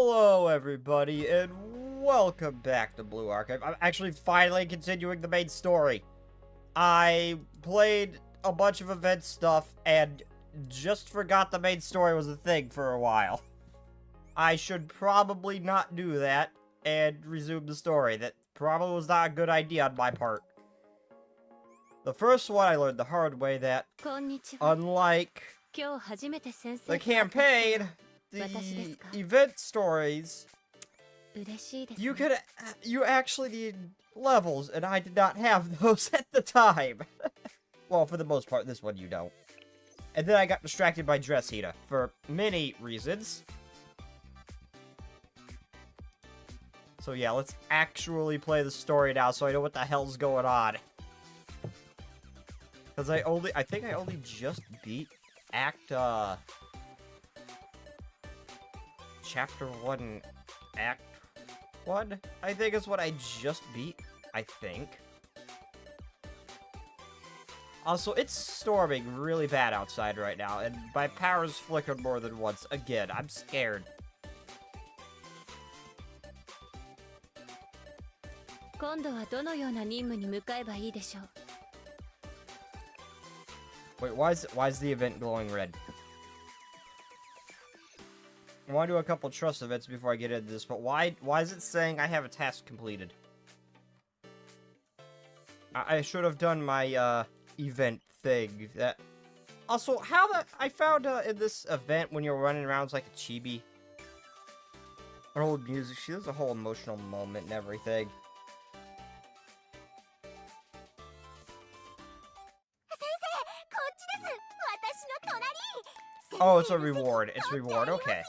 Hello everybody, and welcome back to Blue Archive. I'm actually finally continuing the main story. I played a bunch of event stuff and just forgot the main story was a thing for a while. I should probably not do that and resume the story. That probably was not a good idea on my part. The first one I learned the hard way that, unlike the campaign, the event stories, you actually need levels, and I did not have those at the time. Well, for the most part, this one you don't. And then I got distracted by Dressita, for many reasons. So yeah, let's actually play the story now so I know what the hell's going on. Because I think I only just beat Chapter 1, Act 1, I think is what I just beat, I think. Also, it's storming really bad outside right now, and my power's flickered more than once. Again, I'm scared. Wait, why is the event glowing red? I want to do a couple trust events before I get into this, but why is it saying I have a task completed? I should have done my, event thing. That also, I found, in this event when you're running around, it's like a chibi. Her old music, she has a whole emotional moment and everything. Oh, it's a reward. It's a reward, okay.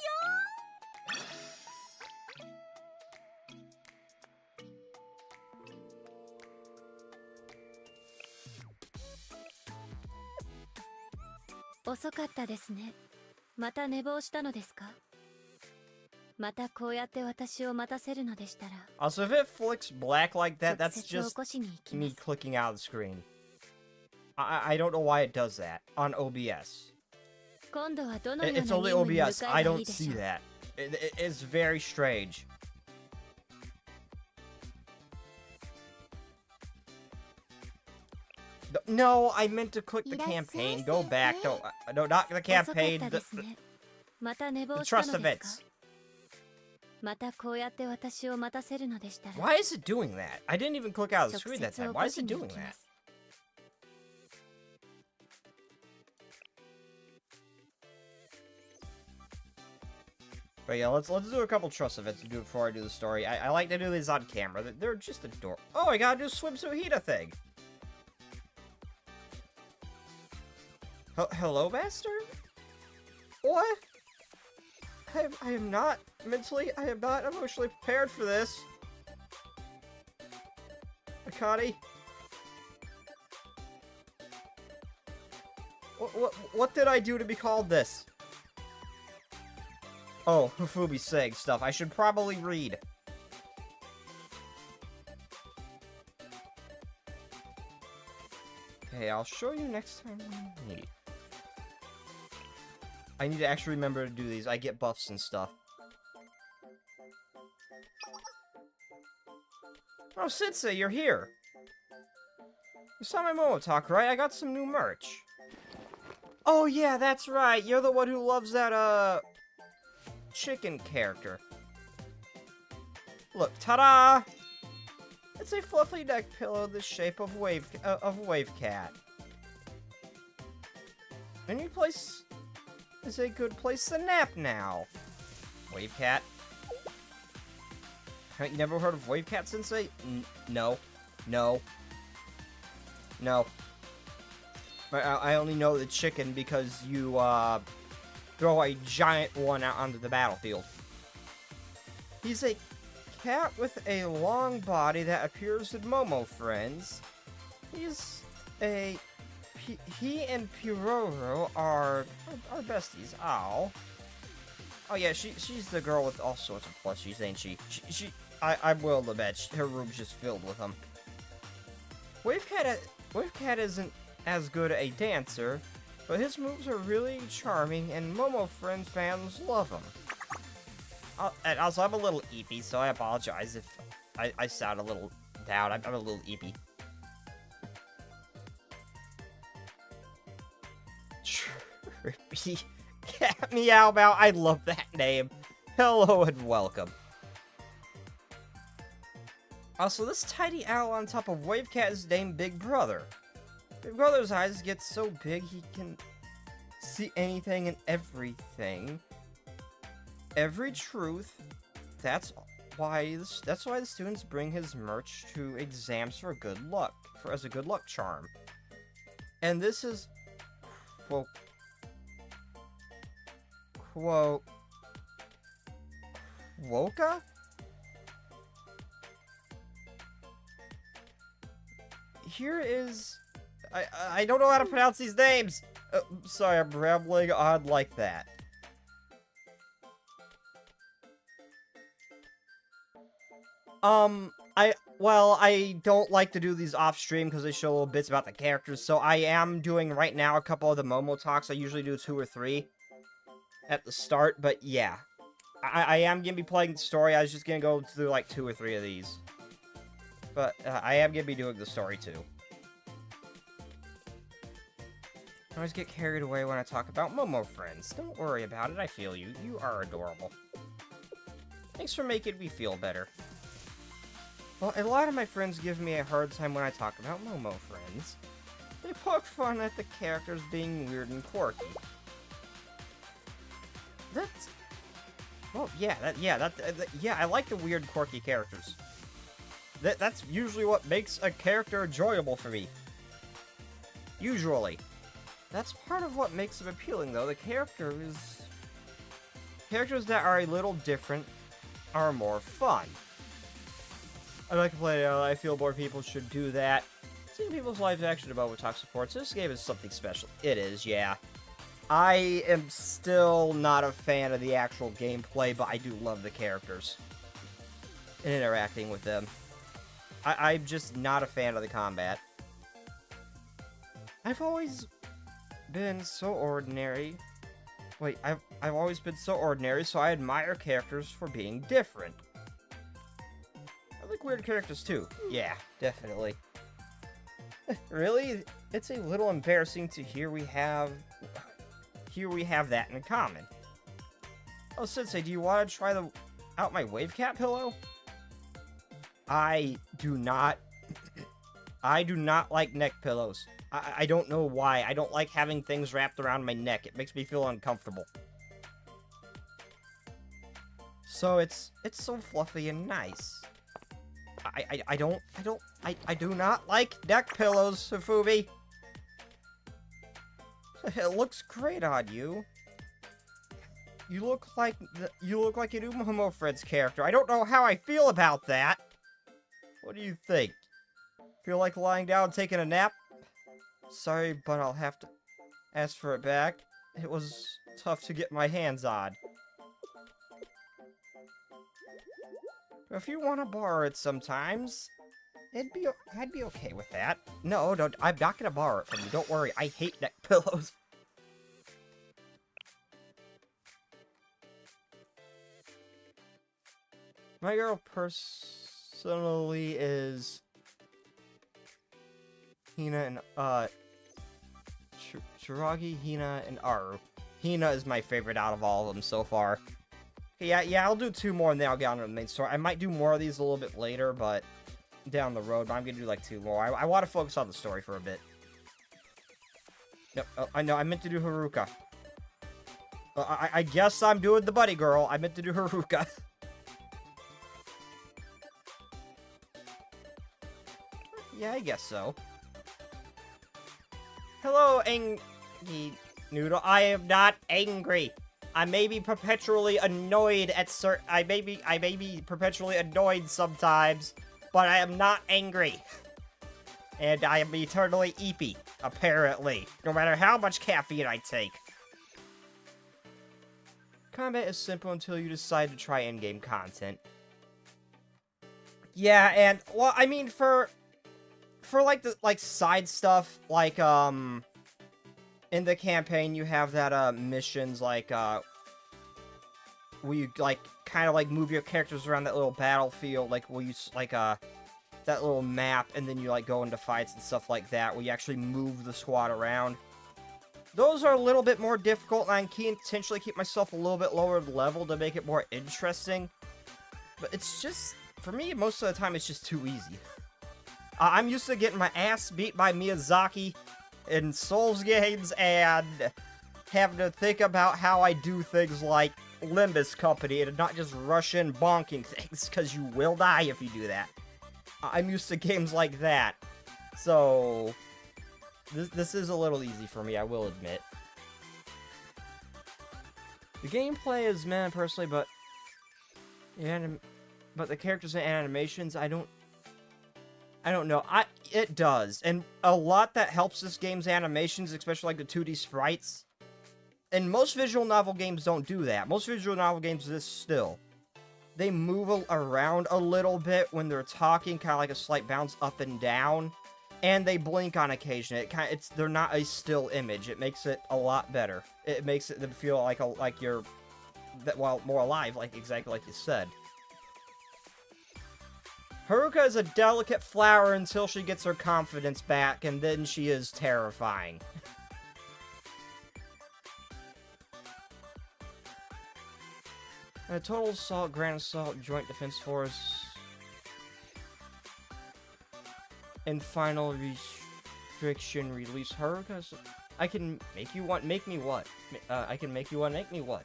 Also, if it flicks black like that, that's just me clicking out of the screen. I don't know why it does that on OBS. It's only OBS. I don't see that. It's very strange. No, I meant to click the campaign. Go back. No, not the campaign. The trust events. Why is it doing that? I didn't even click out of the screen that time. Why is it doing that? But yeah, let's do a couple trust events and do it before I do the story. I like to do these on camera. They're just adorable. Oh, I gotta do a swimsuit Hita thing. Hello, Master? What? I am not mentally, I am not emotionally prepared for this. Akane? What did I do to be called this? Oh, Fufubi's saying stuff. I should probably read. Okay, I'll show you next time we meet. I need to actually remember to do these. I get buffs and stuff. Oh, Sensei, you're here. You saw my Momo talk, right? I got some new merch. Oh, yeah, that's right. You're the one who loves that, chicken character. Look, ta-da! It's a fluffy neck pillow the shape of wave cat. Any place is a good place to nap now. Wave cat. Haven't you never heard of Wave Cat, Sensei? No. No. No. I only know the chicken because you, throw a giant one out onto the battlefield. He's a cat with a long body that appears in Momo Friends. He and Piroro are besties. Ow. Oh yeah, she's the girl with all sorts of plushies, ain't she? I'm willing to bet her room's just filled with them. Wave Cat isn't as good a dancer, but his moves are really charming, and Momo Friends fans love him. And also, I'm a little eepy, so I apologize if I sound a little down. I'm a little eepy. Trippy Cat Meow Meow. I love that name. Hello and welcome. Also, this tiny owl on top of Wave Cat is named Big Brother. Big Brother's eyes get so big he can see anything and everything. Every truth. That's why the students bring his merch to exams for good luck, as a good luck charm. And this is quote Woka? Here is... I don't know how to pronounce these names! Sorry, I'm rambling on like that. I don't like to do these off-stream because they show little bits about the characters, so I am doing right now a couple of the Momo talks. I usually do 2 or 3 at the start, but yeah. I am going to be playing the story. I was just going to go through like 2 or 3 of these. But I am going to be doing the story too. I always get carried away when I talk about Momo friends. Don't worry about it, I feel you. You are adorable. Thanks for making me feel better. Well, a lot of my friends give me a hard time when I talk about Momo friends. They poke fun at the characters being weird and quirky. That's... Well, yeah, I like the weird, quirky characters. That's usually what makes a character enjoyable for me. Usually. That's part of what makes them appealing, though. Characters that are a little different are more fun. I like to play I feel more people should do that. Seeing people's lives action about what talk supports, this game is something special. It is, yeah. I am still not a fan of the actual gameplay, but I do love the characters. And interacting with them. I'm just not a fan of the combat. I've always been so ordinary. Wait, I've always been so ordinary, so I admire characters for being different. I like weird characters too. Yeah, definitely. Really? It's a little embarrassing to hear we have that in common. Oh, Sensei, do you want to try out my wave cat pillow? I do not like neck pillows. I don't know why. I don't like having things wrapped around my neck. It makes me feel uncomfortable. So it's so fluffy and nice. I do not like neck pillows, Fubi. It looks great on you. You look like a new Momo Friends character. I don't know how I feel about that. What do you think? Feel like lying down and taking a nap? Sorry, but I'll have to ask for it back. It was tough to get my hands on. If you want to borrow it sometimes, I'd be okay with that. No, don't. I'm not gonna borrow it from you. Don't worry. I hate neck pillows. My girl personally is Hina and Shiragi, Hina, and Aru. Hina is my favorite out of all of them so far. Yeah, I'll do 2 more and then I'll get on to the main story. I might do more of these a little bit later, but down the road, but I'm gonna do like 2 more. I want to focus on the story for a bit. Yep, I know, I meant to do Haruka. I guess I'm doing the buddy girl. I meant to do Haruka. Yeah, I guess so. Hello, Angry Noodle. I am not angry. I may be perpetually annoyed at I may be perpetually annoyed sometimes, but I am not angry. And I am eternally eepy, apparently, no matter how much caffeine I take. Combat is simple until you decide to try in-game content. Yeah, and, well, I mean, for like, side stuff, like, in the campaign, you have that, missions, like, where you, like, kind of, like, move your characters around that little battlefield, like, where you, like, that little map, and then you, like, go into fights and stuff like that, where you actually move the squad around. Those are a little bit more difficult, and I can intentionally keep myself a little bit lower level to make it more interesting. But it's just, for me, most of the time, it's just too easy. I'm used to getting my ass beat by Miyazaki in Souls games, and having to think about how I do things like Limbus Company, and not just rush in bonking things, because you will die if you do that. I'm used to games like that. So, this is a little easy for me, I will admit. The gameplay is meh, personally, but the characters and animations, I don't know. It does, and a lot that helps this game's animations, especially like the 2D sprites. And most visual novel games don't do that. Most visual novel games this still. They move around a little bit when they're talking, kind of like a slight bounce up and down, and they blink on occasion. They're not a still image. It makes it a lot better. It makes it feel like you're more alive, exactly like you said. Haruka is a delicate flower until she gets her confidence back, and then she is terrifying. A total assault, grand assault, joint defense force, and final restriction release. Haruka, I can make you want. Make me what? I can make you want. Make me what?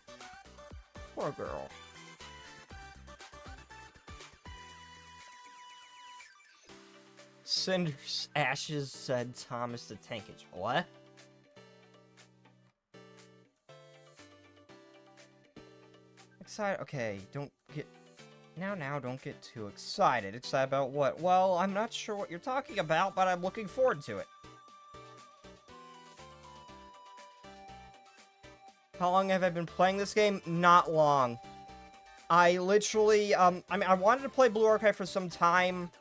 Poor girl. Cinder's ashes, said Thomas the Tank Engine. What? Excited? Okay, don't get... Now, don't get too excited. Excited about what? Well, I'm not sure what you're talking about, but I'm looking forward to it. How long have I been playing this game? Not long. I literally, I mean, I wanted to play Blue Archive for some time.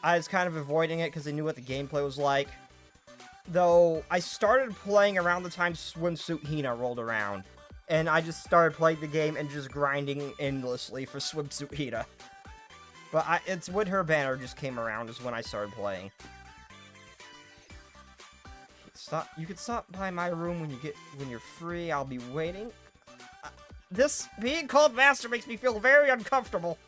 I was kind of avoiding it because I knew what the gameplay was like. Though, I started playing around the time Swimsuit Hina rolled around. And I just started playing the game and just grinding endlessly for Swimsuit Hina. But it's when her banner just came around is when I started playing. You can stop by my room when you're free. I'll be waiting. This being called master makes me feel very uncomfortable.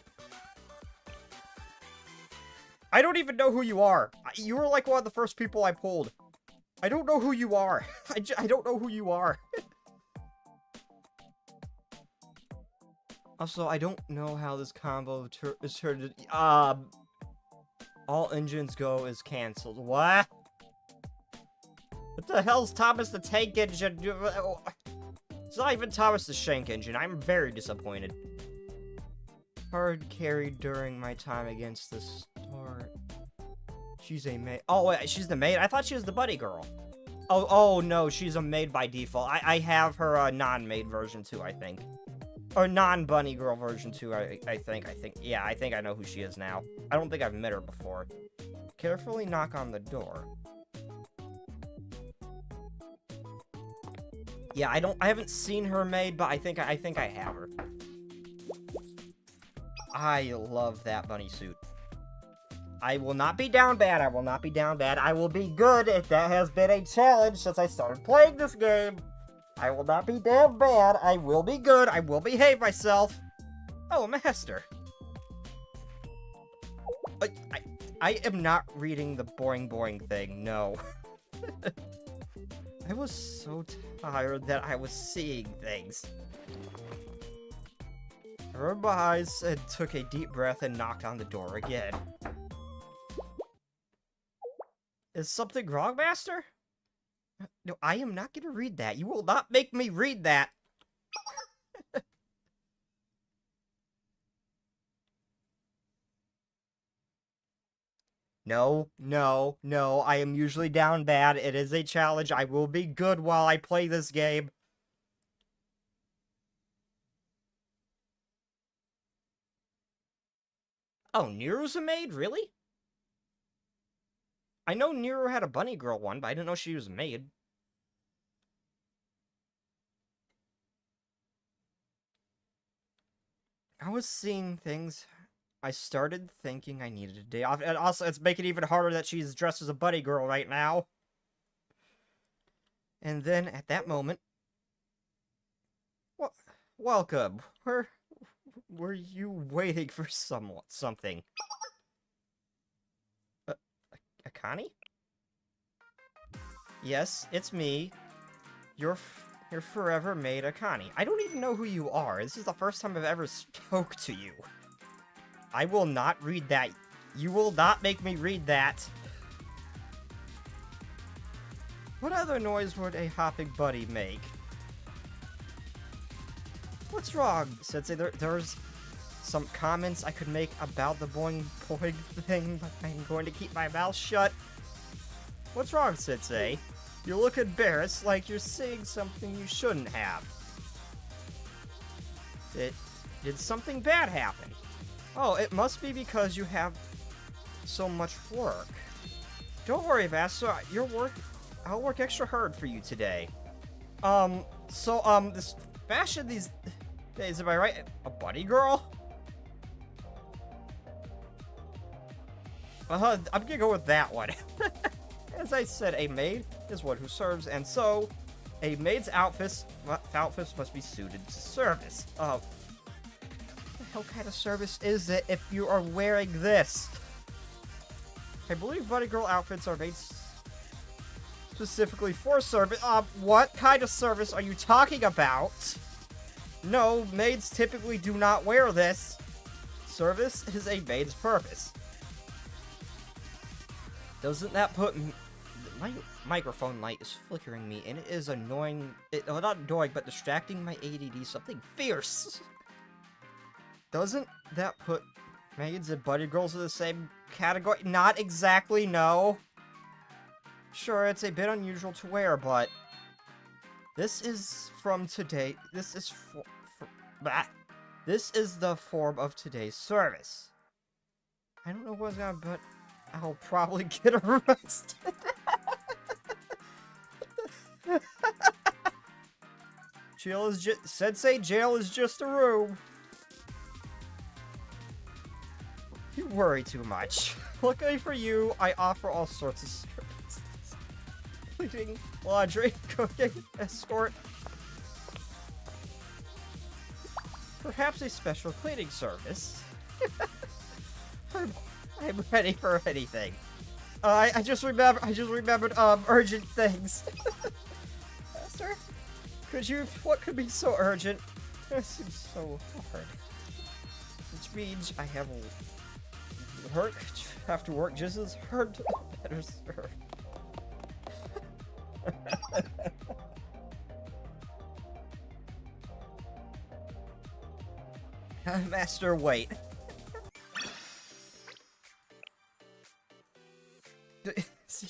I don't even know who you are. You were like one of the first people I pulled. I don't know who you are. I don't know who you are. Also, I don't know how this combo is turned. All engines go is cancelled. What? What the hell's Thomas the Tank Engine? It's not even Thomas the Shank Engine. I'm very disappointed. Hard carried during my time against the store. She's a maid. Oh, wait, she's the maid? I thought she was the buddy girl. Oh no, she's a maid by default. I have her non-maid version too, I think. Or non-bunny girl version too, I think. Yeah, I think I know who she is now. I don't think I've met her before. Carefully knock on the door. Yeah, I haven't seen her maid, but I think I have her. I love that bunny suit. I will not be down bad. I will not be down bad. I will be good if that has been a challenge since I started playing this game. I will not be down bad. I will be good. I will behave myself. Oh, master. I am not reading the boring thing. No. I was so tired that I was seeing things. I rubbed my eyes and took a deep breath and knocked on the door again. Is something wrong, Master? No, I am not going to read that. You will not make me read that. No. I am usually down bad. It is a challenge. I will be good while I play this game. Oh, Nero's a maid? Really? I know Nero had a bunny girl one, but I didn't know she was a maid. I was seeing things. I started thinking I needed a day off. And also, it's making it even harder that she's dressed as a bunny girl right now. And then, at that moment... Welcome. Were you waiting for something? Akane? Yes, it's me. Your forever maid, Akane. I don't even know who you are. This is the first time I've ever spoke to you. I will not read that. You will not make me read that. What other noise would a hopping buddy make? What's wrong, Sensei? There's some comments I could make about the boing boing thing, but I'm going to keep my mouth shut. What's wrong, Sensei? You look embarrassed, like you're saying something you shouldn't have. Did something bad happen? Oh, it must be because you have so much work. Don't worry, Vassar. I'll work extra hard for you today. This fashion these days, am I right? A bunny girl? I'm gonna go with that one. As I said, a maid is one who serves, and so a maid's outfits must be suited to service. What the hell kind of service is it if you are wearing this? I believe bunny girl outfits are made specifically for service. What kind of service are you talking about? No, maids typically do not wear this. Service is a maid's purpose. Doesn't that put... My microphone light is flickering me, and it is annoying... well, not annoying, but distracting my ADD something fierce. Doesn't that put maids and bunny girls in the same category? Not exactly, no. Sure, it's a bit unusual to wear, but... This is from today... This is This is the form of today's service. I don't know what's gonna, but... I'll probably get arrested. Sensei, jail is just a room. You worry too much. Luckily for you, I offer all sorts of services. Cleaning, laundry, cooking, escort. Perhaps a special cleaning service. I'm ready for anything. I just remembered urgent things. Master, what could be so urgent? It seems so hard. Which means I have to work just as hard to better serve. Master, wait.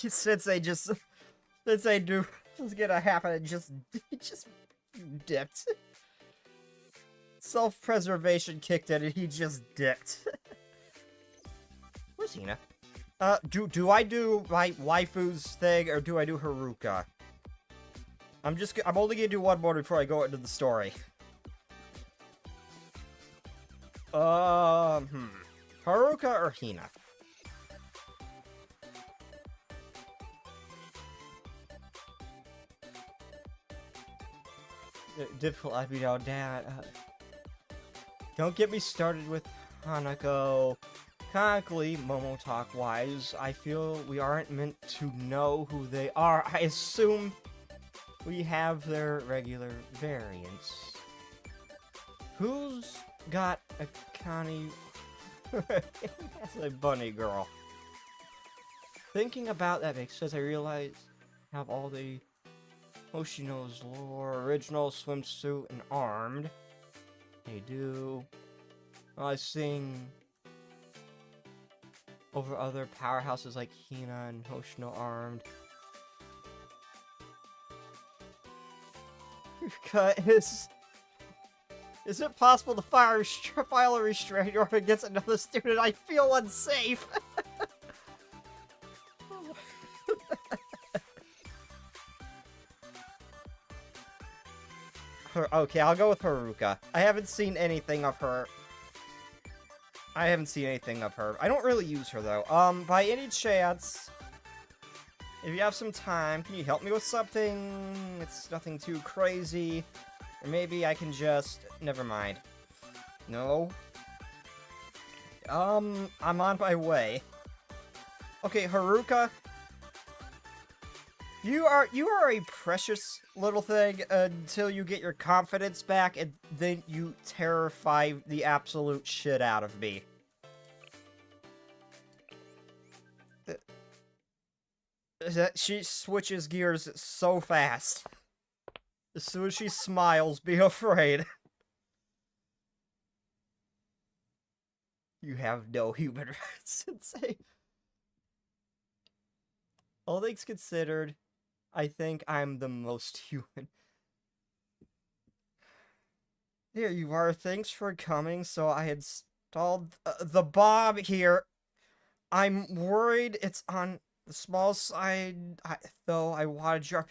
Sensei do just get a happen and just dipped. Self-preservation kicked in and he just dipped. Where's Hina? Do I do my waifu's thing or do I do Haruka? I'm only gonna do one more before I go into the story. Haruka or Hina? Difficult, I mean, Dad. Don't get me started with Hanako. Canonically, Momotalk-wise, I feel we aren't meant to know who they are. I assume we have their regular variants. Who's got Akane as a bunny girl? Thinking about that makes sense. I realize I have all the Hoshino's lore, original swimsuit, and armed. They do. I sing over other powerhouses like Hina and Hoshino armed. Is it possible to file a restraining order against another student? I feel unsafe. Okay, I'll go with Haruka. I haven't seen anything of her I haven't seen anything of her. I don't really use her, though. By any chance, if you have some time, can you help me with something? It's nothing too crazy. Or maybe I can just... Never mind. No? I'm on my way. Okay, Haruka. You are a precious little thing until you get your confidence back, and then you terrify the absolute shit out of me. She switches gears so fast. As soon as she smiles, be afraid. You have no human rights, Sensei. All things considered, I think I'm the most human. There you are. Thanks for coming. So I installed the bomb here. I'm worried it's on the small side, though I wanted your...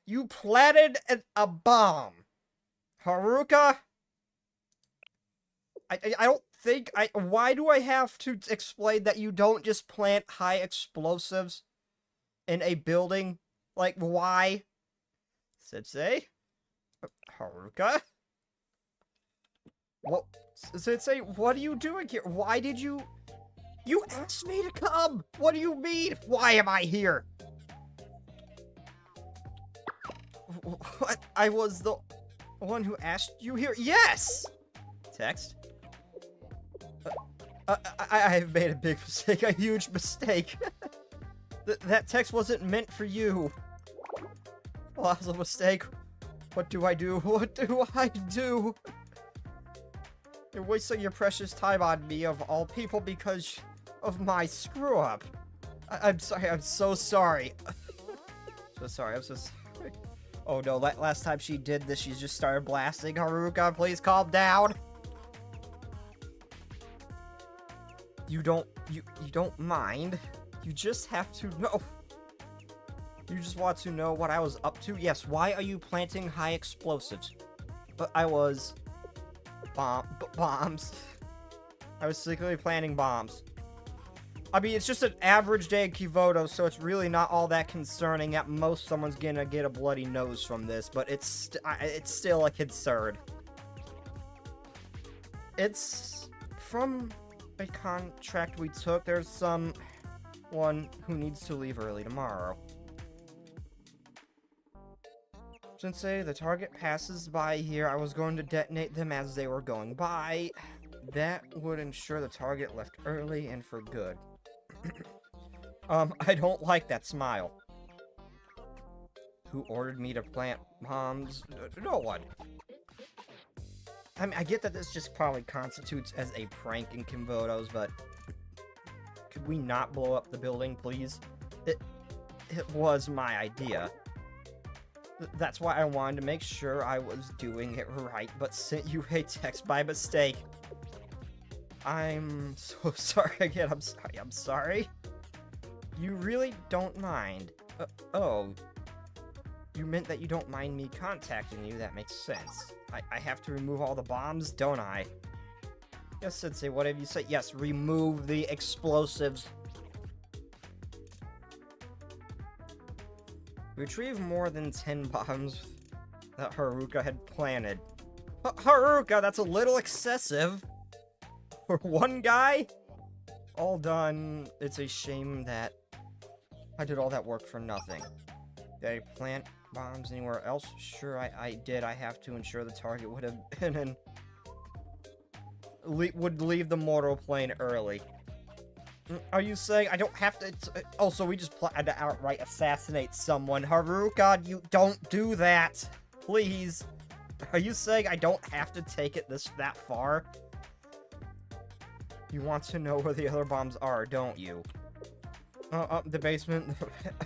You planted a bomb. Haruka? I don't think why do I have to explain that you don't just plant high explosives in a building? Like, why? Sensei? Haruka? What? Sensei, what are you doing here? Why did you... You asked me to come! What do you mean? Why am I here? What? I was the one who asked you here? Yes! Text? I have made a big mistake, a huge mistake. That text wasn't meant for you. Colossal mistake. What do I do? What do I do? You're wasting your precious time on me, of all people, because of my screw-up. I'm sorry, I'm so sorry. I'm so sorry. Oh no, last time she did this, she just started blasting. Haruka, please calm down. You don't mind. You just have to know. You just want to know what I was up to? Yes, why are you planting high explosives? But I was... bombs. I was secretly planting bombs. I mean, it's just an average day in Kivoto, so it's really not all that concerning. At most, someone's gonna get a bloody nose from this, but it's still a concern. It's from a contract we took. There's someone who needs to leave early tomorrow. Sensei, the target passes by here. I was going to detonate them as they were going by. That would ensure the target left early and for good. I don't like that smile. Who ordered me to plant bombs? No one. I mean, I get that this just probably constitutes as a prank in Kimvoto's, but... Could we not blow up the building, please? It was my idea. That's why I wanted to make sure I was doing it right, but sent you a text by mistake. I'm so sorry again, I'm sorry. You really don't mind. Oh. You meant that you don't mind me contacting you, that makes sense. I have to remove all the bombs, don't I? Yes, Sensei, whatever you say. Yes, remove the explosives. Retrieve more than 10 bombs that Haruka had planted. Haruka, that's a little excessive. For one guy? All done. It's a shame that I did all that work for nothing. Did I plant bombs anywhere else? Sure, I did. I have to ensure the target would have been in... would leave the mortal plane early. Are you saying I don't have to... Oh, so we just planned to outright assassinate someone. Haruka, you don't do that. Please. Are you saying I don't have to take it that far? You want to know where the other bombs are, don't you? The basement,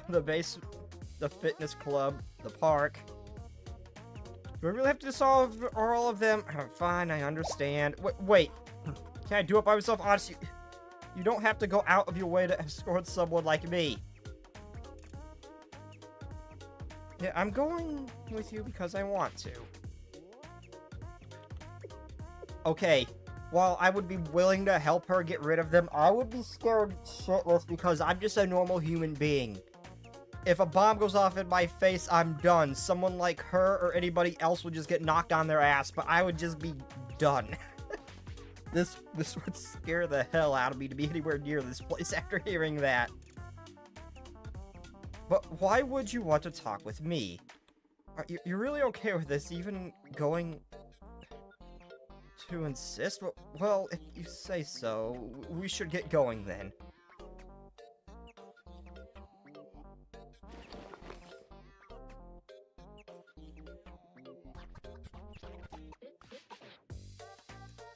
the fitness club, the park. Do I really have to dissolve all of them? Fine, I understand. Wait. Can I do it by myself? Honestly, you don't have to go out of your way to escort someone like me. Yeah, I'm going with you because I want to. Okay. while I would be willing to help her get rid of them, I would be scared shitless because I'm just a normal human being. If a bomb goes off in my face, I'm done. Someone like her or anybody else would just get knocked on their ass, but I would just be done. This would scare the hell out of me to be anywhere near this place after hearing that. But why would you want to talk with me? You're really okay with this, even going to insist? Well, if you say so, we should get going then.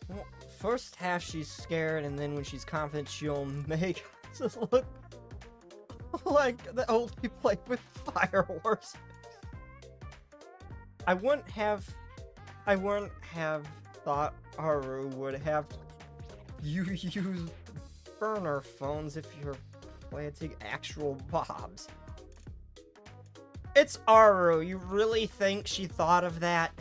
Well, first half she's scared, and then when she's confident, she'll make us look like the only play with fireworks. I wouldn't have thought Haru would have you use burner phones if you're planting actual bombs. It's Aru. You really think she thought of that?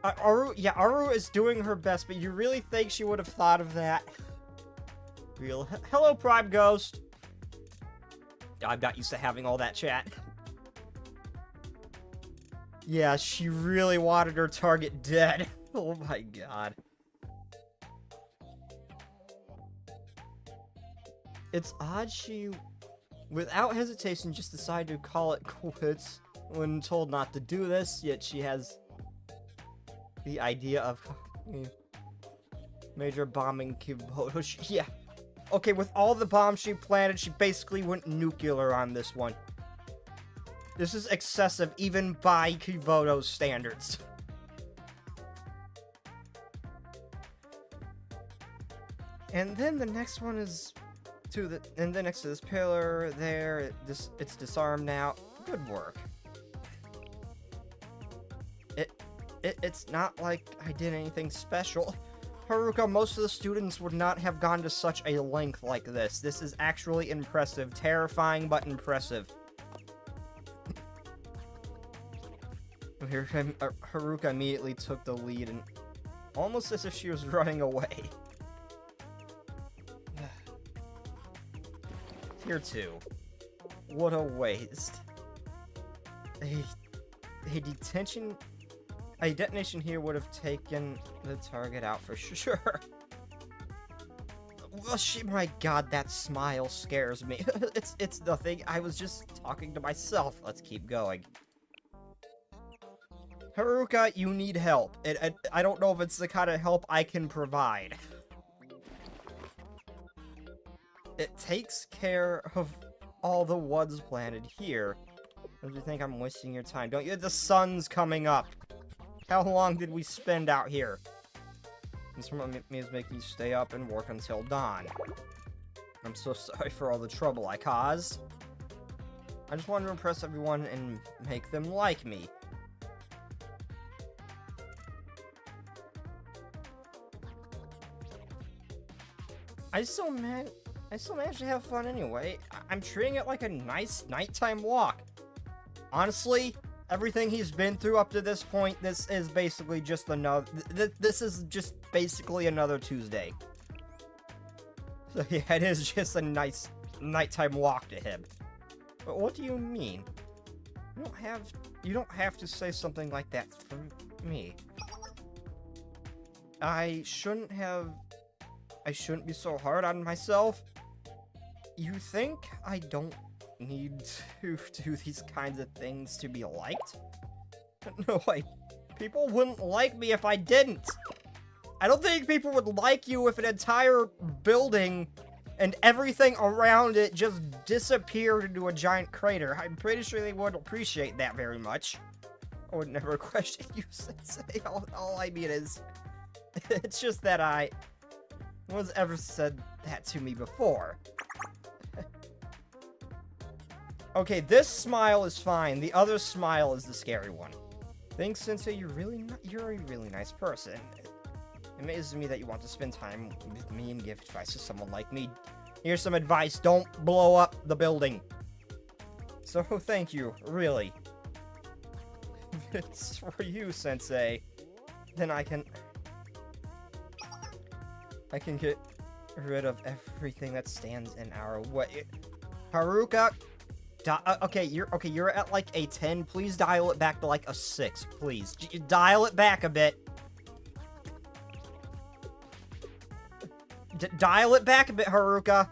Aru is doing her best, but you really think she would have thought of that? Hello, Prime Ghost. I'm not used to having all that chat. Yeah, she really wanted her target dead. Oh my god. It's odd she, without hesitation, just decided to call it quits when told not to do this, yet she has the idea of major bombing Kiboto. Yeah. Okay, with all the bombs she planted, she basically went nuclear on this one. This is excessive, even by Kivoto's standards. And then the next one is and then next to this pillar there, it's disarmed now. Good work. It's not like I did anything special. Haruka, most of the students would not have gone to such a length like this. This is actually impressive. Terrifying, but impressive. Haruka immediately took the lead, and almost as if she was running away. Here too. What a waste. A detonation here would have taken the target out for sure. Well, my god, that smile scares me. It's nothing. I was just talking to myself. Let's keep going. Haruka, you need help. I don't know if it's the kind of help I can provide. It takes care of all the ones planted here. Don't you think I'm wasting your time? Don't you? The sun's coming up. How long did we spend out here? This means making you stay up and work until dawn. I'm so sorry for all the trouble I caused. I just wanted to impress everyone and make them like me. I still managed to have fun anyway. I'm treating it like a nice nighttime walk. Honestly, everything he's been through up to this point, this is basically just another Tuesday. So yeah, it is just a nice nighttime walk to him. But what do you mean? You don't have to say something like that for me. I shouldn't be so hard on myself. You think I don't need to do these kinds of things to be liked? No way. People wouldn't like me if I didn't. I don't think people would like you if an entire building and everything around it just disappeared into a giant crater. I'm pretty sure they wouldn't appreciate that very much. I would never question you, Sensei. All I mean is, it's just that no one's ever said that to me before. Okay, this smile is fine. The other smile is the scary one. Thanks, Sensei. You're a really nice person. It amazes me that you want to spend time with me and give advice to someone like me. Here's some advice. Don't blow up the building. So, thank you. Really. If it's for you, Sensei, then I can I can get rid of everything that stands in our way. Haruka, okay, you're at like a 10. Please dial it back to like a 6, please. Dial it back a bit. Dial it back a bit, Haruka.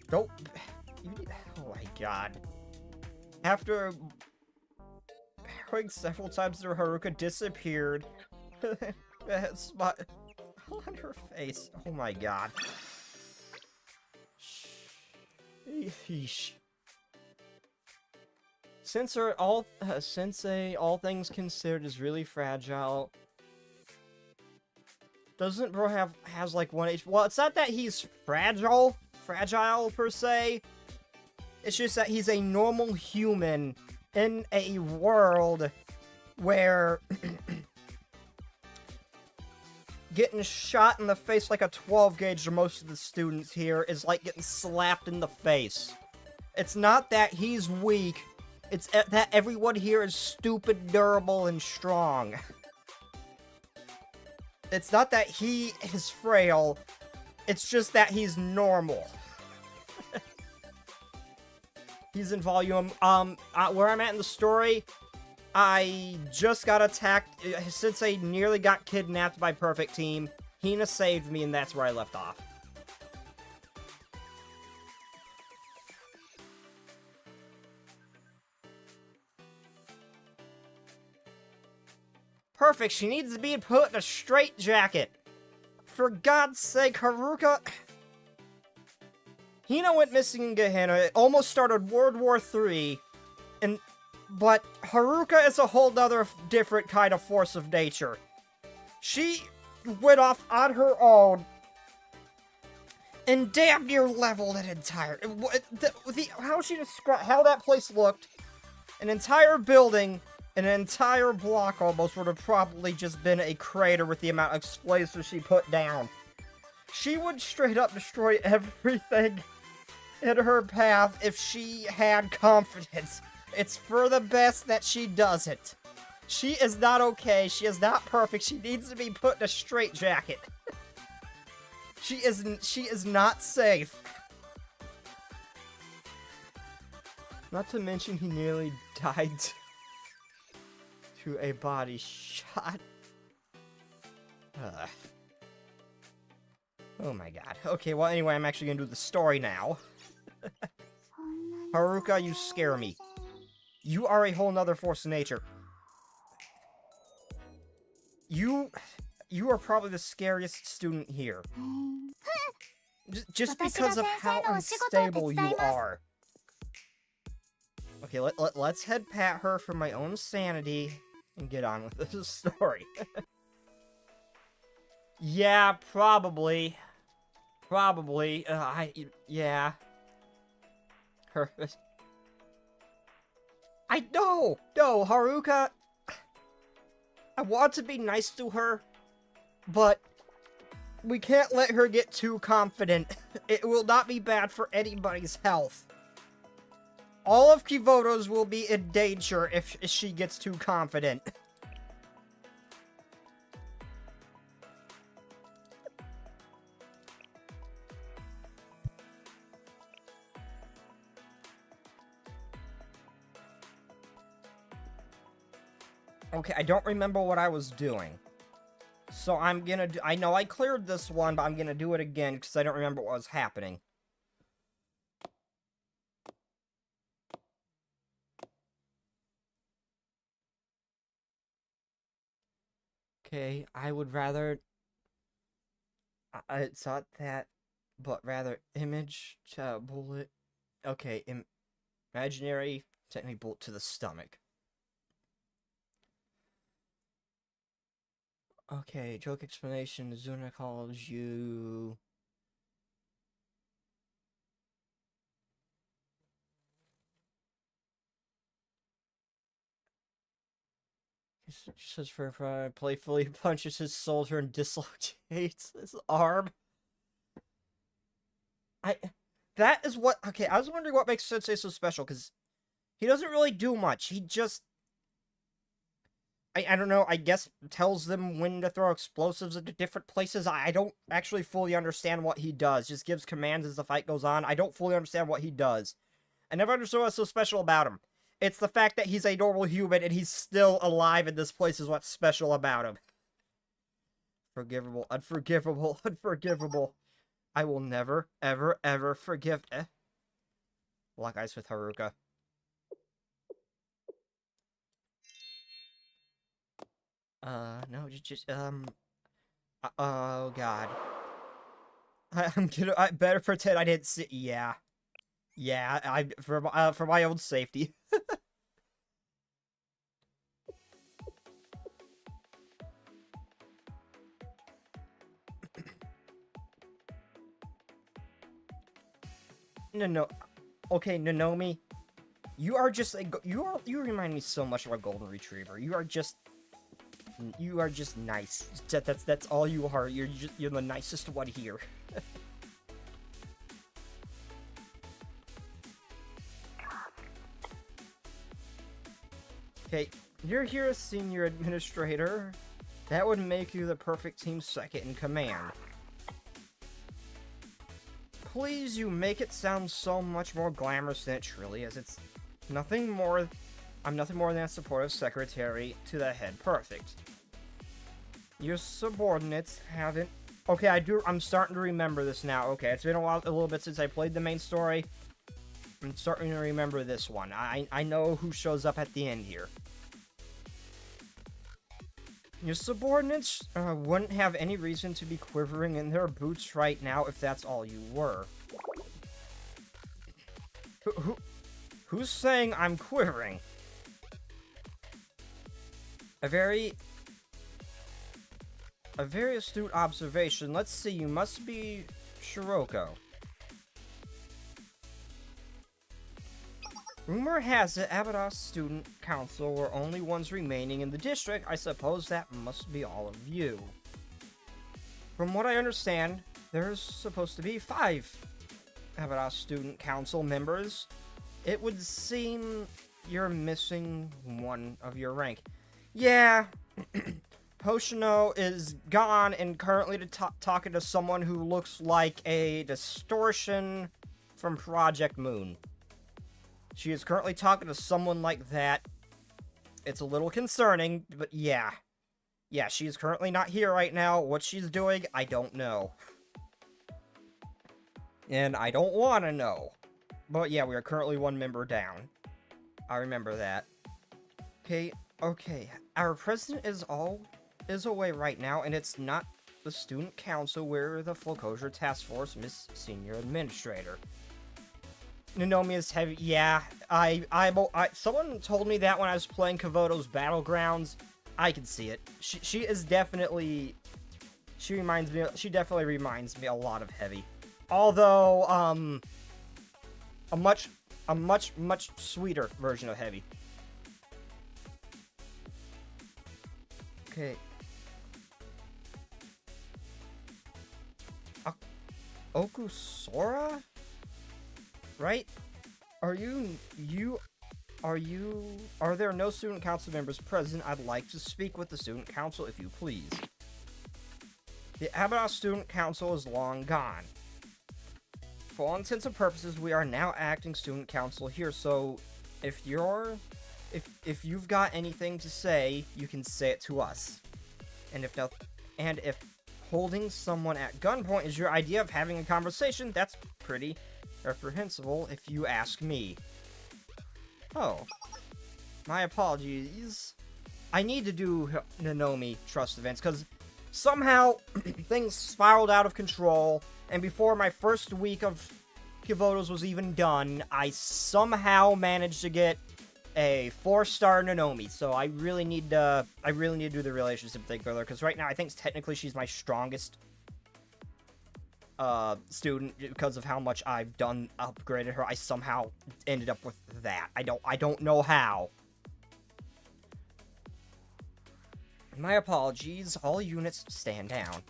Don't. Oh my god. After going several times through, Haruka disappeared. Spot on her face. Oh my god. Sheesh. Since all things considered is really fragile. Doesn't bro has like 1 HP? Well, it's not that he's fragile per se. It's just that he's a normal human in a world where getting shot in the face like a 12 gauge to most of the students here is like getting slapped in the face. It's not that he's weak, it's that everyone here is stupid, durable, and strong. It's not that he is frail, it's just that he's normal. He's in volume. Where I'm at in the story, I just got attacked. Since I nearly got kidnapped by Perfect Team, Hina saved me, and that's where I left off. Perfect, she needs to be put in a straitjacket. For God's sake, Haruka... Hina went missing in Gehenna. It almost started World War III. But Haruka is a whole nother different kind of force of nature. She went off on her own and damn near leveled an entire... how she described how that place looked, an entire building, an entire block almost would have probably just been a crater with the amount of explosives she put down. She would straight up destroy everything in her path if she had confidence. It's for the best that she does it. She is not okay. She is not perfect. She needs to be put in a straitjacket. She is not safe. Not to mention he nearly died to a body shot. Oh my god. Okay, well anyway, I'm actually gonna do the story now. Haruka, you scare me. You are a whole nother force of nature. You are probably the scariest student here. Just because of how unstable you are. Okay, let's head pat her for my own sanity and get on with this story. Yeah, probably. Probably. Yeah. I know! No, Haruka... I want to be nice to her, but we can't let her get too confident. It will not be bad for anybody's health. All of Kivoto's will be in danger if she gets too confident. Okay, I don't remember what I was doing. So I'm gonna do... I know I cleared this one, but I'm gonna do it again because I don't remember what was happening. Okay, I would rather... it's not that, but rather image, bullet... Okay, imaginary, technically bullet to the stomach. Okay, joke explanation, Zuna calls you... She says for playfully punches his shoulder and dislocates his arm. That is what... Okay, I was wondering what makes Sensei so special, because he doesn't really do much. He just... I don't know, I guess tells them when to throw explosives into different places. I don't actually fully understand what he does. Just gives commands as the fight goes on. I don't fully understand what he does. I never understood what's so special about him. It's the fact that he's a normal human and he's still alive in this place is what's special about him. Forgivable, unforgivable, unforgivable. I will never, ever, ever forgive. Lock eyes with Haruka. No, oh god. I better pretend I didn't see. Yeah. Yeah, for my own safety. No. Okay, Nanomi. You are just you remind me so much of a golden retriever. You are just nice. That's all you are. You're the nicest one here. Okay, you're here as senior administrator. That would make you the perfect team second in command. Please, you make it sound so much more glamorous than it truly is. It's nothing more. I'm nothing more than a supportive secretary to the head perfect. Your subordinates haven't. Okay, I'm starting to remember this now. Okay, it's been a little bit since I played the main story. I'm starting to remember this one. I know who shows up at the end here. Your subordinates wouldn't have any reason to be quivering in their boots right now if that's all you were. Who's saying I'm quivering? A very astute observation. Let's see, you must be Shiroko. Rumor has it Abados Student Council were only ones remaining in the district. I suppose that must be all of you. From what I understand, there's supposed to be 5 Abados Student Council members. It would seem you're missing one of your rank. Yeah, Hoshino is gone and currently talking to someone who looks like a distortion from Project Moon. She is currently talking to someone like that. It's a little concerning, but yeah. Yeah, she's currently not here right now. What she's doing, I don't know. And I don't want to know. But yeah, we are currently 1 member down. I remember that. Okay. Our president is away right now, and it's not the student council. We're the Foreclosure Task Force, Miss Senior Administrator. Nanomi is heavy. Yeah, someone told me that when I was playing Kavoto's Battlegrounds. I can see it. She is definitely. She definitely reminds me a lot of Heavy. Although, a much sweeter version of Heavy. Okay. Okusora? Right? Are there no student council members present? I'd like to speak with the student council if you please. The Abados Student Council is long gone. For all intents and purposes, we are now acting student council here, so if you've got anything to say, you can say it to us. And if holding someone at gunpoint is your idea of having a conversation, that's pretty reprehensible if you ask me. Oh. My apologies. I need to do Nanomi trust events, because somehow things spiraled out of control, and before my first week of Kivotos was even done, I somehow managed to get a 4-star Nanomi, so I really need to do the relationship thing further, because right now I think technically she's my strongest student because of how much I've upgraded her. I somehow ended up with that. I don't know how. My apologies. All units stand down.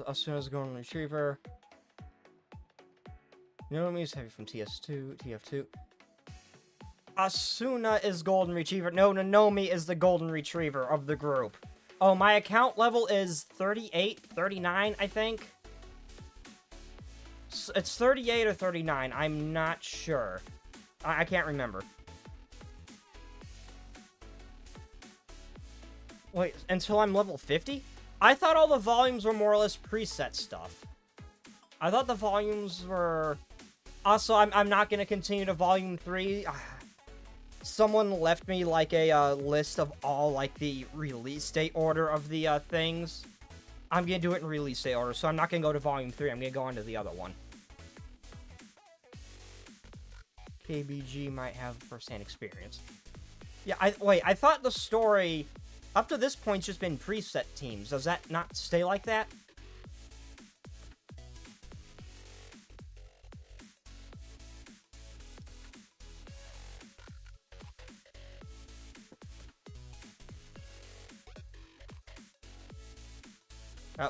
As soon as Golden Retriever. Nomi is heavy from TF2. Asuna is Golden Retriever. No, Nomi is the Golden Retriever of the group. Oh, my account level is 38, 39, I think. It's 38 or 39. I'm not sure. I can't remember. Wait, until I'm level 50? I thought all the volumes were more or less preset stuff. I thought the volumes were... Also, I'm not going to continue to Volume 3. Someone left me, like, a list of all, like, the release date order of the things. I'm going to do it in release date order, so I'm not going to go to Volume 3. I'm going to go on to the other one. KBG might have first-hand experience. Yeah, I thought the story, up to this point, just been preset teams. Does that not stay like that?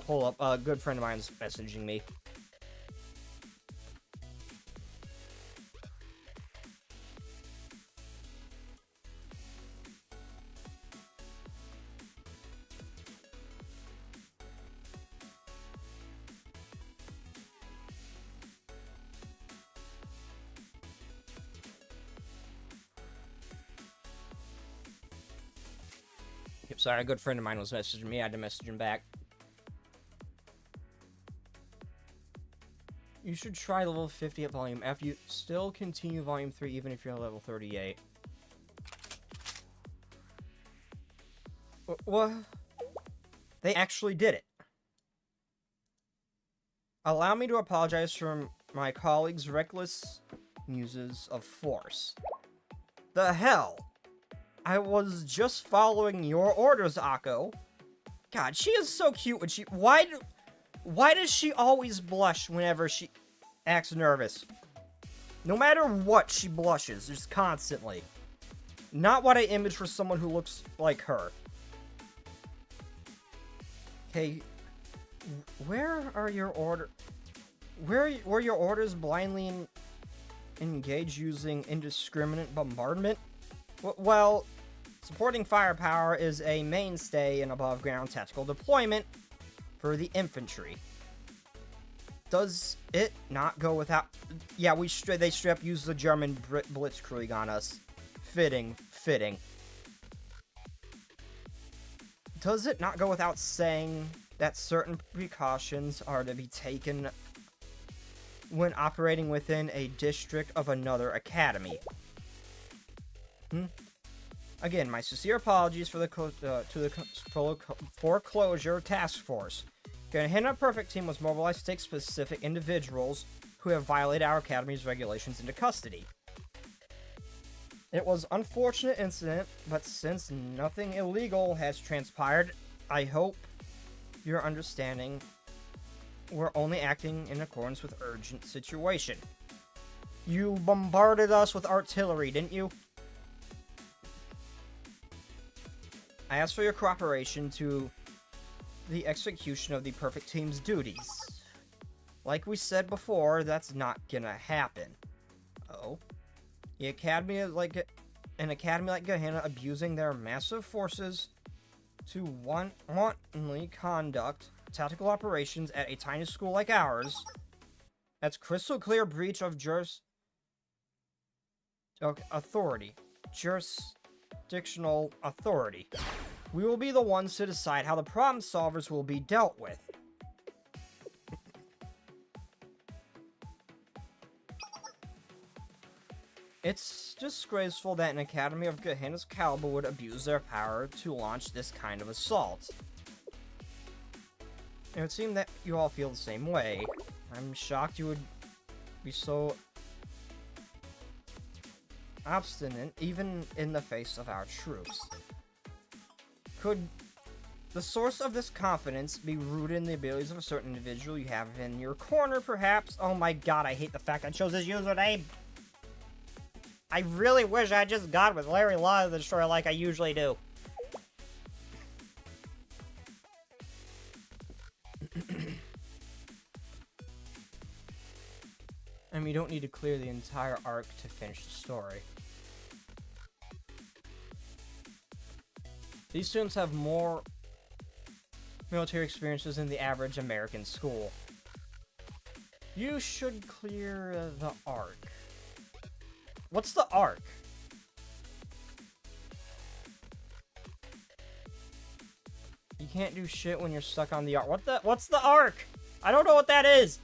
Hold up, a good friend of mine's messaging me. Yep, sorry, a good friend of mine was messaging me. I had to message him back. You should try level 50 at Volume F. You still continue Volume 3 even if you're level 38. What? They actually did it. Allow me to apologize for my colleagues' reckless uses of force. The hell? I was just following your orders, Akko. God, she is so cute when she... Why does she always blush whenever she acts nervous? No matter what, she blushes, just constantly. Not what I image for someone who looks like her. Okay, where are your orders? Were your orders blindly engaged using indiscriminate bombardment? Well, supporting firepower is a mainstay in above-ground tactical deployment for the infantry. Does it not go without... Yeah, they straight up use the German blitzkrieg on us. Fitting. Does it not go without saying that certain precautions are to be taken when operating within a district of another academy? Again, my sincere apologies for the foreclosure task force. Gehenna Perfect Team was mobilized to take specific individuals who have violated our academy's regulations into custody. It was an unfortunate incident, but since nothing illegal has transpired, I hope you're understanding we're only acting in accordance with urgent situation. You bombarded us with artillery, didn't you? I asked for your cooperation to the execution of the Perfect Team's duties. Like we said before, that's not gonna happen. Oh? The academy is like an academy like Gehenna abusing their massive forces to wantonly conduct tactical operations at a tiny school like ours. That's crystal clear breach of jurisdictional authority. We will be the ones to decide how the problem solvers will be dealt with. It's disgraceful that an academy of Gehenna's caliber would abuse their power to launch this kind of assault. It would seem that you all feel the same way. I'm shocked you would be so obstinate, even in the face of our troops. Could the source of this confidence be rooted in the abilities of a certain individual you have in your corner, perhaps? Oh my god, I hate the fact I chose his username! I really wish I just got with Larry Law the Destroyer like I usually do. And you don't need to clear the entire arc to finish the story. These students have more military experiences than the average American school. You should clear the arc. What's the arc? You can't do shit when you're stuck on the arc. What's the arc? I don't know what that is.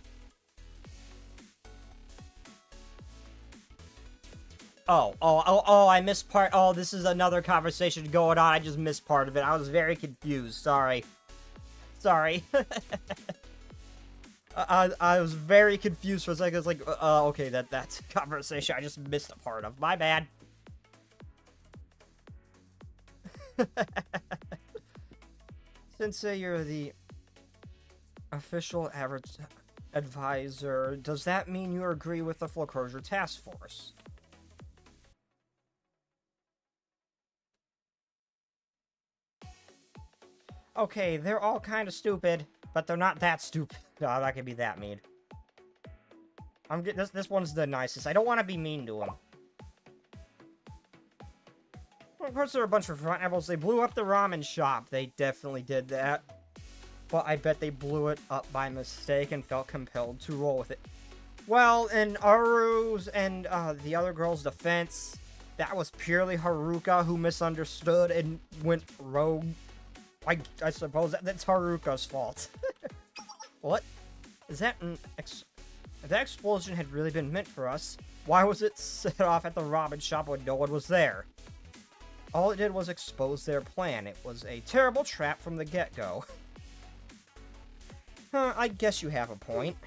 Oh, I missed part. Oh, this is another conversation going on. I just missed part of it. I was very confused. Sorry. I was very confused for a second. I was like, okay, that's a conversation I just missed a part of. My bad. Sensei, you're the official average advisor. Does that mean you agree with the foreclosure task force? Okay, they're all kind of stupid, but they're not that stupid. No, I'm not gonna be that mean. This one's the nicest. I don't want to be mean to him. Well, of course, there are a bunch of front apples. They blew up the ramen shop. They definitely did that. But I bet they blew it up by mistake and felt compelled to roll with it. Well, in Aru's and the other girl's defense, that was purely Haruka who misunderstood and went rogue. I suppose that's Haruka's fault. What? Is that if that explosion had really been meant for us, why was it set off at the ramen shop when no one was there? All it did was expose their plan. It was a terrible trap from the get-go. I guess you have a point.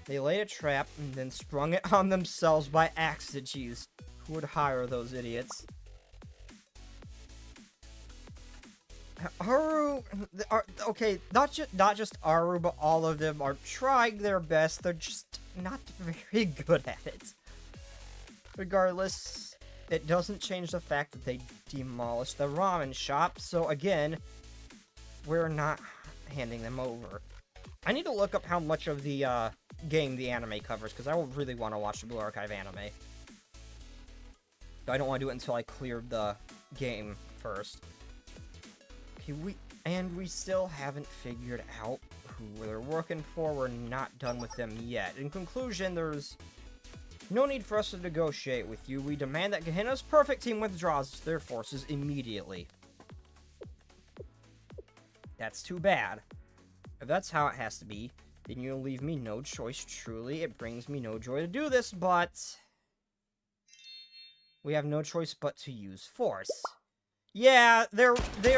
They laid a trap and then sprung it on themselves by accident. Jeez, who would hire those idiots? Haru, okay, not just Aru, but all of them are trying their best. They're just not very good at it. Regardless, it doesn't change the fact that they demolished the ramen shop, so again, we're not handing them over. I need to look up how much of the game the anime covers, because I really want to watch the Blue Archive anime. I don't want to do it until I clear the game first. Okay, we still haven't figured out who they're working for. We're not done with them yet. In conclusion, there's no need for us to negotiate with you. We demand that Gehenna's perfect team withdraws their forces immediately. That's too bad. If that's how it has to be, then you'll leave me no choice. Truly, it brings me no joy to do this, but we have no choice but to use force. Yeah, their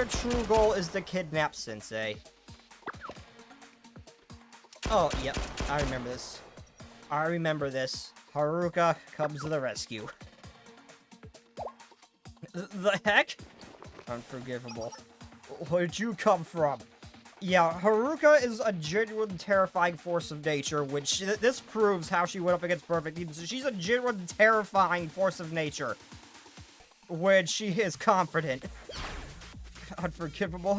true goal is to kidnap Sensei. Oh, yep, I remember this. Haruka comes to the rescue. The heck? Unforgivable. Where'd you come from? Yeah, Haruka is a genuine terrifying force of nature, which this proves how she went up against perfect teams. She's a genuine terrifying force of nature, when she is confident. Unforgivable.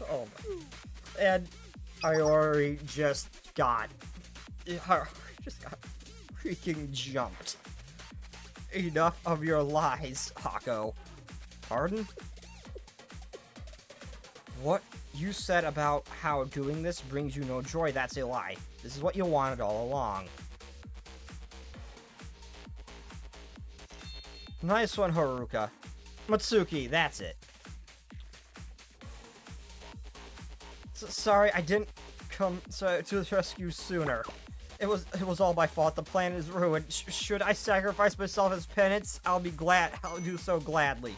Oh my. And I already just got freaking jumped. Enough of your lies, Hako. Pardon? What you said about how doing this brings you no joy, that's a lie. This is what you wanted all along. Nice one, Haruka. Matsuki, that's it. Sorry, I didn't come to the rescue sooner. It was all my fault. The plan is ruined. Should I sacrifice myself as penance? I'll do so gladly.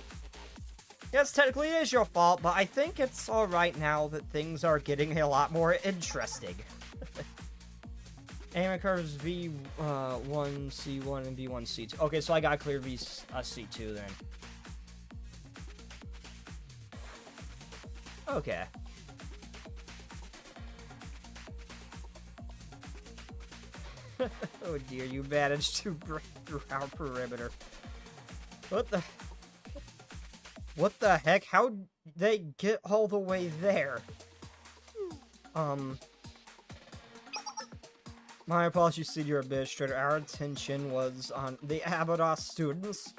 Yes, technically it is your fault, but I think it's alright now that things are getting a lot more interesting. Anime curves V1C1 and V1C2. Okay, so I gotta clear C2 then. Okay. Oh dear, you managed to break through our perimeter. What the... What the heck? How'd they get all the way there? My apologies, Senior Administrator. Our attention was on the Abados students.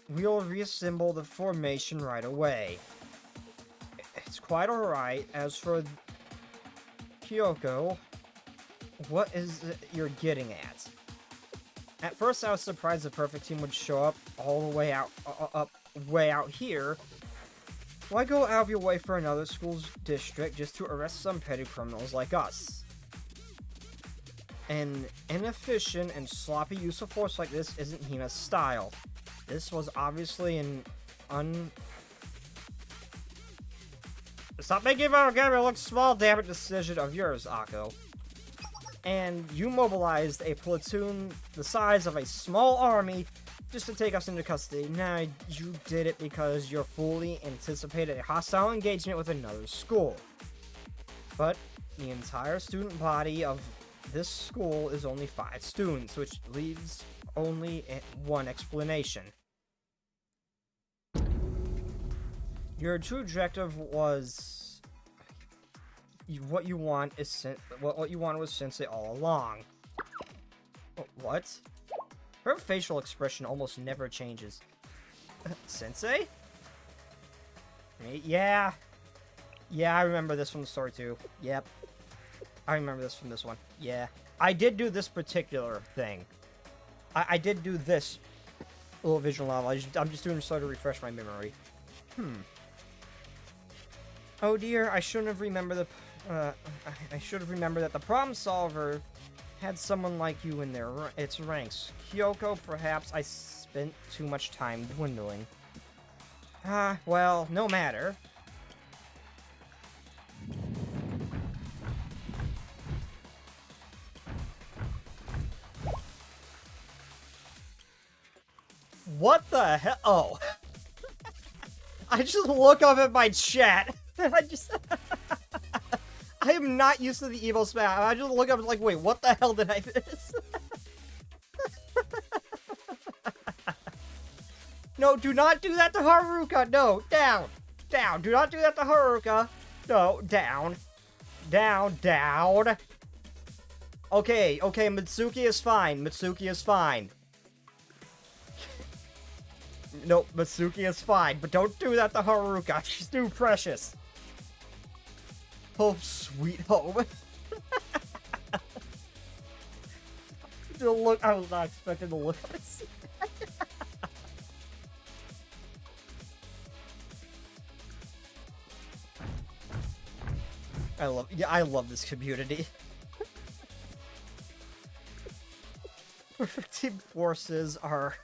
We'll reassemble the formation right away. It's quite alright. As for Kyoko, what is it you're getting at? At first, I was surprised the perfect team would show up all the way out, way out here. Why go out of your way for another school's district just to arrest some petty criminals like us? An inefficient and sloppy use of force like this isn't Hima's style. This was obviously an Stop making my vocabulary look small, damn it, decision of yours, Akko. And you mobilized a platoon the size of a small army just to take us into custody. Now, you did it because you fully anticipated a hostile engagement with another school. But the entire student body of this school is only 5 students, which leaves only one explanation. Your true objective was what you want was Sensei all along. What? Her facial expression almost never changes. Sensei? Yeah. Yeah, I remember this from the story too. Yep. I remember this from this one. Yeah. I did do this particular thing. I did do this little visual novel. I'm just doing so to refresh my memory. Oh dear, I shouldn't have remembered I should have remembered that the problem solver had someone like you in its ranks. Kyoko, perhaps I spent too much time dwindling. Well, no matter. What the hell? Oh. I just look up at my chat. I am not used to the evil spam. I just look up and like, wait, what the hell did I miss? No, do not do that to Haruka. No, down. Down. Do not do that to Haruka. No, down. Down, down. Okay, Mitsuki is fine. Mitsuki is fine. No, Mitsuki is fine, but don't do that to Haruka. She's too precious. Oh, sweet home. The look, I was not expecting the look of it. I love this community. Perfect team forces are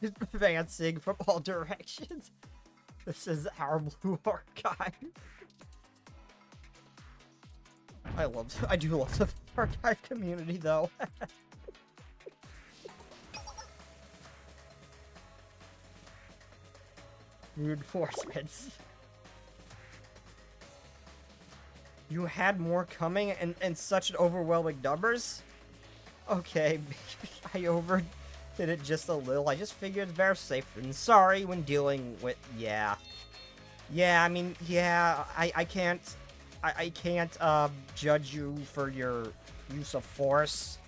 advancing from all directions. This is our Blue Archive. I do love the archive community, though. Reinforcements. You had more coming in such an overwhelming numbers? Okay, maybe I overdid it just a little. I just figured it's better safe than sorry when dealing with... Yeah. Yeah, I mean, yeah, I can't judge you for your use of force.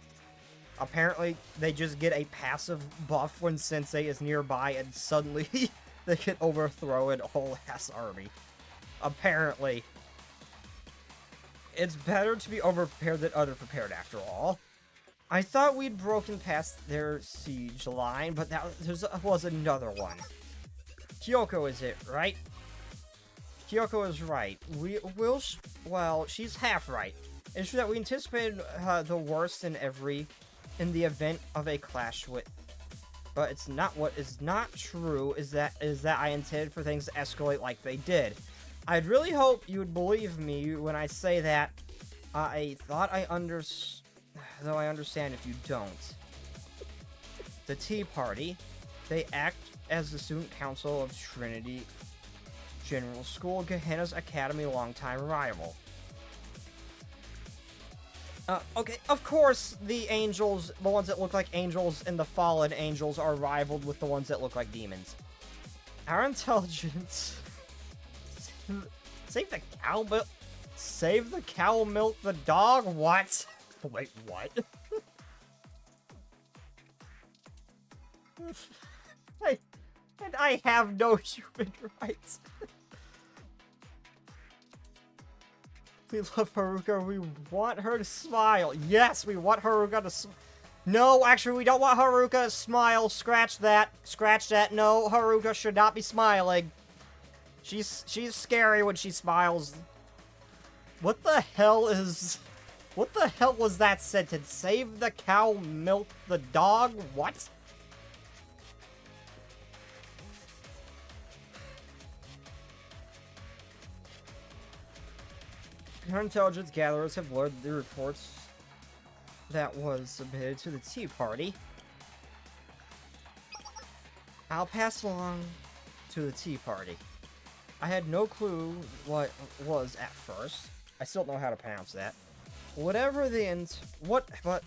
Apparently, they just get a passive buff when Sensei is nearby, and suddenly they can overthrow an whole-ass army. Apparently. It's better to be overprepared than underprepared, after all. I thought we'd broken past their siege line, but there was another one. Kyoko is it, right? Kyoko is right. Well, she's half right. It's true that we anticipated the worst in the event of a clash with... But it's not what is not true is that I intended for things to escalate like they did. I'd really hope you would believe me when I say that I thought though I understand if you don't. The Tea Party, they act as the student council of Trinity General School, Gehenna's Academy longtime rival. Okay, of course the angels, the ones that look like angels and the fallen angels are rivaled with the ones that look like demons. Our intelligence... Save the cow milk... Save the cow milk the dog? What? Wait, what? I have no human rights. We love Haruka. We want her to smile. Yes, we want Haruka to smile. No, actually, we don't want Haruka to smile. Scratch that. Scratch that. No, Haruka should not be smiling. She's scary when she smiles. What the hell is... What the hell was that sentence? Save the cow, milk the dog? What? Our intelligence gatherers have learned the reports that was submitted to the Tea Party. I'll pass along to the Tea Party. I had no clue what it was at first. I still don't know how to pronounce that. Whatever the but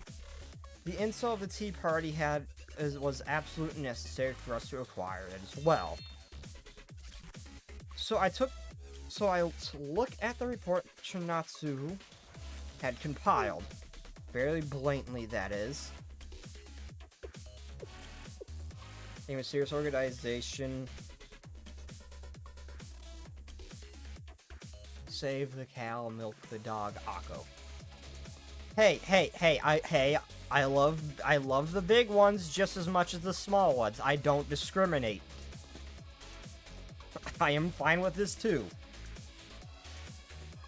the intel of the Tea Party had was absolutely necessary for us to acquire it as well. So I look at the report Chinatsu had compiled. Fairly blatantly, that is. A mysterious organization. Save the cow, milk the dog, Akko. Hey, I love the big ones just as much as the small ones. I don't discriminate. I am fine with this too.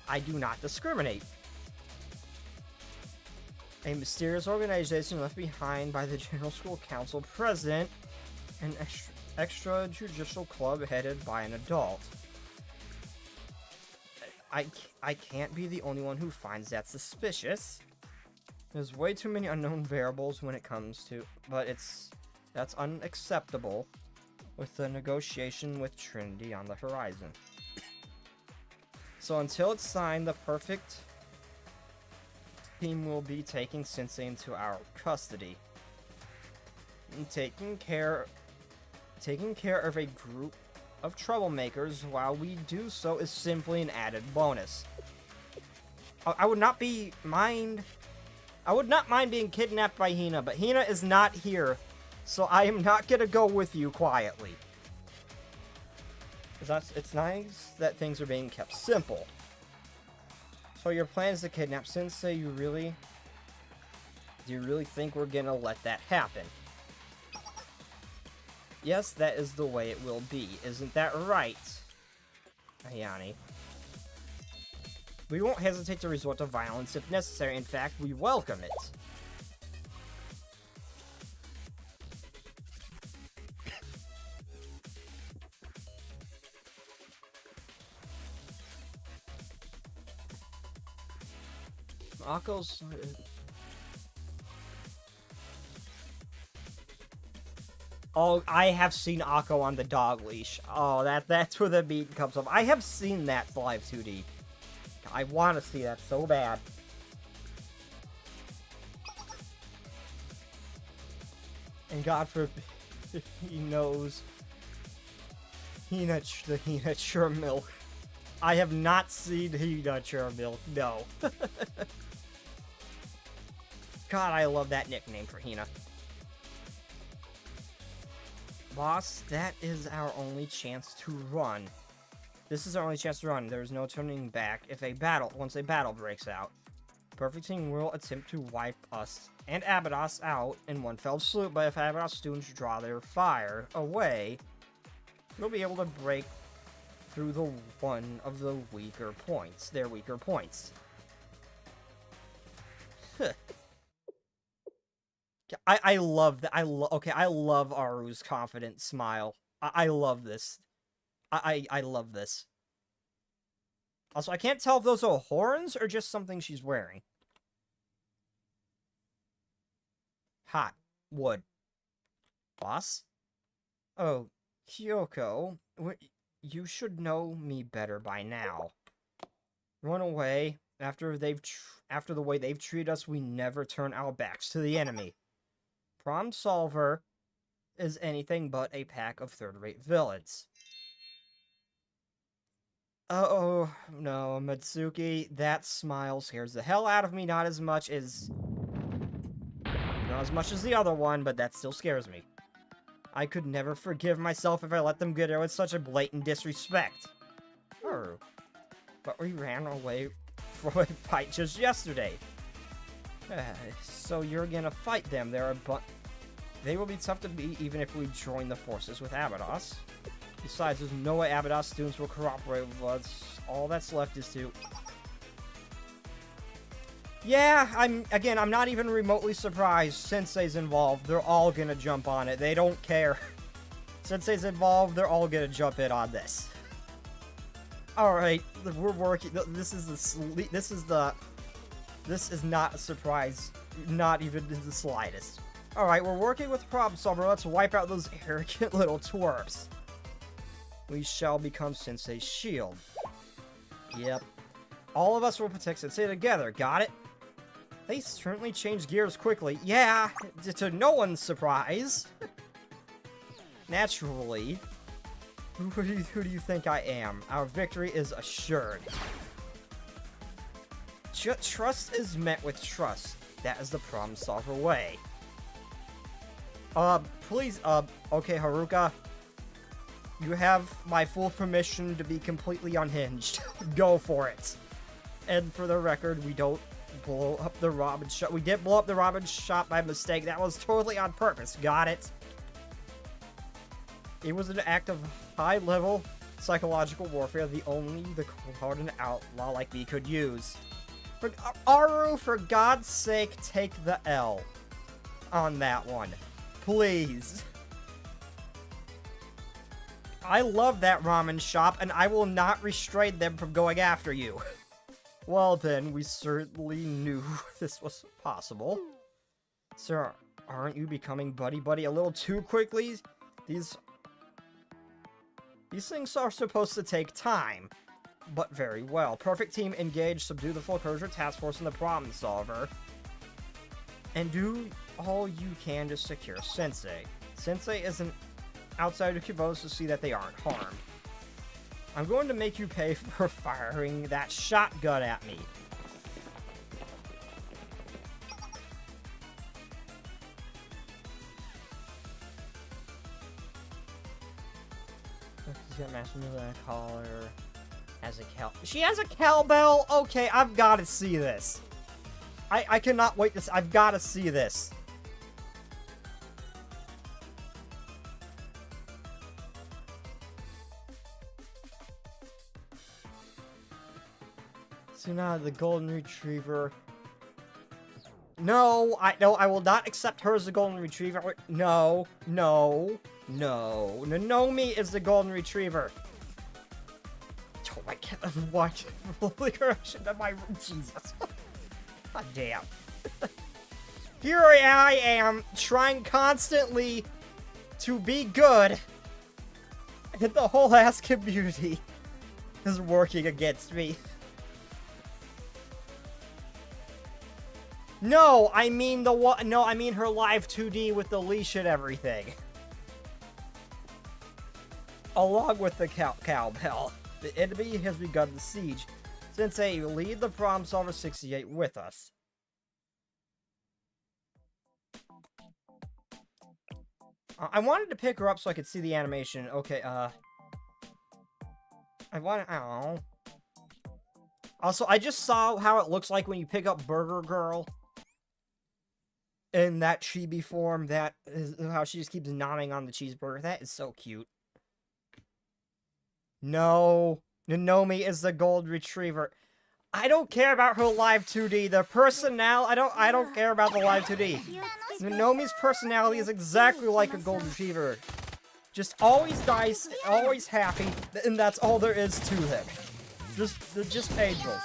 I do not discriminate. A mysterious organization left behind by the General School Council President, an extrajudicial club headed by an adult. I can't be the only one who finds that suspicious. There's way too many unknown variables when it comes to, but that's unacceptable with the negotiation with Trinity on the horizon. So until it's signed, the perfect team will be taking Sensei into our custody. And taking care of a group of troublemakers while we do so is simply an added bonus. I would not mind being kidnapped by Hina, but Hina is not here, so I am not gonna go with you quietly. It's nice that things are being kept simple. So your plan is to kidnap Sensei, do you really think we're gonna let that happen? Yes, that is the way it will be. Isn't that right, Ayane? We won't hesitate to resort to violence if necessary. In fact, we welcome it. Akko's... Oh, I have seen Akko on the dog leash. Oh, that's where the meat comes from. I have seen that live 2D. I want to see that so bad. And God forbid he knows the Hina Chur Milk. I have not seen Hina Chur Milk, no. God, I love that nickname for Hina. Boss, that is our only chance to run. This is our only chance to run. There's no turning back once a battle breaks out. Perfect Team will attempt to wipe us and Abydos out in one fell swoop, but if Abydos students draw their fire away, we'll be able to break through their weaker points. I love that. I love Aru's confident smile. I love this. I love this. Also, I can't tell if those are horns or just something she's wearing. Hot. Wood. Boss? Oh, Kyoko. You should know me better by now. Run away. After the way they've treated us, we never turn our backs to the enemy. Problem Solver is anything but a pack of third-rate villains. Oh, no, Mitsuki, that smile scares the hell out of me, not as much as the other one, but that still scares me. I could never forgive myself if I let them get away with such a blatant disrespect. Oh, but we ran away from a fight just yesterday. So you're gonna fight them. They will be tough to beat even if we join the forces with Abydos. Besides, there's no way Abydos students will cooperate with us. All that's left is to... Yeah, I'm not even remotely surprised. Sensei's involved. They're all gonna jump on it. They don't care. Sensei's involved. They're all gonna jump in on this. Alright, we're working. This is not a surprise. Not even in the slightest. Alright, we're working with Problem Solver. Let's wipe out those arrogant little twerps. We shall become Sensei's shield. Yep. All of us will protect Sensei together, got it? They certainly changed gears quickly. Yeah, to no one's surprise. Naturally. Who do you think I am? Our victory is assured. Trust is met with trust. That is the Problem Solver way. Please, okay, Haruka. You have my full permission to be completely unhinged. Go for it. And for the record, we don't blow up the Robin shop. We did blow up the Robin shop by mistake. That was totally on purpose. Got it? It was an act of high-level psychological warfare, the only the cold-hardened outlaw like me could use. Aru, for God's sake, take the L on that one. Please. I love that ramen shop, and I will not restrain them from going after you. Well then, we certainly knew this was possible. Sir, aren't you becoming buddy-buddy a little too quickly? These things are supposed to take time. But very well. Perfect team engaged, subdue the foreclosure task force and the Problem Solver. And do all you can to secure Sensei. Sensei isn't outside of Kibos to see that they aren't harmed. I'm going to make you pay for firing that shotgun at me. She's got master move and a collar. Has a she has a cowbell? Okay, I've got to see this. I cannot wait to I've got to see this. So now the golden retriever. No, I will not accept her as the golden retriever. No. Nonomi is the golden retriever. Oh my god, what? Holy correction to my Jesus. God damn. Here I am, trying constantly to be good. And the whole ass community is working against me. No, I mean the one. No, I mean her live 2D with the leash and everything. Along with the cowbell. The enemy has begun the siege. Sensei, lead the Problem Solver 68 with us. I wanted to pick her up so I could see the animation. Okay, Also, I just saw how it looks like when you pick up Burger Girl. In that chibi form, that is how she just keeps nodding on the cheeseburger. That is so cute. No, Nonomi is the gold retriever. I don't care about her live 2D. The personality, I don't care about the live 2D. Nonomi's personality is exactly like a gold retriever. Just always nice, always happy, and that's all there is to them. They're just angels.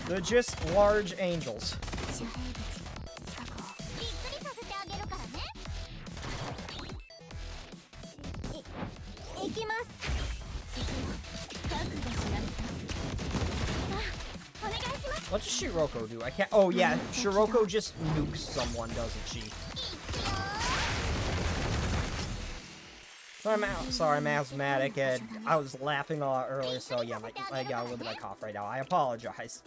They're just large angels. What does Shiroko do? I can't. Oh, yeah. Shiroko just nukes someone, doesn't she? Sorry, I'm asthmatic, and I was laughing a lot earlier, so yeah, I got a little bit of cough right now. I apologize.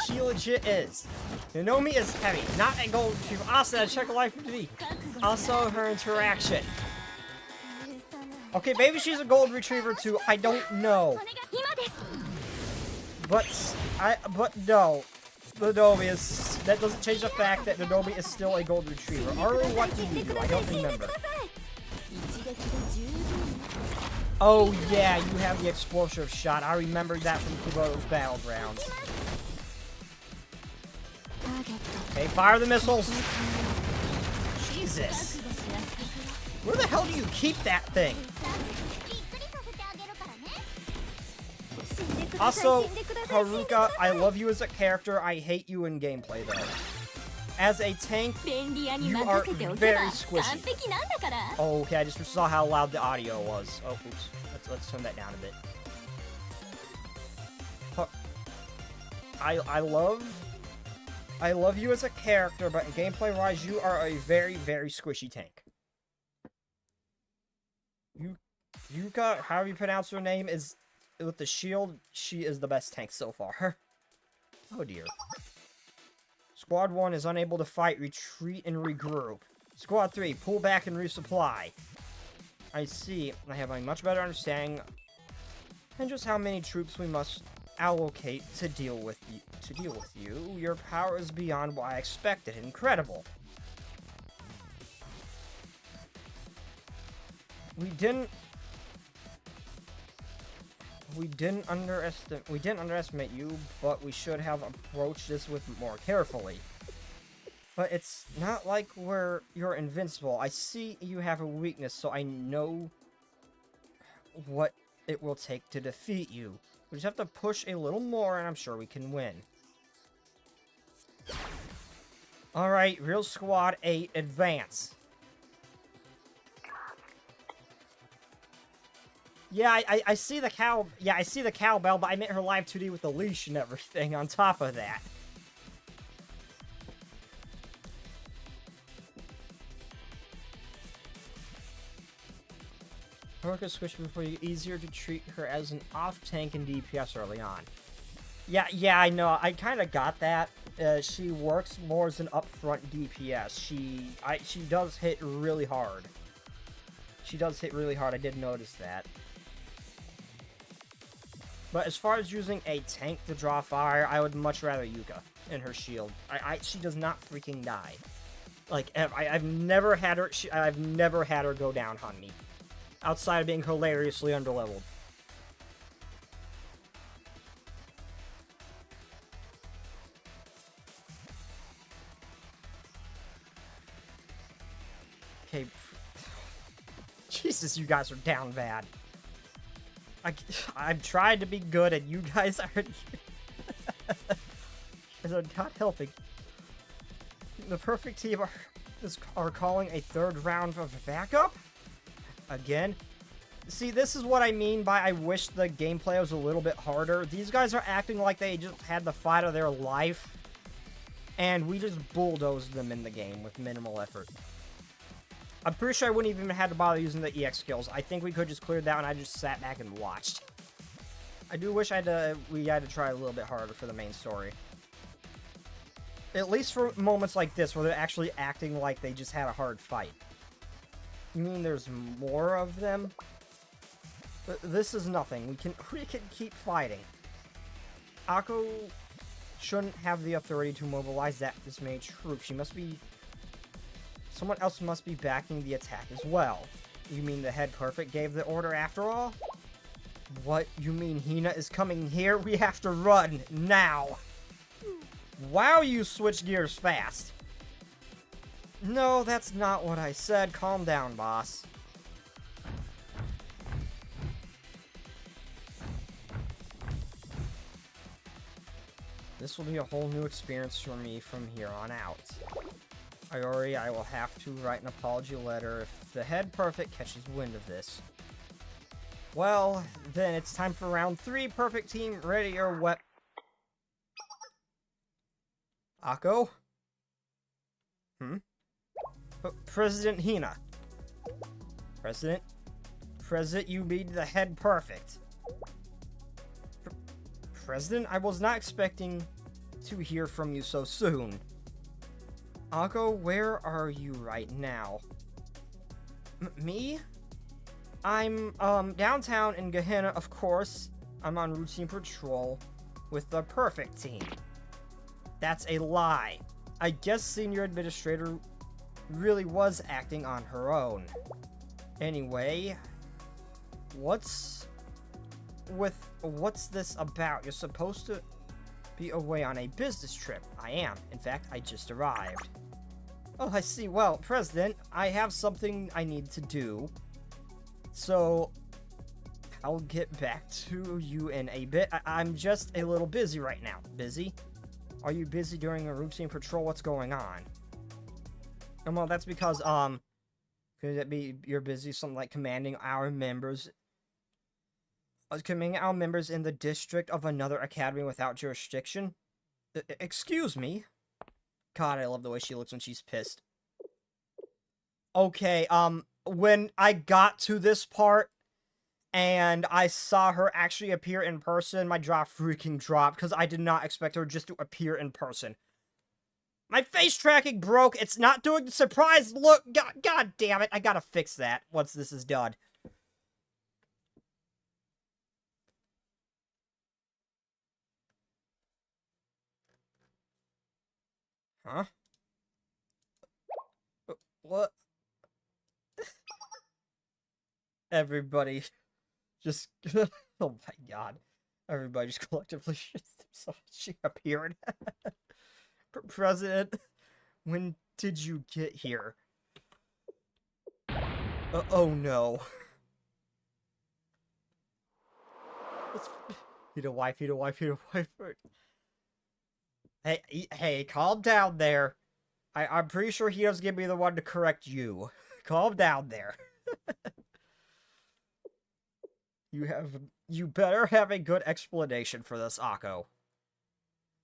She legit is. Nonomi is heavy, not a gold retriever. Also, check life for me. Also, her interaction. Okay, maybe she's a gold retriever too. I don't know. But no. Nonomi is... That doesn't change the fact that Nonomi is still a gold retriever. Aru, what do you do? I don't remember. Oh yeah, you have the explosive shot. I remember that from Kubo's Battlegrounds. Okay, fire the missiles. Jesus. Where the hell do you keep that thing? Also, Haruka, I love you as a character. I hate you in gameplay, though. As a tank, you are very squishy. Oh, okay, I just saw how loud the audio was. Oh, oops. Let's turn that down a bit. I love you as a character, but in gameplay-wise, you are a very, very squishy tank. Yuka, however you pronounce her name, is... With the shield, she is the best tank so far. Oh dear. Squad 1 is unable to fight, retreat, and regroup. Squad 3, pull back and resupply. I see. I have a much better understanding and just how many troops we must allocate to deal with you. Your power is beyond what I expected. Incredible. We didn't underestimate you, but we should have approached this with more carefully. But it's not like you're invincible. I see you have a weakness, so I know what it will take to defeat you. We just have to push a little more, and I'm sure we can win. Alright, Real Squad 8, advance. Yeah, I see the cow... Yeah, I see the cowbell, but I meant her live 2D with the leash and everything on top of that. Haruka switched before you. Easier to treat her as an off-tank and DPS early on. Yeah, I know. I kind of got that. She works more as an upfront DPS. She does hit really hard. She does hit really hard. I did notice that. But as far as using a tank to draw fire, I would much rather Yuka and her shield. She does not freaking die. Like, I've never had her. I've never had her go down on me, outside of being hilariously underleveled. Okay. Jesus, you guys are down bad. I'm trying to be good, and you guys are... are not helping. The perfect team are calling a third round of backup? Again? See, this is what I mean by I wish the gameplay was a little bit harder. These guys are acting like they just had the fight of their life, and we just bulldozed them in the game with minimal effort. I'm pretty sure I wouldn't even have to bother using the EX skills. I think we could just clear that, and I just sat back and watched. I do wish we had to try a little bit harder for the main story. At least for moments like this, where they're actually acting like they just had a hard fight. You mean there's more of them? But this is nothing. We can keep fighting. Akko shouldn't have the authority to mobilize this many troops. She must be... Someone else must be backing the attack as well. You mean the head perfect gave the order after all? What? You mean Hina is coming here? We have to run now. Wow, you switch gears fast. No, that's not what I said. Calm down, boss. This will be a whole new experience for me from here on out. I will have to write an apology letter if the head perfect catches wind of this. Well, then it's time for round 3. Perfect team, ready or what? Akko? President Hina. President, you made the head perfect. President, I was not expecting to hear from you so soon. Akko, where are you right now? Me? I'm, downtown in Gehenna, of course. I'm on routine patrol with the perfect team. That's a lie. I guess Senior Administrator really was acting on her own. Anyway, what's this about? You're supposed to be away on a business trip. I am. In fact, I just arrived. Oh, I see. Well, President, I have something I need to do. So, I'll get back to you in a bit. I'm just a little busy right now. Busy? Are you busy during a routine patrol? What's going on? Well, that's because, could it be you're busy something like commanding our members in the district of another academy without jurisdiction? Excuse me? God, I love the way she looks when she's pissed. Okay, when I got to this part, and I saw her actually appear in person, my jaw freaking dropped, because I did not expect her just to appear in person. My face tracking broke, it's not doing the surprise look, God damn it, I gotta fix that once this is done. Huh? What? Everybody just... oh my god. Everybody just collectively shits themselves. She appeared. President, when did you get here? Oh no. He the wife. Hey, calm down there. I'm pretty sure he doesn't give me the one to correct you. Calm down there. You better have a good explanation for this, Akko.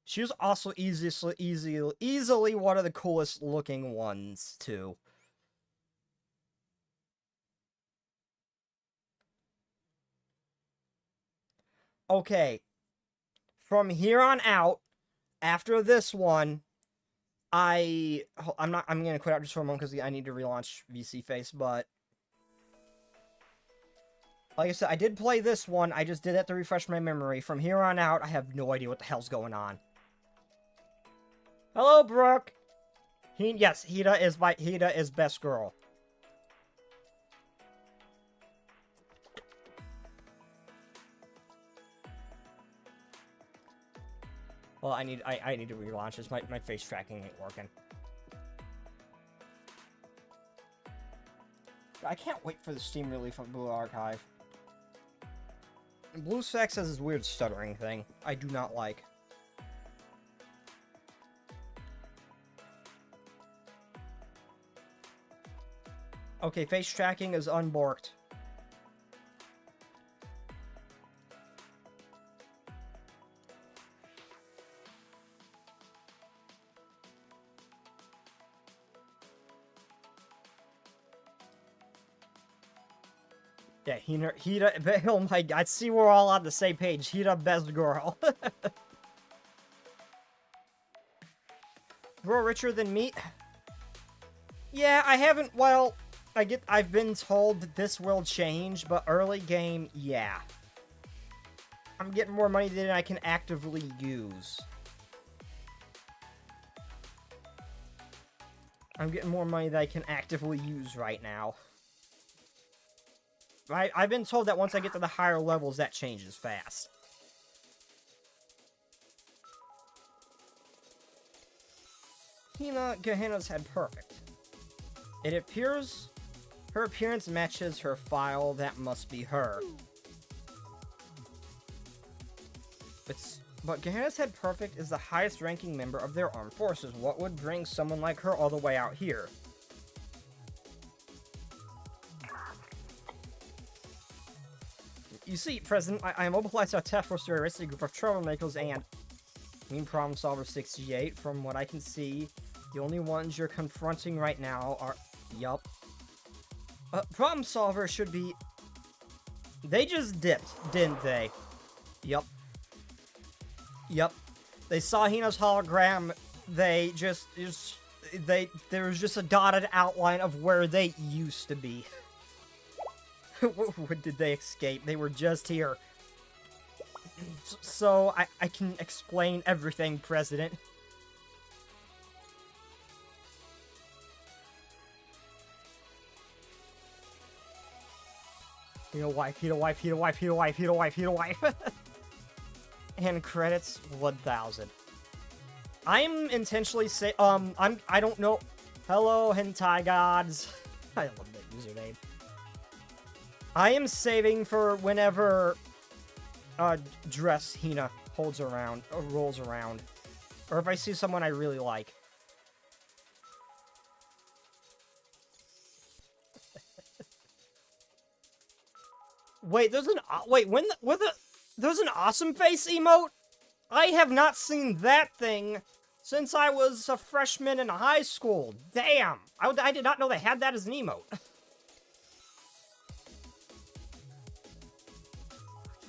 She was also easily one of the coolest looking ones, too. Okay. From here on out, after this one, I'm gonna quit out just for a moment because I need to relaunch VC Face, but like I said, I did play this one, I just did that to refresh my memory. From here on out, I have no idea what the hell's going on. Hello, Brooke! Yes, Hida is best girl. Well, I need to relaunch this. My face tracking ain't working. I can't wait for the Steam release of Blue Archive. BlueStacks has this weird stuttering thing I do not like. Okay, face tracking is unborked. Yeah, Hida, oh my god, see we're all on the same page. Hida, best girl. Bro, richer than me? Yeah, I haven't, well, I've been told that this will change, but early game, yeah. I'm getting more money than I can actively use. I'm getting more money than I can actively use right now. I've been told that once I get to the higher levels, that changes fast. Hina Gehenna's head perfect. It appears her appearance matches her file. That must be her. But Gehenna's head perfect is the highest ranking member of their armed forces. What would bring someone like her all the way out here? You see, President, I mobilized our task force to arrest a group of troublemakers and... Problem Solver 68, from what I can see, the only ones you're confronting right now are... Yup. Problem Solver should be... They just dipped, didn't they? Yup. Yup. They saw Hina's hologram, they just... There was just a dotted outline of where they used to be. When did they escape? They were just here. So, I can explain everything, President. Hina wife, Hina wife, Hina wife, Hina wife, Hina wife, Hina wife. And credits 1,000. I'm intentionally I don't know. Hello, hentai gods. I love that username. I am saving for whenever, dress Hina rolls around. Or if I see someone I really like. Wait, there's an, there's an awesome face emote? I have not seen that thing since I was a freshman in high school. Damn! I did not know they had that as an emote.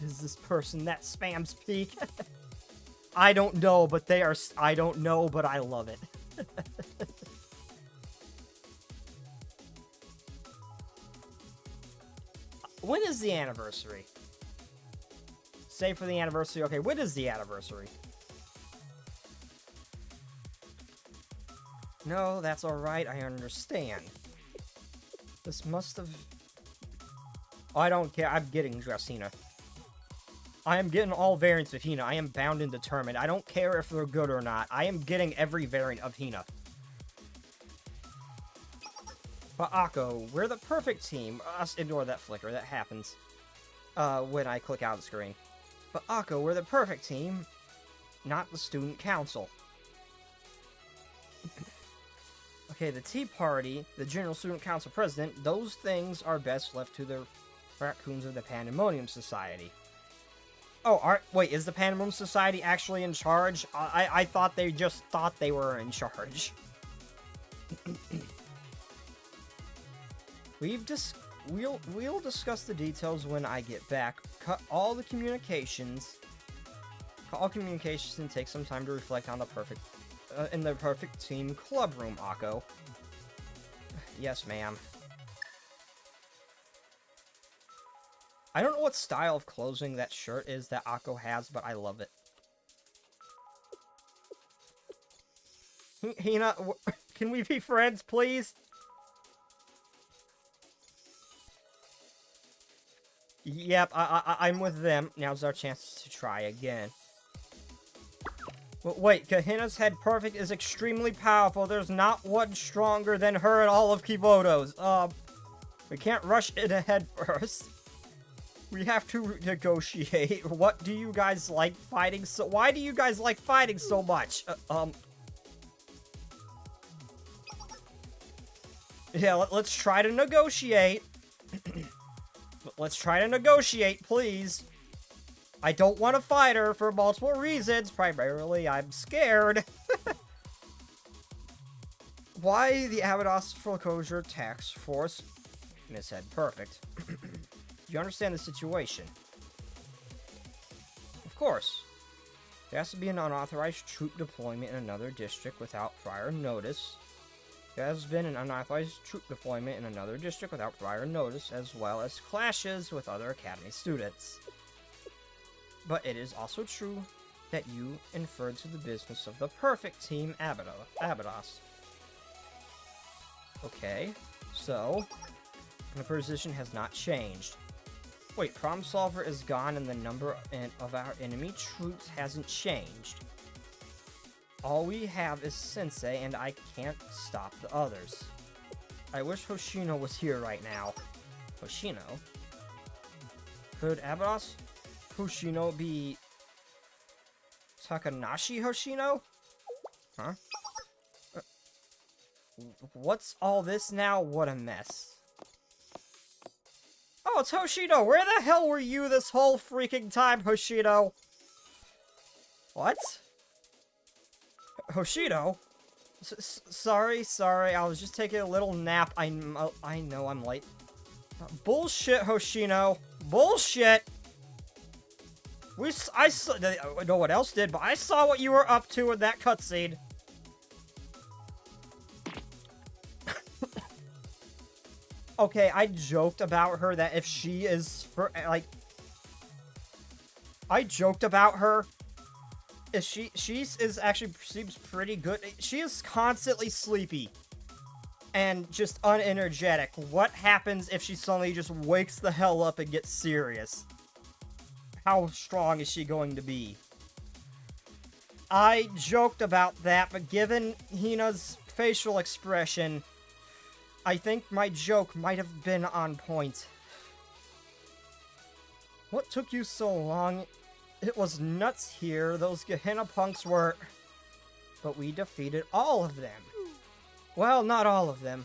Is this person that spams peak? I don't know, but they are... I don't know, but I love it. When is the anniversary? Save for the anniversary. Okay, when is the anniversary? No, that's alright. I understand. This must have... I don't care. I'm getting Dressina. I am getting all variants of Hina. I am bound and determined. I don't care if they're good or not. I am getting every variant of Hina. But Akko, we're the perfect team. Ignore that flicker. That happens when I click out of the screen. But Akko, we're the perfect team, not the student council. Okay, the Tea Party, the General Student Council President, those things are best left to the raccoons of the Pandemonium Society. Oh, wait, is the Pandemonium Society actually in charge? I thought they just thought they were in charge. We'll discuss the details when I get back. Cut all the communications. Cut all communications and take some time to reflect on the perfect, in the perfect team club room, Akko. Yes, ma'am. I don't know what style of clothing that shirt is that Akko has, but I love it. Hina, can we be friends, please? Yep, I'm with them. Now's our chance to try again. Wait, Kahina's head perfect is extremely powerful. There's not one stronger than her in all of Kiboto's. We can't rush it ahead first. We have to negotiate. What do you guys like fighting so- Why do you guys like fighting so much? Yeah, let's try to negotiate. Let's try to negotiate, please. I don't want to fight her for multiple reasons. Primarily, I'm scared. Why the Abydos Foreclosure Task Force? Miss Head, perfect. You understand the situation? Of course. There has to be an unauthorized troop deployment in another district without prior notice. There has been an unauthorized troop deployment in another district without prior notice, as well as clashes with other academy students. But it is also true that you inferred to the business of the perfect team Abydos. Okay, so the position has not changed. Wait, Problem Solver is gone and the number of our enemy troops hasn't changed. All we have is Sensei, and I can't stop the others. I wish Hoshino was here right now. Hoshino? Could Abydos Hoshino be Takanashi Hoshino? Huh? What's all this now? What a mess. Oh, it's Hoshino! Where the hell were you this whole freaking time, Hoshino? What? Hoshino? Sorry, I was just taking a little nap. I know I'm late. Bullshit, Hoshino. Bullshit! I saw, no one else did, but I saw what you were up to in that cutscene. Okay, I joked about her that if she is, I joked about her. If she is actually seems pretty good. She is constantly sleepy. And just unenergetic. What happens if she suddenly just wakes the hell up and gets serious? How strong is she going to be? I joked about that, but given Hina's facial expression, I think my joke might have been on point. What took you so long? It was nuts here. Those Gehenna punks were... But we defeated all of them. Well, not all of them.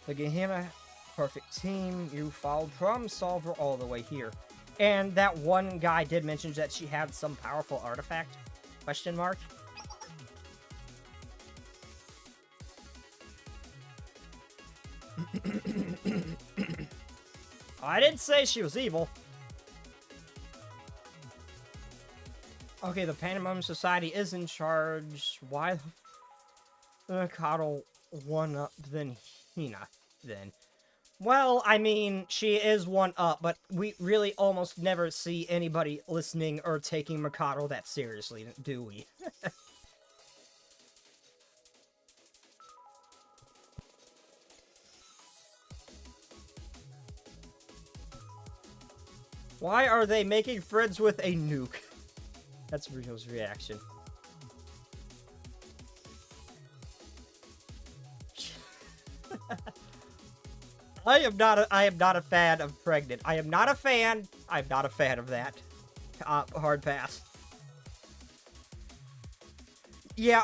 The Gehenna perfect team. You followed Problem Solver all the way here. And that one guy did mention that she had some powerful artifact? Question mark? I didn't say she was evil. Okay, the Pandemonium Society is in charge. Why the Mikado one-up than Hina, then? Well, I mean, she is one-up, but we really almost never see anybody listening or taking Mikado that seriously, do we? Why are they making friends with a nuke? That's Rio's reaction. I am not a fan of pregnant. I'm not a fan of that. Hard pass. Yeah,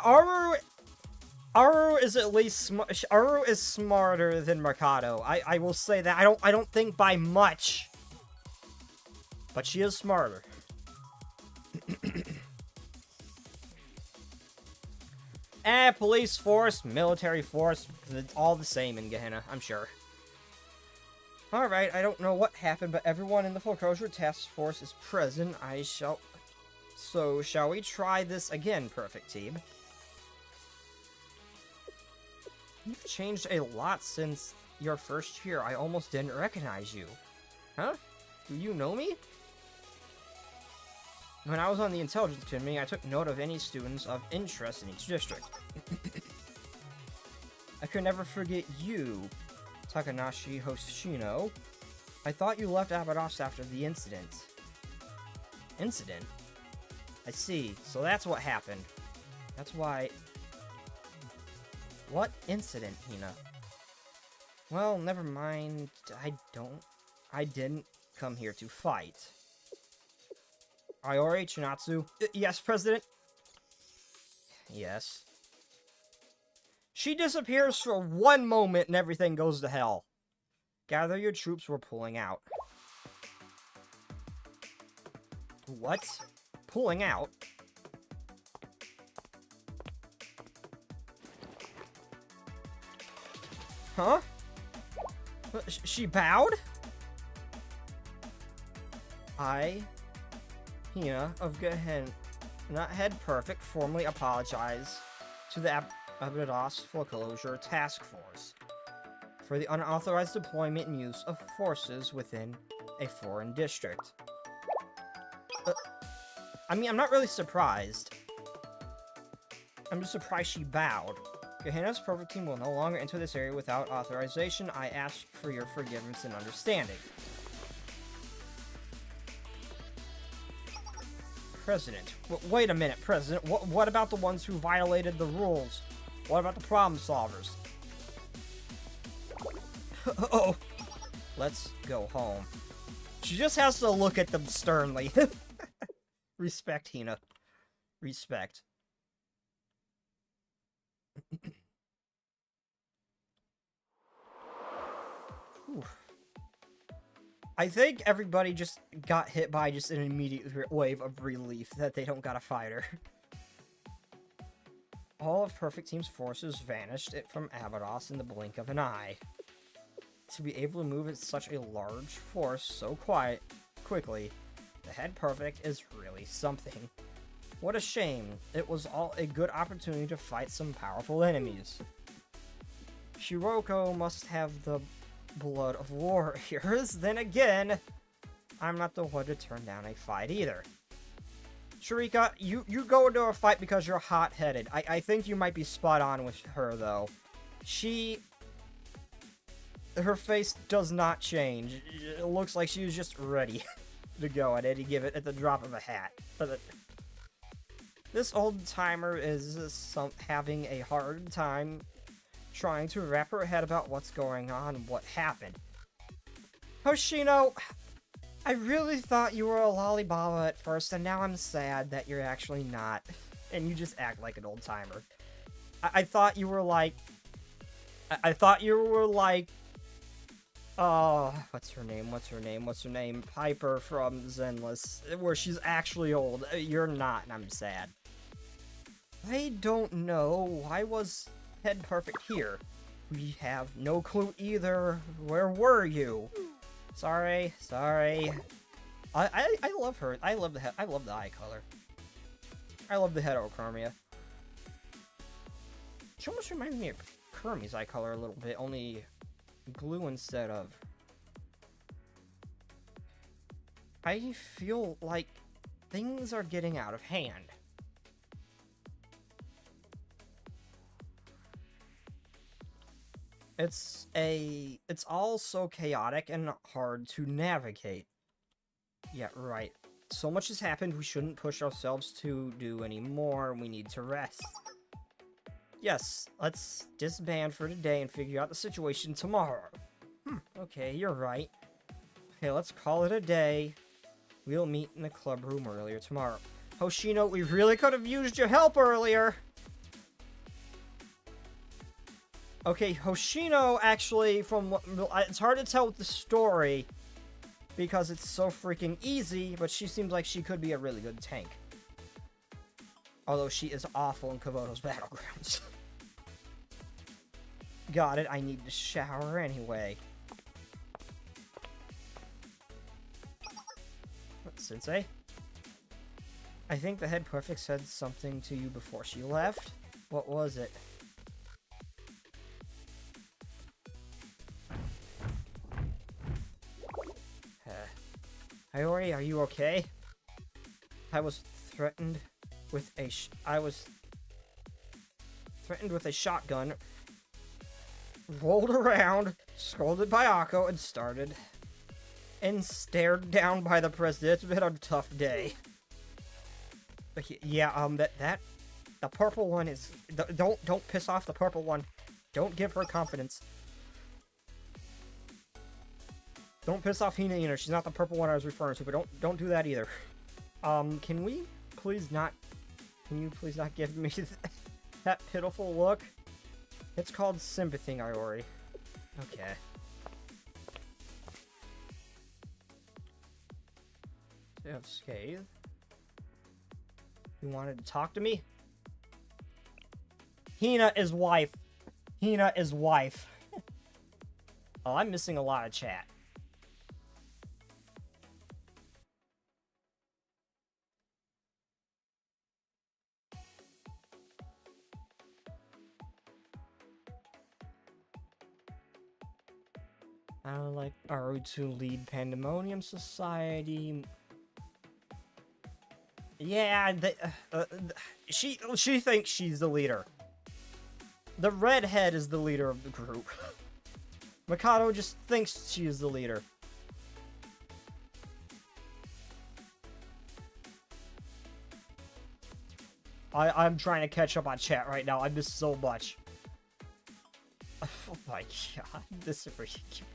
Aru is at least Aru is smarter than Mercado. I will say that. I don't think by much. But she is smarter. Police force, military force, all the same in Gehenna, I'm sure. Alright, I don't know what happened, but everyone in the foreclosure task force is present. So, shall we try this again, perfect team? You've changed a lot since your first year. I almost didn't recognize you. Huh? Do you know me? When I was on the Intelligence Committee, I took note of any students of interest in each district. I could never forget you, Takanashi Hoshino. I thought you left Abydos after the incident. Incident? I see. So that's what happened. That's why... What incident, Hina? Well, never mind. I didn't come here to fight. Iori Chinatsu? Yes, President? Yes. She disappears for one moment and everything goes to hell. Gather your troops, we're pulling out. What? Pulling out? Huh? She bowed? Hina of Gehenna, not Head Perfect, formally apologize to the Abydos Foreclosure Task Force for the unauthorized deployment and use of forces within a foreign district. I mean, I'm not really surprised. I'm just surprised she bowed. Gehenna's Perfect Team will no longer enter this area without authorization. I ask for your forgiveness and understanding. President. Wait a minute, President. What about the ones who violated the rules? What about the problem solvers? Oh. Let's go home. She just has to look at them sternly. Respect, Hina. Respect. Whew. I think everybody just got hit by just an immediate wave of relief that they don't got a fighter. All of Perfect Team's forces vanished from Abydos in the blink of an eye. To be able to move at such a large force so quickly, the Head Perfect is really something. What a shame. It was all a good opportunity to fight some powerful enemies. Shiroko must have the blood of warriors. Then again, I'm not the one to turn down a fight either. Sharika, you go into a fight because you're hot-headed. I think you might be spot on with her, though. Her face does not change. It looks like she was just ready to go at any given at the drop of a hat. This old-timer is having a hard time trying to wrap her head about what's going on and what happened. Hoshino, I really thought you were a lollybaba at first, and now I'm sad that you're actually not. And you just act like an old-timer. I thought you were like... what's her name? Piper from Zenless, where she's actually old. You're not, and I'm sad. I don't know. Why was Head Perfect here? We have no clue either. Where were you? Sorry. I love her. I love the eye color. I love the heterochromia. She almost reminds me of Kermie's eye color a little bit, only blue instead of. I feel like things are getting out of hand. It's all so chaotic and hard to navigate. Yeah, right. So much has happened, we shouldn't push ourselves to do any more. We need to rest. Yes, let's disband for today and figure out the situation tomorrow. Okay, you're right. Okay, let's call it a day. We'll meet in the club room earlier tomorrow. Hoshino, we really could have used your help earlier. Okay, Hoshino actually, it's hard to tell with the story because it's so freaking easy, but she seems like she could be a really good tank. Although she is awful in Kabuto's Battlegrounds. Got it, I need to shower anyway. What, Sensei? I think the Head Perfect said something to you before she left. What was it? Iori, are you okay? I was threatened with a shotgun, rolled around, scolded by Akko, and stared down by the president. It's been a tough day. But yeah, the purple one is, don't piss off the purple one. Don't give her confidence. Don't piss off Hina either. She's not the purple one I was referring to, but don't do that either. Can you please not give me that pitiful look? It's called sympathy, Iori. Okay. You have Scathe. You wanted to talk to me? Hina is wife. Oh, I'm missing a lot of chat. I would like Aru to lead Pandemonium Society. Yeah, she thinks she's the leader. The redhead is the leader of the group. Mikado just thinks she is the leader. I'm trying to catch up on chat right now. I miss so much. Oh my god, this is freaking cute.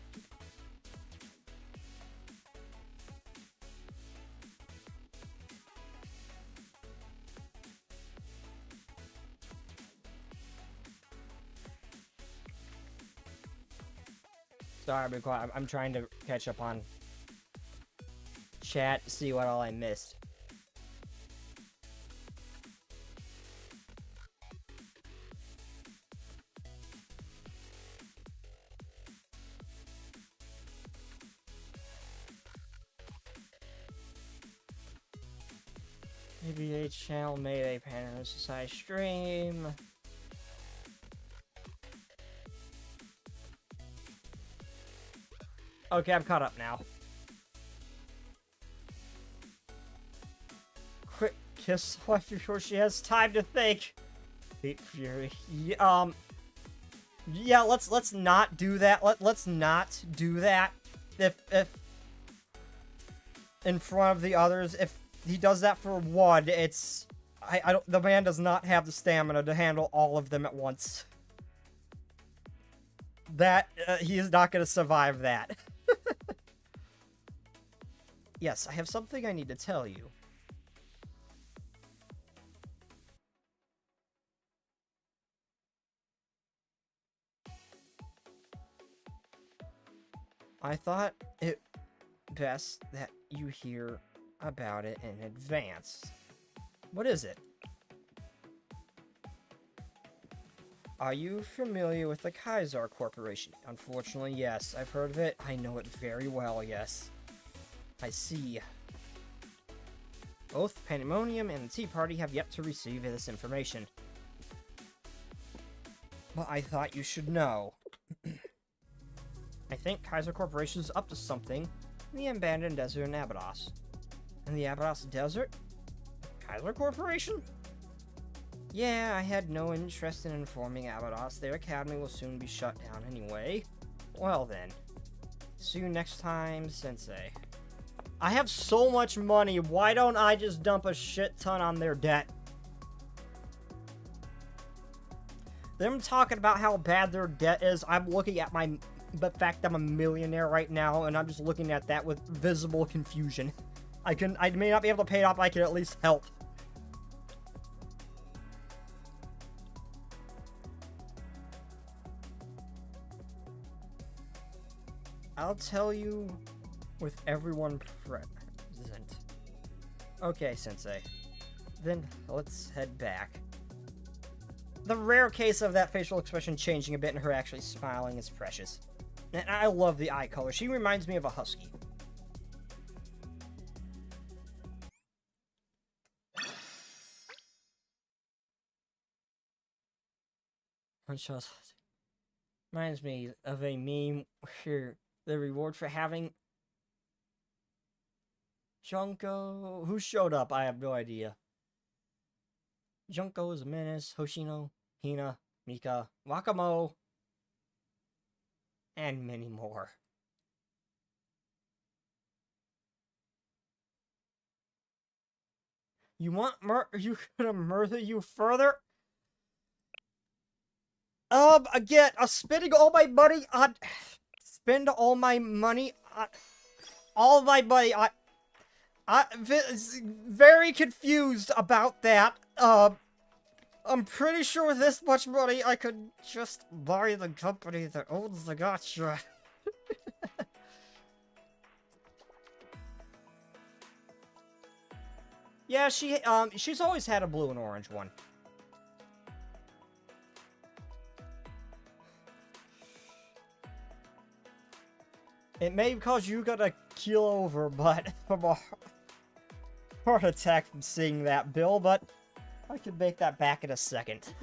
Sorry, be quiet. I'm trying to catch up on chat, see what all I missed. ABA channel made a Panda Society stream. Okay, I'm caught up now. Quick kiss wife before she has time to think. Hate Fury. Yeah, let's not do that. Let's not do that. If in front of the others, if he does that for one, it's I don't. The man does not have the stamina to handle all of them at once. That he is not going to survive that. Yes, I have something I need to tell you. I thought it best that you hear about it in advance. What is it? Are you familiar with the Kaiser Corporation? Unfortunately, yes. I've heard of it. I know it very well, yes. I see. Both Pandemonium and the Tea Party have yet to receive this information. But I thought you should know. I think Kaiser Corporation is up to something in the abandoned desert in Abydos. In the Abydos Desert? Kaiser Corporation? Yeah, I had no interest in informing Abydos. Their academy will soon be shut down anyway. Well then. See you next time, Sensei. I have so much money, why don't I just dump a shit ton on their debt? Them talking about how bad their debt is, I'm looking at the fact I'm a millionaire right now, and I'm just looking at that with visible confusion. I may not be able to pay it off, but I can at least help. I'll tell you with everyone present. Okay, Sensei. Then let's head back. The rare case of that facial expression changing a bit and her actually smiling is precious. And I love the eye color. She reminds me of a husky. Reminds me of a meme where the reward for having Junko... Who showed up? I have no idea. Junko is a menace, Hoshino, Hina, Mika, Wakamo, and many more. You want you gonna murder you further? Again, spending all my money on... Spend all my money on... All my money on... I'm very confused about that. I'm pretty sure with this much money, I could just buy the company that owns the gacha. Yeah, she's always had a blue and orange one. It may cause you gonna keel over, but from a heart attack from seeing that, Bill, but I can make that back in a second.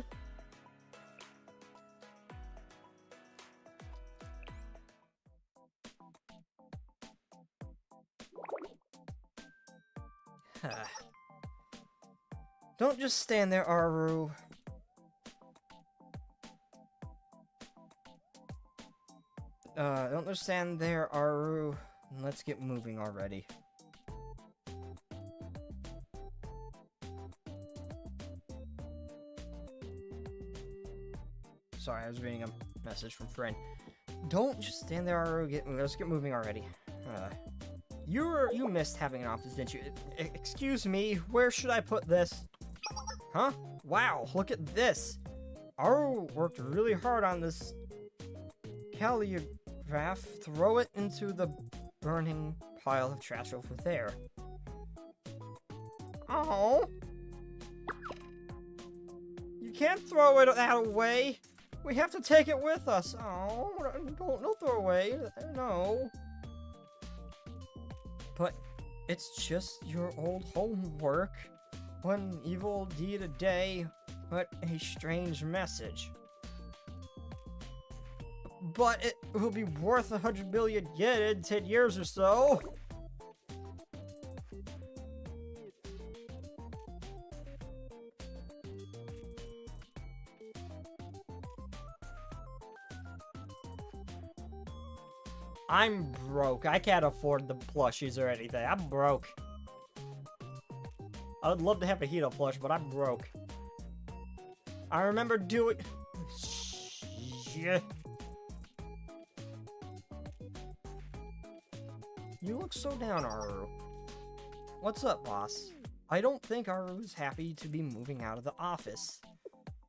Don't just stand there, Aru. Don't just stand there, Aru. Let's get moving already. Sorry, I was reading a message from a friend. Don't just stand there, Aru. Let's get moving already. You missed having an office, didn't you? Excuse me, where should I put this? Huh? Wow, look at this. Aru worked really hard on this calligraphy Raph, throw it into the burning pile of trash over there. Oh. You can't throw it that away. We have to take it with us. Oh, don't throw away. No. But it's just your old homework. One evil deed a day, but a strange message. But it will be worth 100 million yen in 10 years or so. I'm broke. I can't afford the plushies or anything. I'm broke. I would love to have a Hito plush, but I'm broke. I remember doing... Shit. You look so down, Aru. What's up, boss? I don't think Aru's happy to be moving out of the office.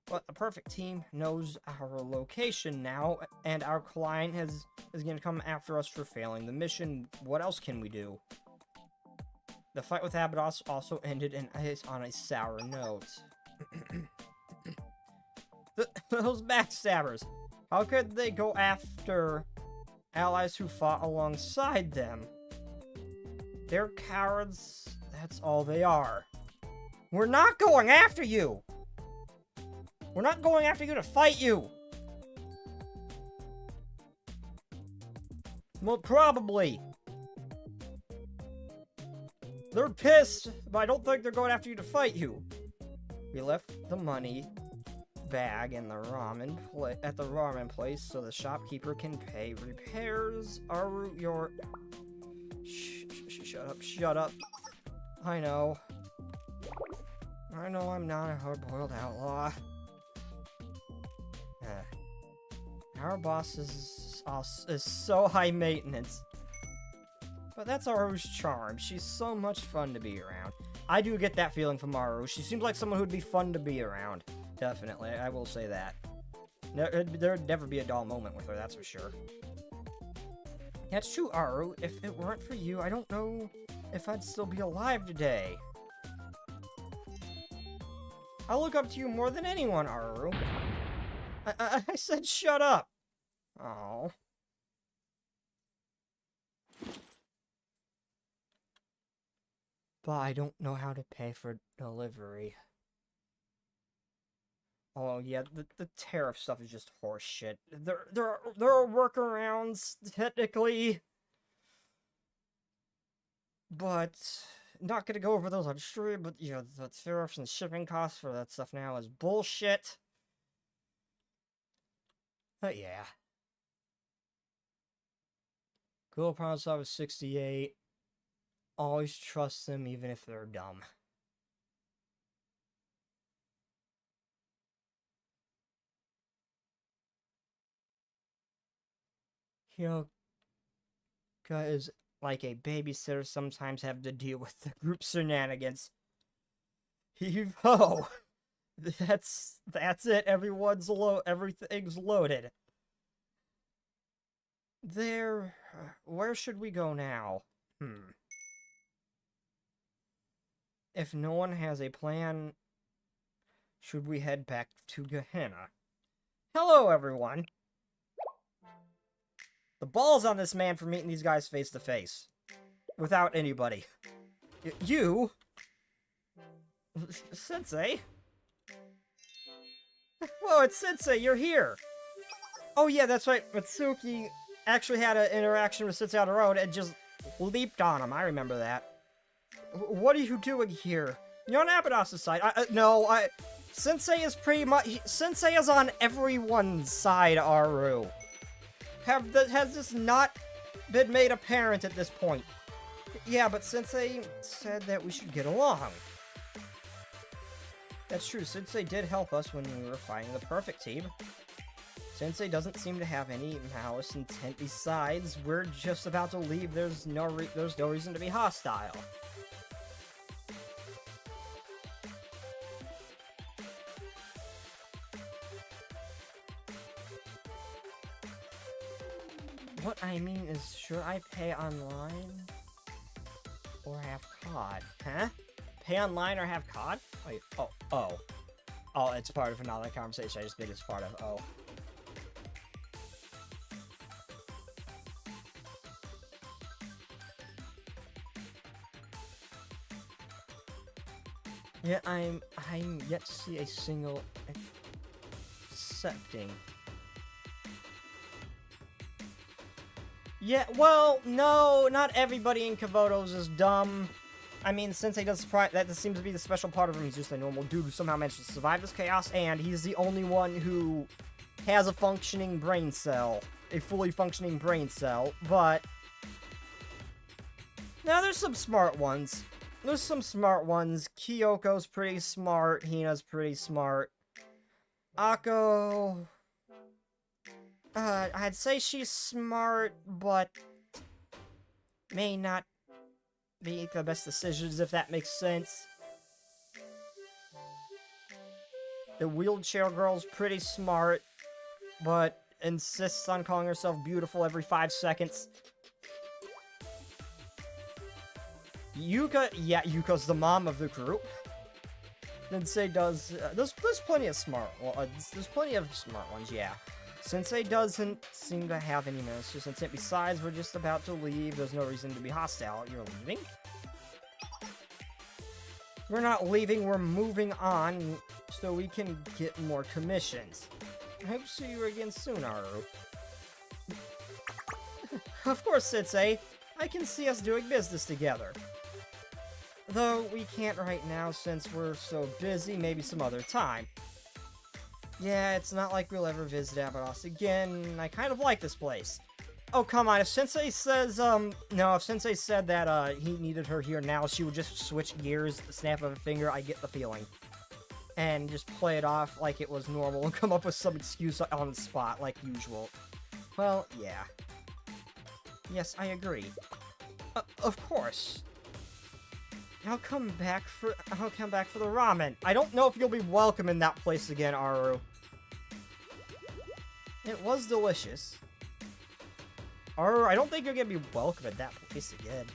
But the perfect team knows our location now, and our client is going to come after us for failing the mission. What else can we do? The fight with Abydos also ended on a sour note. Those backstabbers! How could they go after allies who fought alongside them? They're cowards, that's all they are. We're not going after you! We're not going after you to fight you! Well, probably. They're pissed, but I don't think they're going after you to fight you. We left the money bag in the at the ramen place so the shopkeeper can pay repairs. Aru, your... Shut up, shut up. I know I'm not a hard-boiled outlaw. Our boss is so high maintenance. But that's Aru's charm. She's so much fun to be around. I do get that feeling from Aru. She seems like someone who'd be fun to be around. Definitely, I will say that. There'd never be a dull moment with her, that's for sure. That's true, Aru. If it weren't for you, I don't know if I'd still be alive today. I look up to you more than anyone, Aru. I said shut up. Oh. But I don't know how to pay for delivery. Oh yeah, the tariff stuff is just horse shit. There are workarounds technically, but not gonna go over those on stream. But you know, the tariffs and shipping costs for that stuff now is bullshit. But yeah, cool problem solver 68. Always trust them, even if they're dumb. Hyoka is like a babysitter, sometimes have to deal with the group shenanigans. Heave-ho! That's it, everything's loaded. Where should we go now? If no one has a plan, should we head back to Gehenna? Hello, everyone! The balls on this man for meeting these guys face to face. Without anybody. You? Sensei? Whoa, it's Sensei, you're here! Oh yeah, that's right, Mitsuki actually had an interaction with Sensei on the road and just leaped on him, I remember that. What are you doing here? You're on Abydos' side. Sensei is pretty much... Sensei is on everyone's side, Aru. Has this not been made apparent at this point? Yeah, but Sensei said that we should get along. That's true, Sensei did help us when we were fighting the perfect team. Sensei doesn't seem to have any malice intent. Besides, we're just about to leave. There's no reason to be hostile. What I mean, should I pay online? Or have COD? Huh? Pay online or have COD? Wait, oh, it's part of another conversation I just made it's part of, oh. Yeah, I'm yet to see a single accepting. Yeah, well, no, not everybody in Kavotos is dumb. I mean, Sensei does that seems to be the special part of him. He's just a normal dude who somehow managed to survive this chaos, and he's the only one who has a functioning brain cell. A fully functioning brain cell, but... Now, there's some smart ones. There's some smart ones. Kyoko's pretty smart. Hina's pretty smart. Akko... I'd say she's smart, but may not make the best decisions, if that makes sense. The wheelchair girl's pretty smart, but insists on calling herself beautiful every 5 seconds. Yuka, yeah, Yuka's the mom of the group. Sensei does, there's plenty of smart ones, yeah. Sensei doesn't seem to have any ministers, and besides, we're just about to leave. There's no reason to be hostile. You're leaving? We're not leaving, we're moving on so we can get more commissions. I hope to see you again soon, Aru. Of course, Sensei. I can see us doing business together. Though we can't right now since we're so busy, maybe some other time. Yeah, it's not like we'll ever visit Abydos again. I kind of like this place. Oh, come on. If Sensei says, if Sensei said that, he needed her here now, she would just switch gears at the snap of a finger, I get the feeling. And just play it off like it was normal and come up with some excuse on the spot, like usual. Well, yeah. Yes, I agree. Of course. I'll come back for the ramen. I don't know if you'll be welcome in that place again, Aru. It was delicious. Aru, I don't think you're gonna be welcome at that place again.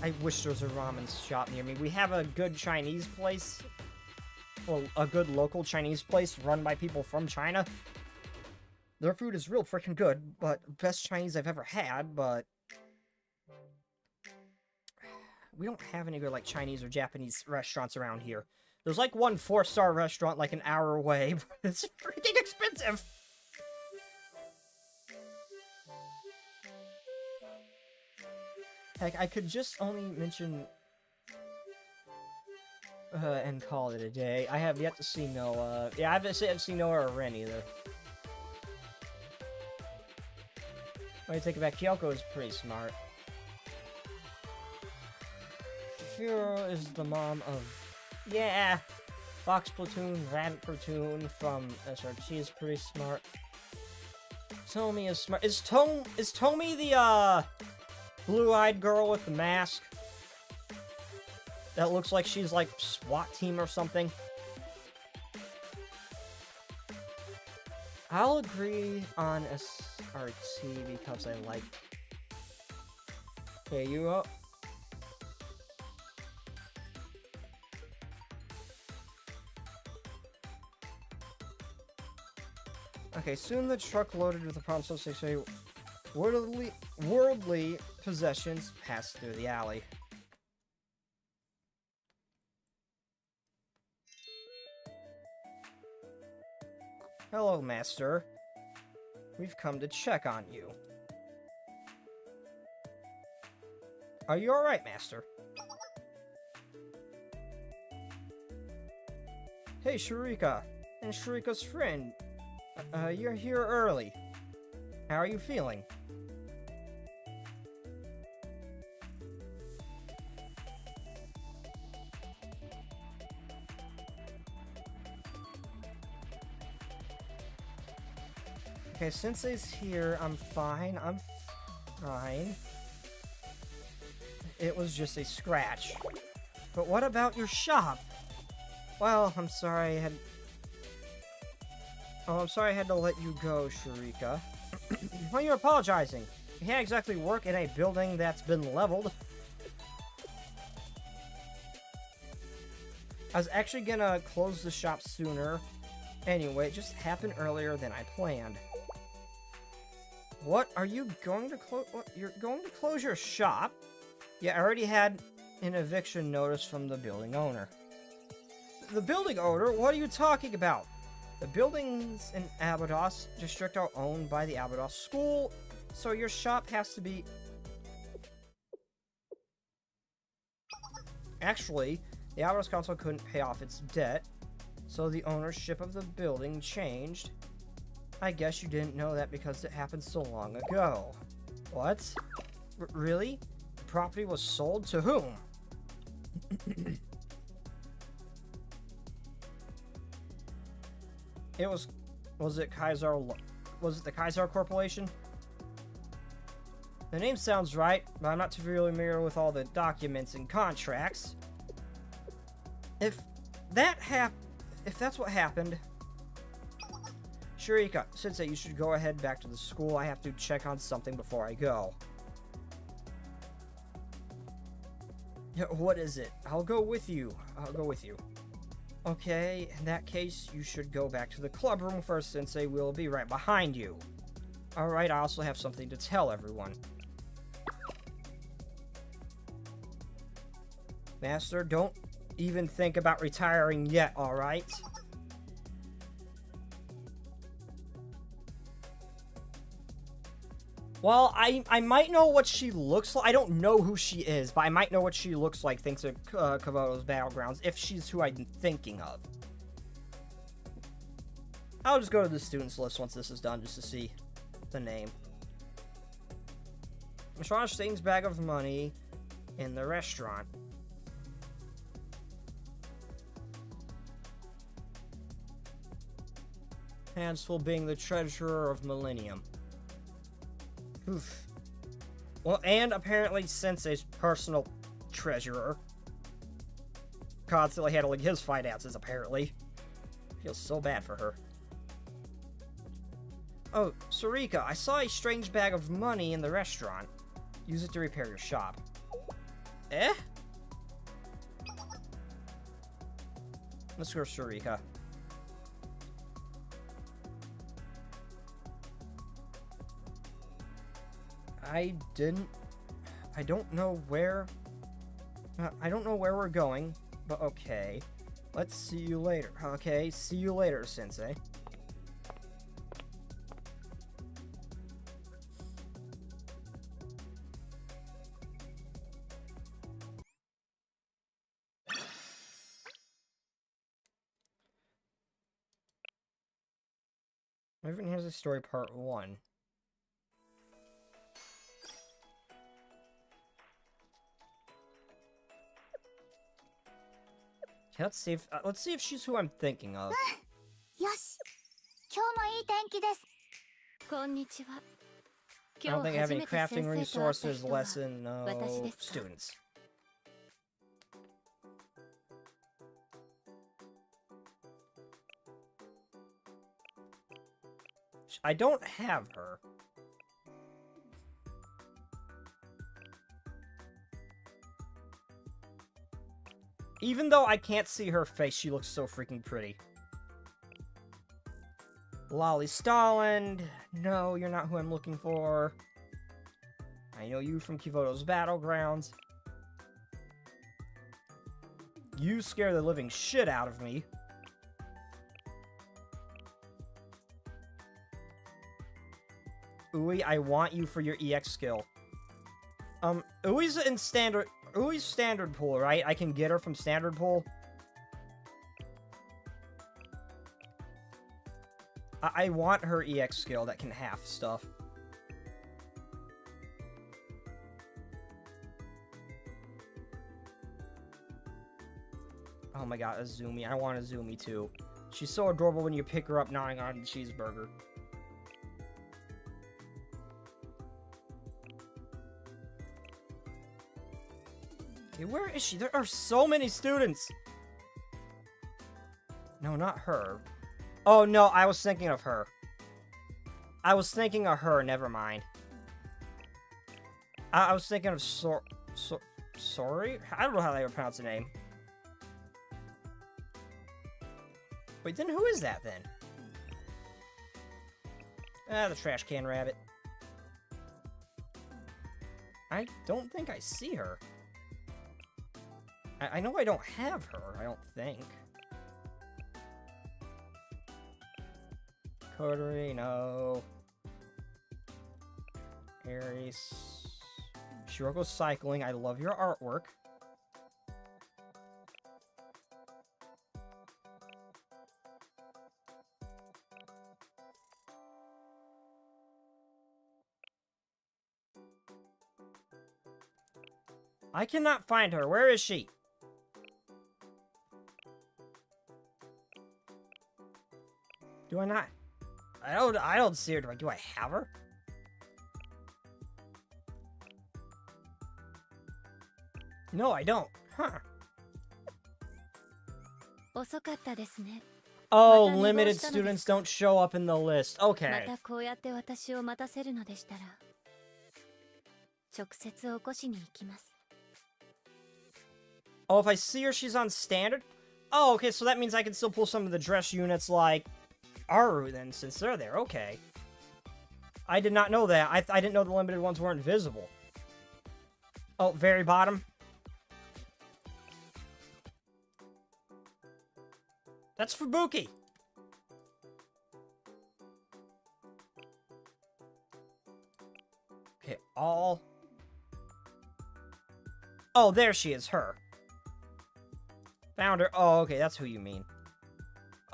I wish there was a ramen shop near me. We have a good Chinese place. Well, a good local Chinese place run by people from China. Their food is real freaking good, but best Chinese I've ever had, but... We don't have any good, like, Chinese or Japanese restaurants around here. There's, like, one 4-star restaurant, like, an hour away, but it's freaking expensive! Heck, I could just only mention... and call it a day. I have yet to see Noah. Yeah, I haven't seen Noah or Ren either. When I take it back, Kyoko is pretty smart. Shiro is the mom of... Yeah! Fox Platoon, Rabbit Platoon from SRT is pretty smart. Tomi is smart. Is Tomi the, blue-eyed girl with the mask? That looks like she's, like, SWAT team or something? I'll agree on SRT because I like... Okay, you up? Okay, soon the truck loaded with the problem say worldly possessions pass through the alley. Hello, Master. We've come to check on you. Are you alright, Master? Hey, Sharika. And Sharika's friend. You're here early. How are you feeling? Okay, Sensei's here. I'm fine. I'm fine. It was just a scratch. But what about your shop? Well, I'm sorry I had... Oh, I'm sorry I had to let you go, Sharika. Why are you apologizing? You can't exactly work in a building that's been leveled. I was actually gonna close the shop sooner. Anyway, it just happened earlier than I planned. What? Are you going to close? You're going to close your shop? Yeah, I already had an eviction notice from the building owner. The building owner? What are you talking about? The buildings in Abydos district are owned by the Abydos school, so your shop has to be... Actually, the Abydos Council couldn't pay off its debt, so the ownership of the building changed. I guess you didn't know that because it happened so long ago. What? Really? The property was sold to whom? Was it the Kaiser Corporation? The name sounds right, but I'm not too familiar with all the documents and contracts. If that's what happened, Shurika, Sensei, you should go ahead back to the school. I have to check on something before I go. Yeah, what is it? I'll go with you. Okay, in that case, you should go back to the club room first, Sensei. We'll be right behind you. Alright, I also have something to tell everyone. Master, don't even think about retiring yet, alright? Well, I might know what she looks like. I don't know who she is, but I might know what she looks like thanks to Komodo's Battlegrounds, if she's who I'm thinking of. I'll just go to the students list once this is done, just to see the name. Shauna Stain's bag of money in the restaurant. Hansel being the treasurer of Millennium. Oof. Well, and apparently Sensei's personal treasurer. Constantly handling his finances, apparently. Feels so bad for her. Oh, Sarika, I saw a strange bag of money in the restaurant. Use it to repair your shop. Eh? Let's go, Sarika. I don't know where we're going, but okay. Let's see you later. Okay, see you later, Sensei. Everyone has a story part 1. Let's see if she's who I'm thinking of. I don't think I have any crafting resources, lesson, no students. I don't have her. Even though I can't see her face, she looks so freaking pretty. Lolly Stalin. No, you're not who I'm looking for. I know you from Kivoto's Battlegrounds. You scare the living shit out of me. Ui, I want you for your EX skill. Ui's in standard... Ui's standard pool, right? I can get her from standard pool. I want her EX skill that can half stuff. Oh my god, Azumi. I want Azumi too. She's so adorable when you pick her up gnawing on the cheeseburger. Okay, where is she? There are so many students! No, not her. Oh no, I was thinking of her. I was thinking of her, never mind. I was thinking of Sorry? I don't know how they would pronounce the name. Wait, then who is that then? Ah, the trash can rabbit. I don't think I see her. I know I don't have her, I don't think. Coterie, no. Aries. Shiroko Cycling, I love your artwork. I cannot find her. Where is she? Do I not? I don't see her. Do I have her? No, I don't. Huh. Oh, limited students don't show up in the list. Okay. Oh, if I see her, she's on standard? Oh, okay, so that means I can still pull some of the dress units like Aru then, since they're there. Okay. I did not know that. I didn't know the limited ones weren't visible. Oh, very bottom. That's Fubuki. Okay, all... Oh, there she is, her. Found her. Oh, okay, that's who you mean.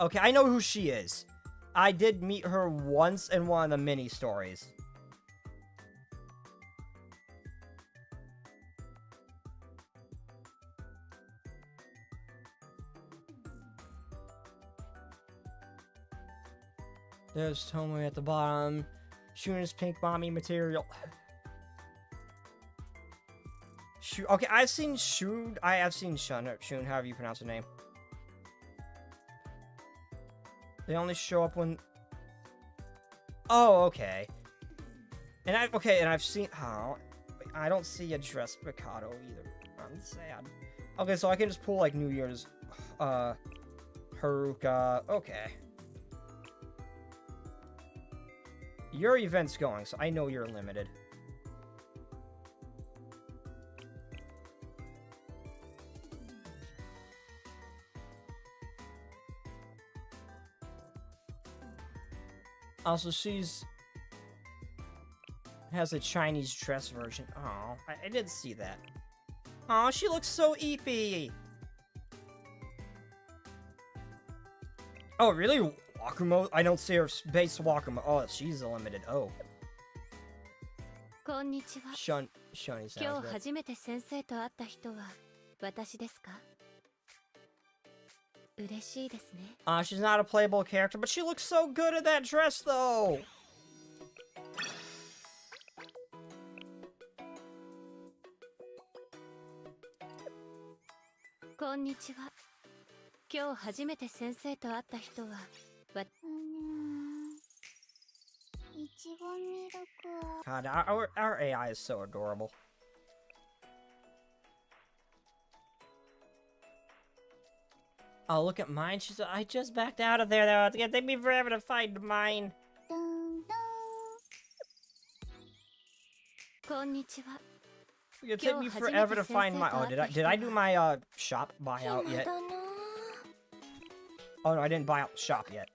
Okay, I know who she is. I did meet her once in one of the mini stories. There's Tomoe at the bottom. Shuna's pink mommy material. Okay, I've seen Shun. I have seen Shun, however you pronounce the name. They only show up when... Oh, okay. And I've seen... Oh, I don't see a dress Mikado either. I'm sad. Okay, so I can just pull, like, New Year's... Haruka... Okay. Your event's going, so I know you're limited. Also, she's... has a Chinese dress version. Oh, I did see that. Oh, she looks so eepy. Oh, really? Wakumo? I don't see her base Wakumo. Oh, she's limited. Oh. Shun, Shunny sounds good. She's not a playable character, but she looks so good in that dress, though! God, our AI is so adorable. Oh, look at mine. I just backed out of there, though. It's gonna take me forever to find mine. It's gonna take me forever to find my... Oh, did I do my, shop buyout yet? Oh, no, I didn't buy out the shop yet.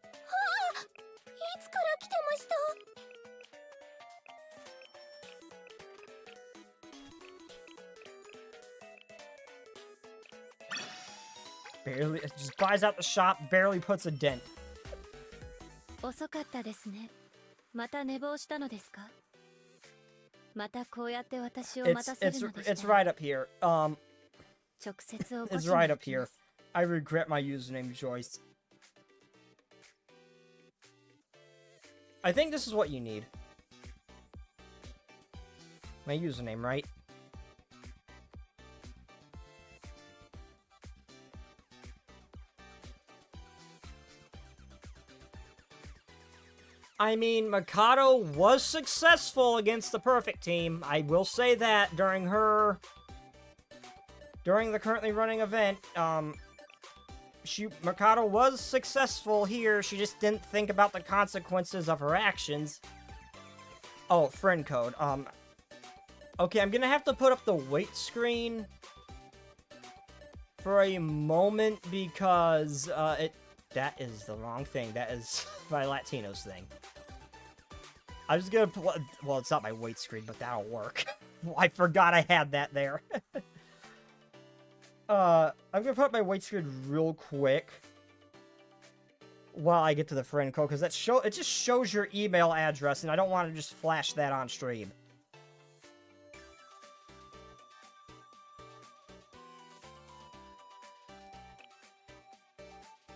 Barely, it just buys out the shop, barely puts a dent. It's right up here. It's right up here. I regret my username, Joyce. I think this is what you need. My username, right? I mean, Mikado was successful against the perfect team. I will say that during the currently running event, Mikado was successful here. She just didn't think about the consequences of her actions. Oh, friend code. Okay, I'm gonna have to put up the wait screen for a moment because, that is the wrong thing. That is my Latinos thing. I'm just gonna well, it's not my wait screen, but that'll work. I forgot I had that there. I'm gonna put up my wait screen real quick while I get to the friend code, because it just shows your email address, and I don't want to just flash that on stream.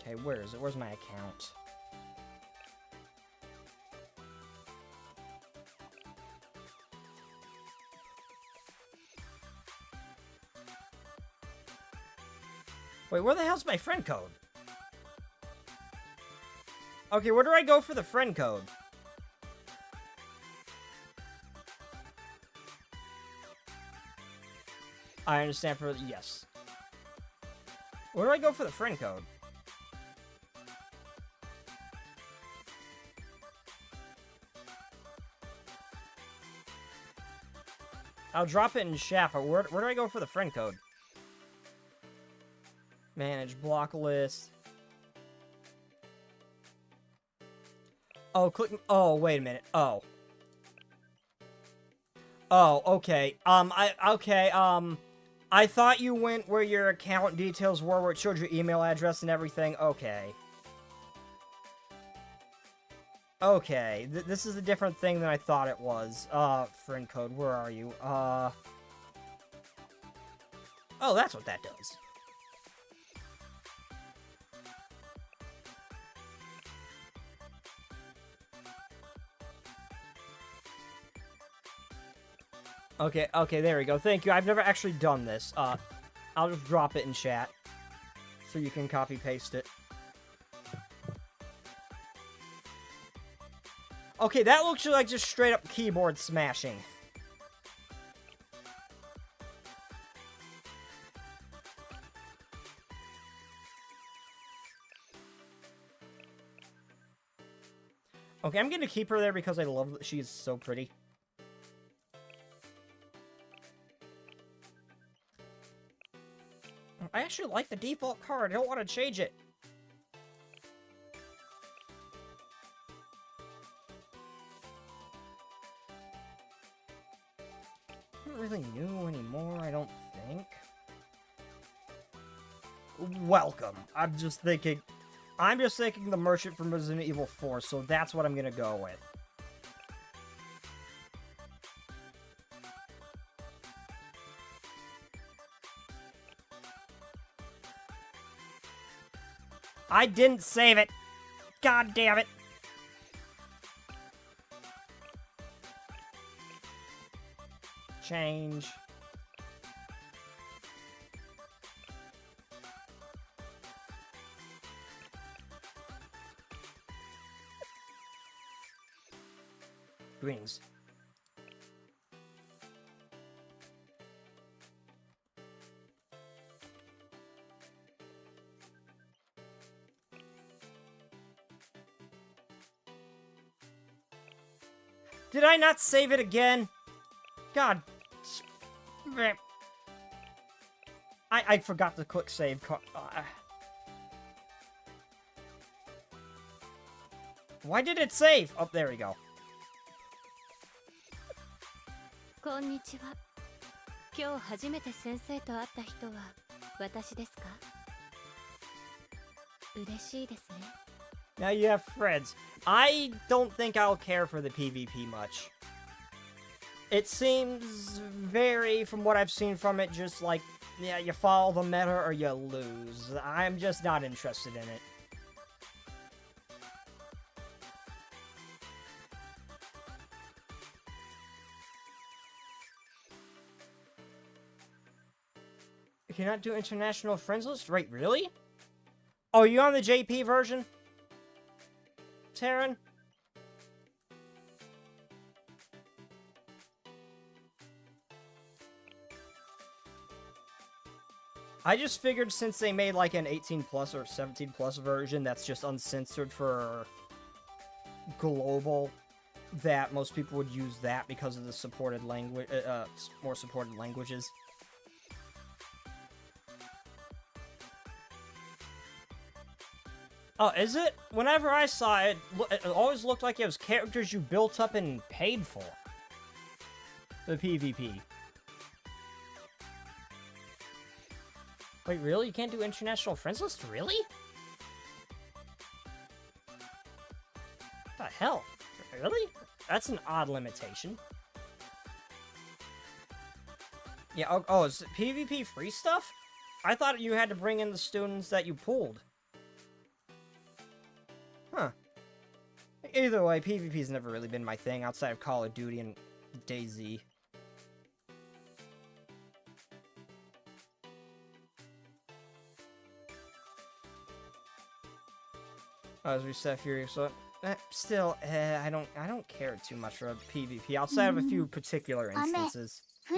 Okay, where is it? Where's my account? Wait, where the hell's my friend code? Okay, where do I go for the friend code? I understand for... yes. Where do I go for the friend code? I'll drop it in chat, but where do I go for the friend code? Manage block list. Oh, click... oh, wait a minute. Oh. Oh, okay. I thought you went where your account details were, where it showed your email address and everything. Okay. Okay, this is a different thing than I thought it was. Friend code, where are you? Oh, that's what that does. Okay, there we go. Thank you. I've never actually done this. I'll just drop it in chat so you can copy-paste it. Okay, that looks like just straight-up keyboard smashing. Okay, I'm gonna keep her there because I love that she is so pretty. I actually like the default card. I don't want to change it. Not really new anymore, I don't think. Welcome. I'm just thinking the merchant from Resident Evil 4, so that's what I'm gonna go with. I didn't save it! God damn it! Change. Greetings. Did I not save it again? God. I forgot to click save. Why did it save? Oh, there we go. こんにちは。今日初めて先生と会った人は私ですか？嬉しいですね。Now you have friends. I don't think I'll care for the PvP much. It seems very, from what I've seen from it, just like, yeah, you follow the meta or you lose. I'm just not interested in it. You cannot do international friends list? Right, really? Oh, you on the JP version? Taryn? I just figured since they made like an 18 plus or 17 plus version that's just uncensored for global, that most people would use that because of the supported language, more supported languages. Oh, is it? Whenever I saw it, it always looked like it was characters you built up and paid for. The PvP. Wait, really? You can't do international friends list? Really? What the hell? Really? That's an odd limitation. Yeah, oh, is it PvP free stuff? I thought you had to bring in the students that you pulled. Huh. Either way, PvP's never really been my thing outside of Call of Duty and DayZ. As we said, Fury, so still, I don't care too much for PvP outside of a few particular instances. I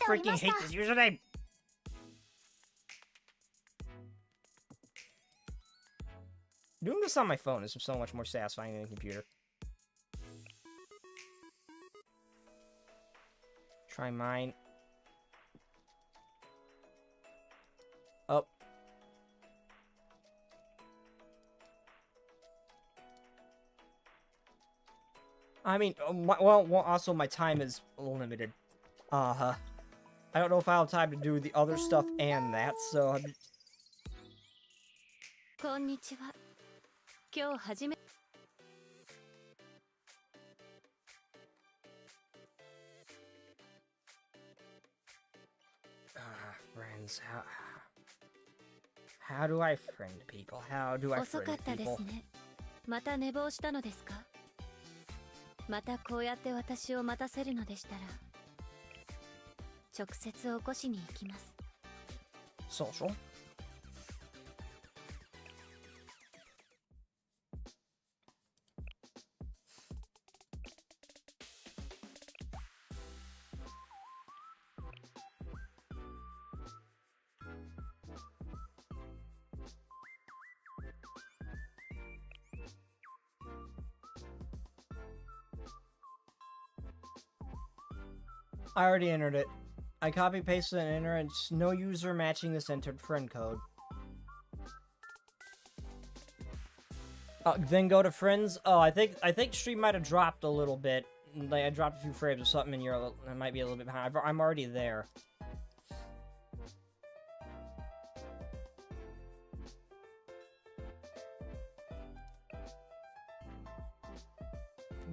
freaking hate this username. Doing this on my phone is so much more satisfying than a computer. Try mine. Oh. I mean, well, also my time is limited. I don't know if I'll have time to do the other stuff and that, so I'm just... Konnichiwa. 今日初め friends, how do I friend people? How do I 遅 friend かったです people? ね。また寝坊したのですか？またこうやって私を待たせるのでしたら、直接起こしに行きます。Social? I already entered it. I copy pasted and enter, and it's no user matching this entered friend code. Then go to friends. Oh, I think stream might have dropped a little bit. Like I dropped a few frames or something, and I might be a little bit behind. I'm already there.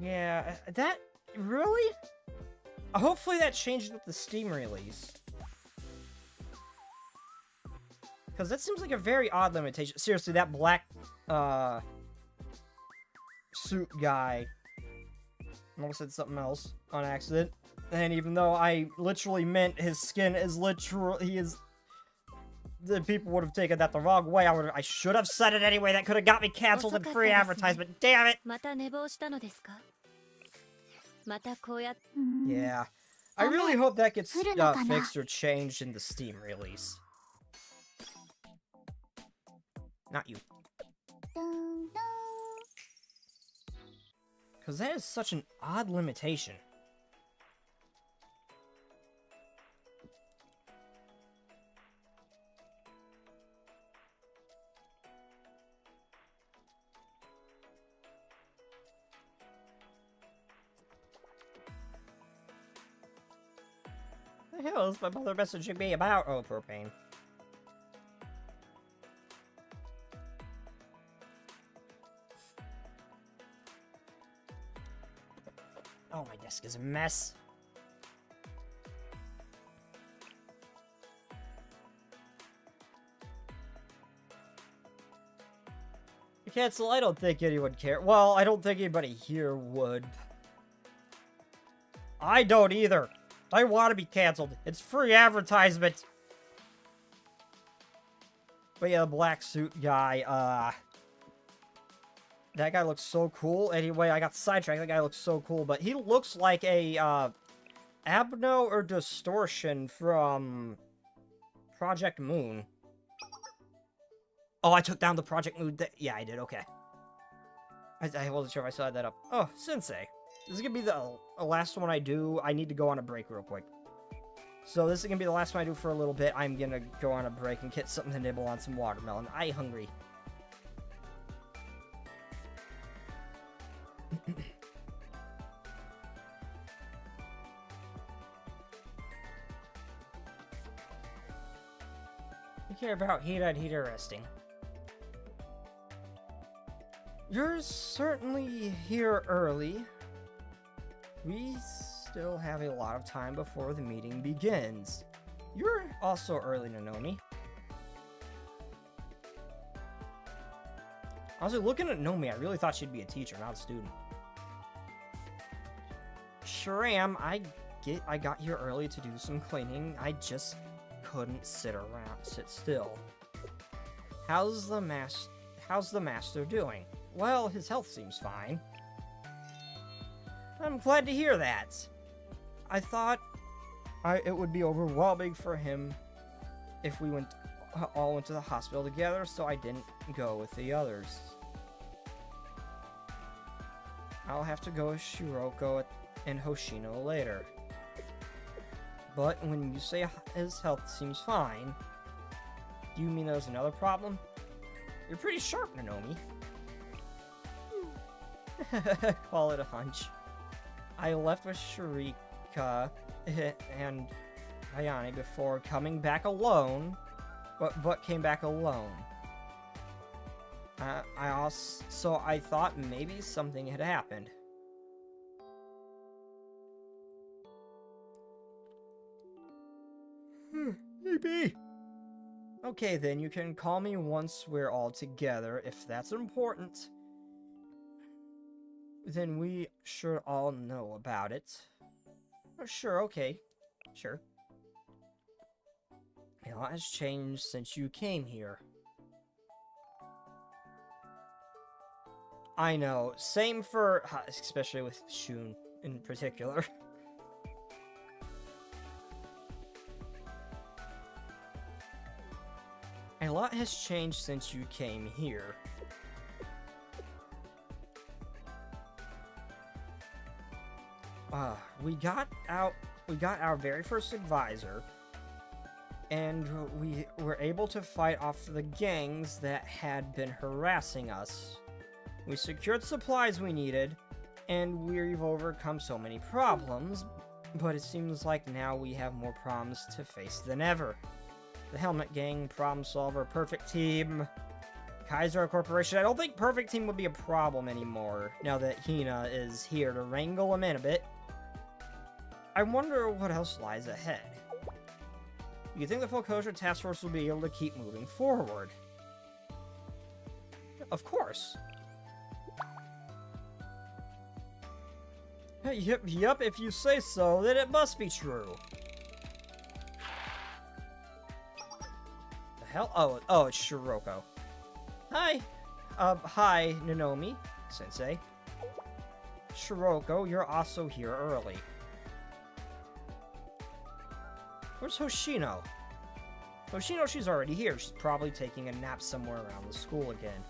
Yeah, that really. Hopefully that changed with the Steam release. Because that seems like a very odd limitation. Seriously, that black, suit guy. I almost said something else on accident. And even though I literally meant his skin is the people would have taken that the wrong way. I should have said it anyway. That could have got me canceled in free advertisement. Damn it! Yeah. I really hope that gets fixed or changed in the Steam release. Not you. Because that is such an odd limitation. What the hell is my mother messaging me about? Oh, propane. Oh, my desk is a mess. Cancel, I don't think anyone cares. Well, I don't think anybody here would. I don't either. I want to be canceled. It's free advertisement. But yeah, the black suit guy, that guy looks so cool. Anyway, I got sidetracked. That guy looks so cool, but he looks like a, Abno or Distortion from Project Moon? Oh, I took down the Project Moon. Yeah, I did. Okay. I wasn't sure if I saw that up. Oh, Sensei. This is gonna be the last one I do. I need to go on a break real quick. So this is gonna be the last one I do for a little bit. I'm gonna go on a break and get something to nibble on some watermelon. I hungry. You care about Hida resting. You're certainly here early. We still have a lot of time before the meeting begins. You're also early, Nonomi. Honestly, looking at Nomi, I really thought she'd be a teacher, not a student. Sure am. I got here early to do some cleaning. I just couldn't sit still. How's the master doing? Well, his health seems fine. I'm glad to hear that. I thought it would be overwhelming for him if we all went to the hospital together, so I didn't go with the others. I'll have to go with Shiroko and Hoshino later. But when you say his health seems fine, do you mean there's another problem? You're pretty sharp, Nonomi. Call it a hunch. I left with Sharika and Ayane before coming back alone, but came back alone. So I thought maybe something had happened. Maybe. Okay then, you can call me once we're all together, if that's important. Then we should all know about it. Oh, sure, okay. Sure. A lot has changed since you came here. I know. Same for... especially with Shun in particular. A lot has changed since you came here. We got our very first advisor, and we were able to fight off the gangs that had been harassing us. We secured supplies we needed, and we've overcome so many problems, but it seems like now we have more problems to face than ever. The Helmet Gang, Problem Solver, Perfect Team, Kaiser Corporation. I don't think Perfect Team would be a problem anymore, now that Hina is here to wrangle them in a bit. I wonder what else lies ahead. You think the Full Kosher Task Force will be able to keep moving forward? Of course. Yep, if you say so, then it must be true. The hell? Oh, it's Shiroko. Hi. Hi, Nonomi, Sensei. Shiroko, you're also here early. Where's Hoshino? Hoshino, she's already here. She's probably taking a nap somewhere around the school again.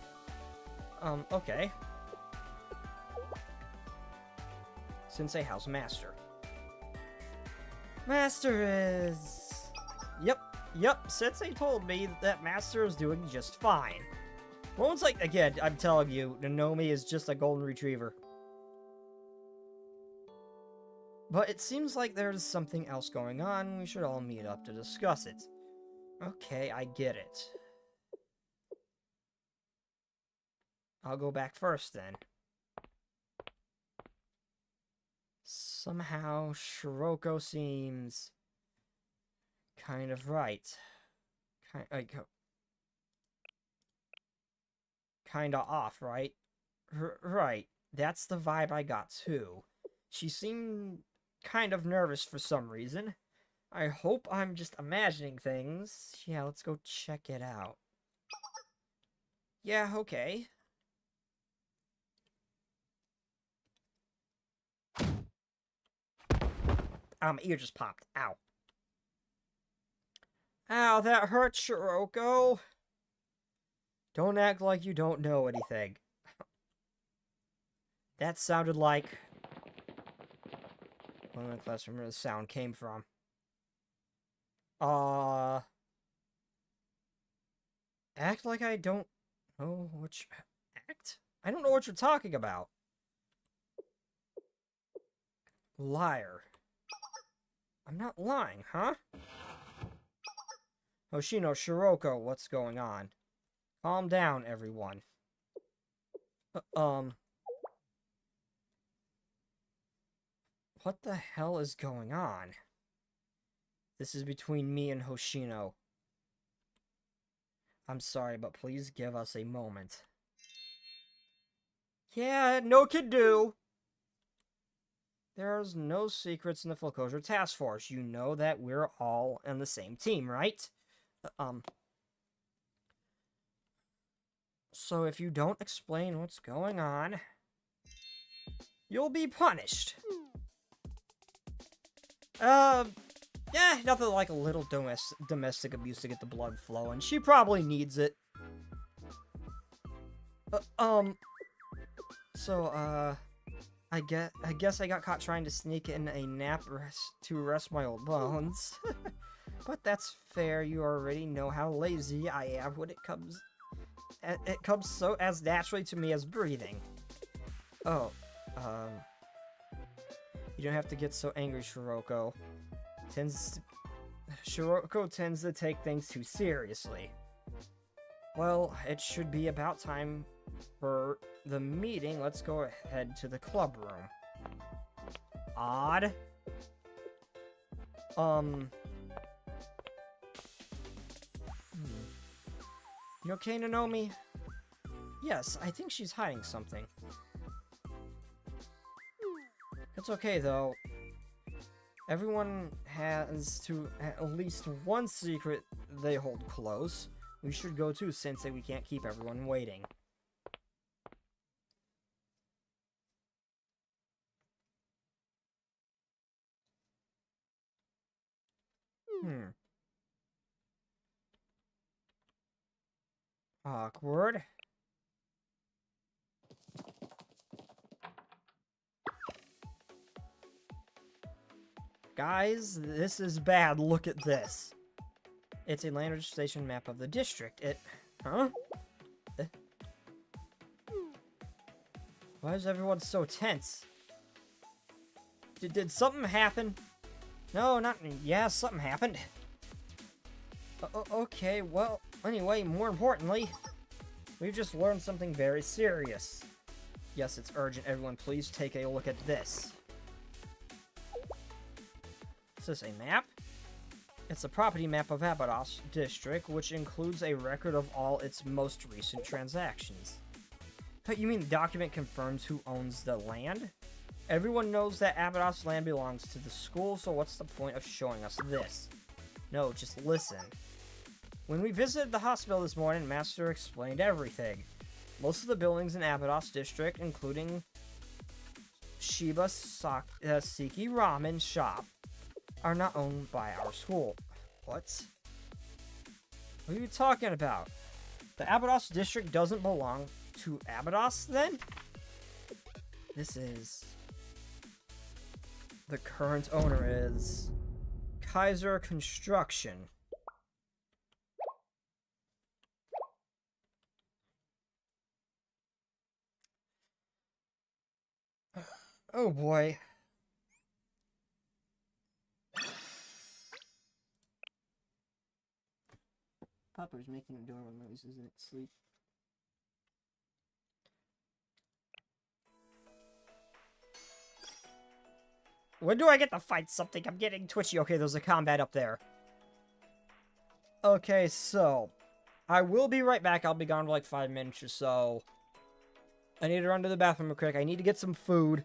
Okay. Sensei, how's Master? Master is... Yep, Sensei told me that Master is doing just fine. Moments like, again, I'm telling you, Nonomi is just a golden retriever. But it seems like there's something else going on. We should all meet up to discuss it. Okay, I get it. I'll go back first, then. Somehow, Shiroko seems... kind of right. Kinda off, right? Right. That's the vibe I got, too. She seemed kind of nervous for some reason. I hope I'm just imagining things. Yeah, let's go check it out. Yeah, okay. my ear just popped. Ow. Ow, that hurt, Shiroko. Don't act like you don't know anything. That sounded like one of the classroom where the sound came from. Act like I don't know which act? I don't know what you're talking about. Liar. I'm not lying, huh? Hoshino, Shiroko, what's going on? Calm down, everyone. What the hell is going on? This is between me and Hoshino. I'm sorry, but please give us a moment. Yeah, no can do. There's no secrets in the Full Closure Task Force. You know that we're all on the same team, right? So if you don't explain what's going on, you'll be punished. Yeah, nothing like a little domestic abuse to get the blood flowing. She probably needs it. I guess I got caught trying to sneak in a nap to rest my old bones. But that's fair. You already know how lazy I am when it comes so as naturally to me as breathing. Oh, you don't have to get so angry, Shiroko. Shiroko tends to take things too seriously. Well, it should be about time for the meeting. Let's go ahead to the club room. Odd. You okay, Nanomi? Yes, I think she's hiding something. It's okay, though. Everyone has to at least one secret they hold close. We should go too, Sensei. We can't keep everyone waiting. Awkward. Guys, this is bad. Look at this. It's a land registration map of the district. Huh? Why is everyone so tense? Did something happen? No, not... Yeah, something happened. Okay, well, anyway, more importantly, we've just learned something very serious. Yes, it's urgent. Everyone, please take a look at this. Is this a map? It's a property map of Abydos District, which includes a record of all its most recent transactions. You mean the document confirms who owns the land? Everyone knows that Abydos land belongs to the school, so what's the point of showing us this? No, just listen. When we visited the hospital this morning, Master explained everything. Most of the buildings in Abydos District, including Shiba Siki Ramen Shop, are not owned by our school. What? What are you talking about? The Abydos District doesn't belong to Abydos, then? This is... The current owner is... Kaiser Construction. Oh boy. Popper's making adorable noises in its sleep. When do I get to fight something? I'm getting twitchy. Okay, there's a combat up there. Okay, so... I will be right back. I'll be gone for like 5 minutes or so. I need to run to the bathroom real quick. I need to get some food.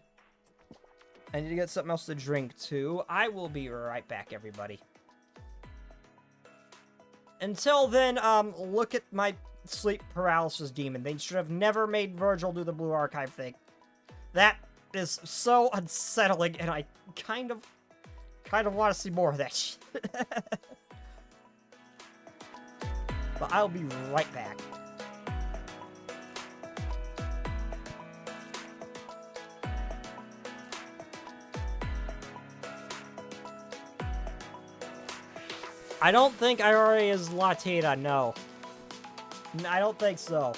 I need to get something else to drink, too. I will be right back, everybody. Until then, look at my sleep paralysis demon. They should have never made Virgil do the Blue Archive thing. That is so unsettling, and I kind of kind of want to see more of that shit. But I'll be right back. I don't think Iori is Latina, no. I don't think so.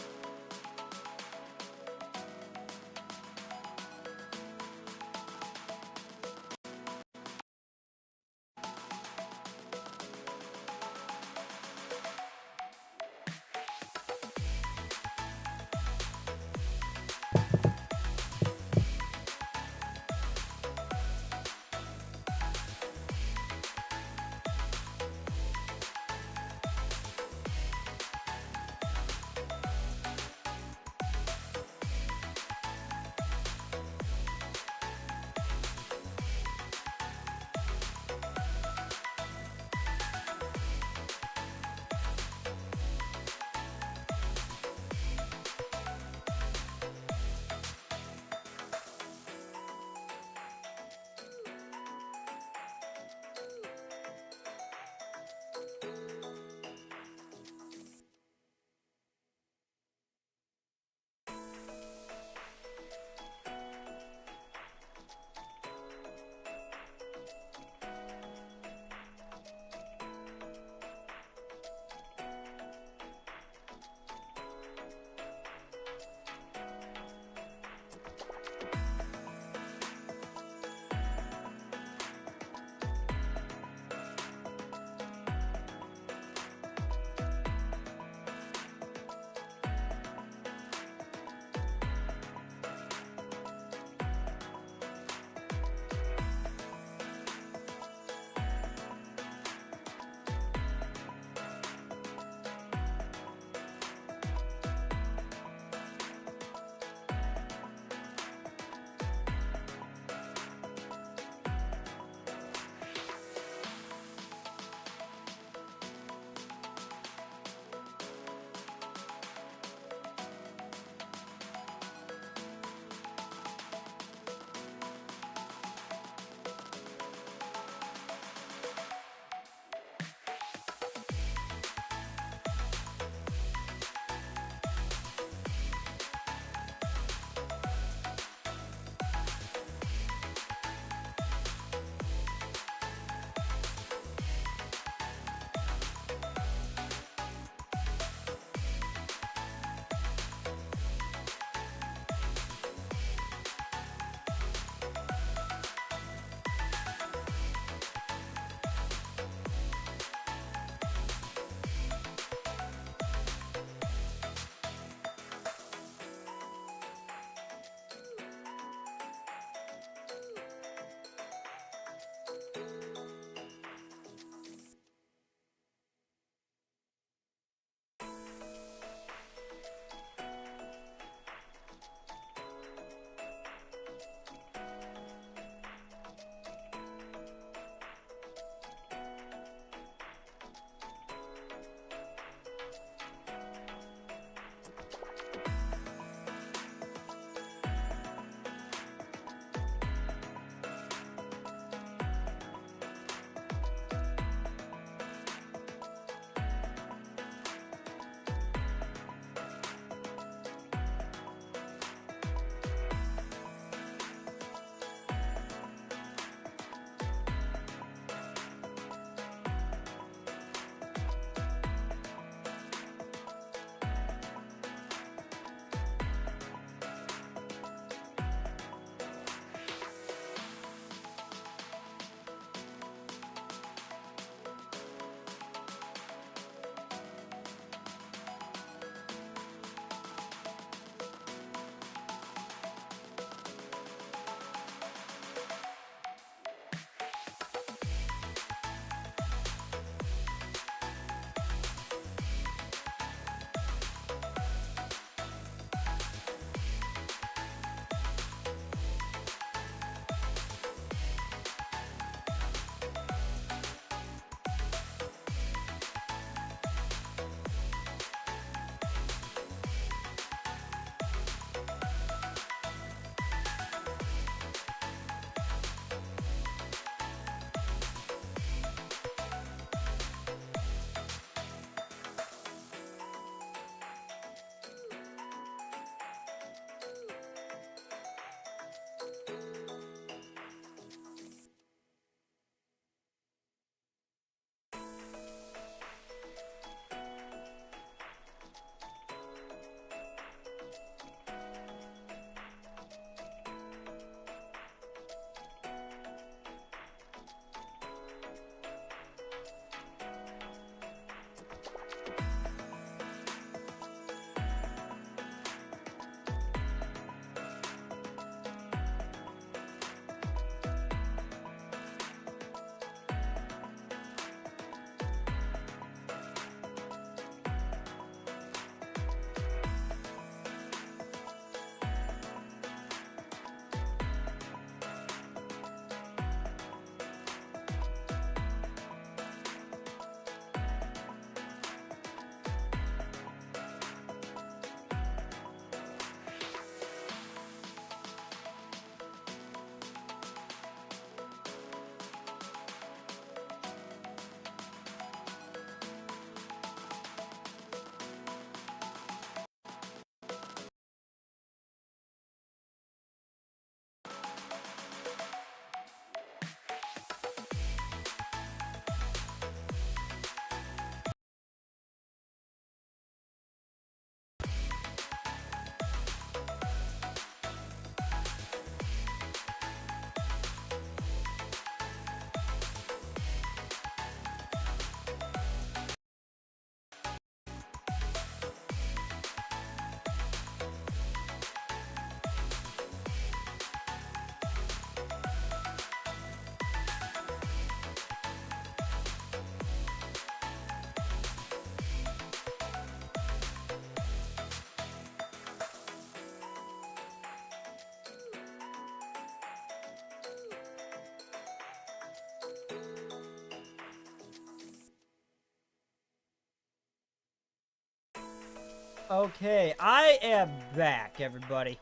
Okay, I am back, everybody.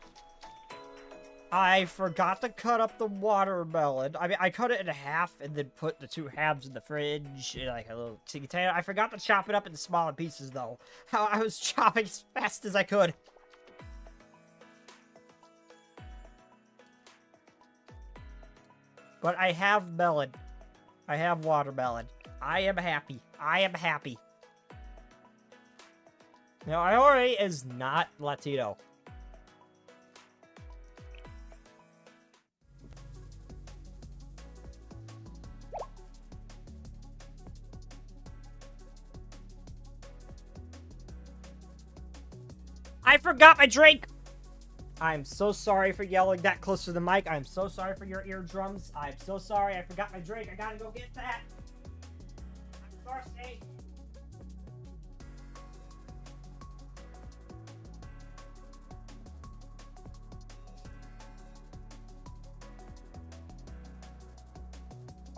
I forgot to cut up the watermelon. I mean, I cut it in half and then put the 2 halves in the fridge in like a little container. I forgot to chop it up into smaller pieces, though. I was chopping as fast as I could. But I have melon. I have watermelon. I am happy. I am happy. Now, Iori is not Latino. I forgot my drink! I'm so sorry for yelling that close to the mic. I'm so sorry for your eardrums. I'm so sorry. I forgot my drink. I gotta go get that. I'm thirsty.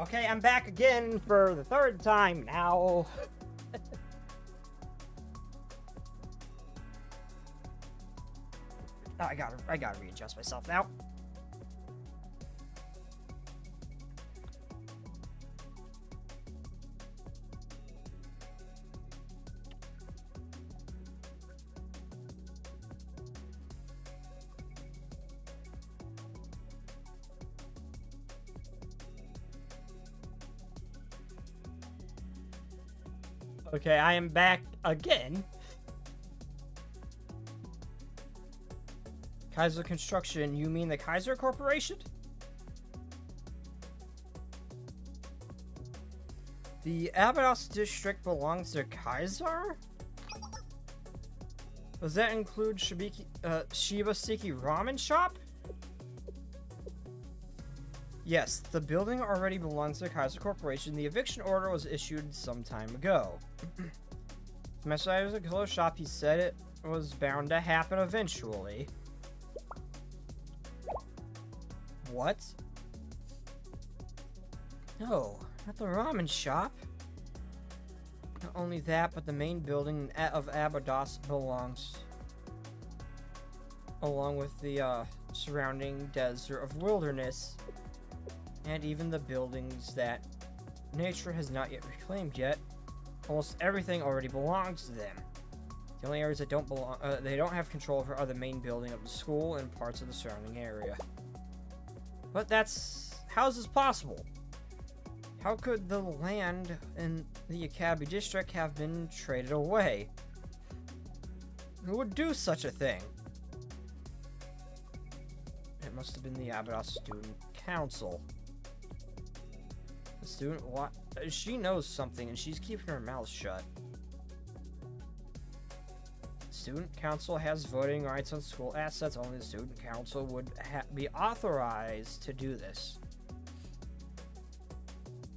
Okay, I'm back again for the 3rd time now. Oh, I gotta readjust myself now. Okay, I am back again. Kaiser Construction, you mean the Kaiser Corporation? The Abydos district belongs to Kaiser? Does that include Shibasiki Ramen Shop? Yes, the building already belongs to the Kaiser Corporation. The eviction order was issued some time ago. Messiah was a close shop. He said it was bound to happen eventually. What? No, not the ramen shop. Not only that, but the main building of Abydos belongs, along with the surrounding desert of wilderness, and even the buildings that nature has not yet reclaimed yet. Almost everything already belongs to them. The only areas that don't belong, they don't have control over are the main building of the school and parts of the surrounding area. But how is this possible? How could the land in the Academy district have been traded away? Who would do such a thing? It must have been the Abydos Student Council. The student, what? She knows something and she's keeping her mouth shut. Student Council has voting rights on school assets. Only the Student Council would be authorized to do this.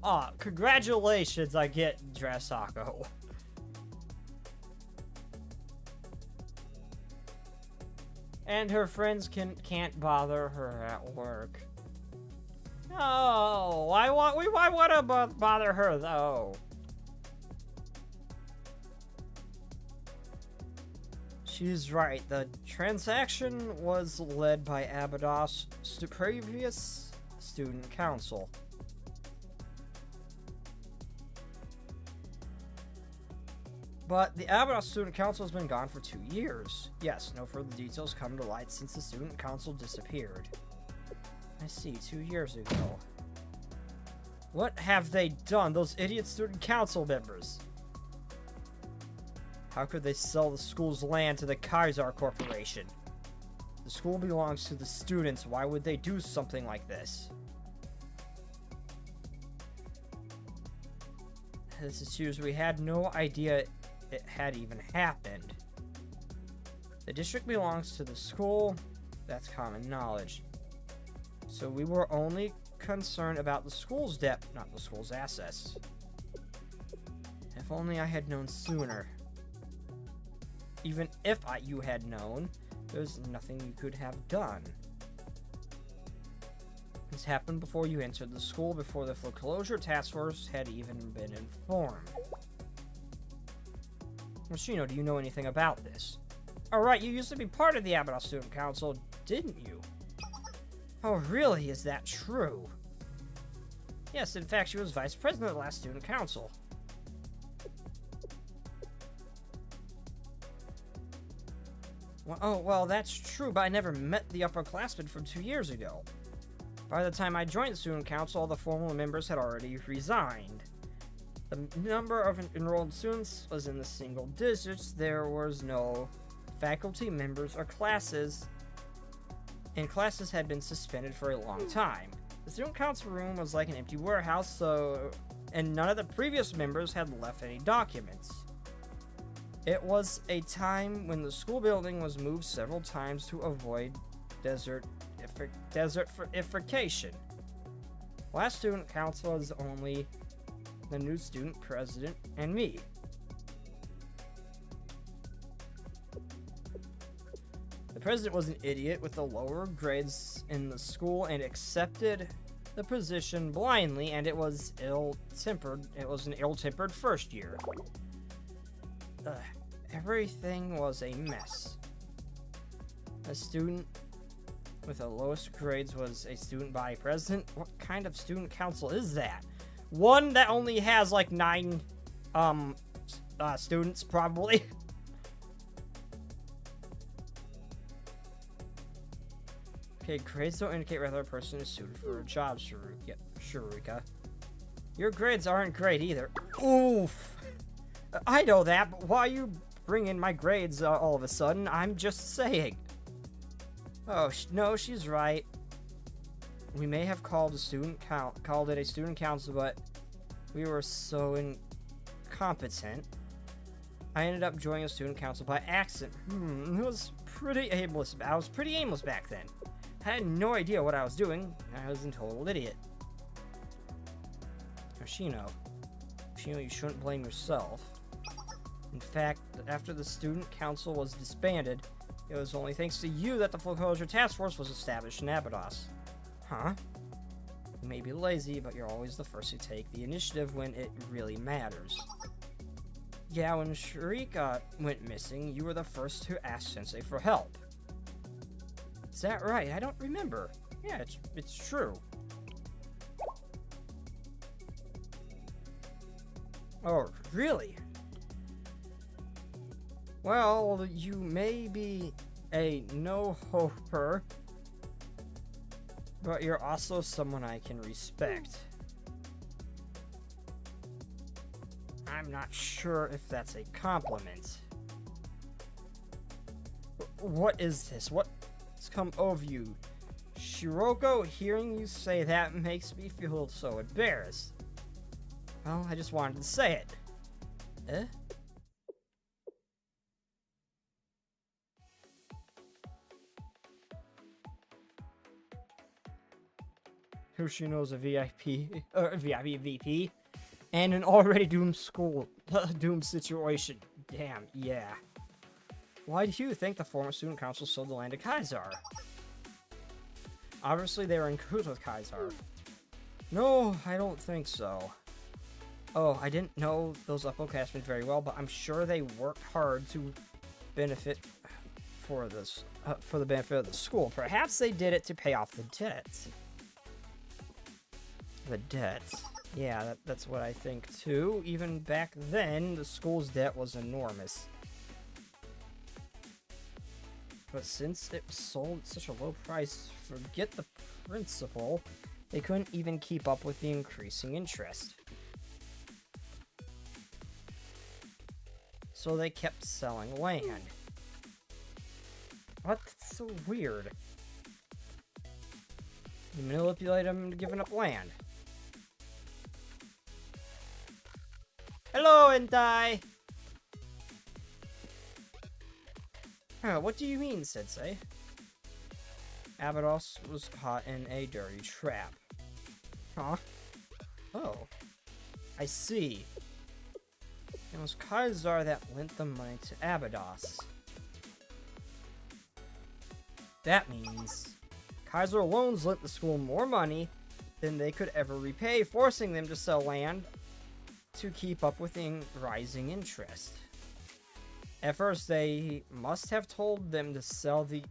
Ah, congratulations, I get Drasako. And her friends can't bother her at work. Oh, why want to bother her though? She's right. The transaction was led by Abydos' previous student council. But the Abydos Student Council has been gone for 2 years. Yes, no further details come to light since the Student Council disappeared. I see, 2 years ago. What have they done, those idiot Student Council members? How could they sell the school's land to the Kaiser Corporation? The school belongs to the students. Why would they do something like this? This is huge. We had no idea it had even happened. The district belongs to the school. That's common knowledge. So we were only concerned about the school's debt, not the school's assets. If only I had known sooner. Even if you had known, there's nothing you could have done. This happened before you entered the school, before the foreclosure task force had even been informed. Machino, do you know anything about this? Alright, you used to be part of the Abaddon Student Council, didn't you? Oh, really? Is that true? Yes, in fact, she was vice president of the last student council. Well, oh, well, that's true, but I never met the upperclassmen from 2 years ago. By the time I joined the student council, all the former members had already resigned. The number of enrolled students was in the single digits. There was no faculty members or classes, and classes had been suspended for a long time. The student council room was like an empty warehouse, and none of the previous members had left any documents. It was a time when the school building was moved several times to avoid desertification. Last student council was only the new student president and me. The president was an idiot with the lower grades in the school and accepted the position blindly, and it was ill-tempered. It was an ill-tempered first year. Everything was a mess. A student with the lowest grades was a student body president. What kind of student council is that? One that only has like 9 students, probably. Okay, grades don't indicate whether a person is suited for a job, Sharika. Your grades aren't great either. Oof. I know that, but why you bring in my grades all of a sudden? I'm just saying. Oh, no, she's right. We may have called it a student council, but we were so incompetent. I ended up joining a student council by accident. It was pretty aimless. I was pretty aimless back then. I had no idea what I was doing. I was a total idiot. Yoshino, you shouldn't blame yourself. In fact, after the student council was disbanded, it was only thanks to you that the foreclosure task force was established in Abydos. Huh? You may be lazy, but you're always the first to take the initiative when it really matters. Yeah, when Sharika went missing, you were the first to ask Sensei for help. Is that right? I don't remember. Yeah, it's true. Oh, really? Well, you may be a no-hoper, but you're also someone I can respect. I'm not sure if that's a compliment. What is this? What's come over you? Shiroko, hearing you say that makes me feel so embarrassed. Well, I just wanted to say it. Eh? Yoshino's a VP, and an already doomed situation. Damn, yeah. Why do you think the former student council sold the land to Kaisar? Obviously, they were in cahoots with Kaisar. No, I don't think so. Oh, I didn't know those upperclassmen very well, but I'm sure they worked hard to benefit for this, for the benefit of the school. Perhaps they did it to pay off the debts. The debts. Yeah, that's what I think too. Even back then, the school's debt was enormous. But since it was sold at such a low price, forget the principal, they couldn't even keep up with the increasing interest. So they kept selling land. What? That's so weird. You manipulate them into giving up land. Hello, Entai! What do you mean, Sensei? Abydos was caught in a dirty trap. Huh? Oh. I see. It was Kaisar that lent the money to Abydos. That means Kaisar loans lent the school more money than they could ever repay, forcing them to sell land to keep up with the rising interest. At first, they must have told them to sell the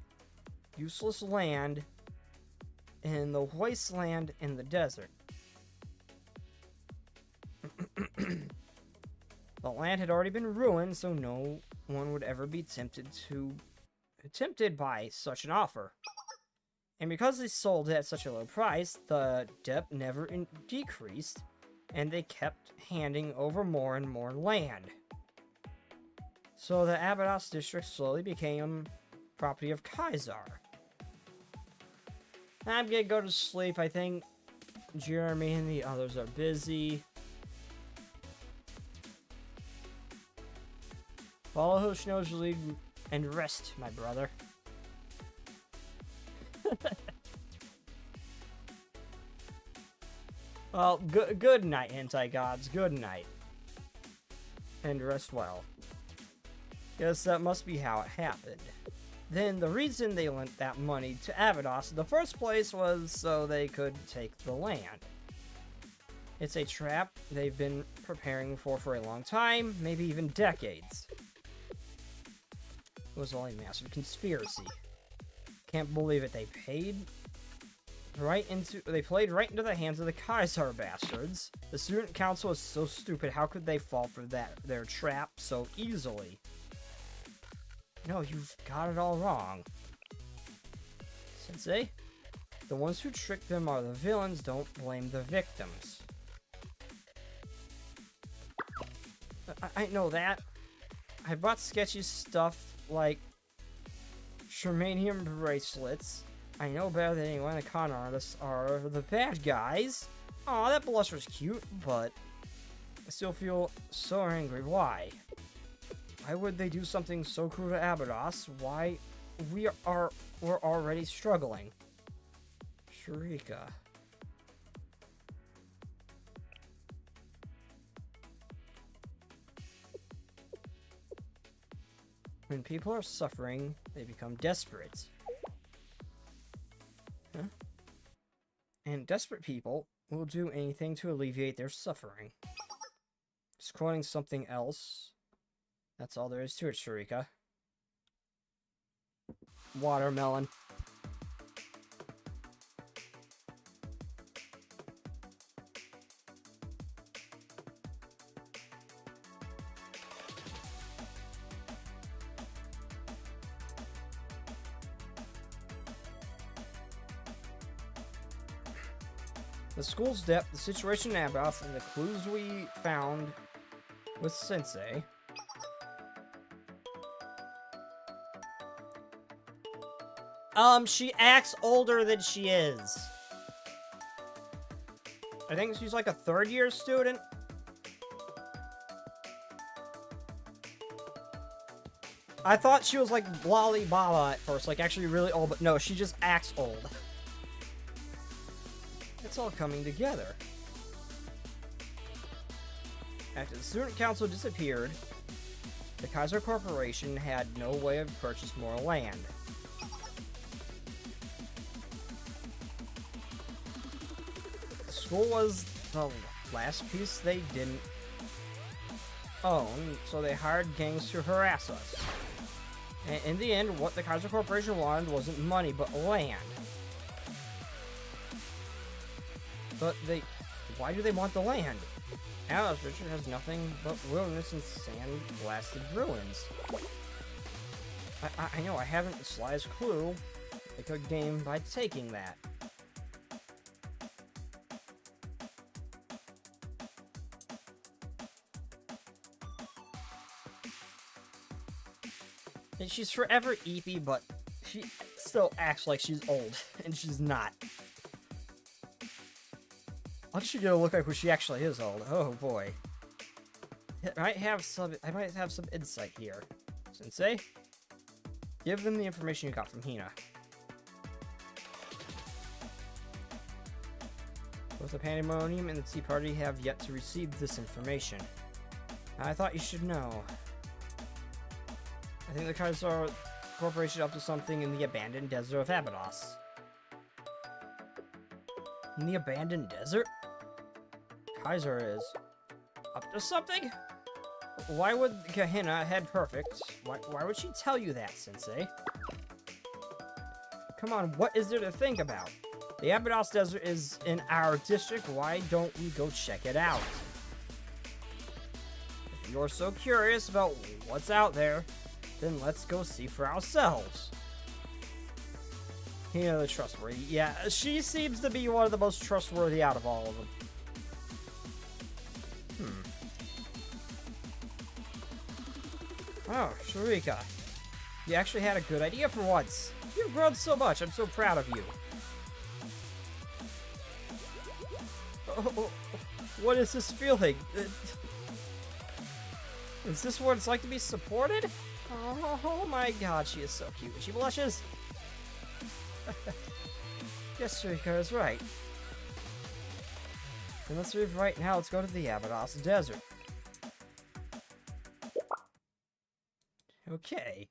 useless land in the wasteland in the desert. The land had already been ruined, so no one would ever be tempted by such an offer. And because they sold it at such a low price, the debt never decreased, and they kept handing over more and more land. So the Abydos district slowly became property of Kaisar. I'm gonna go to sleep. I think Jeremy and the others are busy. Follow Hoshino's lead and rest, my brother. Well, good night, anti-gods. Good night. And rest well. Guess that must be how it happened. Then the reason they lent that money to Abydos in the first place was so they could take the land. It's a trap they've been preparing for a long time, maybe even decades. It was all a massive conspiracy. Can't believe it. They played right into the hands of the Kaisar bastards. The student council is so stupid. How could they fall for their trap so easily? No, you've got it all wrong. Sensei, the ones who tricked them are the villains. Don't blame the victims. I know that. I bought sketchy stuff like Shermanium bracelets. I know better than anyone the con artists are the bad guys. Aw, that blush was cute, but I still feel so angry. Why? Why would they do something so cruel to Abydos? Why? We're already struggling. Sharika. When people are suffering, they become desperate. Huh? And desperate people will do anything to alleviate their suffering. Just quoting something else. That's all there is to it, Sharika. Watermelon. The school's depth, the situation in Abydos, and the clues we found with Sensei. She acts older than she is. I think she's like a third-year student. I thought she was like Lolly Baba at first, like actually really old, but no, she just acts old. It's all coming together. After the student council disappeared, the Kaiser Corporation had no way of purchasing more land. The school was the last piece they didn't own, so they hired gangs to harass us. And in the end, what the Kaiser Corporation wanted wasn't money, but land. But why do they want the land? Alice Richard has nothing but wilderness and sand-blasted ruins. I know, I haven't the slightest clue they could gain by taking that. And she's forever eepy, but she still acts like she's old, and she's not. I'll actually get a look like when she actually is old. Oh boy. I might have some insight here. Sensei? Give them the information you got from Hina. Both the Pandemonium and the Tea Party have yet to receive this information. I thought you should know. I think the Kaiser Corporation is up to something in the abandoned desert of Abydos. In the abandoned desert? Kaiser is up to something? Why would Gehenna head perfect? Why would she tell you that, Sensei? Come on, what is there to think about? The Abydos Desert is in our district. Why don't we go check it out? If you're so curious about what's out there, then let's go see for ourselves. You know, the trustworthy. Yeah, she seems to be one of the most trustworthy out of all of them. Oh, Sharika. You actually had a good idea for once. You've grown so much. I'm so proud of you. Oh, what is this feeling? Is this what it's like to be supported? Oh my god, she is so cute. She blushes. Yes, Sharika is right. Then let's leave right now. Let's go to the Abydos Desert. Okay.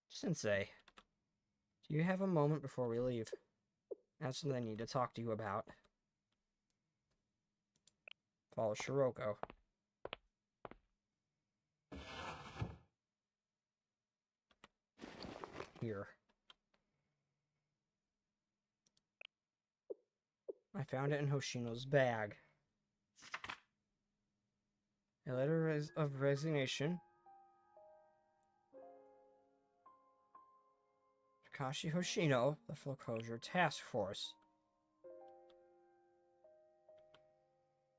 Sensei, do you have a moment before we leave? I have something I need to talk to you about. Follow Shiroko. Here. I found it in Hoshino's bag. A letter of resignation. Takashi Hoshino, the Foreclosure Task Force.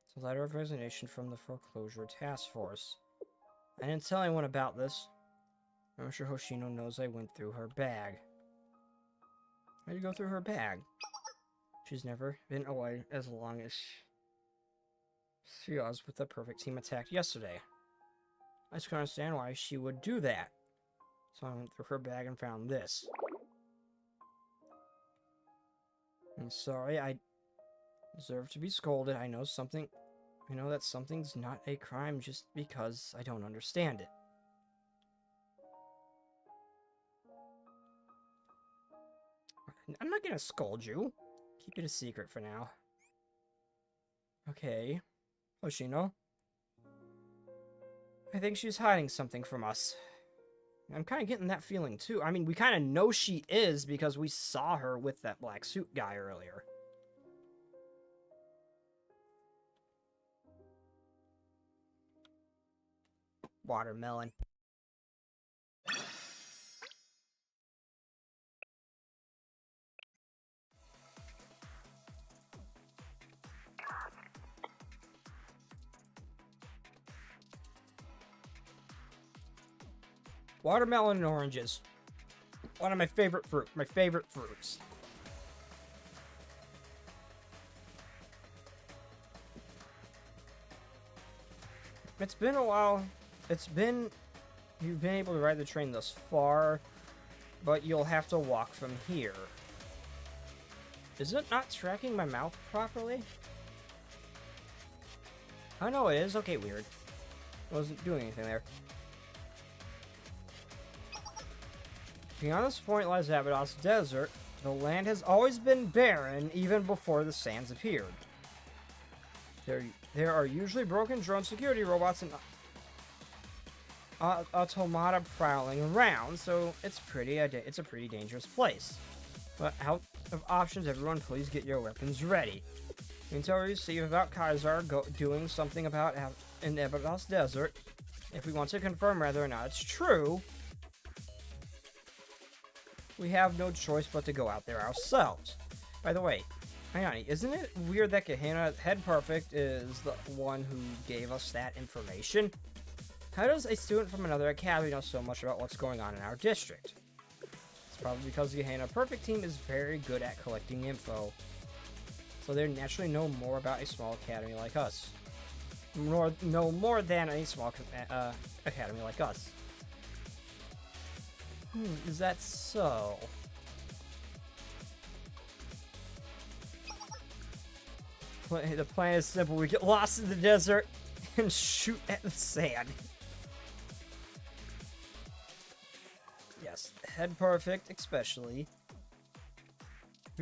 It's a letter of resignation from the Foreclosure Task Force. I didn't tell anyone about this. I'm sure Hoshino knows I went through her bag. Why'd you go through her bag? She's never been away as long as she was with the perfect team attack yesterday. I just couldn't understand why she would do that. So I went through her bag and found this. I'm sorry, I deserve to be scolded. I know that something's not a crime just because I don't understand it. I'm not gonna scold you. Keep it a secret for now. Okay. Hoshino. I think she's hiding something from us. I'm kind of getting that feeling too. I mean, we kind of know she is because we saw her with that black suit guy earlier. Watermelon. Watermelon and oranges. One of my favorite fruits. It's been a while. You've been able to ride the train thus far, but you'll have to walk from here. Is it not tracking my mouth properly? Oh no, it is. Okay, weird. I wasn't doing anything there. Beyond this point lies Abydos Desert. The land has always been barren, even before the sands appeared. There are usually broken drone security robots and automata prowling around, so it's a pretty dangerous place. But out of options, everyone, please get your weapons ready. Until we receive about Kaiser doing something about in Abydos Desert, if we want to confirm whether or not it's true, we have no choice but to go out there ourselves. By the way, Ayani, isn't it weird that Gehenna Head Perfect is the one who gave us that information? How does a student from another academy know so much about what's going on in our district? It's probably because the Gehenna Perfect team is very good at collecting info, so they naturally know more about a small academy like us. Know more than a small academy like us. Is that so? The plan is simple. We get lost in the desert and shoot at the sand. Yes, Head Perfect especially.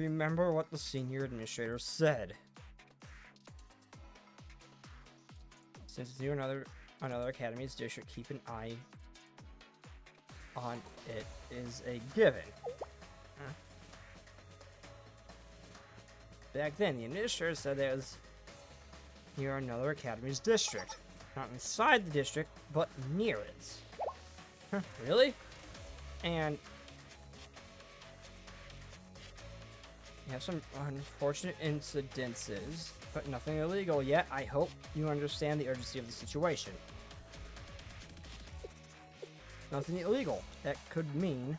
remember what the senior administrator said. Since it's near another academy's district, keep an eye on it is a given. Huh? Back then, the administrator said it was near another academy's district. Not inside the district, but near it. Huh, really? And you have some unfortunate incidences, but nothing illegal yet. I hope you understand the urgency of the situation. Nothing illegal. That could mean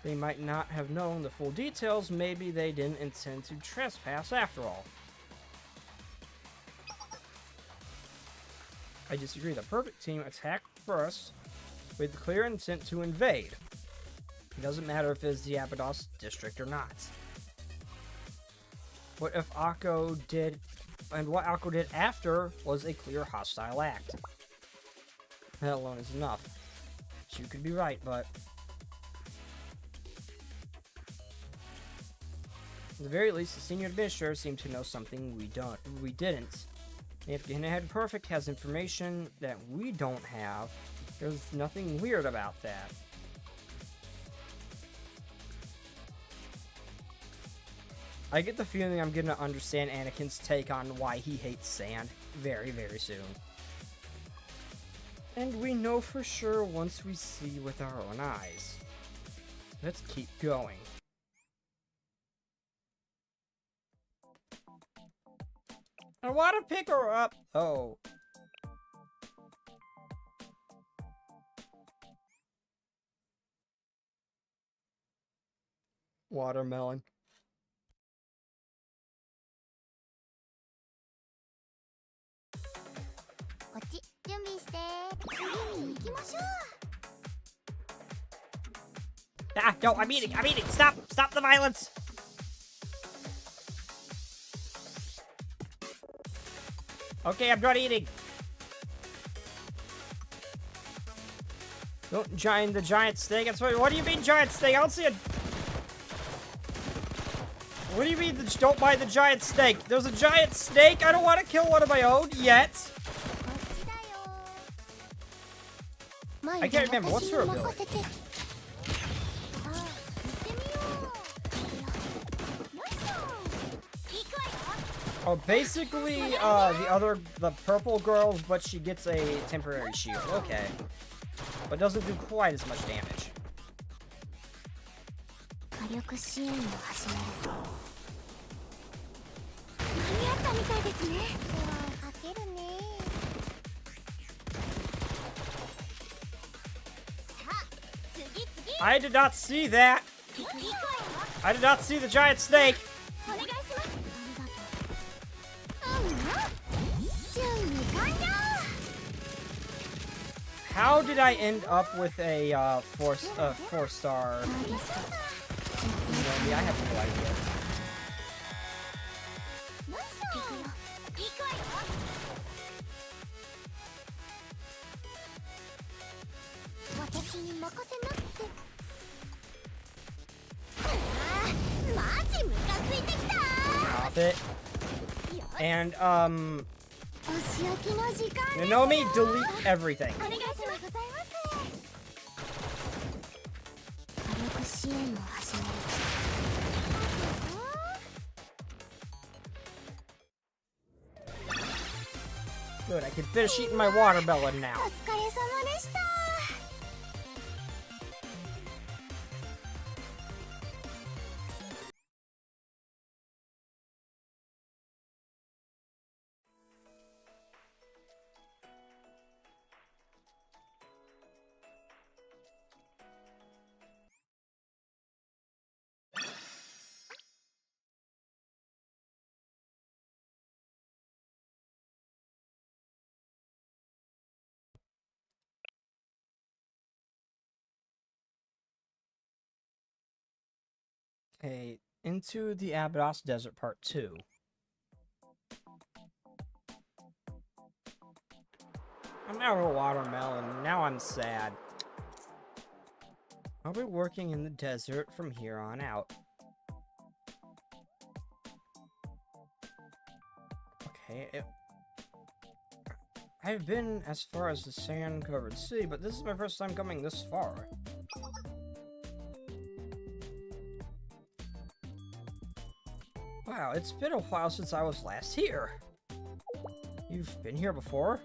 they might not have known the full details. Maybe they didn't intend to trespass after all. I disagree. The perfect team attacked first with clear intent to invade. It doesn't matter if it's the Abydos district or not. What if Akko did, and what Akko did after was a clear hostile act? That alone is enough. You could be right, but at the very least, the senior administrator seemed to know something we didn't. If Gehenna Perfect has information that we don't have, there's nothing weird about that. I get the feeling I'm gonna understand Anakin's take on why he hates sand very, very soon. And we know for sure once we see with our own eyes. Let's keep going. I want to pick her up. Oh. Watermelon. Ah, no, I'm eating. Stop the violence. Okay, I'm done eating. Don't giant the giant steak. That's what do you mean giant steak? I don't see a. What do you mean don't buy the giant steak? There's a giant snake. I don't want to kill one of my own yet. I can't remember. What's her ability? Oh, basically, the purple girl, but she gets a temporary shield. Okay. But doesn't do quite as much damage. I did not see that! I did not see the giant snake! How did I end up with a four-star? You know me, I have no idea. Stop it. And you know me, delete everything. Good, I can finish eating my watermelon now. Okay, into the Abydos Desert Part 2. I'm out of watermelon, now I'm sad. I'll be working in the desert from here on out. Okay. I've been as far as the sand-covered sea, but this is my first time coming this far. Wow, it's been a while since I was last here. You've been here before?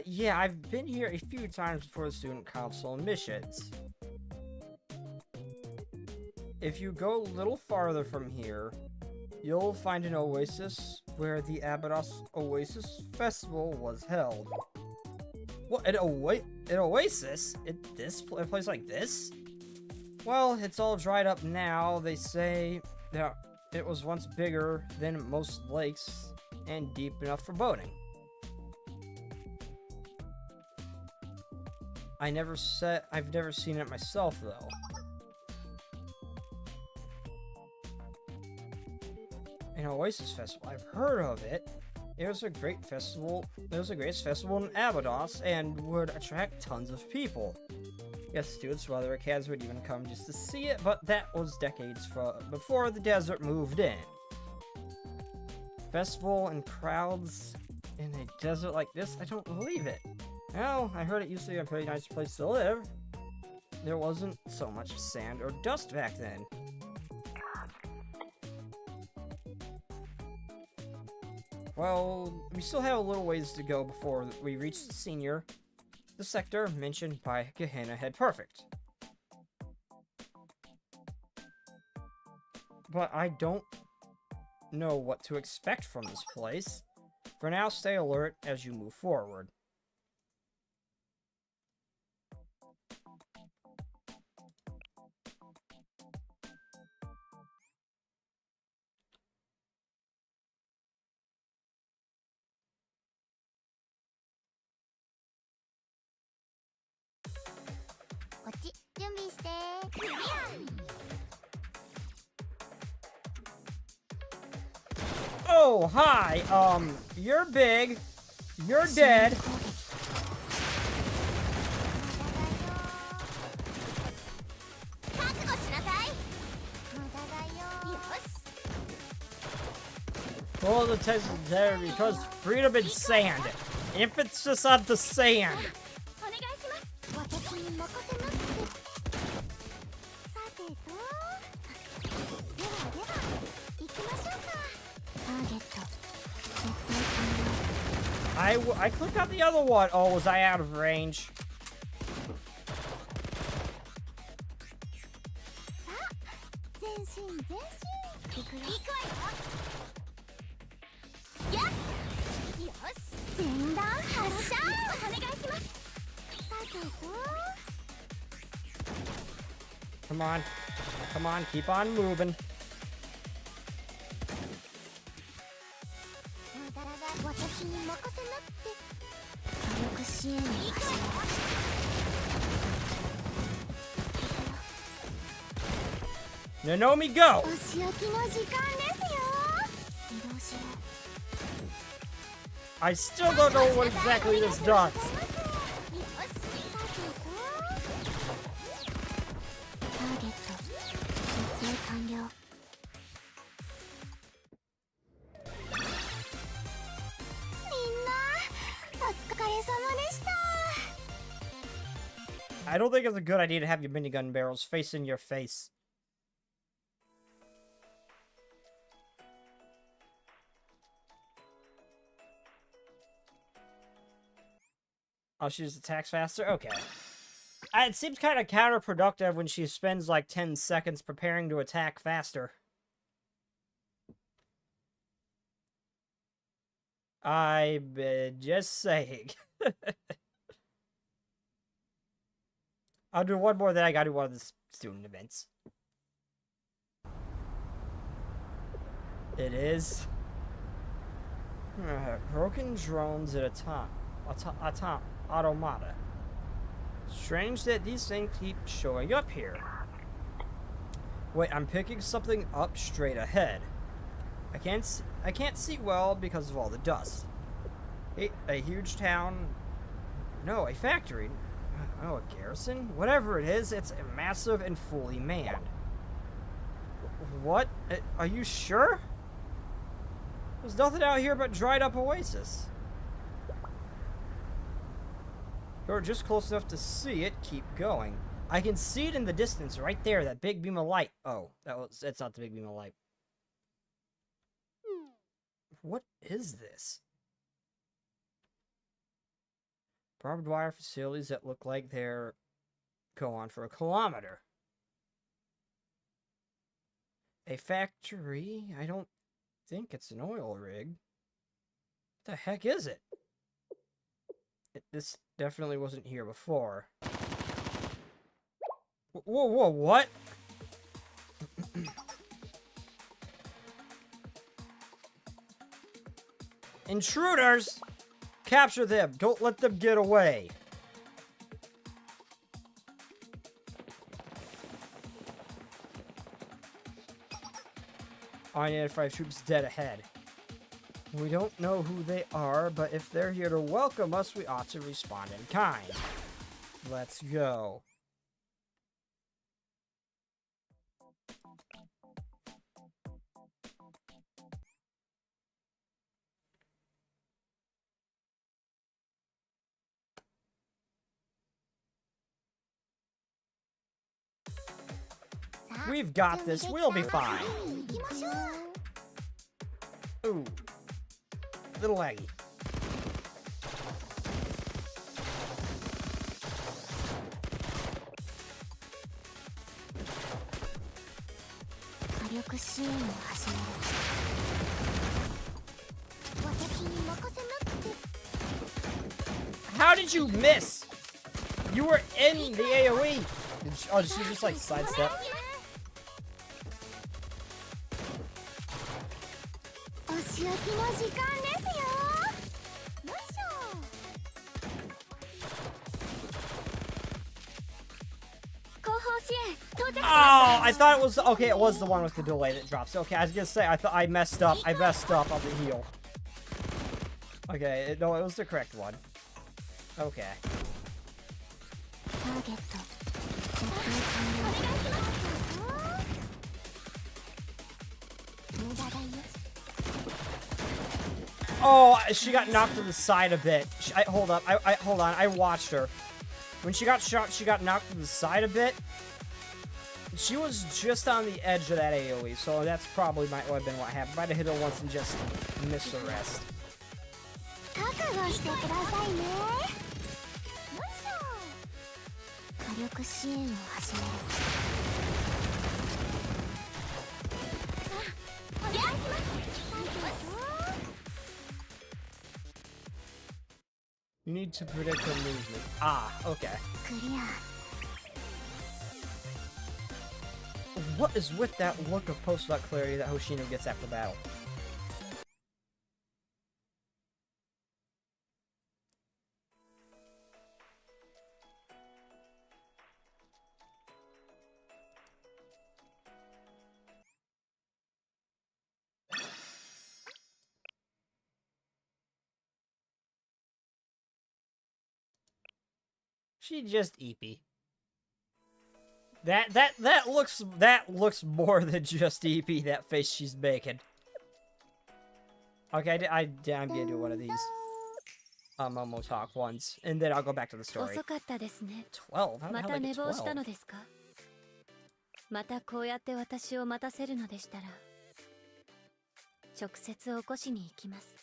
Yeah, I've been here a few times before the Student Council missions. If you go a little farther from here, you'll find an oasis where the Abydos Oasis Festival was held. What, an oasis? A place like this? Well, it's all dried up now. They say that it was once bigger than most lakes and deep enough for boating. I've never seen it myself, though. An Oasis Festival. I've heard of it. It was a great festival. It was the greatest festival in Abydos and would attract tons of people. Yes, students from other academies would even come just to see it, but that was decades before the desert moved in. Festival and crowds in a desert like this? I don't believe it. Well, I heard it used to be a pretty nice place to live. There wasn't so much sand or dust back then. Well, we still have a little ways to go before we reach the senior. The sector mentioned by Gehenna Head Perfect. But I don't know what to expect from this place. For now, stay alert as you move forward. Oh, hi, you're big, you're dead. All the text is there because freedom and sand. Emphasis on the sand. I clicked on the other one. Oh, was I out of range? Come on. Come on, keep on moving. Nanomi, go! I still don't know what exactly this does. I don't think it's a good idea to have your minigun barrels facing your face. Oh, she just attacks faster? Okay. It seems kind of counterproductive when she spends like 10 seconds preparing to attack faster. I'm just saying. I'll do one more, then I gotta do one of the student events. It is. Broken drones at automata. Strange that these things keep showing up here. Wait, I'm picking something up straight ahead. I can't see well because of all the dust. A huge town. No, a factory. Oh, a garrison? Whatever it is, it's massive and fully manned. What? Are you sure? There's nothing out here but dried up oasis. You're just close enough to see it. Keep going. I can see it in the distance right there, that big beam of light. Oh, that's not the big beam of light. What is this? Barbed wire facilities that look like they're go on for a kilometer. A factory? I don't think it's an oil rig. What the heck is it? This definitely wasn't here before. Whoa, whoa, what? Intruders! Capture them! Don't let them get away! Unidentified troops dead ahead. We don't know who they are, but if they're here to welcome us, we ought to respond in kind. Let's go. We've got this. We'll be fine. Ooh. Little laggy. How did you miss? You were in the AoE. Did she just like sidestep? Oh, I thought it was okay. It was the one with the delay that drops. Okay, I was gonna say I thought I messed up. I messed up on the heal. Okay, no, it was the correct one. Okay. Oh, she got knocked to the side a bit. Hold up. Hold on. I watched her. When she got shot, she got knocked to the side a bit. She was just on the edge of that AoE, so that's probably might have been what happened. Might have hit her once and just missed the rest. You need to predict her movement. Ah, okay. What is with that look of post-lock clarity that Hoshino gets after battle? She just eepy. That looks more than just eepy, that face she's making. Okay, I'm gonna do one of these Momo talk ones, and then I'll go back to the story. 12? How the hell did I get 12? またこうやって私を待たせるのでしたら直接起こしに行きます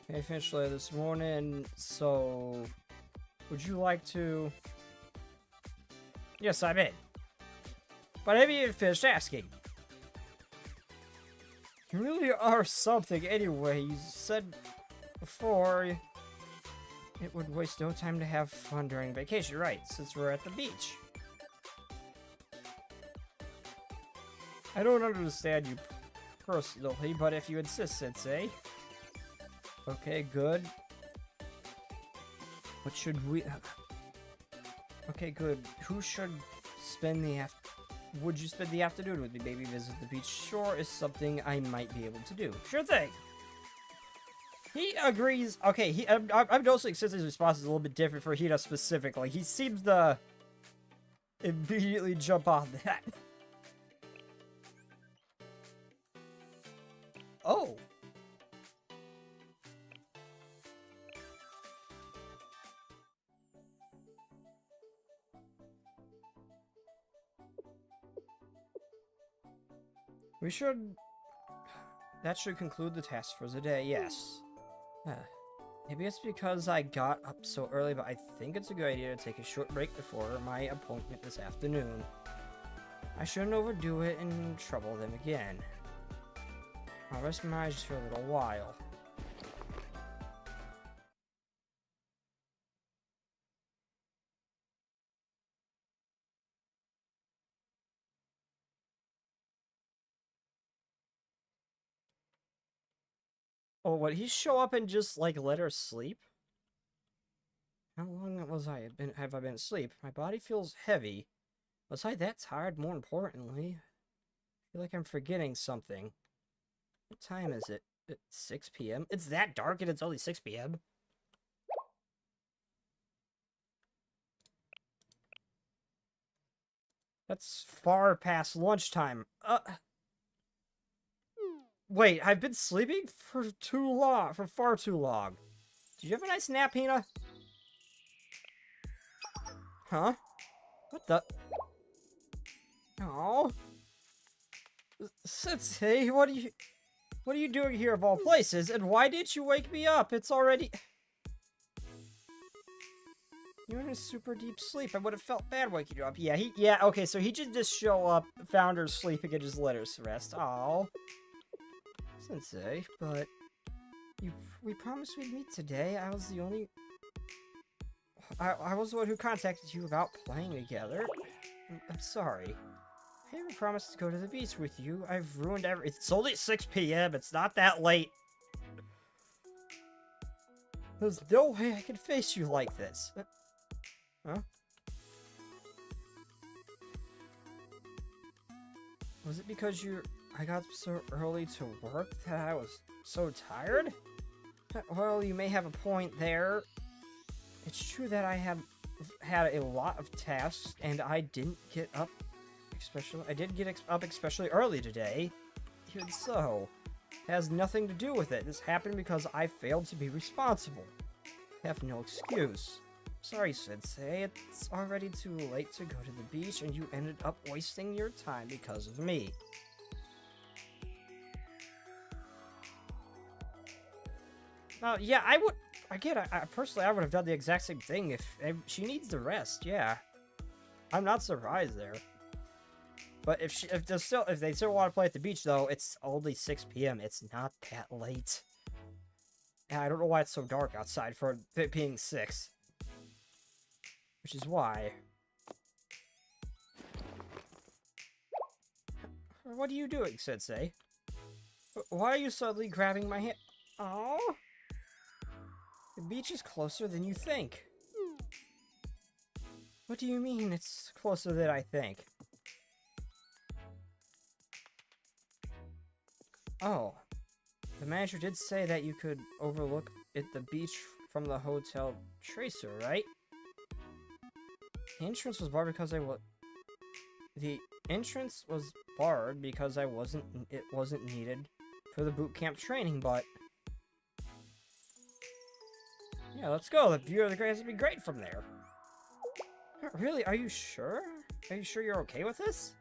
I finished later this morning, so would you like to? Yes, I'm in. But I haven't even finished asking. You really are something anyway. You said before it would waste no time to have fun during vacation, right? Since we're at the beach. I don't understand you personally, but if you insist, Sensei. Okay, good. What should we... Okay, good. Who should spend the Would you spend the afternoon with me? Maybe visit the beach shore is something I might be able to do. Sure thing! He agrees. Okay, I'm noticing since his response is a little bit different for Hina specifically. He seems to immediately jump on that. Oh. We should... That should conclude the task for the day, yes. Maybe it's because I got up so early, but I think it's a good idea to take a short break before my appointment this afternoon. I shouldn't overdo it and trouble them again. I'll rest my eyes just for a little while. Oh, would he show up and just, like, let her sleep? How long have I been asleep? My body feels heavy. Was I that tired, more importantly? I feel like I'm forgetting something. What time is it? It's 6 p.m.? It's that dark and it's only 6 p.m.? That's far past lunchtime. Wait, I've been sleeping for far too long. Did you have a nice nap, Hina? Huh? What the? Oh. Sensei, what are you doing here of all places? And why didn't you wake me up? It's already... You're in a super deep sleep. I would have felt bad waking you up. Yeah, okay, so he just show up, found her sleeping, and just let her rest. Oh. Sensei, but... We promised we'd meet today. I was the only... I was the one who contacted you about playing together. I'm sorry. I even promised to go to the beach with you. I've ruined It's only 6 p.m. It's not that late. There's no way I can face you like this. Huh? Was it because I got so early to work that I was so tired? Well, you may have a point there. It's true that I have had a lot of tasks, and I didn't get up especially early today. Even so, it has nothing to do with it. This happened because I failed to be responsible. I have no excuse. Sorry, Sensei. It's already too late to go to the beach, and you ended up wasting your time because of me. Yeah, I would... Again, personally, I would have done the exact same thing if she needs the rest, yeah. I'm not surprised there. But if they still want to play at the beach, though, it's only 6 p.m. It's not that late. Yeah, I don't know why it's so dark outside for it being 6. Which is why. What are you doing, Sensei? Why are you suddenly grabbing my hand? Oh. The beach is closer than you think. What do you mean it's closer than I think? Oh. The manager did say that you could overlook the beach from the Hotel Tracer, right? The entrance was barred because it wasn't needed for the boot camp training, but... Yeah, let's go. The view of the grass would be great from there. Really? Are you sure? Are you sure you're okay with this?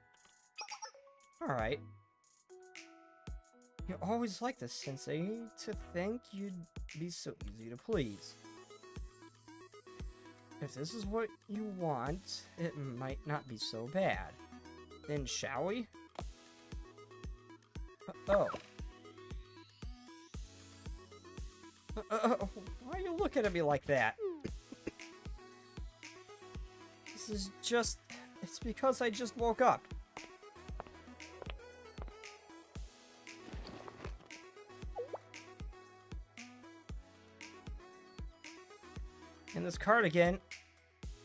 Alright. You always like this, Sensei. To think you'd be so easy to please. If this is what you want, it might not be so bad. Then shall we? Oh. Why are you looking at me like that? This is just... It's because I just woke up. And this cardigan...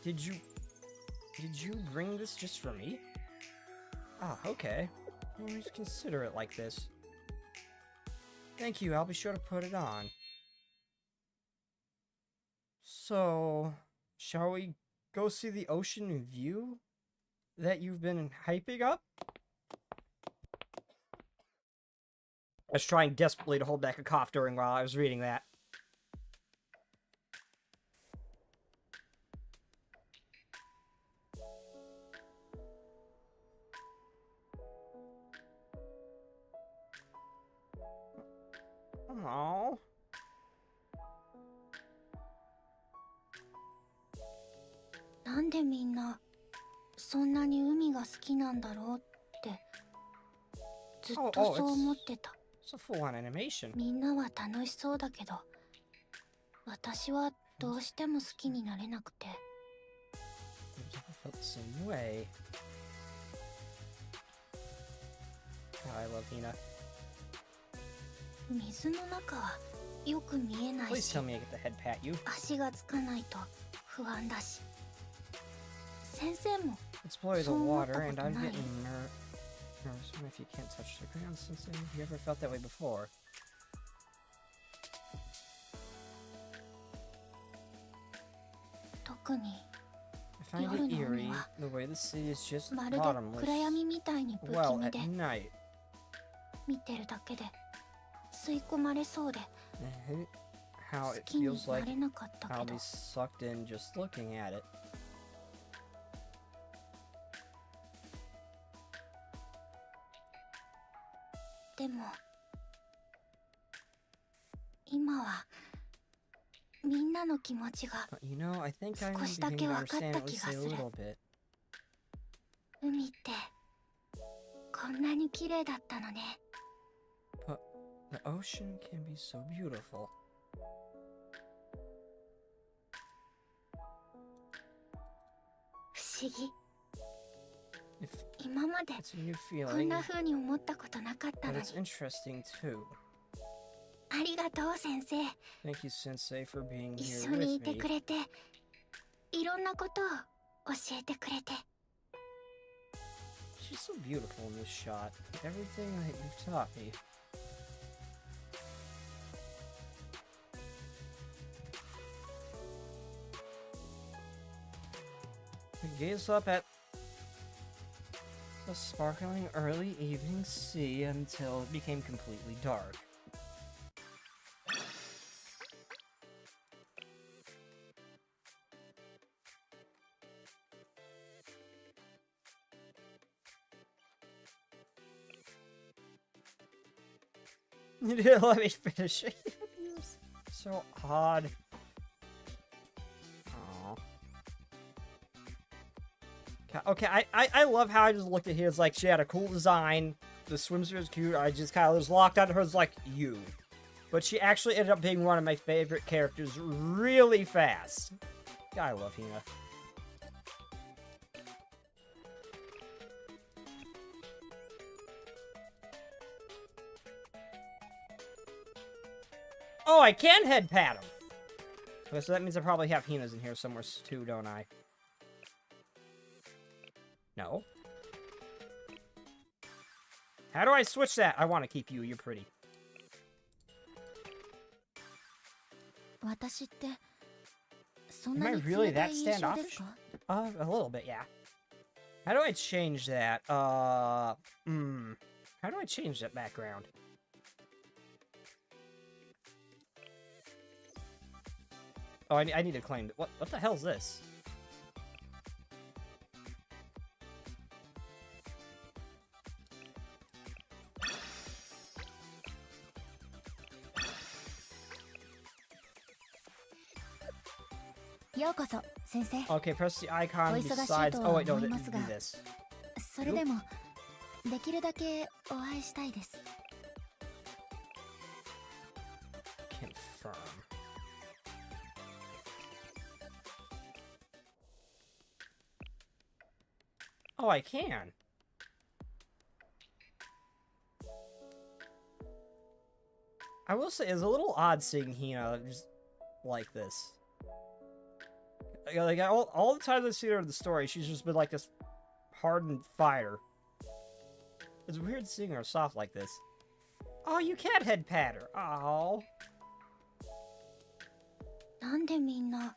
Did you bring this just for me? Ah, okay. I always consider it like this. Thank you, I'll be sure to put it on. So, shall we go see the ocean view? that you've been hyping up? I was trying desperately to hold back a cough while I was reading that. Aww. なんでみんなそんなに海が好きなんだろうってずっとそう思ってた。 It's a full-on animation. みんなは楽しそうだけど私はどうしても好きになれなくて。 I felt the same way. God, I love Hina. 水の中はよく見えない Please し tell me I get the head pat you. 足がつかないと不安だし先生も Explore the そう思った water, こ and と I'm ない？ getting nervous if you can't touch the ground. Since have you ever felt that way before? 特に I find it 夜の海 eerie は the way the sea is just まるで bottomless. 暗闇みたいに不気 Well, 味 at で night. 見てるだけで吸い込まれそうで How 好 it きに feels な like れなかったけ I'll ど be sucked in just looking at it. でも今はみんなの気持ちが But you know, I think I'm 少しだけ beginning to 分かっ understand た at 気 least が a する。 little bit. 海ってこんなに綺麗だったのね。 But the ocean can be so beautiful. 不思議。 If 今まで it's a new こん feeling, な風に思ったことなかったの but に。 it's interesting too. ありがとう先生。 Thank you, Sensei, for being 一 here 緒にい with て me. くれていろんなことを教えてくれて。 She's so beautiful in this shot. Everything that you've taught me. I gaze up at the sparkling early evening sea until it became completely dark. You didn't let me finish it. So odd. Aw. Okay, I love how I just looked at her. It's like she had a cool design. The swimsuit was cute. I just kind of was locked onto her as like, you. But she actually ended up being one of my favorite characters really fast. I love Hina. Oh, I can head pat him. Okay, so that means I probably have Hina's in here somewhere too, don't I? No. How do I switch that? I want to keep you. You're pretty. 私ってそん Am な I に really 冷た that い印象です standoffish? か？ A little bit, yeah. How do I change that? How do I change that background? Oh, I need to claim it. What the hell is this? Okay, press the icon besides... Oh, wait, no, do this. それでもできるだけお会いしたいです。 Confirm. Oh, I can. I will say, it's a little odd seeing Hina just like this. Like all the time I've seen her in the story, she's just been like this hardened fighter. It's weird seeing her soft like this. Oh, you can head pat her. Oh. なんでみんな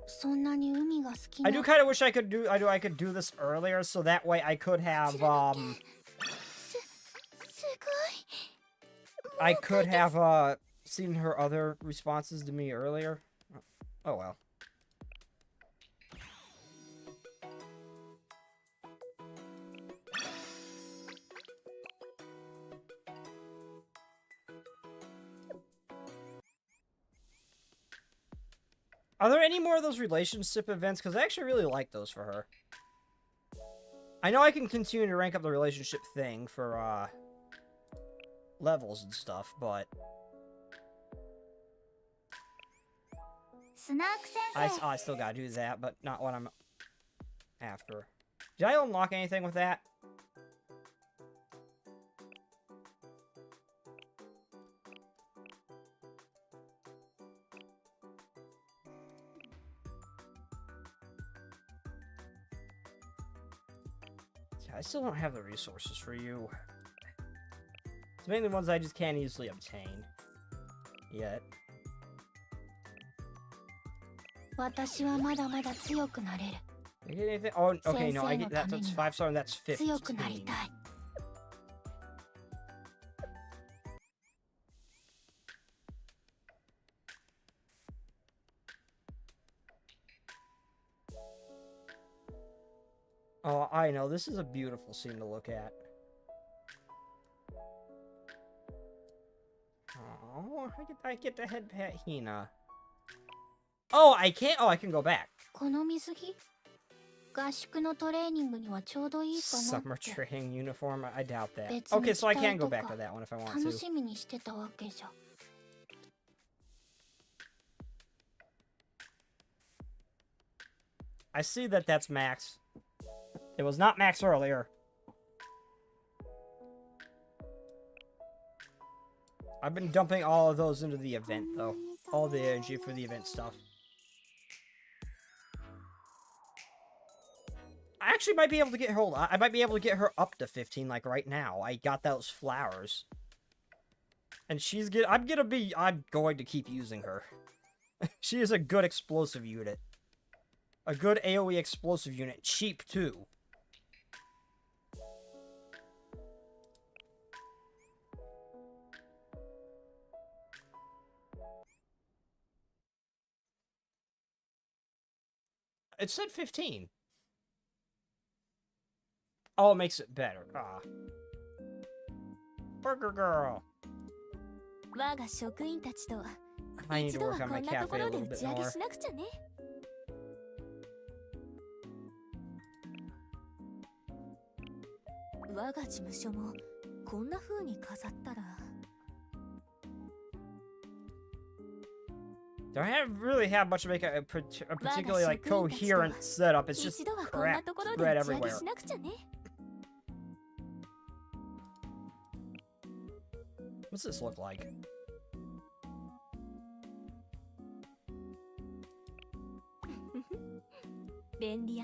そんなに海が好き I な do kind of wish I could do this earlier, so that way I could have すごい I could have seen her other responses to me earlier. Oh well. Are there any more of those relationship events? Because I actually really like those for her. I know I can continue to rank up the relationship thing for, levels and stuff, but... スナーク先生 I still gotta do that, but not what I'm after. Did I unlock anything with that? I still don't have the resources for you. It's mainly ones I just can't easily obtain. Yet. 私はまだまだ強くなれる Did I get anything? Oh, okay, no, I get that. That's 5 star and that's 強くなり 15. たい Oh, I know. This is a beautiful scene to look at. Oh, I get to head pat Hina. Oh, I can't. Oh, I can go back. この水着合宿のトレーニングにはちょうどいいかなっ Summer て training uniform. I doubt that. 別に Okay, so I 着た can い go とか back to that one if I want 楽 to. しみにしてたわけじゃ I see that that's max. It was not max earlier. I've been dumping all of those into the event, though. All the energy for the event stuff. I actually might be able to get her. Hold on. I might be able to get her up to 15, like right now. I got those flowers. And she's get. I'm going to keep using her. She is a good explosive unit. A good AoE explosive unit. Cheap, too. It said 15. Oh, it makes it better. Ah. Burger Girl. 我が職員たちと I need 一 to 度は work こ on ん my なとこ cafe a ろで little 打 bit ち上げ more. しなくちゃね我が事務所もこんな風に飾ったら Don't really have much to make a particularly like coherent setup. It's just 一度はこんな crap ところで spread 打ち上げ everywhere. しなくちゃね What's this look like?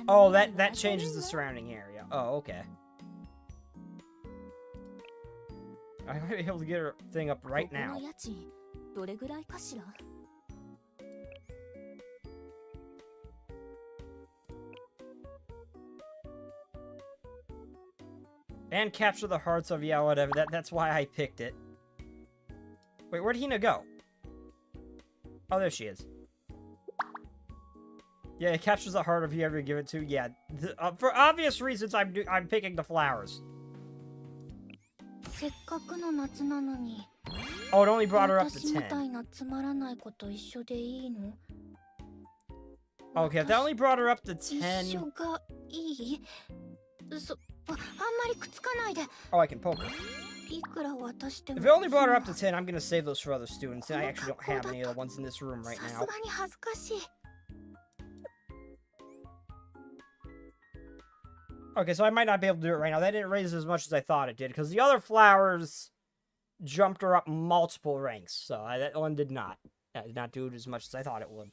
Oh, that changes the surrounding area. Oh, okay. I might be able to get her thing up right ここ now. の家賃どれぐらいかしら And capture the hearts of, yeah, whatever. That's why I picked it. Wait, where'd Hina go? Oh, there she is. Yeah, it captures the heart of whoever you give it to. Yeah, for obvious reasons, I'm picking the flowers. せっかくの夏なのに Oh, it only brought her up to 私みたい 10. なつまらないこと一緒でいいの Okay, if that only brought her up to 一 10... 緒がいいあんまりくっつかないで Oh, I can poke her. いくら渡しても If it only brought her up to 10, I'm gonna save those for other students. And I actually don't have any of the ones in this room right さす now. がに恥ずかしい Okay, so I might not be able to do it right now. That didn't raise as much as I thought it did, because the other flowers jumped her up multiple ranks. So that one did not. That did not do it as much as I thought it would.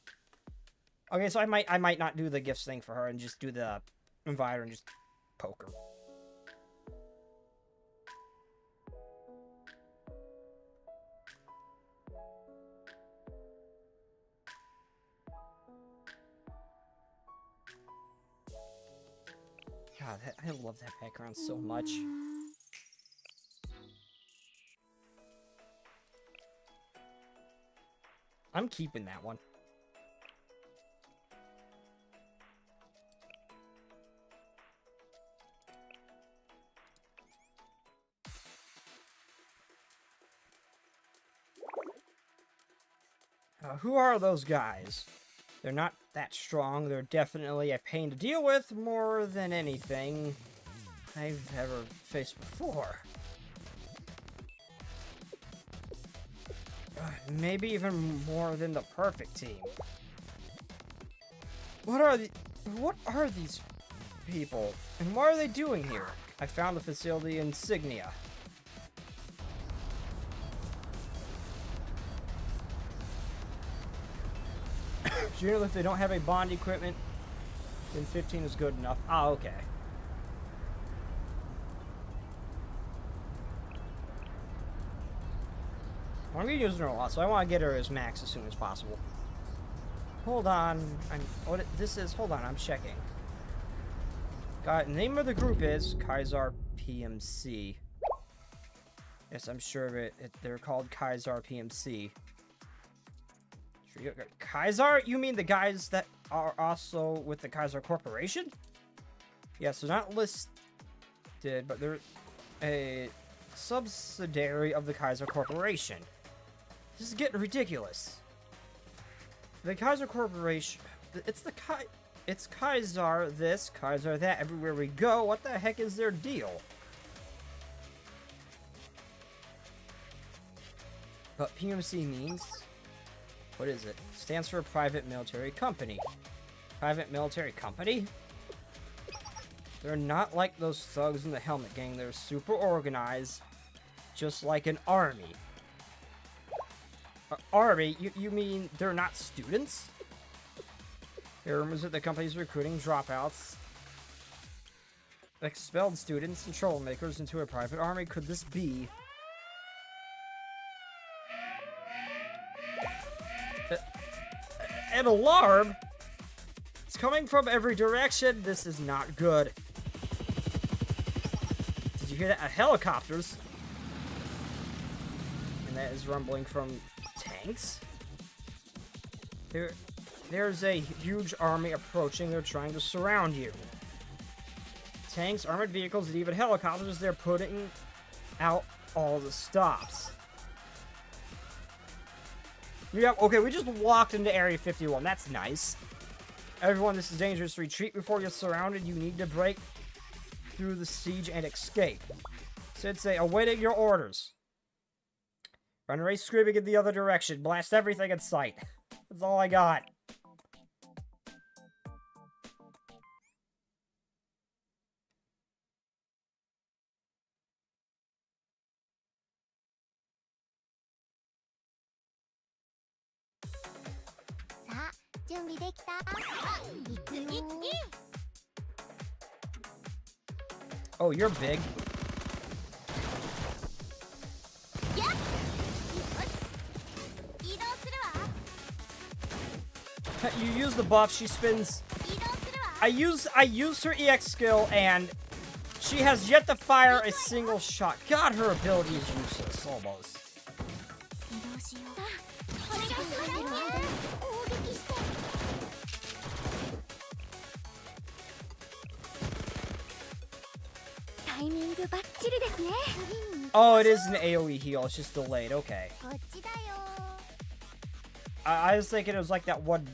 Okay, so I might not do the gifts thing for her and just do the inviter and just poke her. God, I love that background so much. I'm keeping that one. Who are those guys? They're not that strong. They're definitely a pain to deal with more than anything I've ever faced before. Maybe even more than the perfect team. What are these people? And what are they doing here? I found the facility insignia. Generally, if they don't have a bond equipment, then 15 is good enough. Ah, okay. I'm gonna use her a lot, so I want to get her as max as soon as possible. Hold on, hold on, I'm checking. The name of the group is Kaiser PMC. Yes, I'm sure of it. They're called Kaiser PMC. Kaiser? You mean the guys that are also with the Kaiser Corporation? Yes, they're not listed, but they're a subsidiary of the Kaiser Corporation. This is getting ridiculous. The Kaiser Corporation, it's Kaiser this, Kaiser that, everywhere we go. What the heck is their deal? But PMC means, what is it? Stands for Private Military Company. Private Military Company? They're not like those thugs in the Helmet Gang. They're super organized, just like an army. Army? You mean they're not students? There are rumors that the company's recruiting dropouts, expelled students, and troublemakers into a private army. Could this be? An alarm? It's coming from every direction. This is not good. Did you hear that? Helicopters. And that is rumbling from tanks. There's a huge army approaching. They're trying to surround you. Tanks, armored vehicles, and even helicopters. They're putting out all the stops. Yeah, okay, we just walked into Area 51. That's nice. Everyone, this is dangerous. Retreat before you're surrounded. You need to break through the siege and escape. Sensei, awaiting your orders. Run away screaming in the other direction. Blast everything in sight. That's all I got. Oh, you're big. You use the buff, she spins. I used her EX skill, and she has yet to fire a single shot. God, her ability is useless, almost. Oh, it is an AoE heal, it's just delayed, okay. I was thinking it was like that one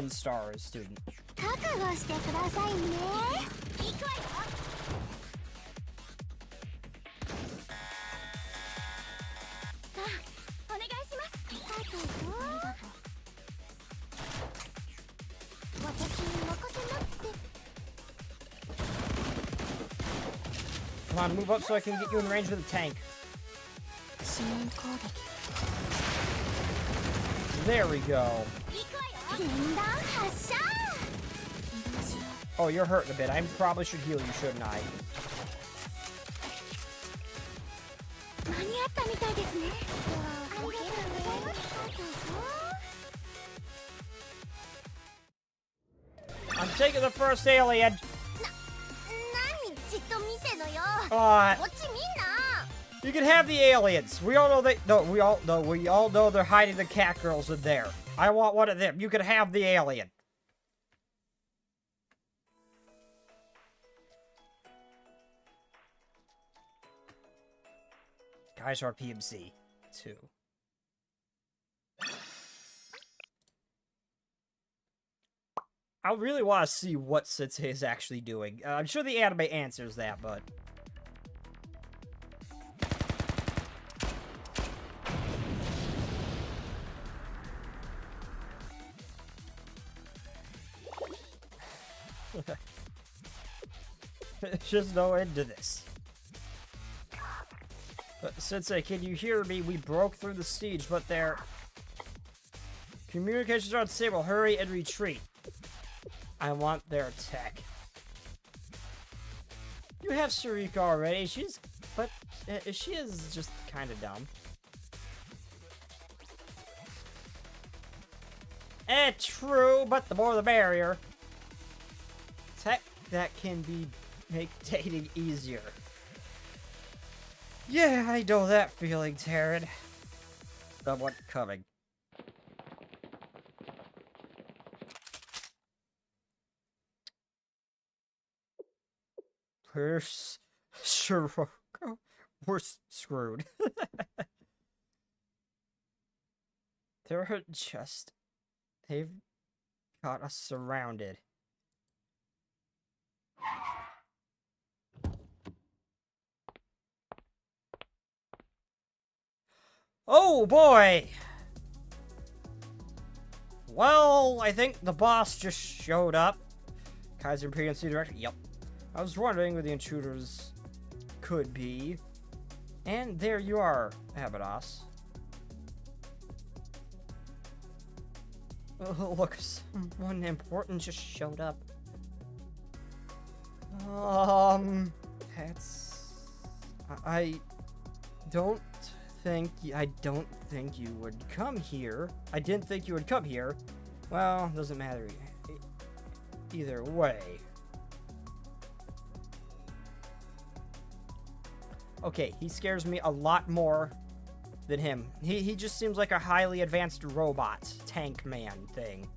star student. Come on, move up so I can get you in range with the tank. There we go. Oh, you're hurting a bit. I probably should heal you, shouldn't I? I'm taking the first alien. You can have the aliens. We all know they. No, we all know they're hiding the cat girls in there. I want one of them. You can have the alien. Guys are PMC too. I really want to see what Sensei is actually doing. I'm sure the anime answers that, but... There's just no end to this. Sensei, can you hear me? We broke through the siege, but their communications are unstable. Hurry and retreat. I want their tech. You have Sarika already. She is just kind of dumb. True, but the more the merrier. Tech that can make dating easier. Yeah, I know that feeling, Taryn. Someone coming. We're screwed. They've got us surrounded. Oh boy! Well, I think the boss just showed up. Kaiser PNC director. Yep. I was wondering where the intruders could be. And there you are, Abados. Oh, look, someone important just showed up. I don't think you would come here. I didn't think you would come here. Well, doesn't matter either way. Okay, he scares me a lot more than him. He just seems like a highly advanced robot tank man thing.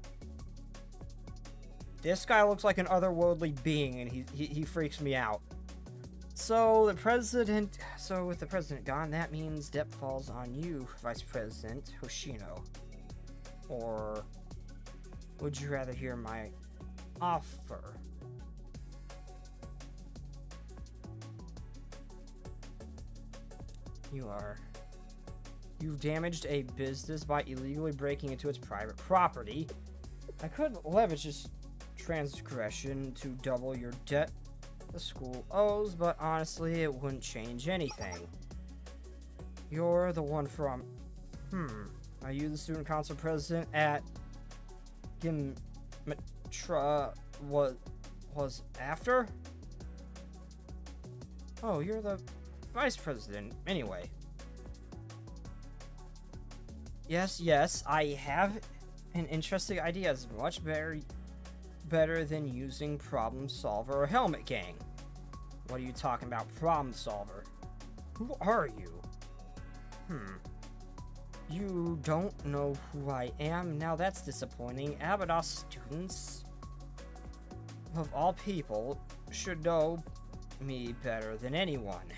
This guy looks like an otherworldly being, and he freaks me out. So with the president gone, that means debt falls on you, Vice President Hoshino. Or would you rather hear my offer? You've damaged a business by illegally breaking into its private property. I could leverage this transgression to double your debt the school owes, but honestly, it wouldn't change anything. You're the one from... Are you the student council president at Gimmetra was after? Oh, you're the vice president, anyway. Yes, I have an interesting idea. It's much better than using Problem Solver or Helmet Gang. What are you talking about, Problem Solver? Who are you? You don't know who I am? Now that's disappointing. Abados students, of all people, should know me better than anyone.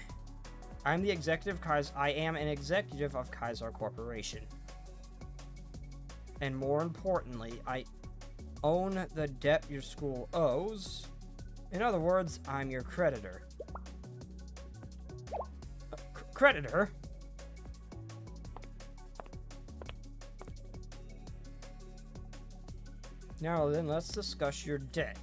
I am an executive of Kaiser Corporation. And more importantly, I own the debt your school owes. In other words, I'm your creditor. Creditor? Now then, let's discuss your debt.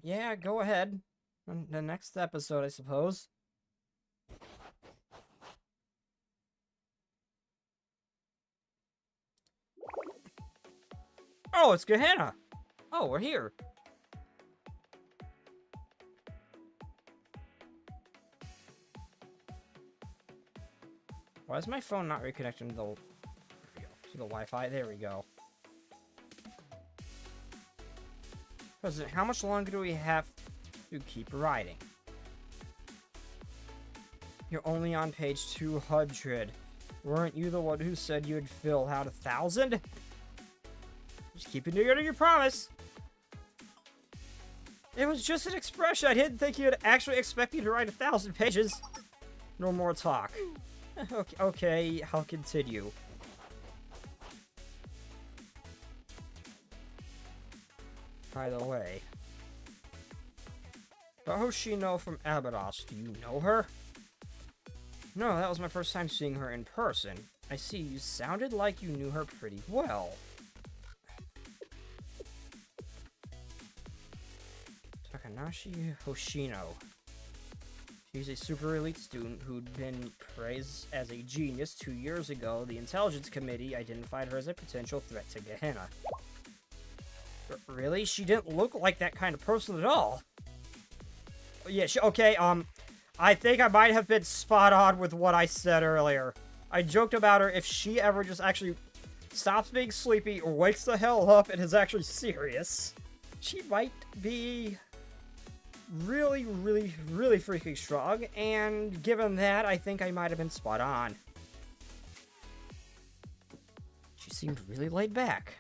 Yeah, go ahead. The next episode, I suppose. Oh, it's Gehenna! Oh, we're here. Why is my phone not reconnecting to the Wi-Fi? There we go. President, how much longer do we have to keep writing? You're only on page 200. Weren't you the one who said you'd fill out 1,000? Just keep it near to your promise. It was just an expression. I didn't think you'd actually expect me to write 1,000 pages. No more talk. Okay, I'll continue. By the way, Hoshino from Abydos, do you know her? No, that was my first time seeing her in person. I see, you sounded like you knew her pretty well. Takanashi Hoshino. She's a super elite student who'd been praised as a genius 2 years ago. The Intelligence Committee identified her as a potential threat to Gehenna. Really? She didn't look like that kind of person at all. Yeah, okay, I think I might have been spot on with what I said earlier. I joked about her if she ever just actually stops being sleepy or wakes the hell up and is actually serious. She might be really, really, really freaking strong, and given that, I think I might have been spot on. She seemed really laid back.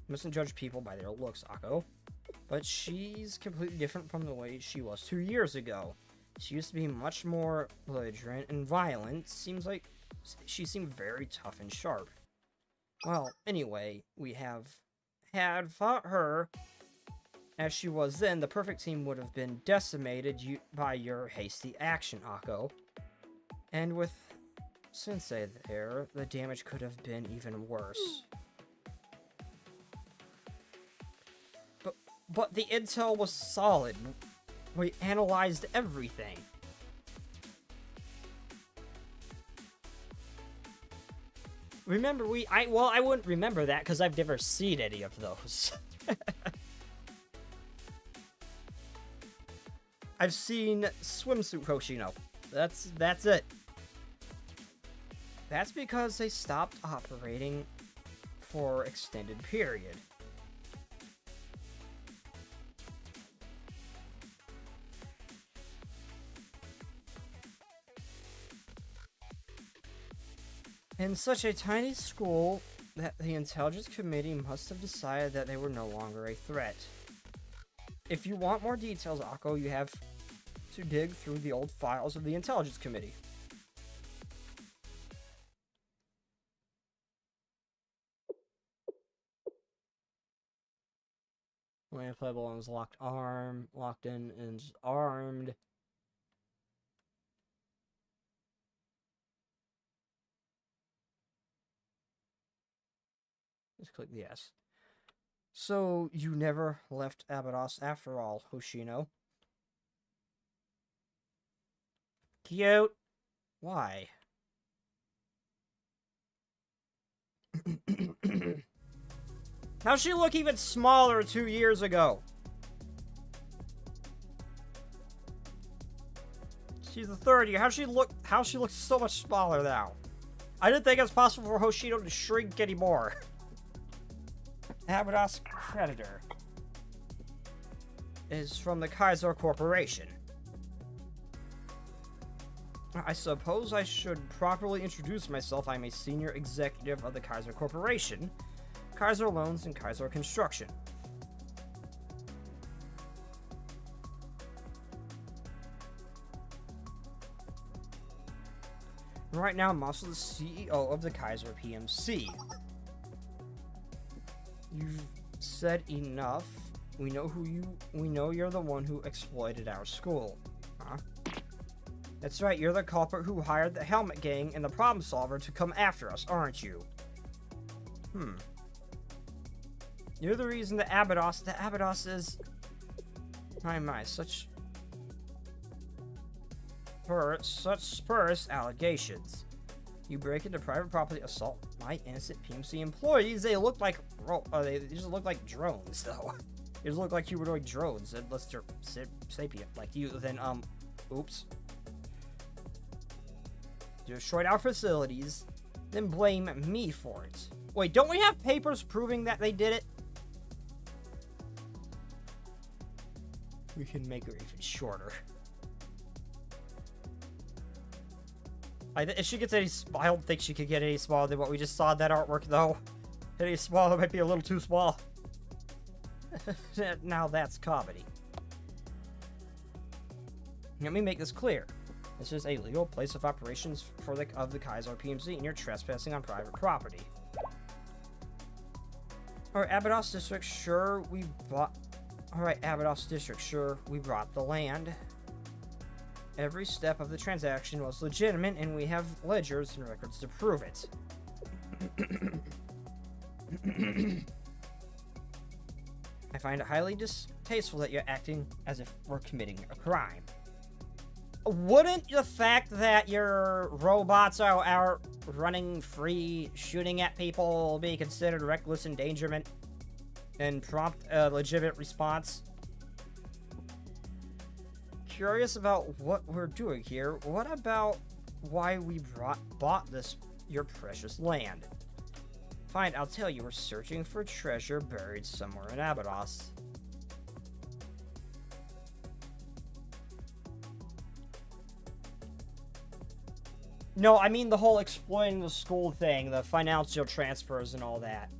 Mustn't judge people by their looks, Akko. But she's completely different from the way she was 2 years ago. She used to be much more belligerent and violent. Seems like she seemed very tough and sharp. Well, anyway, we had fought her as she was then. The perfect team would have been decimated by your hasty action, Akko. And with Sensei there, the damage could have been even worse. But the intel was solid. We analyzed everything. Remember, I wouldn't remember that because I've never seen any of those. I've seen Swimsuit Hoshino. That's it. That's because they stopped operating for extended period. In such a tiny school, that the Intelligence Committee must have decided that they were no longer a threat. If you want more details, Akko, you have to dig through the old files of the Intelligence Committee. When a playable is locked in and is armed. Just click the yes. So, you never left Abydos after all, Hoshino. Cute. Why? How'd she look even smaller 2 years ago? She's the third year. How'd she look so much smaller now? I didn't think it was possible for Hoshino to shrink anymore. Abydos creditor is from the Kaiser Corporation. I suppose I should properly introduce myself. I'm a senior executive of the Kaiser Corporation, Kaiser Loans, and Kaiser Construction. Right now, I'm also the CEO of the Kaiser PMC. You've said enough. We know you're the one who exploited our school. Huh? That's right, you're the culprit who hired the Helmet Gang and the Problem Solver to come after us, aren't you? You're the reason the Abydos is... My, such spurious allegations. You break into private property, assault my innocent PMC employees. They look like they just look like drones, though. They just look like humanoid drones, unless they're sapient like you. Then oops. Destroyed our facilities, then blame me for it. Wait, don't we have papers proving that they did it? We can make her even shorter. If she gets any, I don't think she could get any smaller than what we just saw in that artwork, though. Any smaller might be a little too small. Now that's comedy. Let me make this clear. This is a legal place of operations for the Kaiser PMC, and you're trespassing on private property. Alright, Abydos District, sure, we bought... Alright, Abydos District, sure, we bought the land. Every step of the transaction was legitimate, and we have ledgers and records to prove it. I find it highly distasteful that you're acting as if we're committing a crime. Wouldn't the fact that your robots are out running free, shooting at people, be considered reckless endangerment and prompt a legitimate response? Curious about what we're doing here. What about why we bought this, your precious land? Fine, I'll tell you, we're searching for treasure buried somewhere in Abydos. No, I mean the whole exploiting the school thing, the financial transfers and all that.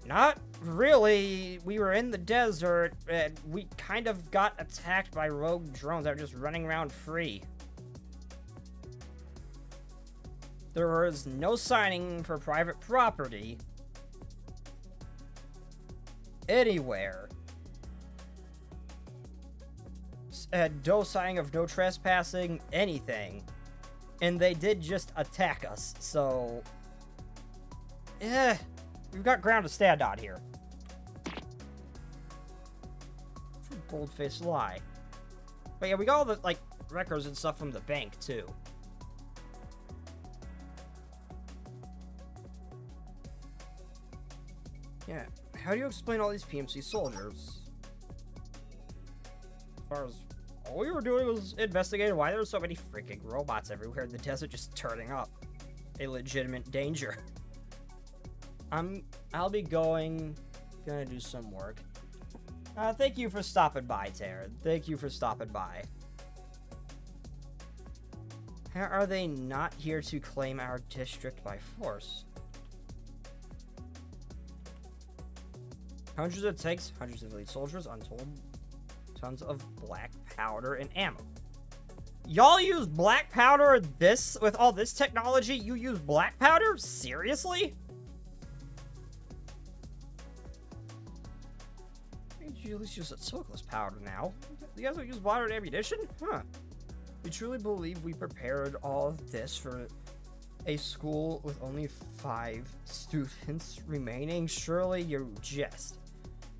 Not really. We were in the desert, and we kind of got attacked by rogue drones that were just running around free. There was no signing for private property anywhere. And no signing of no trespassing, anything. And they did just attack us, so... we've got ground to stand on here. Bold-faced lie. But yeah, we got all the, like, records and stuff from the bank, too. Yeah, how do you explain all these PMC soldiers? As far as all we were doing was investigating why there were so many freaking robots everywhere in the desert just turning up. A legitimate danger. I'll be gonna do some work. Thank you for stopping by, Taryn. Thank you for stopping by. How are they not here to claim our district by force? Hundreds of tanks, hundreds of elite soldiers, untold tons of black powder and ammo. Y'all use black powder with all this technology? You use black powder? Seriously? You at least use a smokeless powder now. You guys don't use water and ammunition? Huh. You truly believe we prepared all of this for a school with only 5 students remaining? Surely you jest.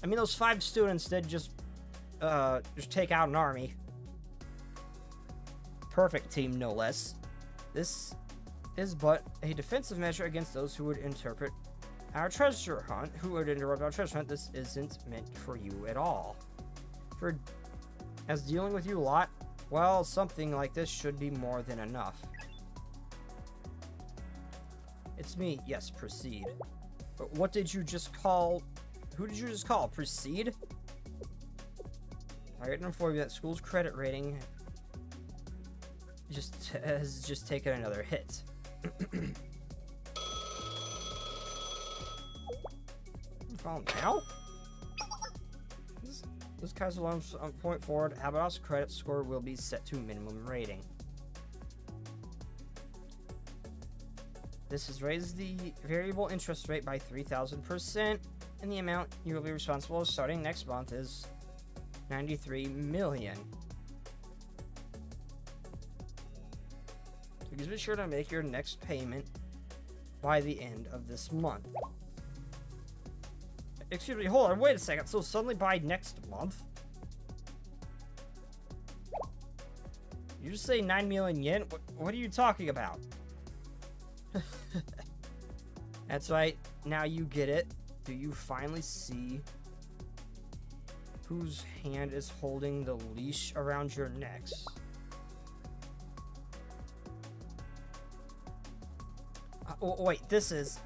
I mean, those 5 students did just take out an army. Perfect team, no less. This is but a defensive measure against those who would interpret our treasure hunt, interrupt our treasure hunt. This isn't meant for you at all. As dealing with you lot, well, something like this should be more than enough. It's me. Yes, proceed. But what did you just call? Who did you just call? Proceed? I can inform you that school's credit rating has just taken another hit. Now? This Kaiser Alarm's point forward. Abydos credit score will be set to minimum rating. This has raised the variable interest rate by 3,000%, and the amount you will be responsible starting next month is 93 million. So please be sure to make your next payment by the end of this month. Excuse me, hold on, wait a second. So suddenly by next month? You just say 9 million yen? What are you talking about? That's right. Now you get it. Do you finally see whose hand is holding the leash around your necks? Wait, this is...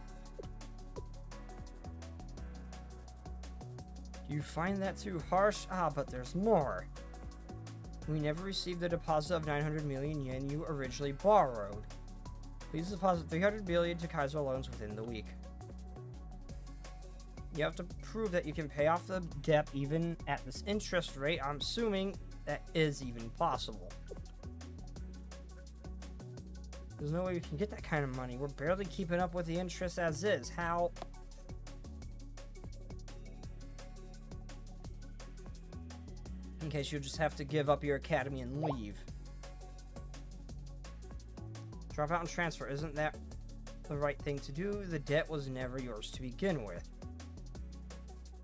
You find that too harsh? Ah, but there's more. We never received the deposit of 900 million yen you originally borrowed. Please deposit 300 billion to Kaiser loans within the week. You have to prove that you can pay off the debt even at this interest rate. I'm assuming that is even possible. There's no way we can get that kind of money. We're barely keeping up with the interest as is. How? In case you'll just have to give up your academy and leave. Drop out and transfer. Isn't that the right thing to do? The debt was never yours to begin with.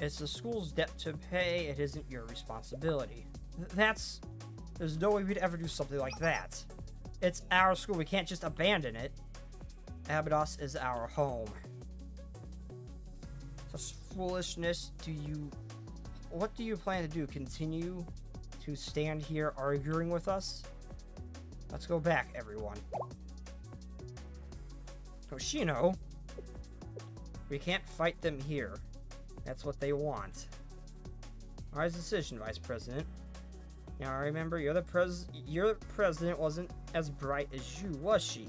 It's the school's debt to pay. It isn't your responsibility. There's no way we'd ever do something like that. It's our school. We can't just abandon it. Abydos is our home. Such foolishness. What do you plan to do? Continue to stand here arguing with us? Let's go back, everyone. Hoshino. We can't fight them here. That's what they want. Wise decision, Vice President. Now remember, your president wasn't as bright as you, was she?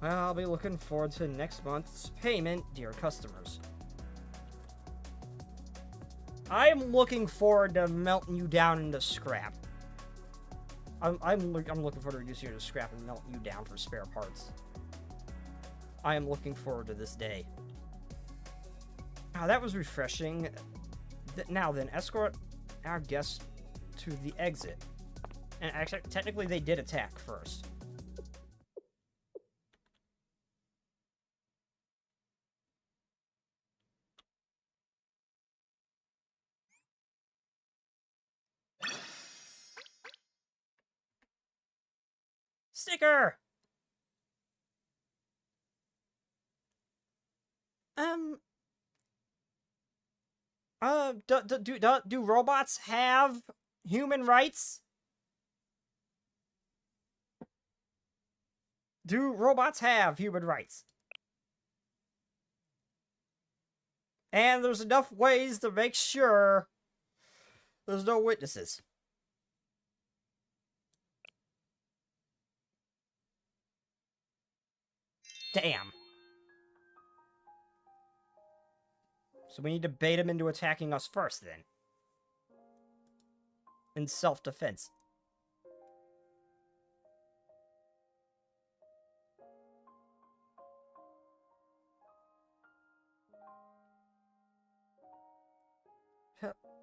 Well, I'll be looking forward to next month's payment, dear customers. I am looking forward to melting you down into scrap. I'm looking forward to reducing you to scrap and melting you down for spare parts. I am looking forward to this day. Ah, that was refreshing. Now then, escort our guests to the exit. And actually, technically they did attack first. Sticker! Do robots have human rights? Do robots have human rights? And there's enough ways to make sure there's no witnesses. Damn. So we need to bait him into attacking us first, then. In self-defense.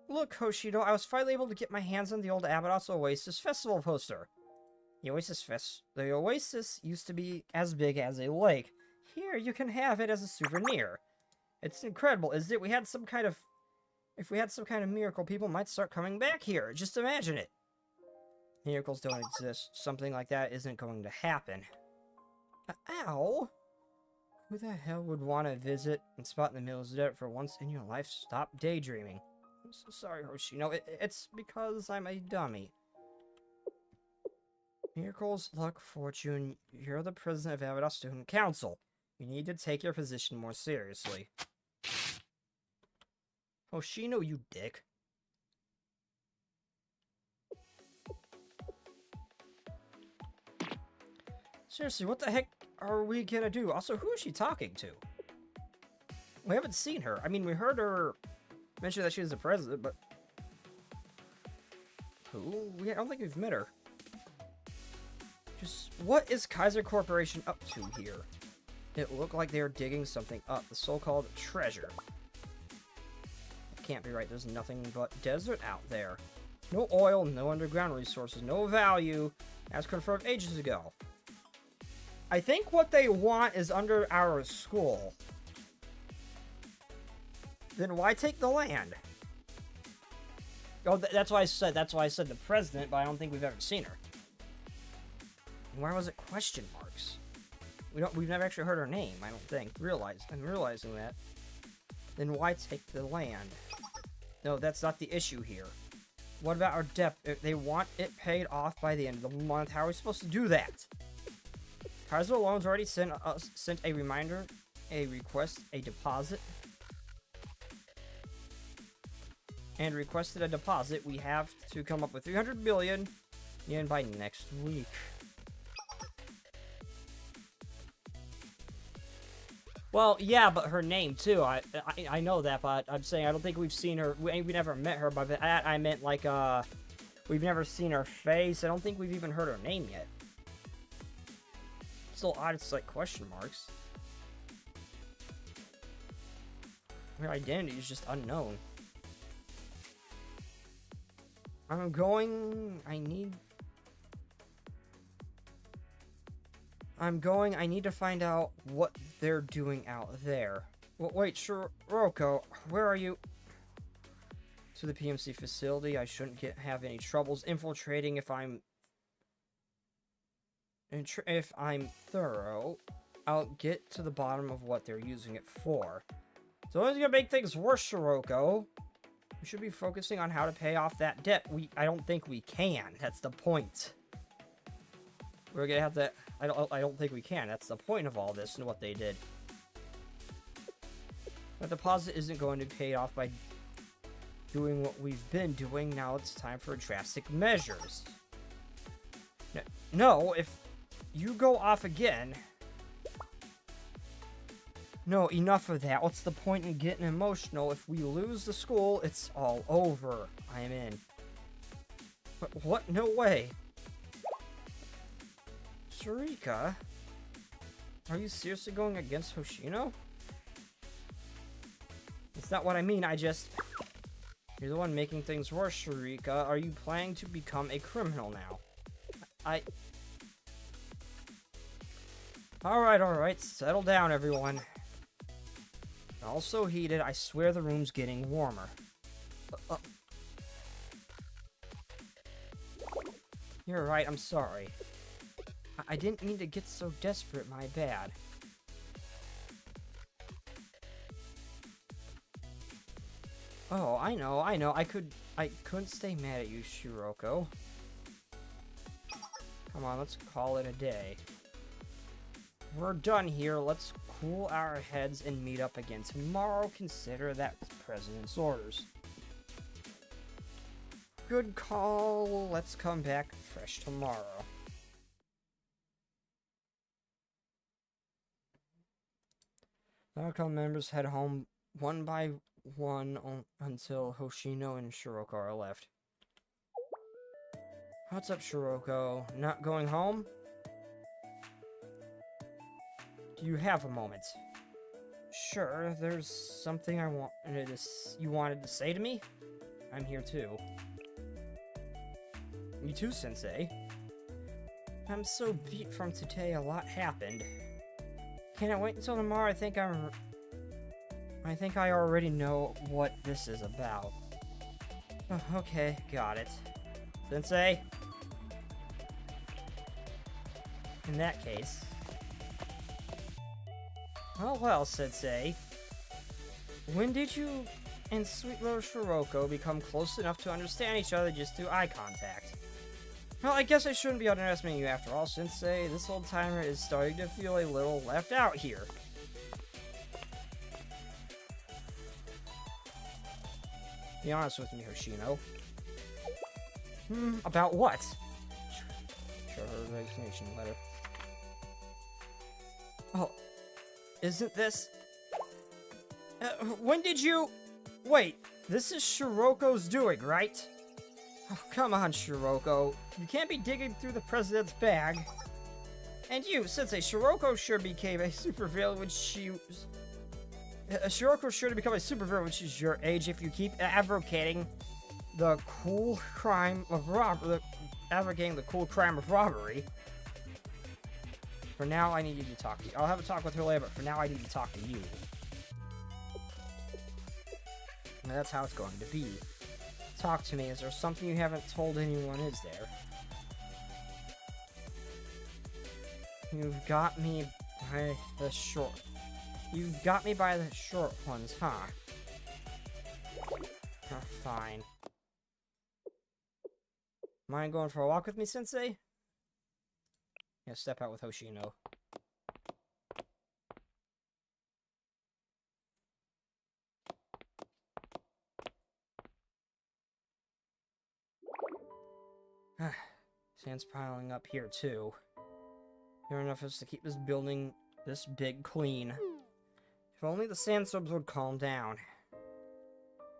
Look, Hoshino, I was finally able to get my hands on the old Abydos Oasis Festival poster. The Oasis used to be as big as a lake. Here, you can have it as a souvenir. It's incredible, isn't it? If we had some kind of miracle, people might start coming back here. Just imagine it. Miracles don't exist. Something like that isn't going to happen. Ow! Who the hell would want to visit and spot in the middle of the desert for once in your life? Stop daydreaming. I'm so sorry, Hoshino. It's because I'm a dummy. Miracles, luck, fortune. You're the president of Abydos Student Council. You need to take your position more seriously. Hoshino, you dick. Seriously, what the heck are we gonna do? Also, who is she talking to? We haven't seen her. I mean, we heard her mention that she's the president, but... Who? I don't think we've met her. Just, what is Kaiser Corporation up to here? It looked like they were digging something up, the so-called treasure. It can't be right, there's nothing but desert out there. No oil, no underground resources, no value, as confirmed ages ago. I think what they want is under our school. Then why take the land? Oh, that's why I said the president, but I don't think we've ever seen her. Why was it question marks? We've never actually heard her name, I don't think. I'm realizing that. Then why take the land? No, that's not the issue here. What about our debt? If they want it paid off by the end of the month, how are we supposed to do that? Kaiser Loans already sent a reminder, a request, a deposit. And requested a deposit. We have to come up with 300 billion yen by next week. Well, yeah, but her name too. I know that, but I'm saying I don't think we've seen her. We never met her, but I meant like we've never seen her face. I don't think we've even heard her name yet. Still odd. It's like question marks. Her identity is just unknown. I need to find out what they're doing out there. Well, wait, Shiroko, where are you? To the PMC facility. I shouldn't have any troubles infiltrating if I'm thorough. I'll get to the bottom of what they're using it for. So it's gonna make things worse, Shiroko. We should be focusing on how to pay off that debt. I don't think we can. That's the point. We're gonna have to. I don't think we can. That's the point of all this and what they did. The deposit isn't going to be paid off by doing what we've been doing. Now it's time for drastic measures. No, if you go off again. No, enough of that. What's the point in getting emotional? If we lose the school, it's all over. I am in. But what? No way. Sarika? Are you seriously going against Hoshino? That's not what I mean, You're the one making things worse, Sarika. Are you planning to become a criminal now? Alright, settle down, everyone. Also heated, I swear the room's getting warmer. You're right, I'm sorry. I didn't mean to get so desperate, my bad. Oh, I know. I couldn't stay mad at you, Shiroko. Come on, let's call it a day. We're done here. Let's cool our heads and meet up again tomorrow. Consider that President's orders. Good call. Let's come back fresh tomorrow. Narcon members head home one by one until Hoshino and Shiroko are left. What's up, Shiroko? Not going home? Do you have a moment? Sure, there's something you wanted to say to me? I'm here too. Me too, Sensei. I'm so beat from today, a lot happened. Can I wait until tomorrow? I think I already know what this is about. Oh, okay, got it. Sensei? In that case... Oh well, Sensei. When did you and sweet little Shiroko become close enough to understand each other just through eye contact? Well, I guess I shouldn't be underestimating you after all, Sensei. This old timer is starting to feel a little left out here. Be honest with me, Hoshino. About what? Show her the resignation letter. Oh, isn't this... when did you... Wait, this is Shiroko's doing, right? Oh, come on, Shiroko. You can't be digging through the president's bag. And you, Sensei, Shiroko sure became a supervillain when she was... Shiroko's sure to become a supervillain when she's your age if you keep advocating the cool crime of robbery. For now, I need you to talk to you. I'll have a talk with her later, but for now, I need to talk to you. And that's how it's going to be. Talk to me. Is there something you haven't told anyone, is there? You've got me by the short... You've got me by the short ones, huh? Oh, fine. Mind going for a walk with me, Sensei? Yeah, step out with Hoshino. Sand's piling up here, too. Fair enough is to keep this building this big clean. If only the sandstorms would calm down.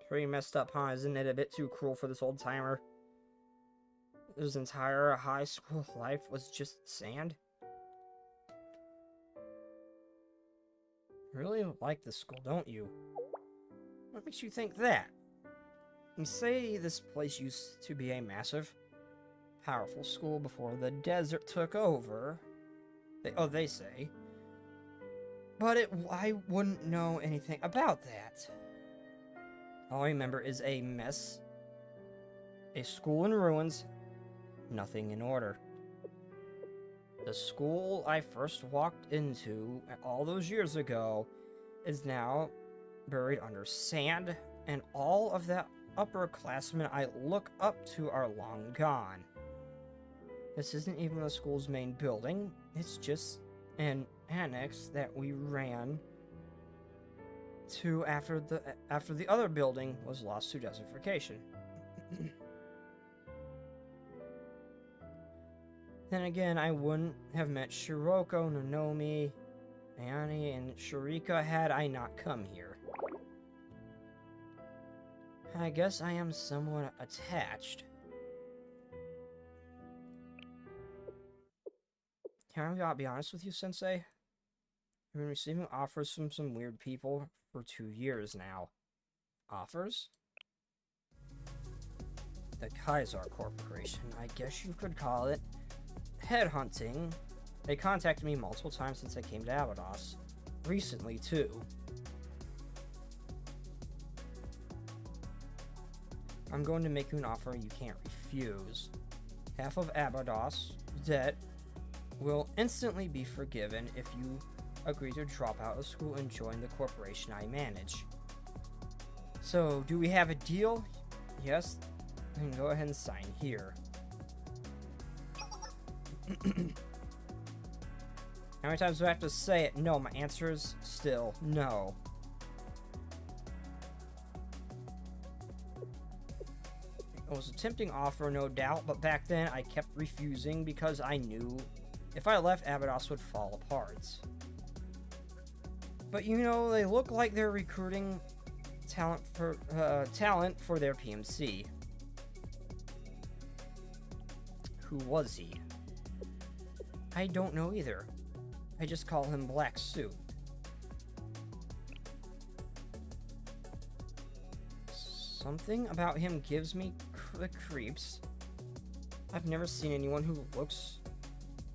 Pretty messed up, huh? Isn't it a bit too cruel for this old-timer? His entire high school life was just sand? Really like this school, don't you? What makes you think that? You say this place used to be a massive, powerful school before the desert took over. They say. But I wouldn't know anything about that. All I remember is a mess, a school in ruins, nothing in order. The school I first walked into all those years ago is now buried under sand, and all of the upperclassmen I look up to are long gone. This isn't even the school's main building, it's just an annex that we ran to after the other building was lost to desertification. Then again, I wouldn't have met Shiroko, Nonomi, Ayane, and Shurika had I not come here. I guess I am somewhat attached. Can I be honest with you, Sensei? I've been receiving offers from some weird people for 2 years now. Offers? The Kaiser Corporation, I guess you could call it. Headhunting. They contacted me multiple times since I came to Abydos. Recently, too. I'm going to make you an offer you can't refuse. Half of Abydos' debt will instantly be forgiven if you agree to drop out of school and join the corporation I manage. So, do we have a deal? Yes? Then go ahead and sign here. How many times do I have to say it? No, my answer is still no. It was a tempting offer, no doubt, but back then I kept refusing because I knew if I left, Abydos would fall apart. But you know, they look like they're recruiting talent for their PMC. Who was he? I don't know either. I just call him Black Suit. Something about him gives me the creeps. I've never seen anyone who looks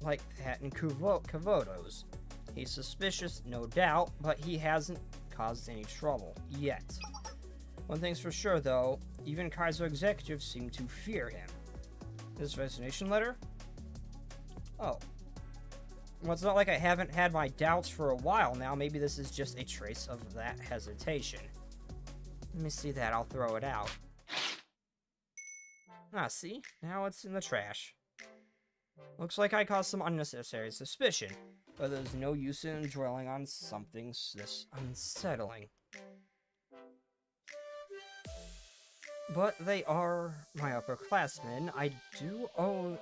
like that in Kavodos. He's suspicious, no doubt, but he hasn't caused any trouble yet. One thing's for sure, though, even Kaiser executives seem to fear him. His resignation letter? Oh. Well, it's not like I haven't had my doubts for a while now. Maybe this is just a trace of that hesitation. Let me see that. I'll throw it out. Ah, see? Now it's in the trash. Looks like I caused some unnecessary suspicion, but there's no use in dwelling on something this unsettling. But they are my upperclassmen. I do owe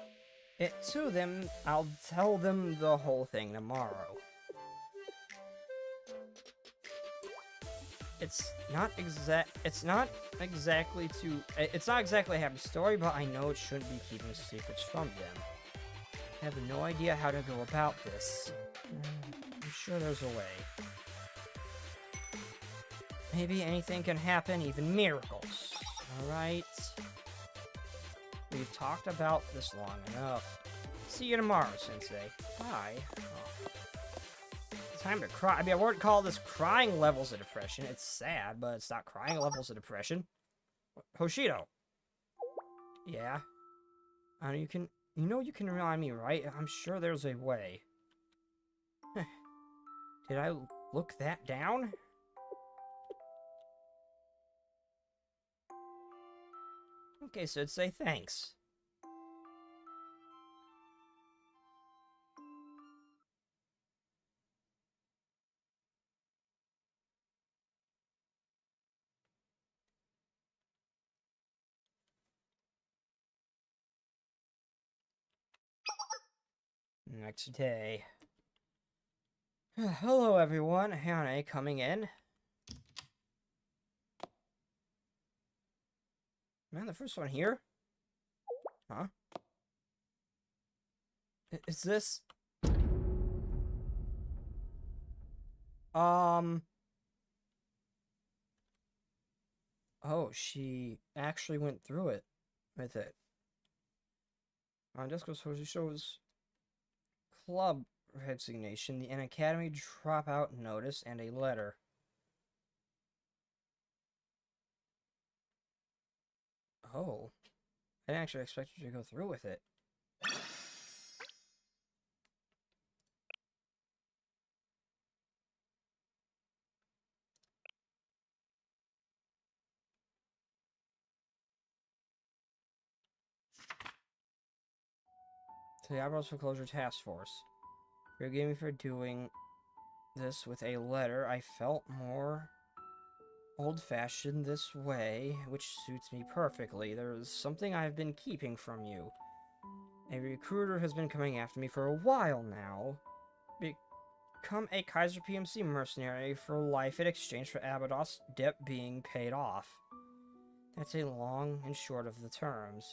it to them. I'll tell them the whole thing tomorrow. It's not exactly a happy story, but I know it shouldn't be keeping secrets from them. I have no idea how to go about this. I'm sure there's a way. Maybe anything can happen, even miracles. Alright? We've talked about this long enough. See you tomorrow, Sensei. Bye. Oh. Time to cry. I mean, I wouldn't call this crying levels of depression. It's sad, but it's not crying levels of depression. Hoshino. Yeah? You can rely on me, right? I'm sure there's a way. Did I look that down? Okay, so I'd say thanks. Next day. Hello, everyone. Hane coming in. Man, the first one here? Huh? Is this... Oh, she actually went through it with it. On Discord, so she shows club resignation, an academy dropout notice, and a letter. Oh, I didn't actually expect you to go through with it. To the Eyebrows Foreclosure Task Force. Forgive me for doing this with a letter. I felt more old-fashioned this way, which suits me perfectly. There is something I've been keeping from you. A recruiter has been coming after me for a while now. Become a Kaiser PMC mercenary for life in exchange for Abydos debt being paid off. That's a long and short of the terms.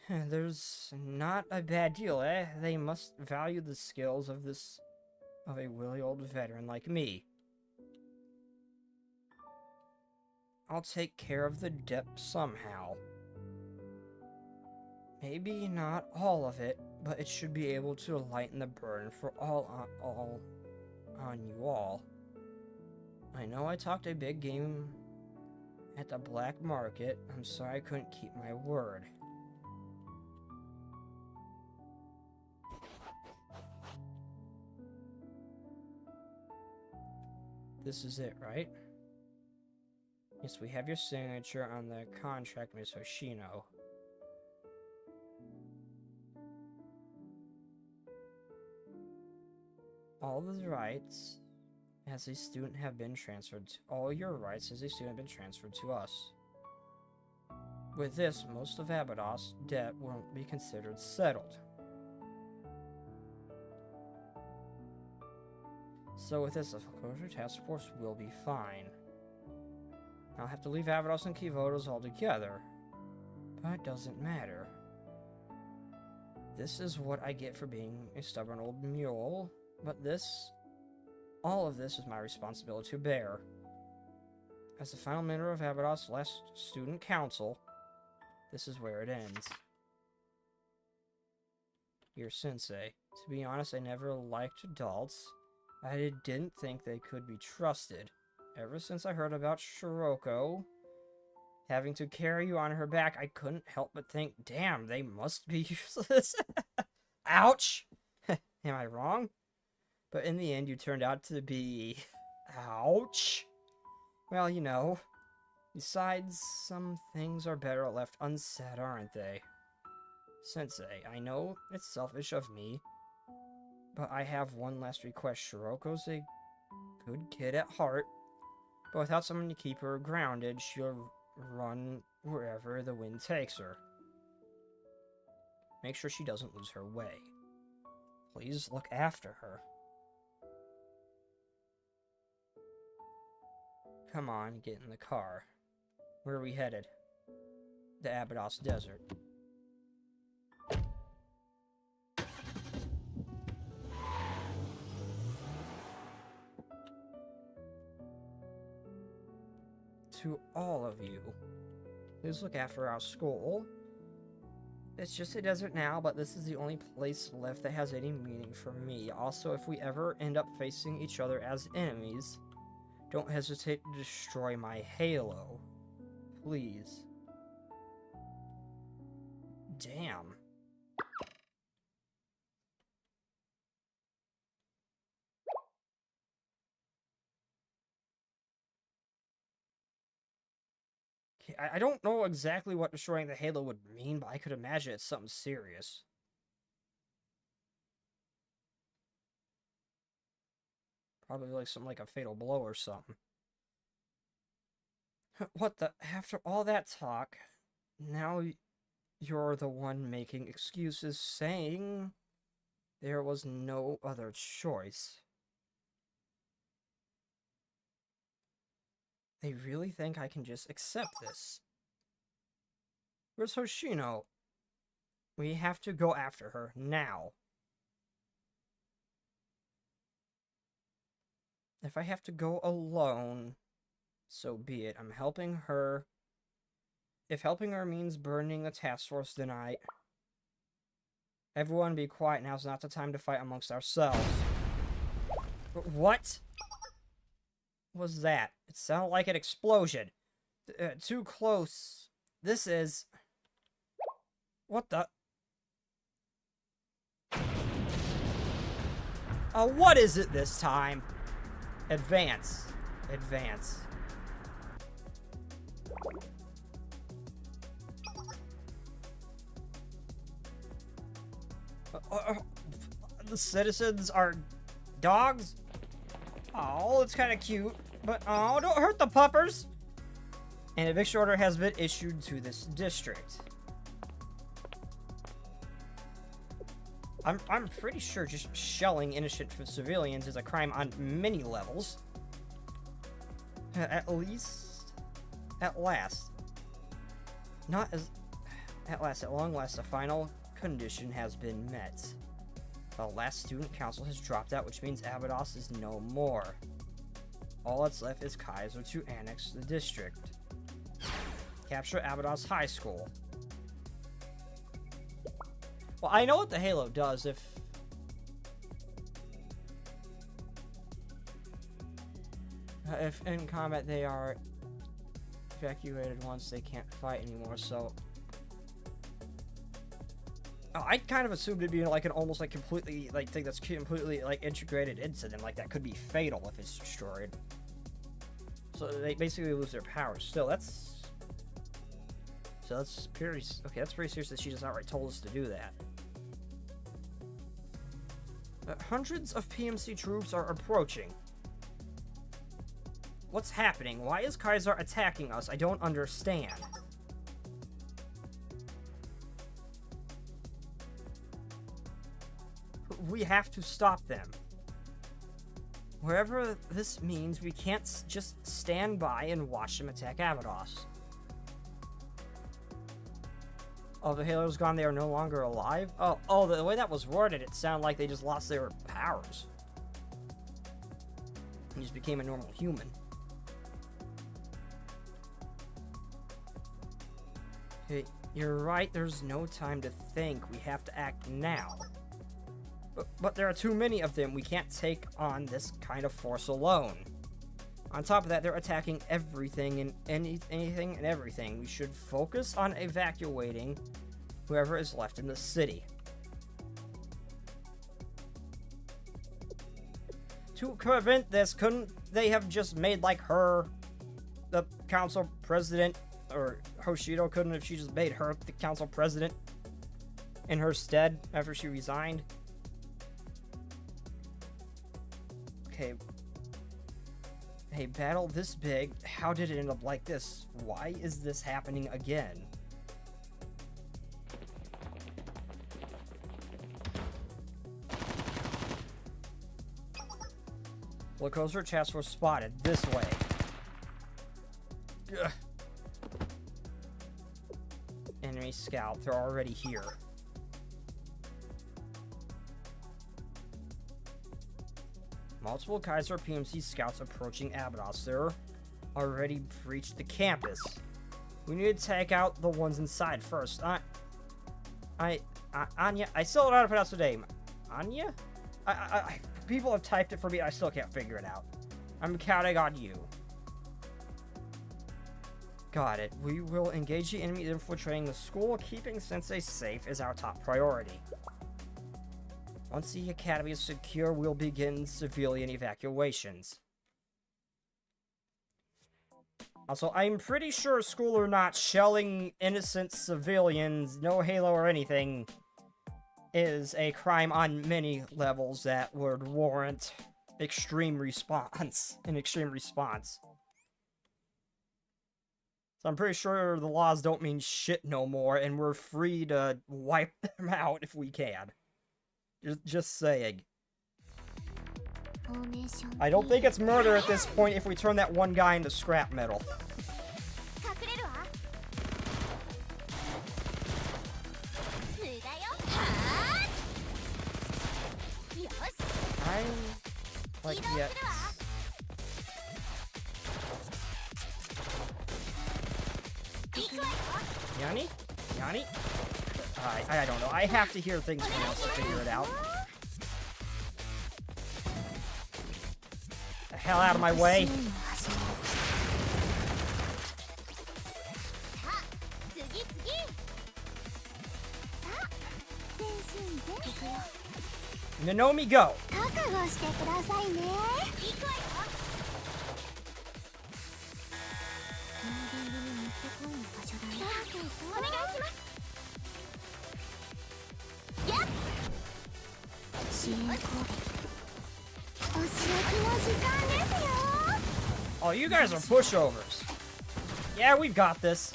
There's not a bad deal, eh? They must value the skills of a willy old veteran like me. I'll take care of the debt somehow. Maybe not all of it, but it should be able to lighten the burden for all on you all. I know I talked a big game at the black market. I'm sorry I couldn't keep my word. This is it, right? Yes, we have your signature on the contract, Miss Hoshino. All the rights as a student have been transferred to all your rights as a student have been transferred to us. With this, most of Abydos' debt won't be considered settled. So with this, the foreclosure task force will be fine. I'll have to leave Abydos and Kivotos altogether, but it doesn't matter. This is what I get for being a stubborn old mule, but all of this is my responsibility to bear. As the final member of Abydos' last student council, this is where it ends. Your sensei. To be honest, I never liked adults. I didn't think they could be trusted. Ever since I heard about Shiroko having to carry you on her back, I couldn't help but think, damn, they must be useless. Ouch! Am I wrong? But in the end, you turned out to be... Ouch! Well, you know. Besides, some things are better left unsaid, aren't they? Sensei, I know it's selfish of me, but I have one last request. Shiroko's a good kid at heart, but without someone to keep her grounded, she'll run wherever the wind takes her. Make sure she doesn't lose her way. Please look after her. Come on, get in the car. Where are we headed? The Abydos Desert. To all of you, please look after our school. It's just a desert now, but this is the only place left that has any meaning for me. Also, if we ever end up facing each other as enemies, don't hesitate to destroy my halo. Please. Damn. Okay, I don't know exactly what destroying the Halo would mean, but I could imagine it's something serious. Probably like something like a fatal blow or something. What the? After all that talk, now you're the one making excuses, saying there was no other choice. They really think I can just accept this. Where's Hoshino? We have to go after her, now. If I have to go alone, so be it. I'm helping her. If helping her means burning the task force, then Everyone be quiet, now's not the time to fight amongst ourselves. What was that? It sounded like an explosion. Too close. This is... What the... what is it this time? Advance. Advance. The citizens are dogs? Oh, it's kind of cute. But, oh, don't hurt the puppers! An eviction order has been issued to this district. I'm pretty sure just shelling innocent civilians is a crime on many levels. At last. Not as... At last, at long last, the final condition has been met. The last student council has dropped out, which means Abydos is no more. All that's left is Kaiser to annex the district. Capture Abydos High School. Well, I know what the Halo does if in combat they are evacuated once they can't fight anymore, so... I kind of assumed it'd be like an almost like completely like thing that's completely like integrated into them, like that could be fatal if it's destroyed. So they basically lose their powers. Still, that's pretty okay. That's pretty serious that she just outright told us to do that. Hundreds of PMC troops are approaching. What's happening? Why is Kaiser attacking us? I don't understand. We have to stop them. Wherever this means, we can't just stand by and watch them attack Abydos. Oh, the Halo's gone, they are no longer alive? Oh, the way that was worded, it sounded like they just lost their powers. And just became a normal human. Hey, you're right, there's no time to think. We have to act now. But there are too many of them. We can't take on this kind of force alone. On top of that, they're attacking everything and anything and everything. We should focus on evacuating whoever is left in the city. To prevent this, couldn't they have just made like her the council president, or Hoshino couldn't have she just made her the council president in her stead after she resigned? Okay. Hey, battle this big, how did it end up like this? Why is this happening again? Locoser task force spotted. This way. Ugh. Enemy scout. They're already here. Multiple Kaiser PMC scouts approaching Abydos. They're already breached the campus. We need to take out the ones inside first. Anya, I still don't know how to pronounce the name. Anya? People have typed it for me, I still can't figure it out. I'm counting on you. Got it. We will engage the enemy infiltrating the school. Keeping Sensei safe is our top priority. Once the academy is secure, we'll begin civilian evacuations. Also, I'm pretty sure school or not, shelling innocent civilians, no Halo or anything, is a crime on many levels that would warrant an extreme response. So I'm pretty sure the laws don't mean shit no more, and we're free to wipe them out if we can. Just saying. I don't think it's murder at this point if we turn that one guy into scrap metal. I'm like, yeah. Yanni? Yanni? I don't know. I have to hear things pronounced to figure it out. The hell out of my way. Nanomi, go! Oh, you guys are pushovers. Yeah, we've got this.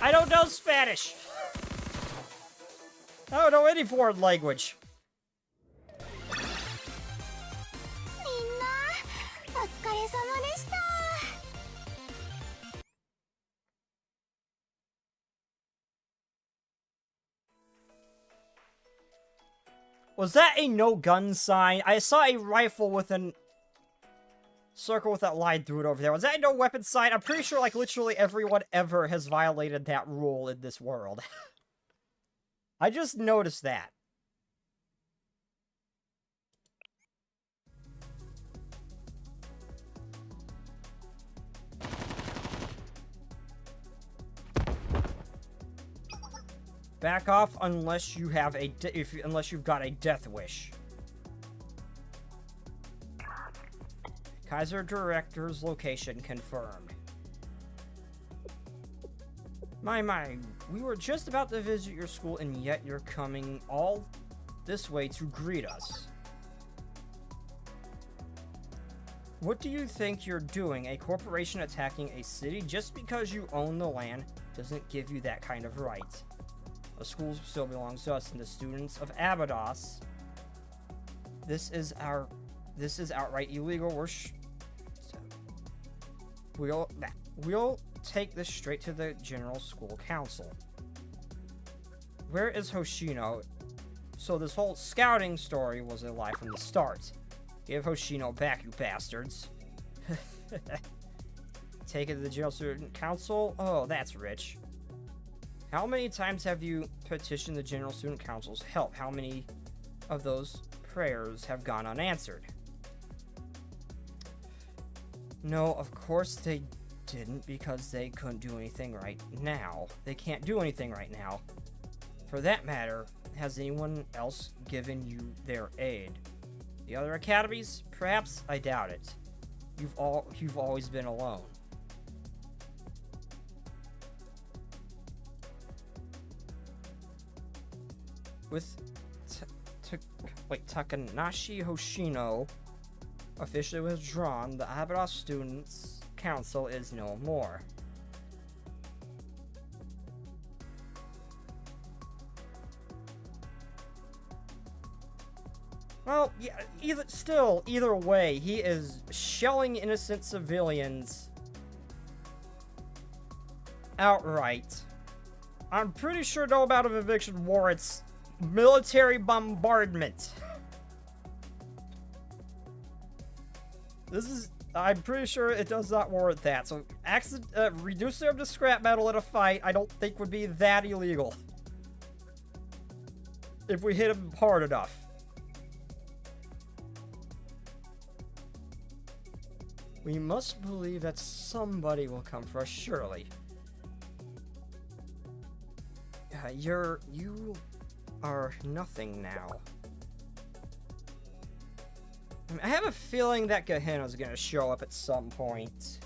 I don't know Spanish. I don't know any foreign language. Was that a no-gun sign? I saw a rifle with a circle with that line through it over there. Was that a no-weapon sign? I'm pretty sure, like, literally everyone ever has violated that rule in this world. I just noticed that. Back off unless you have a unless you've got a death wish. Kaiser Director's location confirmed. My, we were just about to visit your school and yet you're coming all this way to greet us. What do you think you're doing? A corporation attacking a city just because you own the land doesn't give you that kind of right. The school still belongs to us and the students of Abydos. This is outright illegal. We'll take this straight to the General School Council. Where is Hoshino? So this whole scouting story was a lie from the start. Give Hoshino back, you bastards. Take it to the General Student Council? Oh, that's rich. How many times have you petitioned the General Student Council's help? How many of those prayers have gone unanswered? No, of course they didn't, because they couldn't do anything right now. They can't do anything right now. For that matter, has anyone else given you their aid? The other academies? Perhaps? I doubt it. You've always been alone. With Takanashi Hoshino officially withdrawn, the Abydos Students' Council is no more. Well, yeah, either way, he is shelling innocent civilians outright. I'm pretty sure no amount of eviction warrants military bombardment. I'm pretty sure it does not warrant that. So, reducing them to scrap metal in a fight, I don't think would be that illegal. If we hit him hard enough. We must believe that somebody will come for us, surely. You are nothing now. I have a feeling that Gehenna's gonna show up at some point.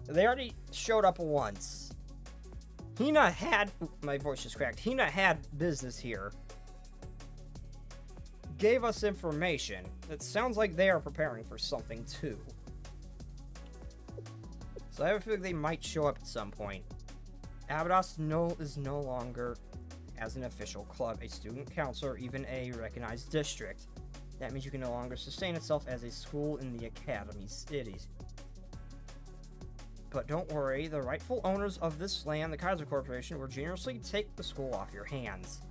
They already showed up once. Hina had... my voice just cracked. Hina had business here. Gave us information. It sounds like they are preparing for something, too. So I have a feeling they might show up at some point. Abydos is no longer as an official club, a student council, or even a recognized district. That means you can no longer sustain itself as a school in the Academy cities. But don't worry, the rightful owners of this land, the Kaiser Corporation, will generously take the school off your hands.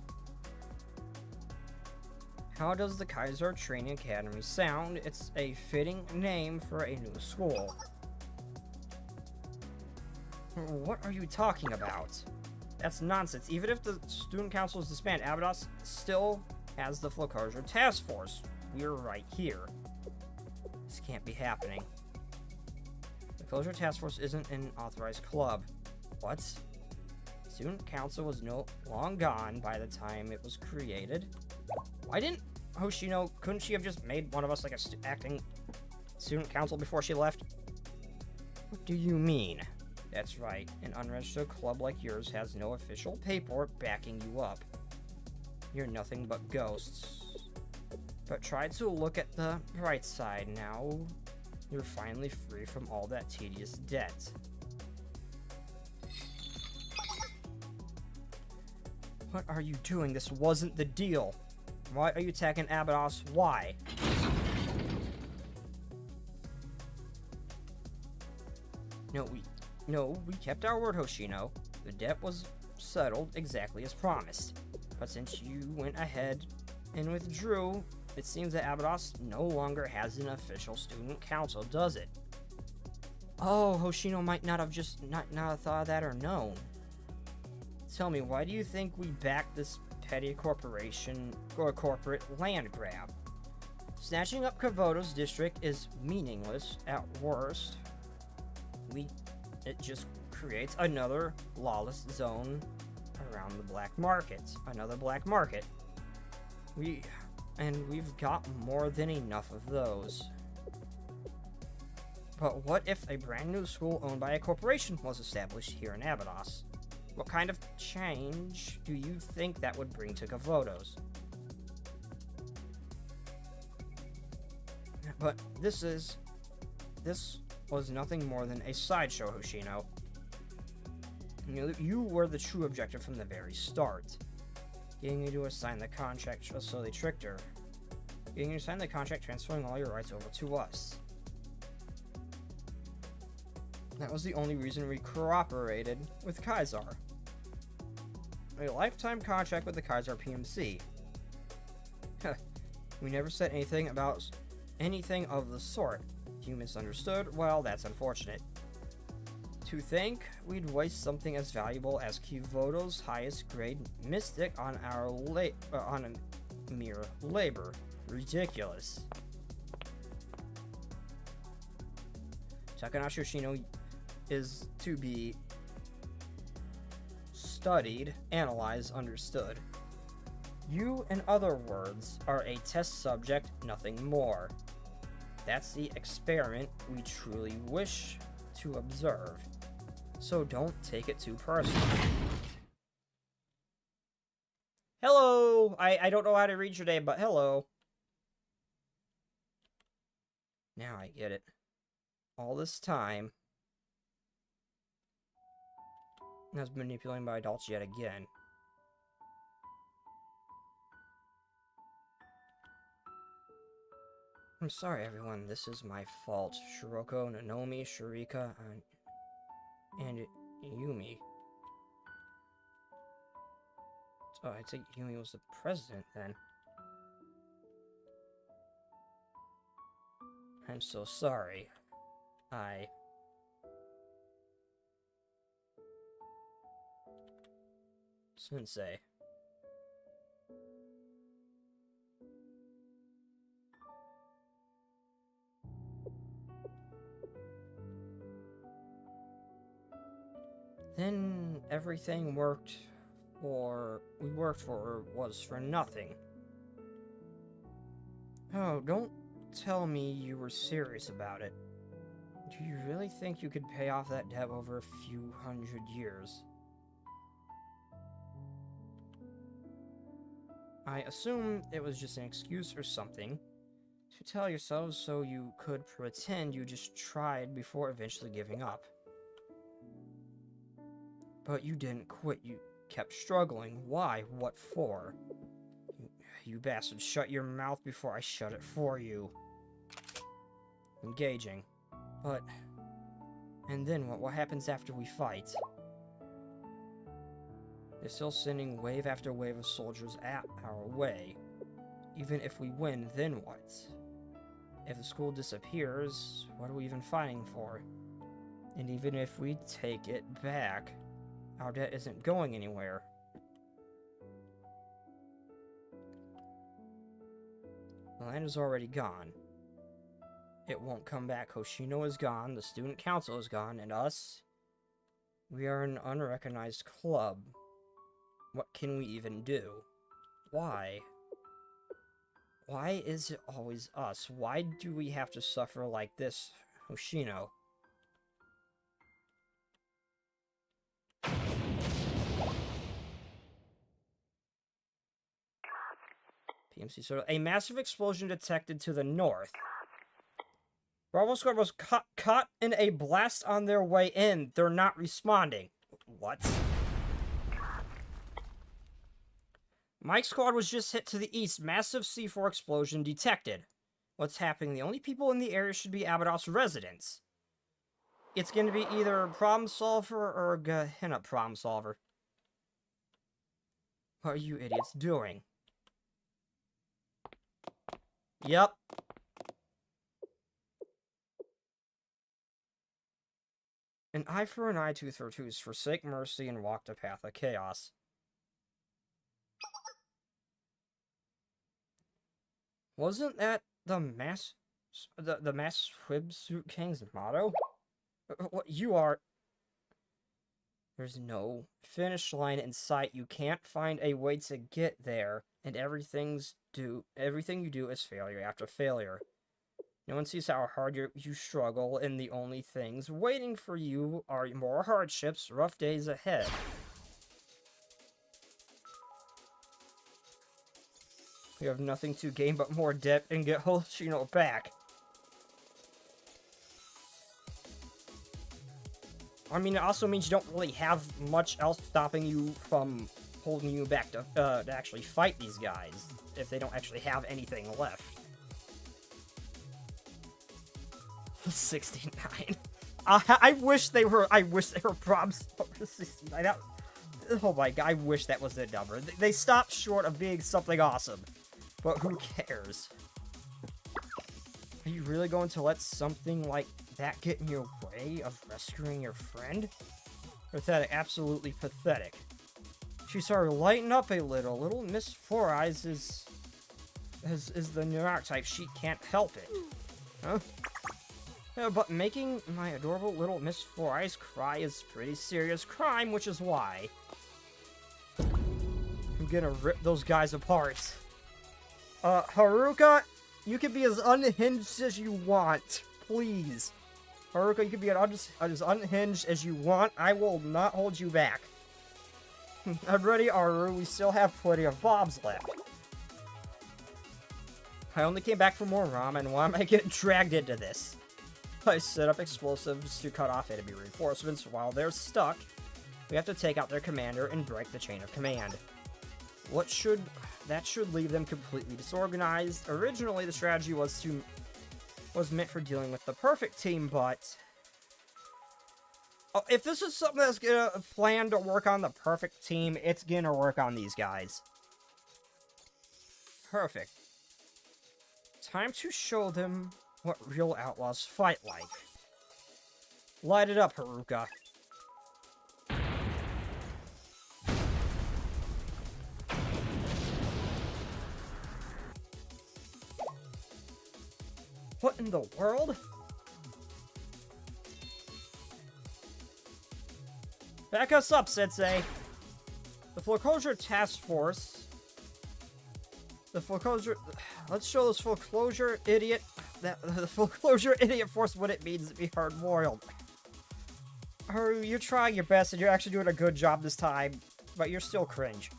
How does the Kaiser Training Academy sound? It's a fitting name for a new school. What are you talking about? That's nonsense. Even if the student council is disbanded, Abydos still has the Flocharger Task Force. We're right here. This can't be happening. The Flocharger Task Force isn't an authorized club. What? Student council was long gone by the time it was created. Why didn't Hoshino... couldn't she have just made one of us like a acting student council before she left? What do you mean? That's right, an unregistered club like yours has no official paperwork backing you up. You're nothing but ghosts. But try to look at the bright side now. You're finally free from all that tedious debt. What are you doing? This wasn't the deal. Why are you attacking Abydos? Why? No, we kept our word, Hoshino. The debt was settled exactly as promised. But since you went ahead and withdrew, it seems that Abydos no longer has an official student council, does it? Oh, Hoshino might not have just not have thought of that or known. Tell me, why do you think we backed this petty corporation or corporate land grab? Snatching up Kavoto's district is meaningless at worst. It just creates another lawless zone around the black market. Another black market. We've got more than enough of those. But what if a brand new school owned by a corporation was established here in Abydos? What kind of change do you think that would bring to Kavoto's? But this was nothing more than a sideshow, Hoshino. You were the true objective from the very start. Getting you to sign the contract, so they tricked her. Getting you to sign the contract, transferring all your rights over to us. That was the only reason we cooperated with Kaiser. A lifetime contract with the Kaiser PMC. We never said anything about anything of the sort. If you misunderstood, well, that's unfortunate. To think we'd waste something as valuable as Kavoto's highest grade mystic on on a mere labor. Ridiculous. Takanashi Hoshino is to be studied, analyzed, understood. You, in other words, are a test subject, nothing more. That's the experiment we truly wish to observe. So don't take it too personally. Hello! I don't know how to read your name, but hello. Now I get it. All this time, I was manipulated by adults yet again. I'm sorry, everyone. This is my fault. Shiroko, Nanomi, Shurika, and Yumi. Oh, I think Yumi was the president then. I'm so sorry. Sensei. then everything we worked for was for nothing. Oh, don't tell me you were serious about it. Do you really think you could pay off that debt over a few hundred years? I assume it was just an excuse or something to tell yourselves so you could pretend you just tried before eventually giving up. But you didn't quit, you kept struggling. Why? What for? You bastard, shut your mouth before I shut it for you. Engaging. But... and then what? What happens after we fight? They're still sending wave after wave of soldiers at our way. Even if we win, then what? If the school disappears, what are we even fighting for? And even if we take it back, our debt isn't going anywhere. The land is already gone. It won't come back. Hoshino is gone, the student council is gone, and us? We are an unrecognized club. What can we even do? Why? Why is it always us? Why do we have to suffer like this, Hoshino? PMC soda. A massive explosion detected to the north. Bravo Squad was caught in a blast on their way in. They're not responding. What? Mike Squad was just hit to the east. Massive C4 explosion detected. What's happening? The only people in the area should be Abados residents. It's going to be either Problem Solver or Gehenna Problem Solver. What are you idiots doing? Yep. An eye for an eye, tooth for a tooth. Forsake mercy and walk the path of chaos. Wasn't that the mass Swimsuit King's motto? What you are? There's no finish line in sight. You can't find a way to get there, and everything you do is failure after failure. No one sees how hard you struggle, and the only things waiting for you are more hardships, rough days ahead. You have nothing to gain but more debt and get Hoshino back. I mean, it also means you don't really have much else stopping you from holding you back to actually fight these guys, if they don't actually have anything left. 69. I wish they were props for 69. Oh my god, I wish that was the number. They stopped short of being something awesome. But who cares? Are you really going to let something like that get in your way of rescuing your friend? Pathetic, absolutely pathetic. She started to lighten up a little. Little Miss Four Eyes is the neurotic type. She can't help it. Huh? Yeah, but making my adorable little Miss Four Eyes cry is pretty serious crime, which is why I'm gonna rip those guys apart. Haruka, you can be as unhinged as you want, please. Haruka, you can be as unhinged as you want. I will not hold you back. I'm ready, Aru. We still have plenty of bombs left. I only came back for more ramen. Why am I getting dragged into this? I set up explosives to cut off enemy reinforcements. While they're stuck, we have to take out their commander and break the chain of command. That should leave them completely disorganized. Originally, the strategy was meant for dealing with the perfect team, but if this is something that's gonna plan to work on the perfect team, it's gonna work on these guys. Perfect. Time to show them what real outlaws fight like. Light it up, Haruka. What in the world? Back us up, Sensei. The foreclosure task force. The foreclosure. Let's show this foreclosure idiot that the foreclosure idiot force what it means to be hard-boiled. Haru, you're trying your best and you're actually doing a good job this time, but you're still cringe.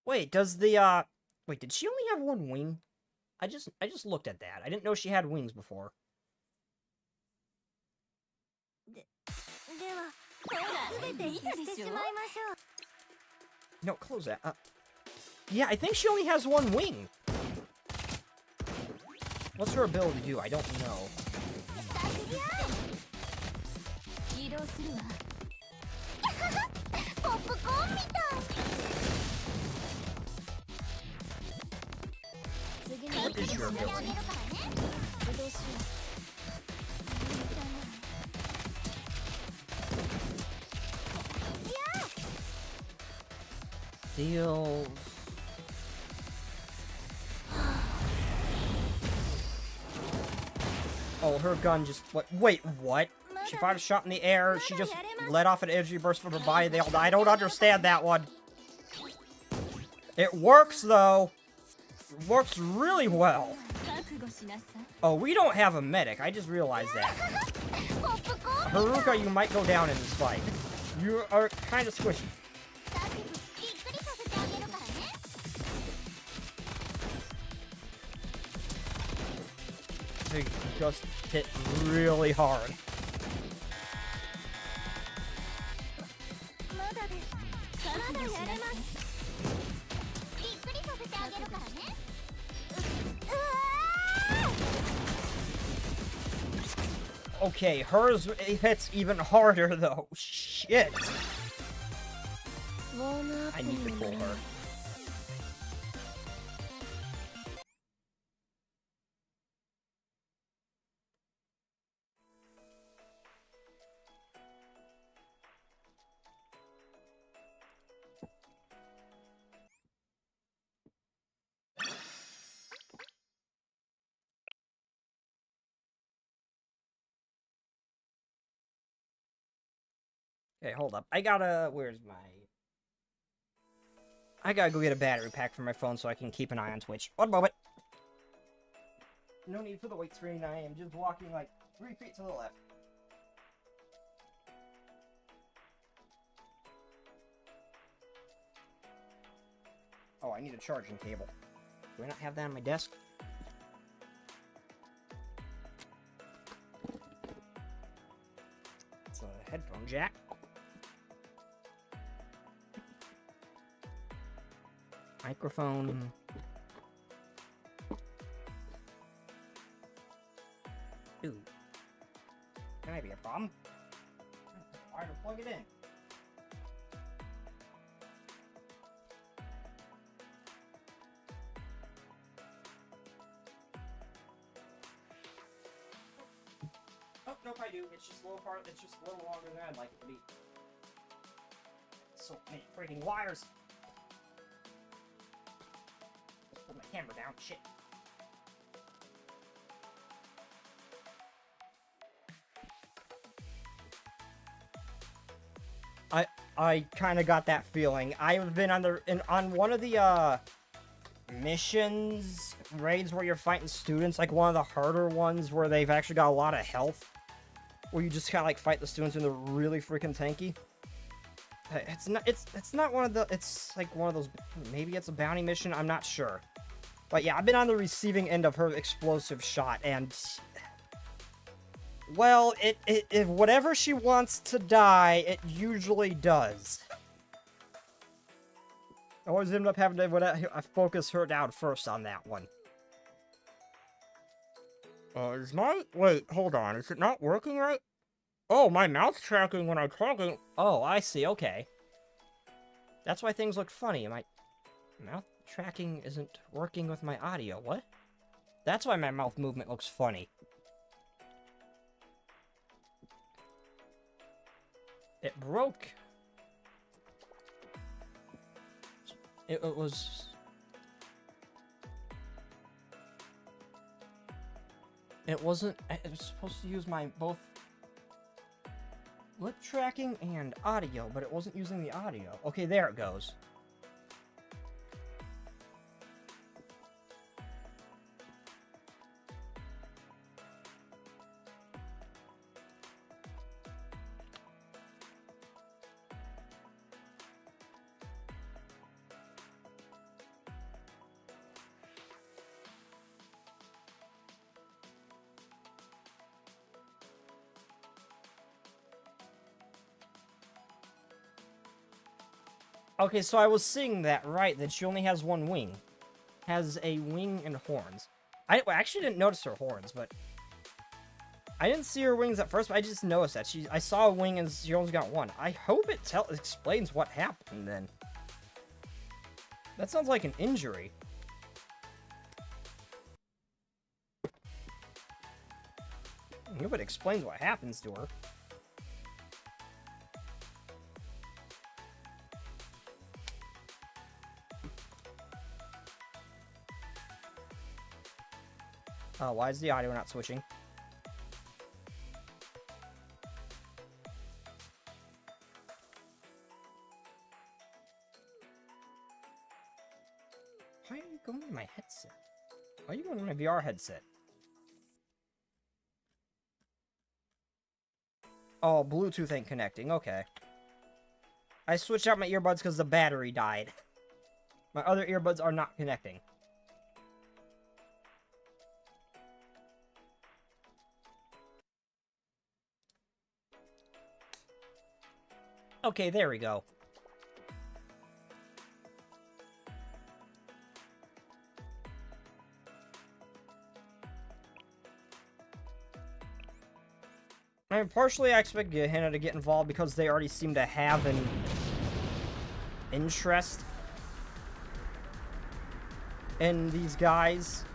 Wait, does the wait, did she only have one wing? I just looked at that. I didn't know she had wings before. No, close that. Yeah, I think she only has one wing. What's her ability to do? I don't know. What is your ability? Deals. Oh, her gun just... Wait, what? She fired a shot in the air, she just let off an energy burst from her body, they all died. I don't understand that one. It works, though. It works really well. Oh, we don't have a medic. I just realized that. Haruka, you might go down in this fight. You are kind of squishy. They just hit really hard. Okay, hers hits even harder though. Shit. I need to pull her. Okay, hold up. I gotta go get a battery pack for my phone so I can keep an eye on Twitch. 1 moment. No need for the wait screen. I am just walking like 3 feet to the left. Oh, I need a charging cable. Do I not have that on my desk? It's a headphone jack. Microphone. Ooh. That might be a problem. Wire to plug it in. Oh, nope, I do. It's just a little part. It's just a little longer than I'd like it to be. So many freaking wires. Put my camera down. Shit. I kind of got that feeling. I've been on one of the missions raids where you're fighting students, like one of the harder ones where they've actually got a lot of health, where you just kind of like fight the students and they're really freaking tanky. It's not one of the. It's like one of those. Maybe it's a bounty mission. I'm not sure. But yeah, I've been on the receiving end of her explosive shot, and well, if whatever she wants to die, it usually does. I always end up having to focus her down first on that one. Wait, hold on, is it not working right? Oh, my mouth's tracking when I'm talking. Oh, I see, okay. That's why things look funny. My mouth tracking isn't working with my audio. What? That's why my mouth movement looks funny. It broke. It was... It wasn't... It was supposed to use my both lip tracking and audio, but it wasn't using the audio. Okay, there it goes. Okay, so I was seeing that right, that she only has one wing. Has a wing and horns. I actually didn't notice her horns, but... I didn't see her wings at first, but I just noticed that. I saw a wing and she only got one. I hope it explains what happened then. That sounds like an injury. I hope it explains what happens to her. Why is the audio not switching? Why are you going to my headset? Why are you going to my VR headset? Oh, Bluetooth ain't connecting. Okay. I switched out my earbuds because the battery died. My other earbuds are not connecting. Okay, there we go. I mean, partially I expect Gehenna to get involved because they already seem to have an interest in these guys.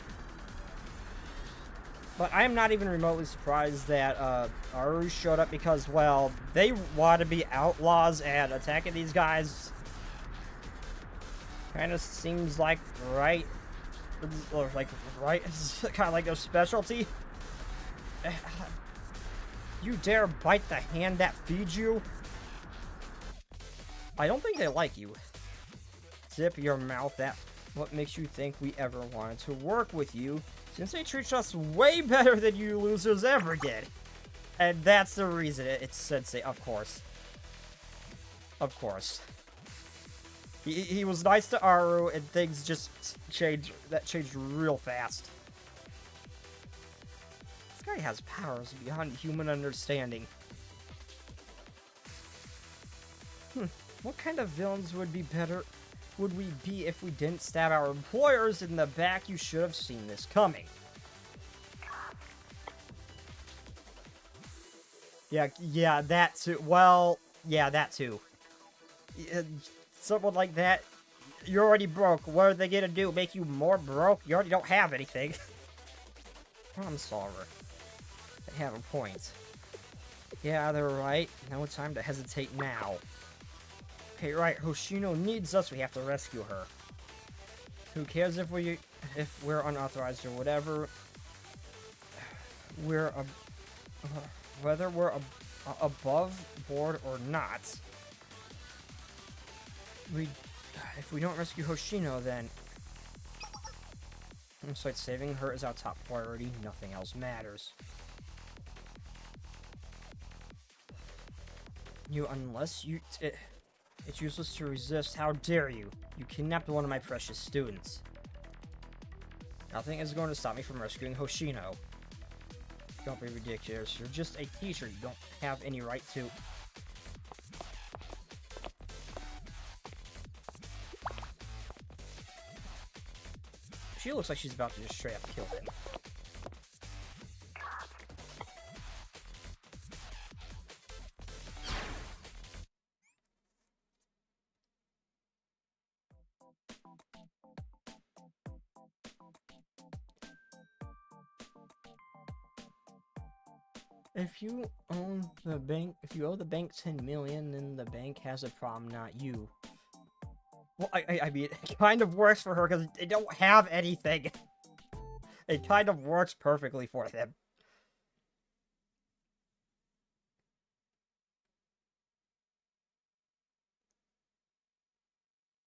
But I am not even remotely surprised that Aru showed up because, well, they want to be outlaws and attacking these guys kind of seems like right, or like right, kind of like their specialty. You dare bite the hand that feeds you? I don't think they like you. Zip your mouth. That what makes you think we ever wanted to work with you? Since they treat us way better than you losers ever did. And that's the reason it's Sensei, of course. Of course. He was nice to Aru, and things just changed real fast. This guy has powers beyond human understanding. What kind of villains would we be if we didn't stab our employers in the back? You should have seen this coming. Yeah, that too. Well, yeah, that too. Someone like that, you're already broke. What are they gonna do? Make you more broke? You already don't have anything. Problem solver. They have a point. Yeah, they're right. No time to hesitate now. Okay, right, Hoshino needs us, we have to rescue her. Who cares if we're unauthorized or whatever? Whether we're above board or not. If we don't rescue Hoshino, then looks like saving her is our top priority. Nothing else matters. It's useless to resist. How dare you? You kidnapped one of my precious students. Nothing is going to stop me from rescuing Hoshino. Don't be ridiculous. You're just a teacher. You don't have any right to... She looks like she's about to just straight up kill him. If you owe the bank 10 million, then the bank has a problem, not you. Well, I mean, it kind of works for her because they don't have anything. It kind of works perfectly for them.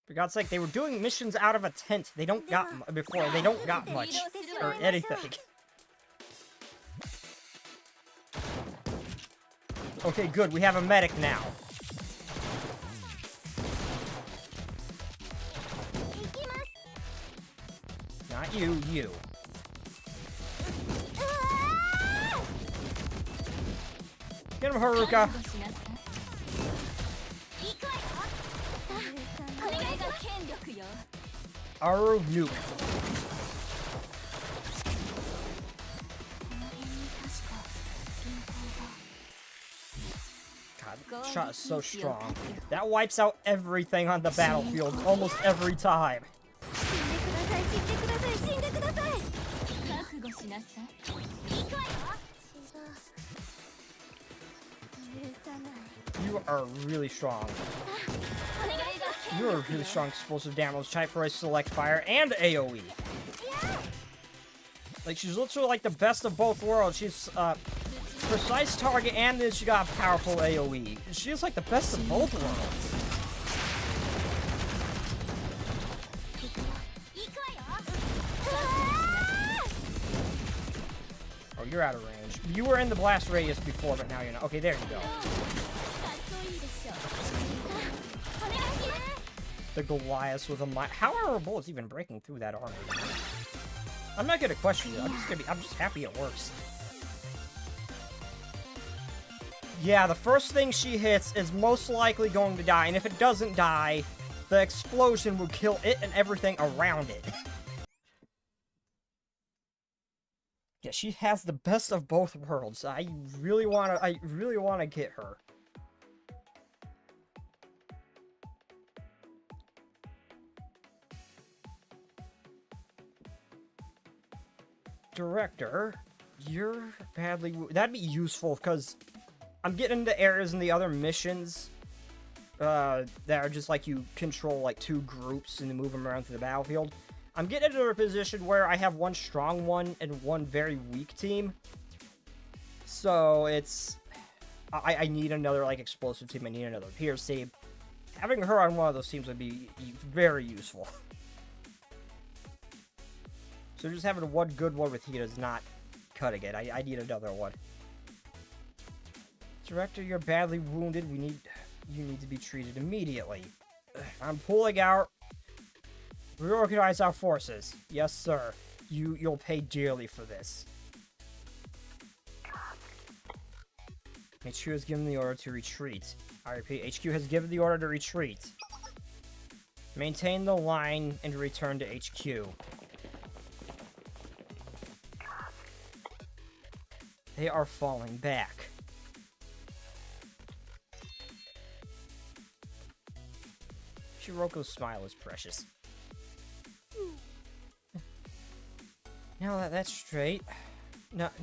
For God's sake, they were doing missions out of a tent. They don't got before. They don't got much or anything. Okay, good. We have a medic now. Not you, you. Get him, Haruka. Aru nuke. God, shot is so strong. That wipes out everything on the battlefield almost every time. You are really strong. You're a really strong explosive damage type for a select fire and AoE. Like, she's literally like the best of both worlds. She's precise target and then she got powerful AoE. She's like the best of both worlds. Oh, you're out of range. You were in the blast radius before, but now you're not. Okay, there you go. The Goliath with a mine. How are our bullets even breaking through that armor? I'm not gonna question it. I'm just happy it works. Yeah, the first thing she hits is most likely going to die, and if it doesn't die, the explosion will kill it and everything around it. Yeah, she has the best of both worlds. I really wanna get her. Director, you're badly... That'd be useful, because I'm getting into areas in the other missions that are just like you control like 2 groups and move them around through the battlefield. I'm getting into a position where I have one strong one and one very weak team. So it's... I need another like explosive team, I need another Pierce team. Having her on one of those teams would be very useful. So just having one good one with Hita is not cutting it. I need another one. Director, you're badly wounded. You need to be treated immediately. I'm pulling out. Reorganize our forces. Yes, sir. You'll pay dearly for this. HQ has given the order to retreat. I repeat, HQ has given the order to retreat. Maintain the line and return to HQ. They are falling back. Shiroko's smile is precious. Now that's straight.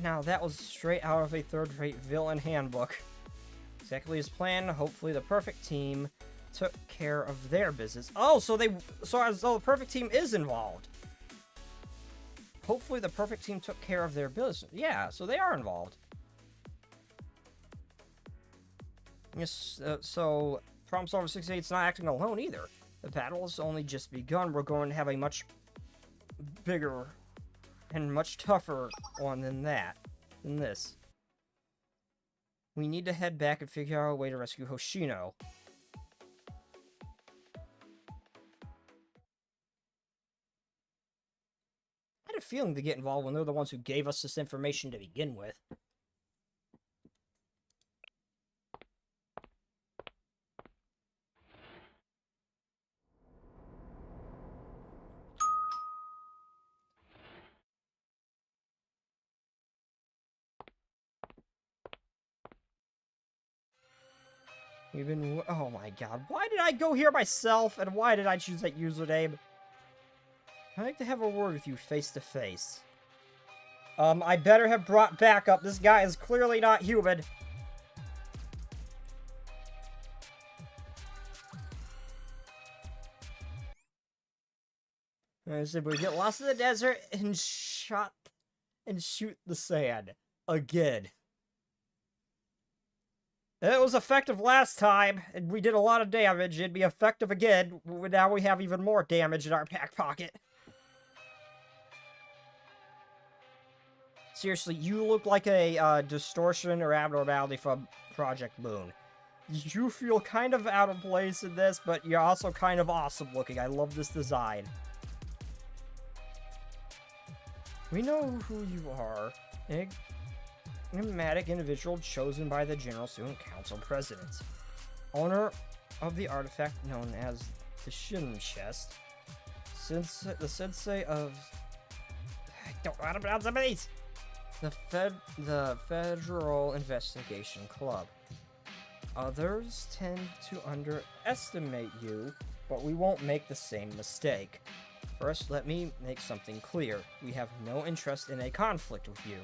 Now that was straight out of a third-rate villain handbook. Exactly as planned. Hopefully the perfect team took care of their business. Oh, so the perfect team is involved. Hopefully the perfect team took care of their business. Yeah, so they are involved. Yes, so Problem Solver 68's not acting alone either. The battle has only just begun. We're going to have a much bigger and much tougher one than this. We need to head back and figure out a way to rescue Hoshino. I had a feeling to get involved when they're the ones who gave us this information to begin with. Oh my god, why did I go here myself, and why did I choose that username? I'd like to have a word with you face to face. I better have brought backup. This guy is clearly not human. I said, we get lost in the desert and shoot the sand. Again. It was effective last time, and we did a lot of damage. It'd be effective again. Now we have even more damage in our back pocket. Seriously, you look like a distortion or abnormality from Project Moon. You feel kind of out of place in this, but you're also kind of awesome looking. I love this design. We know who you are. Enigmatic individual chosen by the General Student Council President. Owner of the artifact known as the Shin Chest. The sensei of... I don't know how to pronounce some of these! The Federal Investigation Club. Others tend to underestimate you, but we won't make the same mistake. First, let me make something clear. We have no interest in a conflict with you.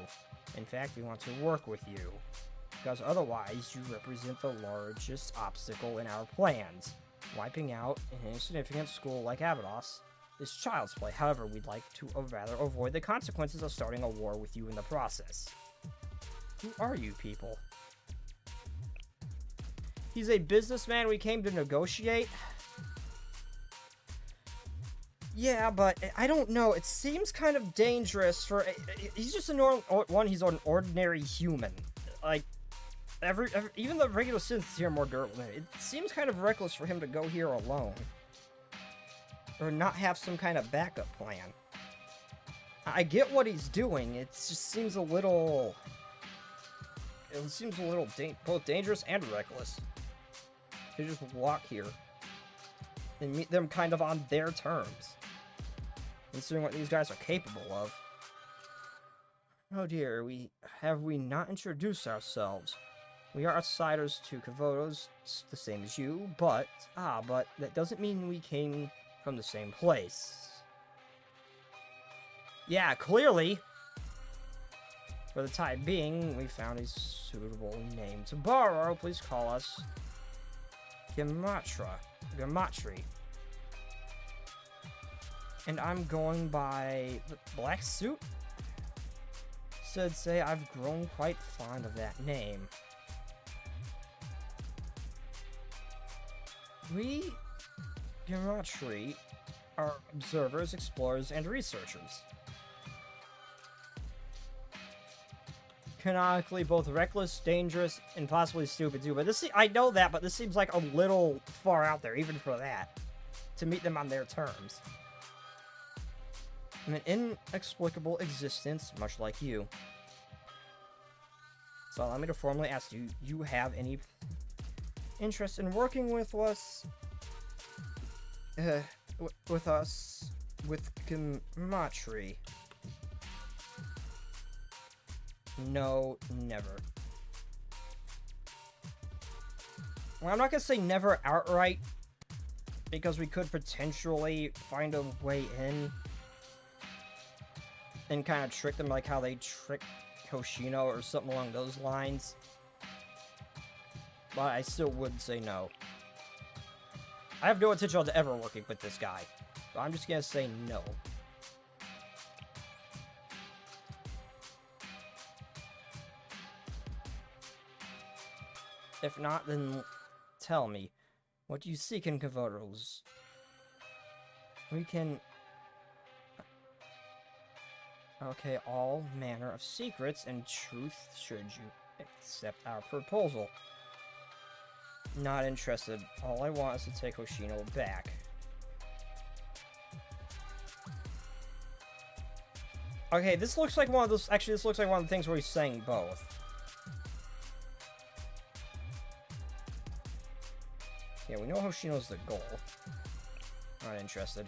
In fact, we want to work with you. Because otherwise, you represent the largest obstacle in our plans. Wiping out an insignificant school like Abydos is child's play. However, we'd like to rather avoid the consequences of starting a war with you in the process. Who are you people? He's a businessman we came to negotiate. Yeah, but I don't know. It seems kind of dangerous for... He's just a normal... One, he's an ordinary human. Like, even the regular synths here are more durable than it seems kind of reckless for him to go here alone. Or not have some kind of backup plan. I get what he's doing. It just seems a little... It seems a little both dangerous and reckless. To just walk here. And meet them kind of on their terms. Considering what these guys are capable of. Oh dear, have we not introduced ourselves? We are outsiders to Kavotos, the same as you, but that doesn't mean we came from the same place. Yeah, clearly. For the time being, we found a suitable name to borrow. Please call us Gamatri. And I'm going by the black suit. Say I've grown quite fond of that name. We, Gamatri, are observers, explorers, and researchers. Canonically, both reckless, dangerous, and possibly stupid too. But I know that, but this seems like a little far out there, even for that. To meet them on their terms. I'm an inexplicable existence, much like you. So allow me to formally ask you, you have any interest in working with us? With Gamatri? No, never. Well, I'm not gonna say never outright, because we could potentially find a way in. And kind of trick them like how they tricked Hoshino or something along those lines. But I still would say no. I have no intention of ever working with this guy. So I'm just gonna say no. If not, then tell me. What do you seek in Kavotos? We can... Okay, all manner of secrets and truth should you accept our proposal. Not interested. All I want is to take Hoshino back. Okay, this looks like one of those... Actually, this looks like one of the things where he's saying both. Yeah, we know Hoshino's the goal. Not interested.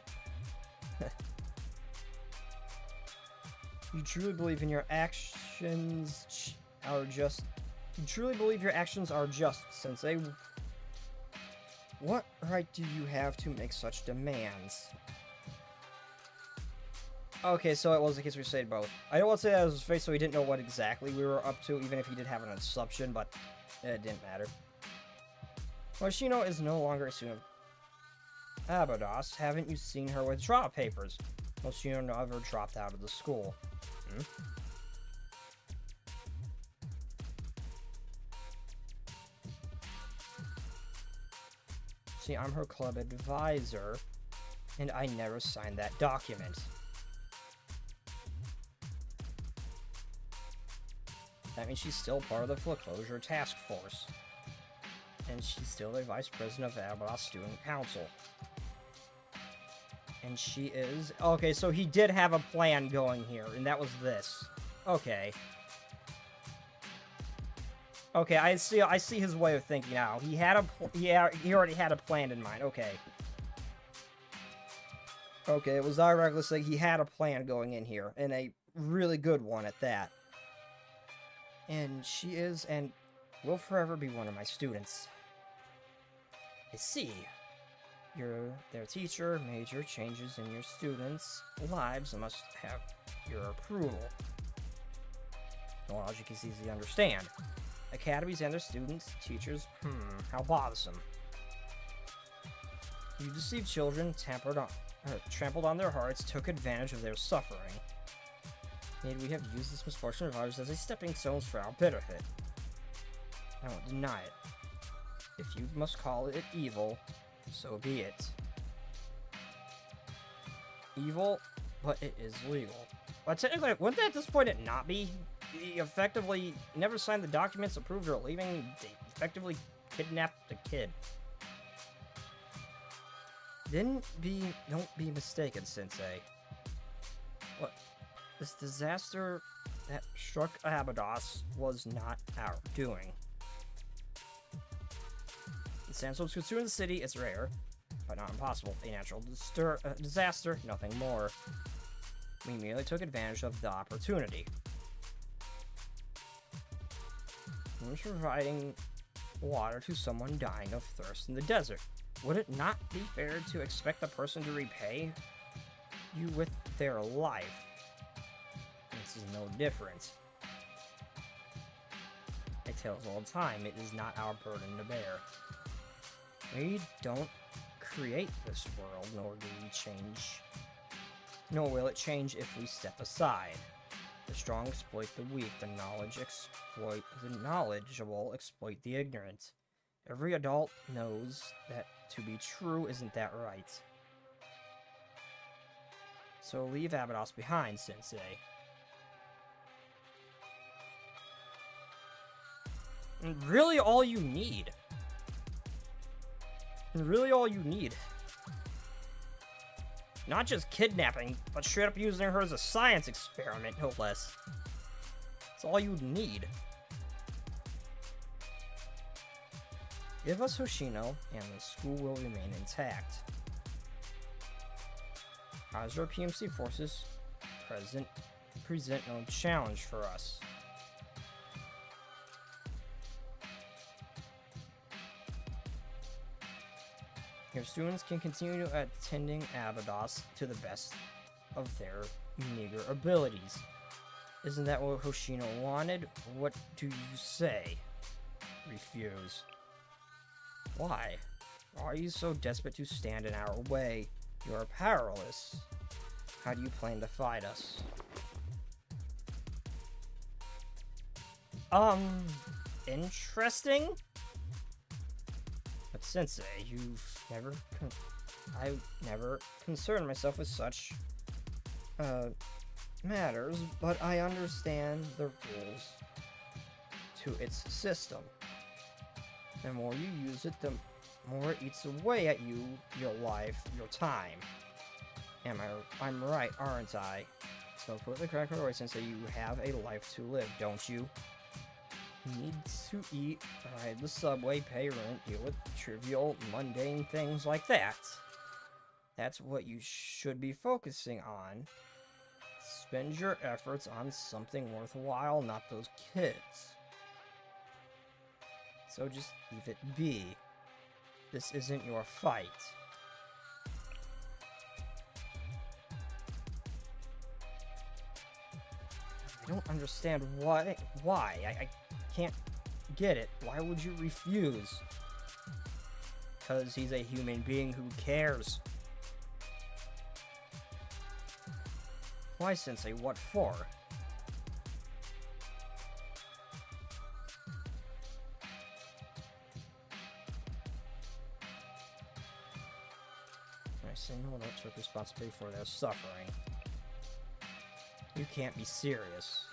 You truly believe in your actions are just... You truly believe your actions are just, Sensei. What right do you have to make such demands? Okay, so it was the case we said both. I don't want to say that was his face, so he didn't know what exactly we were up to, even if he did have an assumption, but it didn't matter. Hoshino is no longer a student of Abydos. Haven't you seen her withdrawal papers? Hoshino never dropped out of the school. Hmm? See, I'm her club advisor, and I never signed that document. That means she's still part of the foreclosure task force. And she's still a vice president of Abados Student Council. And she is... Okay, so he did have a plan going here, and that was this. Okay. Okay, I see his way of thinking now. He already had a plan in mind. Okay. Okay, it was not reckless. Like, he had a plan going in here, and a really good one at that. And she is, and will forever be one of my students. I see. You're their teacher. Major changes in your students' lives must have your approval. No logic is easy to understand. Academies and their students, teachers, how bothersome. You deceived children, trampled on their hearts, took advantage of their suffering. Maybe we have used this misfortune of ours as a stepping stone for our benefit. I won't deny it. If you must call it evil, so be it. Evil, but it is legal. But technically, wouldn't that at this point it not be? He effectively never signed the documents, approved her leaving. They effectively kidnapped the kid. Don't be mistaken, Sensei. What? This disaster that struck Abados was not our doing. In Sandstorm's Kitsune City, it's rare, but not impossible. A natural disaster, nothing more. We merely took advantage of the opportunity. We were providing water to someone dying of thirst in the desert. Would it not be fair to expect the person to repay you with their life? This is no different. I tell us all the time, it is not our burden to bear. We don't create this world, nor do we change. Nor will it change if we step aside. The strong exploit the weak, the knowledgeable exploit the ignorant. Every adult knows that to be true isn't that right. So leave Abados behind, Sensei. And really all you need. Not just kidnapping, but straight up using her as a science experiment, no less. That's all you'd need. Give us Hoshino, and the school will remain intact. Hazara PMC forces present no challenge for us. Your students can continue attending Abados to the best of their meager abilities. Isn't that what Hoshino wanted? What do you say? Refuse. Why? Why are you so desperate to stand in our way? You are powerless. How do you plan to fight us? Interesting? But Sensei, I never concerned myself with such, matters, but I understand the rules to its system. The more you use it, the more it eats away at you, your life, your time. I'm right, aren't I? So put the correct away, Sensei, you have a life to live, don't you? You need to eat, ride the subway, pay rent, deal with trivial, mundane things like that. That's what you should be focusing on. Spend your efforts on something worthwhile, not those kids. So just leave it be. This isn't your fight. I don't understand why. I can't get it. Why would you refuse? Because he's a human being who cares. Why, Sensei? What for? I say no one else took responsibility for their suffering. You can't be serious.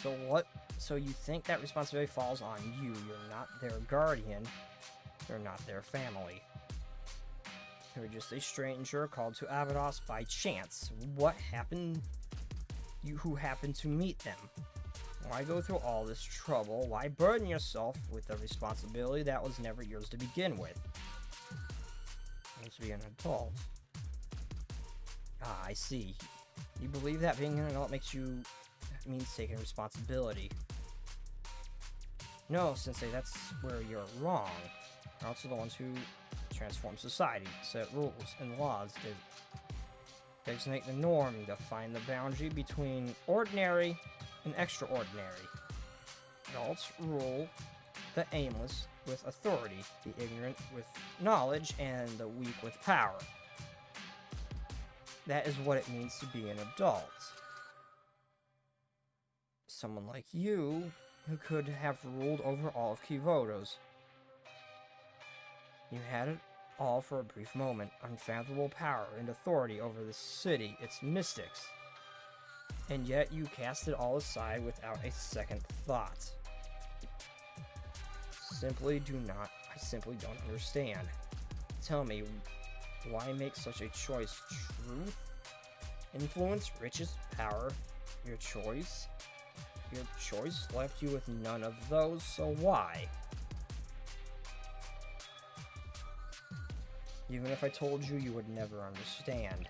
So what? So you think that responsibility falls on you? You're not their guardian. You're not their family. You're just a stranger called to Abydos by chance. What happened? Who happened to meet them? Why go through all this trouble? Why burden yourself with a responsibility that was never yours to begin with? To be an adult. Ah, I see. You believe that being an adult means taking responsibility. No, Sensei, that's where you're wrong. Adults are the ones who transform society, set rules and laws, designate the norm, define the boundary between ordinary and extraordinary. Adults rule the aimless with authority, the ignorant with knowledge, and the weak with power. That is what it means to be an adult. Someone like you, who could have ruled over all of Kivotos. You had it all for a brief moment, unfathomable power and authority over the city, its mystics. And yet you cast it all aside without a second thought. I simply don't understand. Tell me, why make such a choice? Truth? Influence? Riches? Power? Your choice? Your choice left you with none of those, so why? Even if I told you, you would never understand.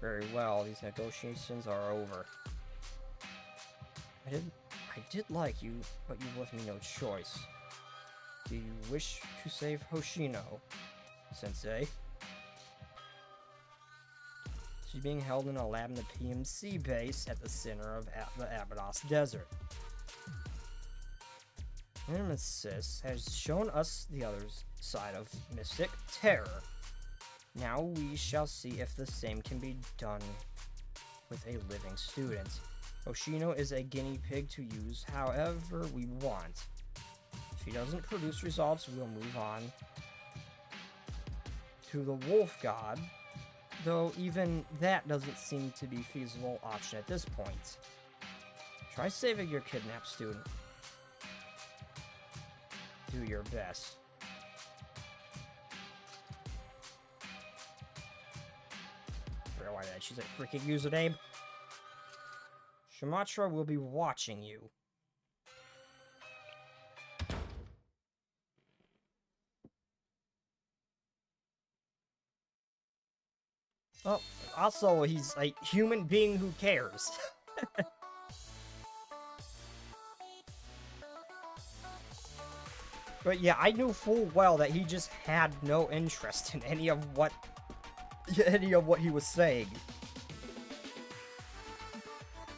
Very well, these negotiations are over. I did like you, but you've left me no choice. Do you wish to save Hoshino, Sensei? She's being held in a lab in the PMC base at the center of the Abydos Desert. Nemesis has shown us the other side of mystic terror. Now we shall see if the same can be done with a living student. Hoshino is a guinea pig to use however we want. If he doesn't produce results, we'll move on to the Wolf God, though even that doesn't seem to be a feasible option at this point. Try saving your kidnapped student. Do your best. Why did I choose a freaking username? Sumatra will be watching you. Oh, also, he's a human being who cares. But yeah, I knew full well that he just had no interest in any of what he was saying.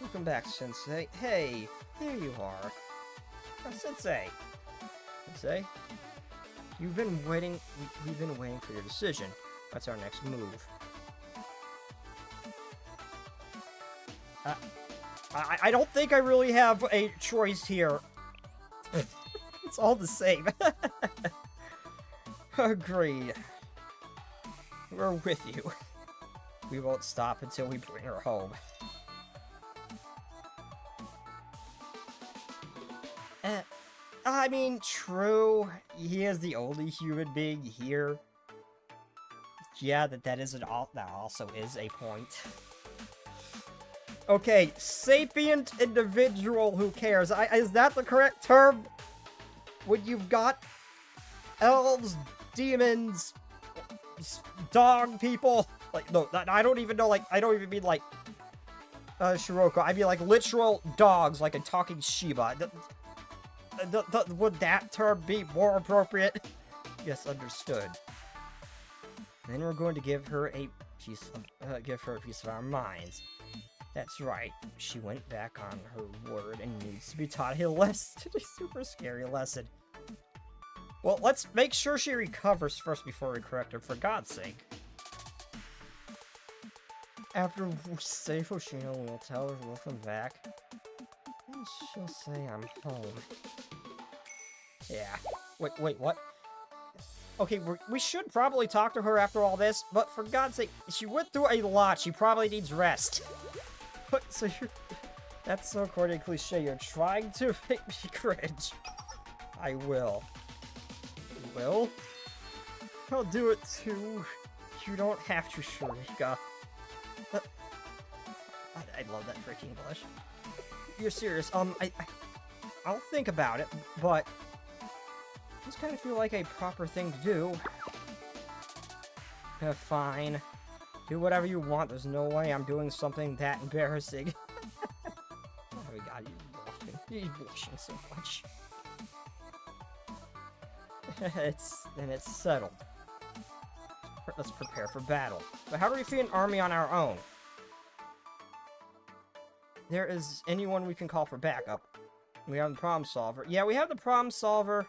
Welcome back, Sensei. Hey, there you are. Sensei. Sensei? We've been waiting for your decision. What's our next move? I don't think I really have a choice here. It's all the same. Agreed. We're with you. We won't stop until we bring her home. I mean, true. He is the only human being here. Yeah, that also is a point. Okay, sapient individual who cares. Is that the correct term? When you've got elves, demons, dog people, like, no, I don't even know, like, I don't even mean, like, Shiroko, I mean, like, literal dogs, like a talking Shiba. Would that term be more appropriate? Yes, understood. Then we're going to give her a piece of our minds. That's right, she went back on her word and needs to be taught a lesson, a super scary lesson. Well, let's make sure she recovers first before we correct her, for God's sake. After we save Hoshino, we'll tell her welcome back. And she'll say I'm home. Yeah. Wait, what? Okay, we should probably talk to her after all this, but for God's sake, she went through a lot. She probably needs rest. But, so you're... That's so corny and cliche. You're trying to make me cringe. I will. You will? I'll do it too. You don't have to, Sharika. I love that freaking English. You're serious. I'll think about it, but... This kind of feel like a proper thing to do. Fine. Do whatever you want. There's no way I'm doing something that embarrassing. Oh my god, you're blushing so much. It's settled. Let's prepare for battle. But how do we feed an army on our own? There is anyone we can call for backup. We have the problem solver. Yeah, we have the problem solver.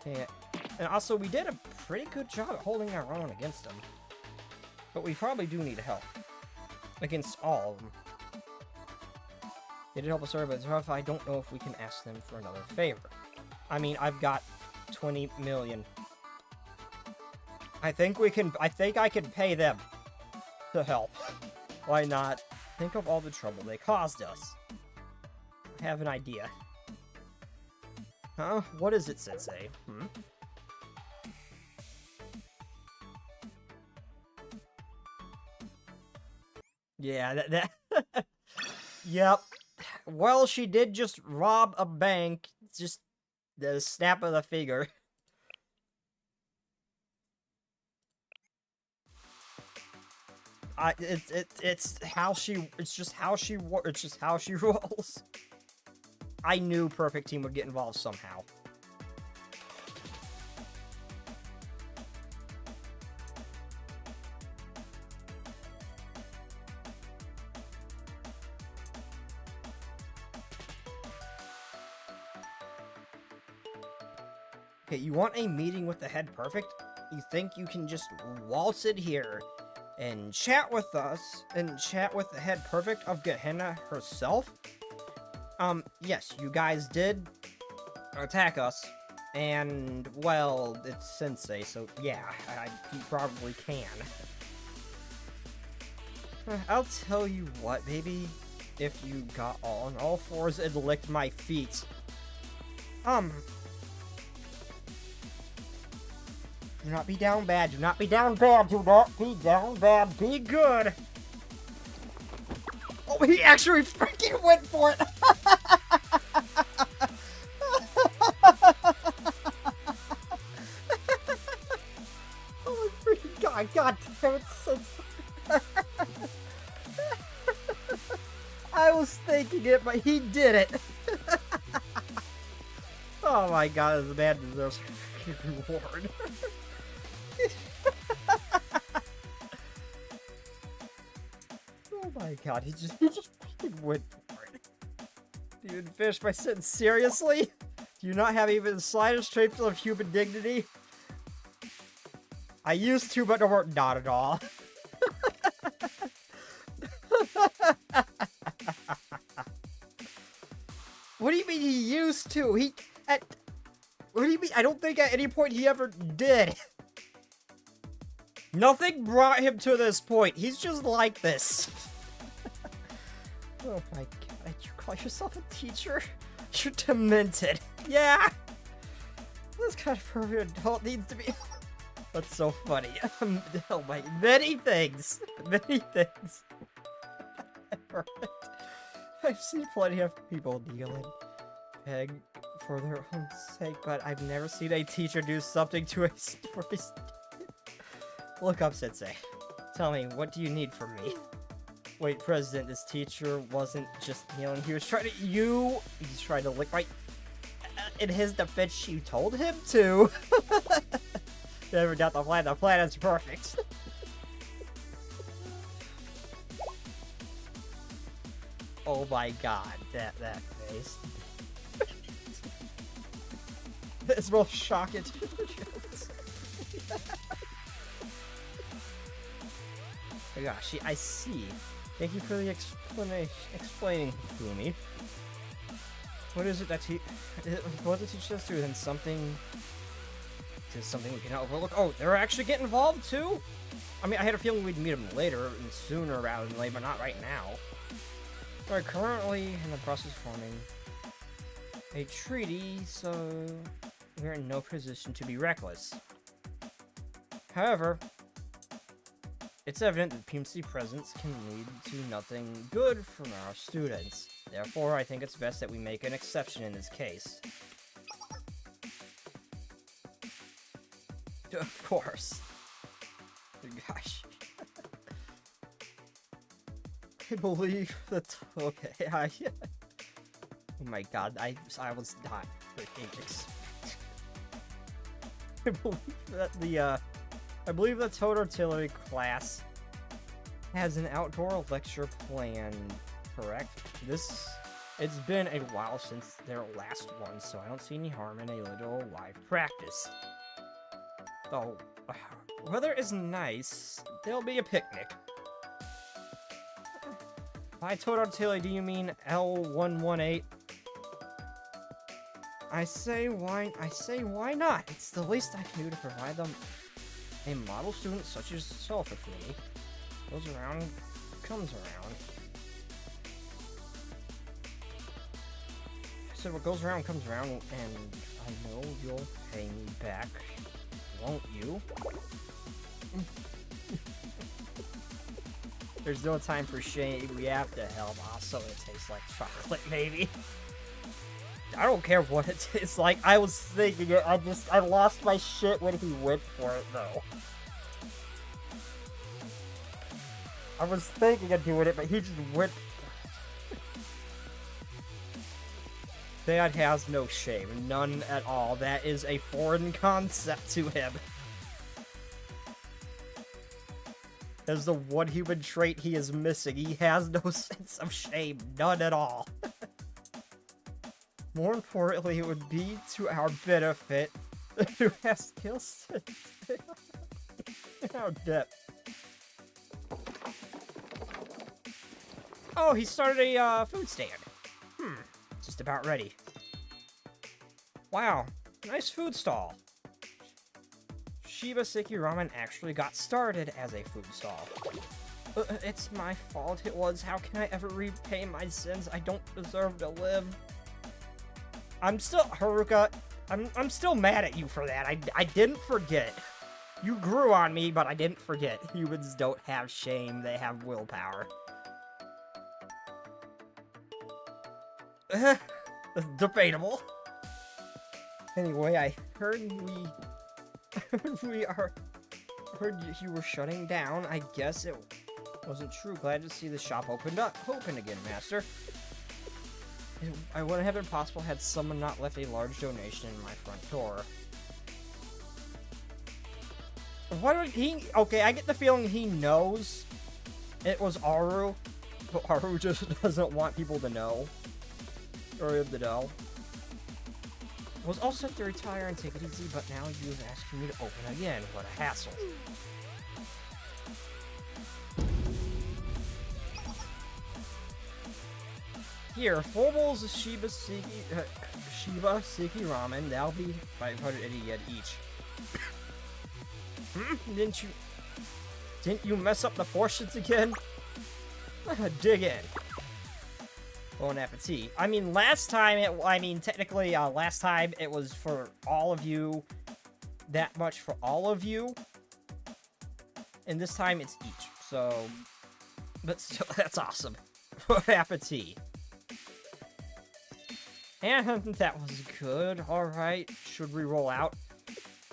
Yeah. And also, we did a pretty good job at holding our own against them. But we probably do need help. Against all of them. They did help us earlier, but it's rough. I don't know if we can ask them for another favor. I mean, I've got 20 million. I think I can pay them to help. Why not? Think of all the trouble they caused us. I have an idea. Huh? What is it, Sensei? Yeah, that Yep. Well, she did just rob a bank. Just the snap of the finger. It's just how she rolls. I knew Perfect Team would get involved somehow. Okay, you want a meeting with the head Perfect? You think you can just waltz in here and chat with us and chat with the head Perfect of Gehenna herself? Yes, you guys did attack us, and, well, it's Sensei, so yeah, you probably can. I'll tell you what, baby, if you got on all fours and licked my feet. Do not be down bad, do not be down bad, do not be down bad, be good! Oh, he actually freaking went for it! Oh my freaking god, god damn it, I was thinking it, but he did it! Oh my god, this man deserves a freaking reward. Oh my god, he just freaking went for it. Do you even finish my sentence seriously? Do you not have even the slightest trace of human dignity? I used to, but not at all. What do you mean he used to? What do you mean? I don't think at any point he ever did. Nothing brought him to this point. He's just like this. Oh my god, you call yourself a teacher? You're demented. Yeah! This kind of pervert adult needs to be... That's so funny. Oh my... Many things. Many things. Perfect. I've seen plenty of people kneel and beg for their own sake, but I've never seen a teacher do something to a student. Look up, Sensei. Tell me, what do you need from me? Wait, President, this teacher wasn't just kneeling. He was trying to... He's trying to lick my... In his defense, she told him to. Never doubt the plan. The plan is perfect. Oh my god, that face. This will shock it. Oh gosh, I see. Thank you for the explaining to me. What is it that what the teacher does then something we can overlook? Oh, they're actually getting involved too? I mean, I had a feeling we'd meet them later and sooner rather than later, but not right now. We're currently in the process of forming a treaty, so we're in no position to be reckless. However, it's evident that PMC presence can lead to nothing good from our students. Therefore, I think it's best that we make an exception in this case. Of course. Gosh. I believe that... Okay, oh my god, I was not freaking expecting. I believe the Toad Artillery class has an outdoor lecture planned, correct? It's been a while since their last one, so I don't see any harm in a little live practice. Oh, weather is nice. There'll be a picnic. By Toad Artillery, do you mean L118? I say why not? It's the least I can do to provide them a model student such as yourself. If me goes around, comes around. I said what goes around comes around, and I know you'll pay me back, won't you? There's no time for shame. We have to help. Also, it tastes like chocolate, maybe. I don't care what it tastes like. I was thinking it. I lost my shit when he went for it, though. I was thinking of doing it, but he just went. Dad has no shame. None at all. That is a foreign concept to him. As the one human trait he is missing, he has no sense of shame. None at all. More importantly, it would be to our benefit to have skills in our depth. Oh, he started a food stand. Just about ready. Wow, nice food stall. Shiba Seki Ramen actually got started as a food stall. It's my fault. It was. How can I ever repay my sins? I don't deserve to live. I'm still, Haruka, I'm still mad at you for that. I didn't forget. You grew on me, but I didn't forget. Humans don't have shame. They have willpower. Debatable. Anyway, I heard heard you were shutting down. I guess it wasn't true. Glad to see the shop open again, Master. I wouldn't have been possible had someone not left a large donation in my front door. What would he? Okay, I get the feeling he knows it was Aru, but Aru just doesn't want people to know. Or the doll. I was all set to retire and take it easy, but now you've asked me to open again. What a hassle. Here, 4 bowls of Shiba Seki Ramen. That'll be 580 yen each. Didn't you mess up the portions again? Dig in. Bon appetit. I mean, last time last time it was for all of you. That much for all of you. And this time it's each. So, but still, that's awesome. Bon appetit. And that was good. Alright, should we roll out?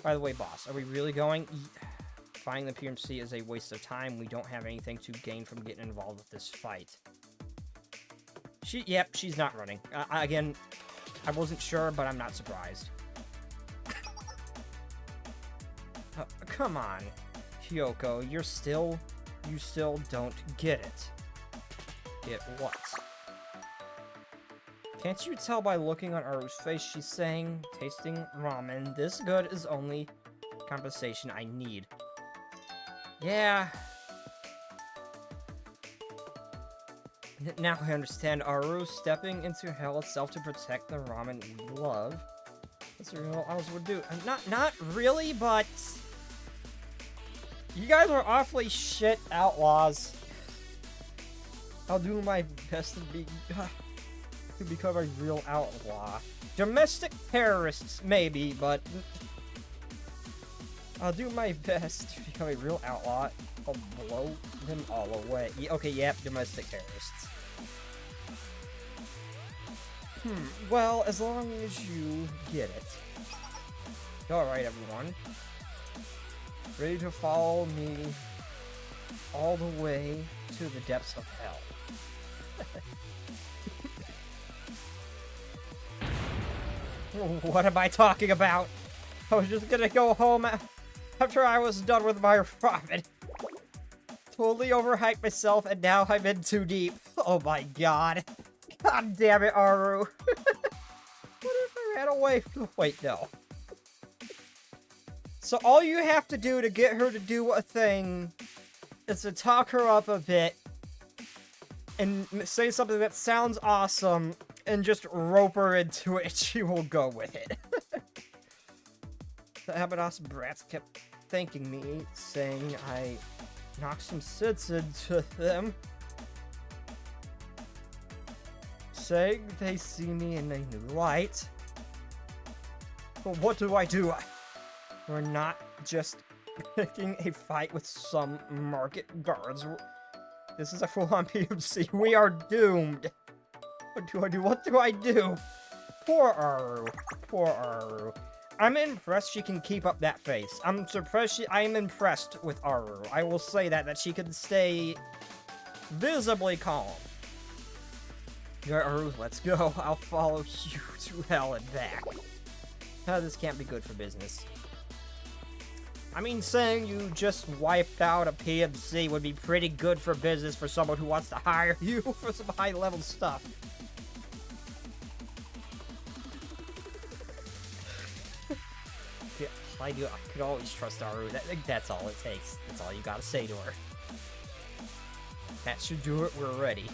By the way, boss, are we really going? Finding the PMC is a waste of time. We don't have anything to gain from getting involved with this fight. Yep, she's not running. Again, I wasn't sure, but I'm not surprised. Come on, Kyoko, you still don't get it. Get what? Can't you tell by looking on Aru's face? She's saying, tasting ramen. This good is only compensation I need. Yeah. Now I understand Aru stepping into hell itself to protect the ramen we love. That's what real else would do. Not really, but you guys are awfully shit outlaws. I'll do my best to become a real outlaw. Domestic terrorists, maybe, but I'll do my best to become a real outlaw. I'll blow them all away. Okay, yep, domestic terrorists. Well, as long as you get it. Alright, everyone. Ready to follow me all the way to the depths of hell. What am I talking about? I was just gonna go home after I was done with my ramen. Totally overhyped myself, and now I'm in too deep. Oh my god. God damn it, Aru. What if I ran away? Wait, no. So all you have to do to get her to do a thing is to talk her up a bit and say something that sounds awesome and just rope her into it. She will go with it. The Abados brats kept thanking me, saying I knocked some sense into them. Saying they see me in a new light. But what do? We're not just picking a fight with some market guards. This is a full-on PMC. We are doomed. What do I do? Poor Aru. Poor Aru. I'm impressed she can keep up that face. I'm impressed with Aru. I will say that she can stay visibly calm. Alright, Aru, let's go. I'll follow you to hell and back. This can't be good for business. I mean, saying you just wiped out a PMC would be pretty good for business for someone who wants to hire you for some high-level stuff. Yeah, I could always trust Aru. That's all it takes. That's all you gotta say to her. That should do it. We're ready.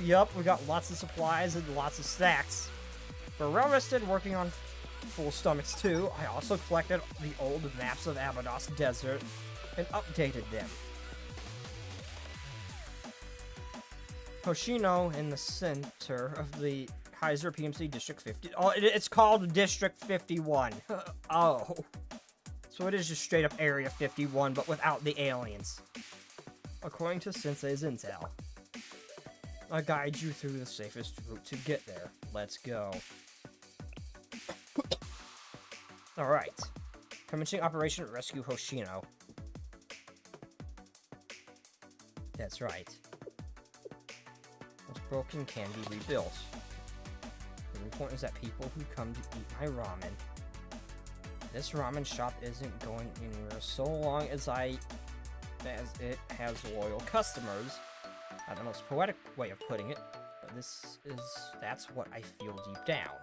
Yup, we got lots of supplies and lots of stacks. We're well rested, working on full stomachs too. I also collected the old maps of Abados Desert and updated them. Hoshino in the center of the Kaiser PMC District 50. Oh, it's called District 51. Oh. So it is just straight up Area 51, but without the aliens. According to Sensei's intel. I'll guide you through the safest route to get there. Let's go. Alright. Commencing Operation Rescue Hoshino. That's right. What's broken can be rebuilt. The important is that people who come to eat my ramen. This ramen shop isn't going anywhere so long as it has loyal customers. Not the most poetic way of putting it, but that's what I feel deep down.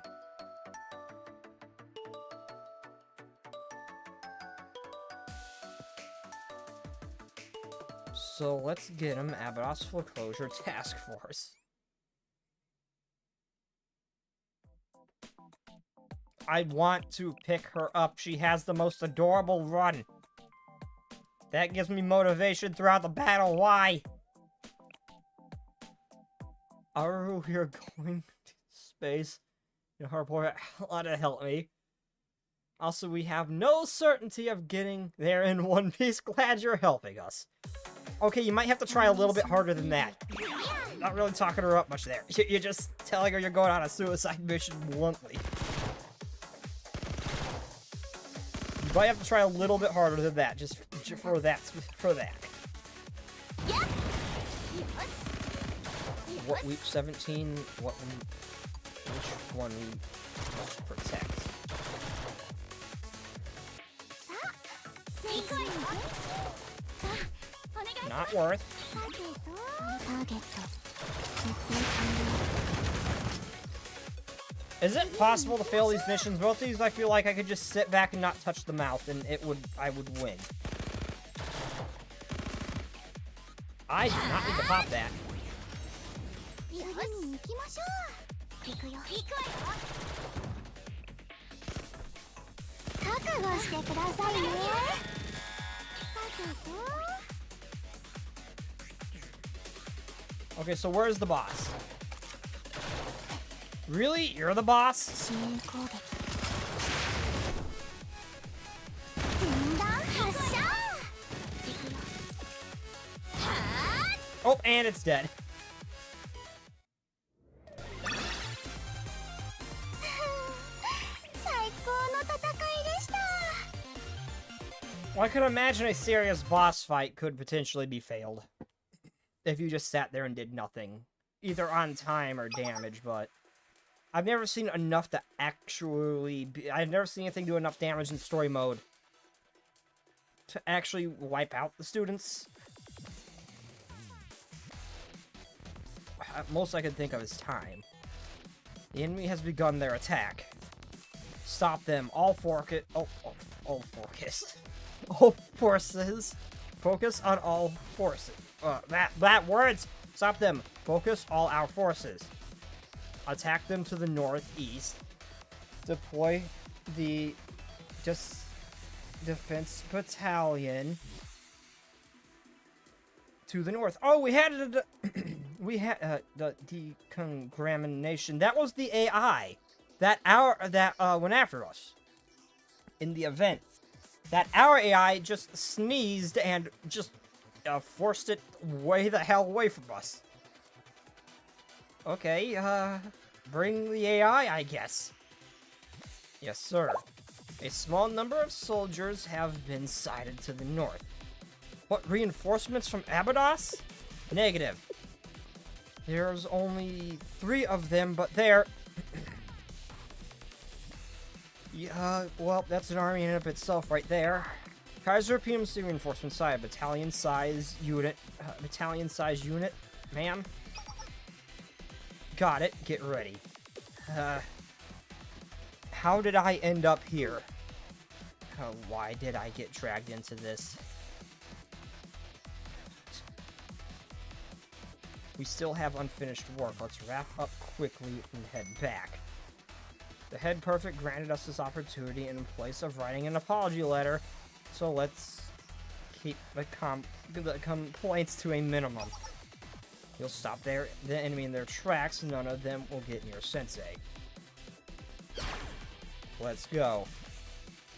So let's get him Abados Foreclosure Task Force. I want to pick her up. She has the most adorable run. That gives me motivation throughout the battle. Why? Aru, you're going to space. Your hard boy ought to help me. Also, we have no certainty of getting there in one piece. Glad you're helping us. Okay, you might have to try a little bit harder than that. Not really talking her up much there. You're just telling her you're going on a suicide mission bluntly. You might have to try a little bit harder than that, just for that. What week 17? Which one we must protect? Not worth. Is it possible to fail these missions? Both these, I feel like I could just sit back and not touch the mouth, and I would win. I do not need to pop that. Okay, so where's the boss? Really? You're the boss? Oh, and it's dead. Well, I could imagine a serious boss fight could potentially be failed if you just sat there and did nothing, either on time or damage, but I've never seen enough to actually I've never seen anything do enough damage in story mode to actually wipe out the students. Most I can think of is time. The enemy has begun their attack. Stop them. All forces. All forces. Focus on all forces. That words. Stop them. Focus all our forces. Attack them to the northeast. Deploy the defense battalion to the north. Oh, we had the decontamination. That was the AI that went after us in the event. That our AI just sneezed and just forced it way the hell away from us. Okay, bring the AI, I guess. Yes, sir. A small number of soldiers have been sighted to the north. What, reinforcements from Abydos? Negative. There's only 3 of them, but they're... yeah, well, that's an army in and of itself right there. Kaiser PMC reinforcement side, battalion size unit, ma'am. Got it, get ready. How did I end up here? Why did I get dragged into this? We still have unfinished work. Let's wrap up quickly and head back. The Head Perfect granted us this opportunity in place of writing an apology letter, so let's keep the complaints to a minimum. You'll stop the enemy in their tracks, none of them will get near Sensei. Let's go.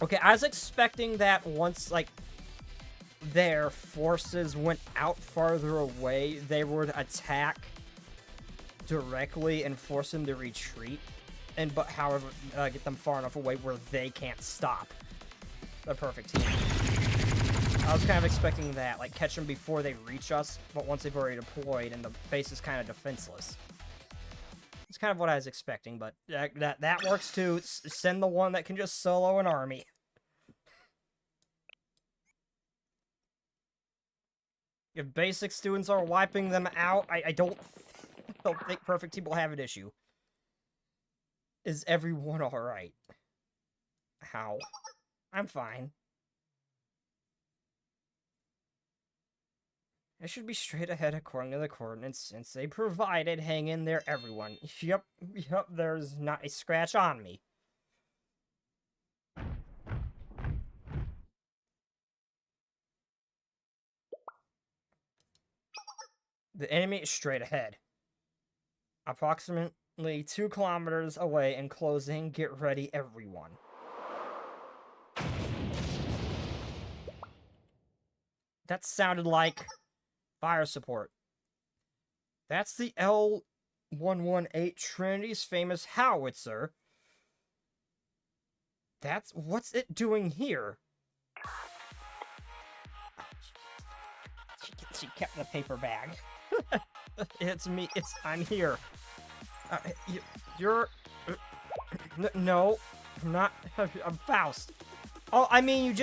Okay, I was expecting that once, like, their forces went out farther away, they would attack directly and force them to retreat. But however, get them far enough away where they can't stop the perfect team. I was kind of expecting that, like, catch them before they reach us, but once they've already deployed and the base is kind of defenseless. It's kind of what I was expecting, but that works too. Send the one that can just solo an army. If basic students are wiping them out, I don't think perfect team will have an issue. Is everyone alright? How? I'm fine. I should be straight ahead according to the coordinates since they provided. Hang in there, everyone. Yep, there's not a scratch on me. The enemy is straight ahead. Approximately 2 kilometers away and closing. Get ready, everyone. That sounded like fire support. That's the L118 Trinity's famous howitzer. What's it doing here? She kept the paper bag. It's me. I'm here. No, I'm not. I'm Faust. Oh, I mean,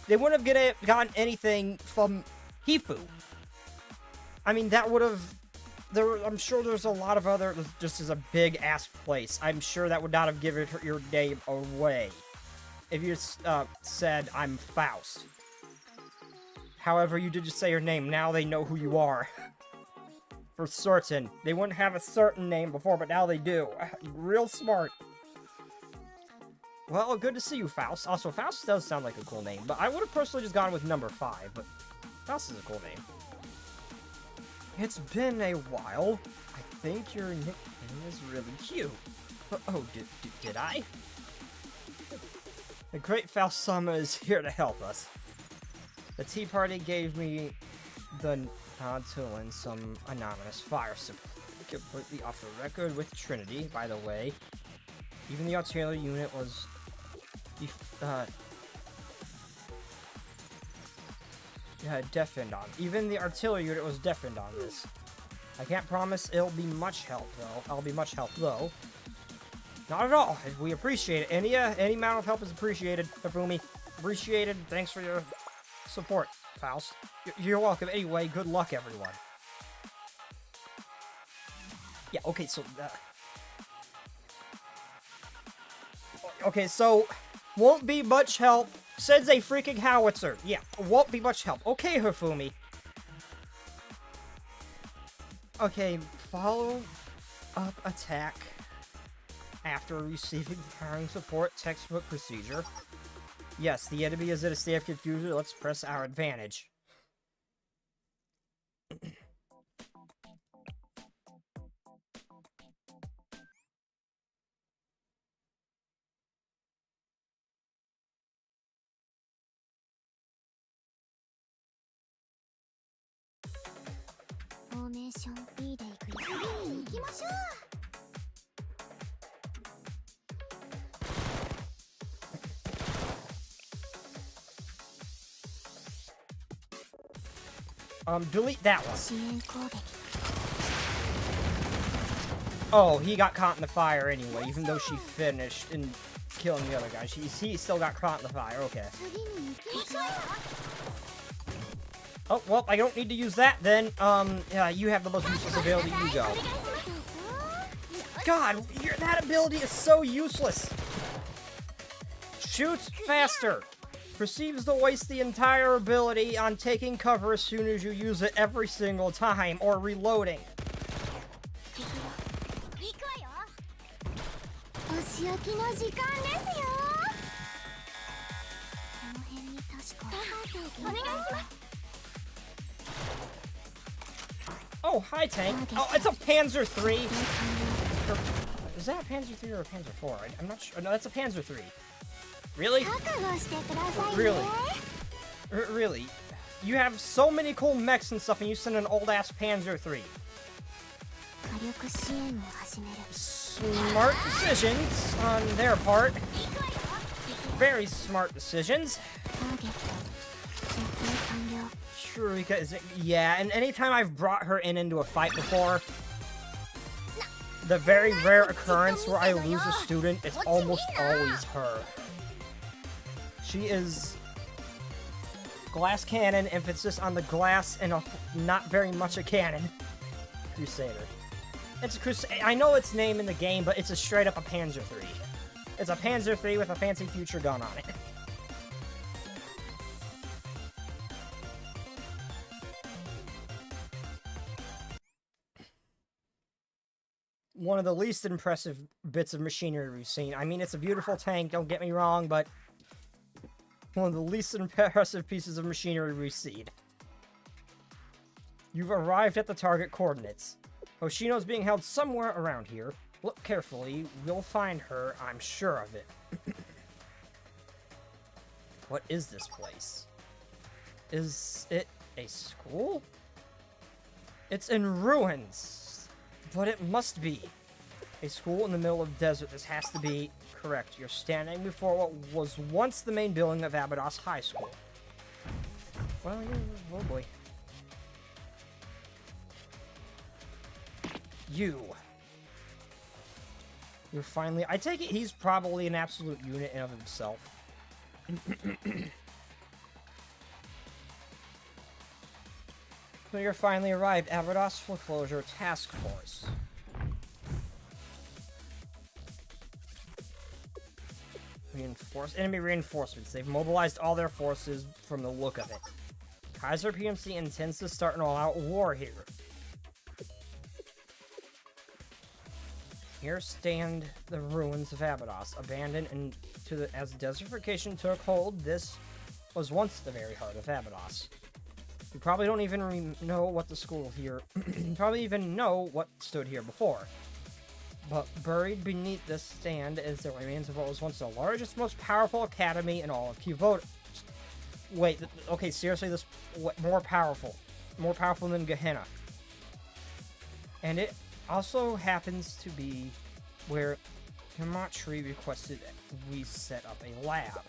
they wouldn't have gotten anything from VTuber. I mean, that would have I'm sure there's a lot of other, just as a big-ass place. I'm sure that would not have given your name away. If you said, I'm Faust. However, you did just say your name. Now they know who you are. For certain. They wouldn't have a certain name before, but now they do. Real smart. Well, good to see you, Faust. Also, Faust does sound like a cool name, but I would have personally just gone with number 5, but Faust is a cool name. It's been a while. I think your nickname is really cute. Oh, did I? The great Faust Sama is here to help us. The tea party gave me the nod to win some anonymous fire support. Completely off the record with Trinity, by the way. Even the artillery unit was deafened on. Even the artillery unit was deafened on this. I can't promise it'll be much help, though. I'll be much help, though. Not at all. We appreciate it. Any amount of help is appreciated, Hifumi. Appreciated. Thanks for your support, Faust. You're welcome. Anyway, good luck, everyone. Yeah, okay, so... okay, so... won't be much help. Says a freaking howitzer. Yeah, won't be much help. Okay, Hifumi. Okay, follow up attack after receiving firing support textbook procedure. Yes, the enemy is in a state of confusion. Let's press our advantage. Formation B で行くよ。行きましょう。Delete that one. Oh, he got caught in the fire anyway, even though she finished in killing the other guy. He still got caught in the fire, okay. Oh, well, I don't need to use that then. Yeah, you have the most useless ability, you go. God, that ability is so useless. Shoots faster. Perceives to waste the entire ability on taking cover as soon as you use it every single time, or reloading. Oh, hi, tank. Oh, it's a Panzer III. Is that a Panzer III or a Panzer IV? I'm not sure. No, that's a Panzer III. Really? Really? Really? You have so many cool mechs and stuff, and you send an old-ass Panzer III. Smart decisions on their part. Very smart decisions. Shrika is it? Yeah, and anytime I've brought her into a fight before, the very rare occurrence where I lose a student, it's almost always her. She is glass cannon, emphasis on the glass, and not very much a cannon. Crusader. It's a Crusader. I know its name in the game, but it's a straight up a Panzer III. It's a Panzer III with a fancy future gun on it. One of the least impressive bits of machinery we've seen. I mean, it's a beautiful tank, don't get me wrong, but one of the least impressive pieces of machinery we've seen. You've arrived at the target coordinates. Hoshino's being held somewhere around here. Look carefully, we'll find her, I'm sure of it. What is this place? Is it a school? It's in ruins, but it must be. A school in the middle of the desert, this has to be correct. You're standing before what was once the main building of Abydos High School. Well, oh boy. You're finally... I take it he's probably an absolute unit in of himself. Clear finally arrived. Abados Foreclosure Task Force. Enemy reinforcements. They've mobilized all their forces from the look of it. Kaiser PMC intends to start an all-out war here. Here stand the ruins of Abados, abandoned as desertification took hold. This was once the very heart of Abados. You probably don't even know what the school here. You probably even know what stood here before. But buried beneath this stand is the remains of what was once the largest, most powerful academy in all of Kyvoto. Wait, okay, seriously, this more powerful than Gehenna. And it also happens to be where Himatri requested we set up a lab.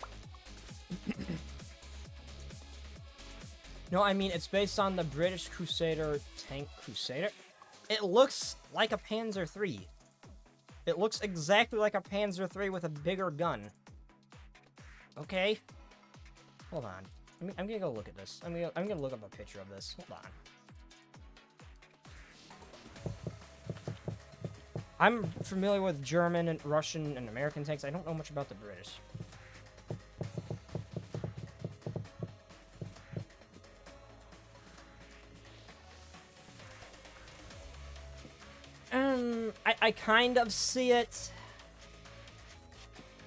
No, I mean, it's based on the British Crusader tank Crusader. It looks like a Panzer III. It looks exactly like a Panzer III with a bigger gun. Okay. Hold on. I'm gonna go look at this. I'm gonna look up a picture of this. Hold on. I'm familiar with German and Russian and American tanks. I don't know much about the British. I kind of see it.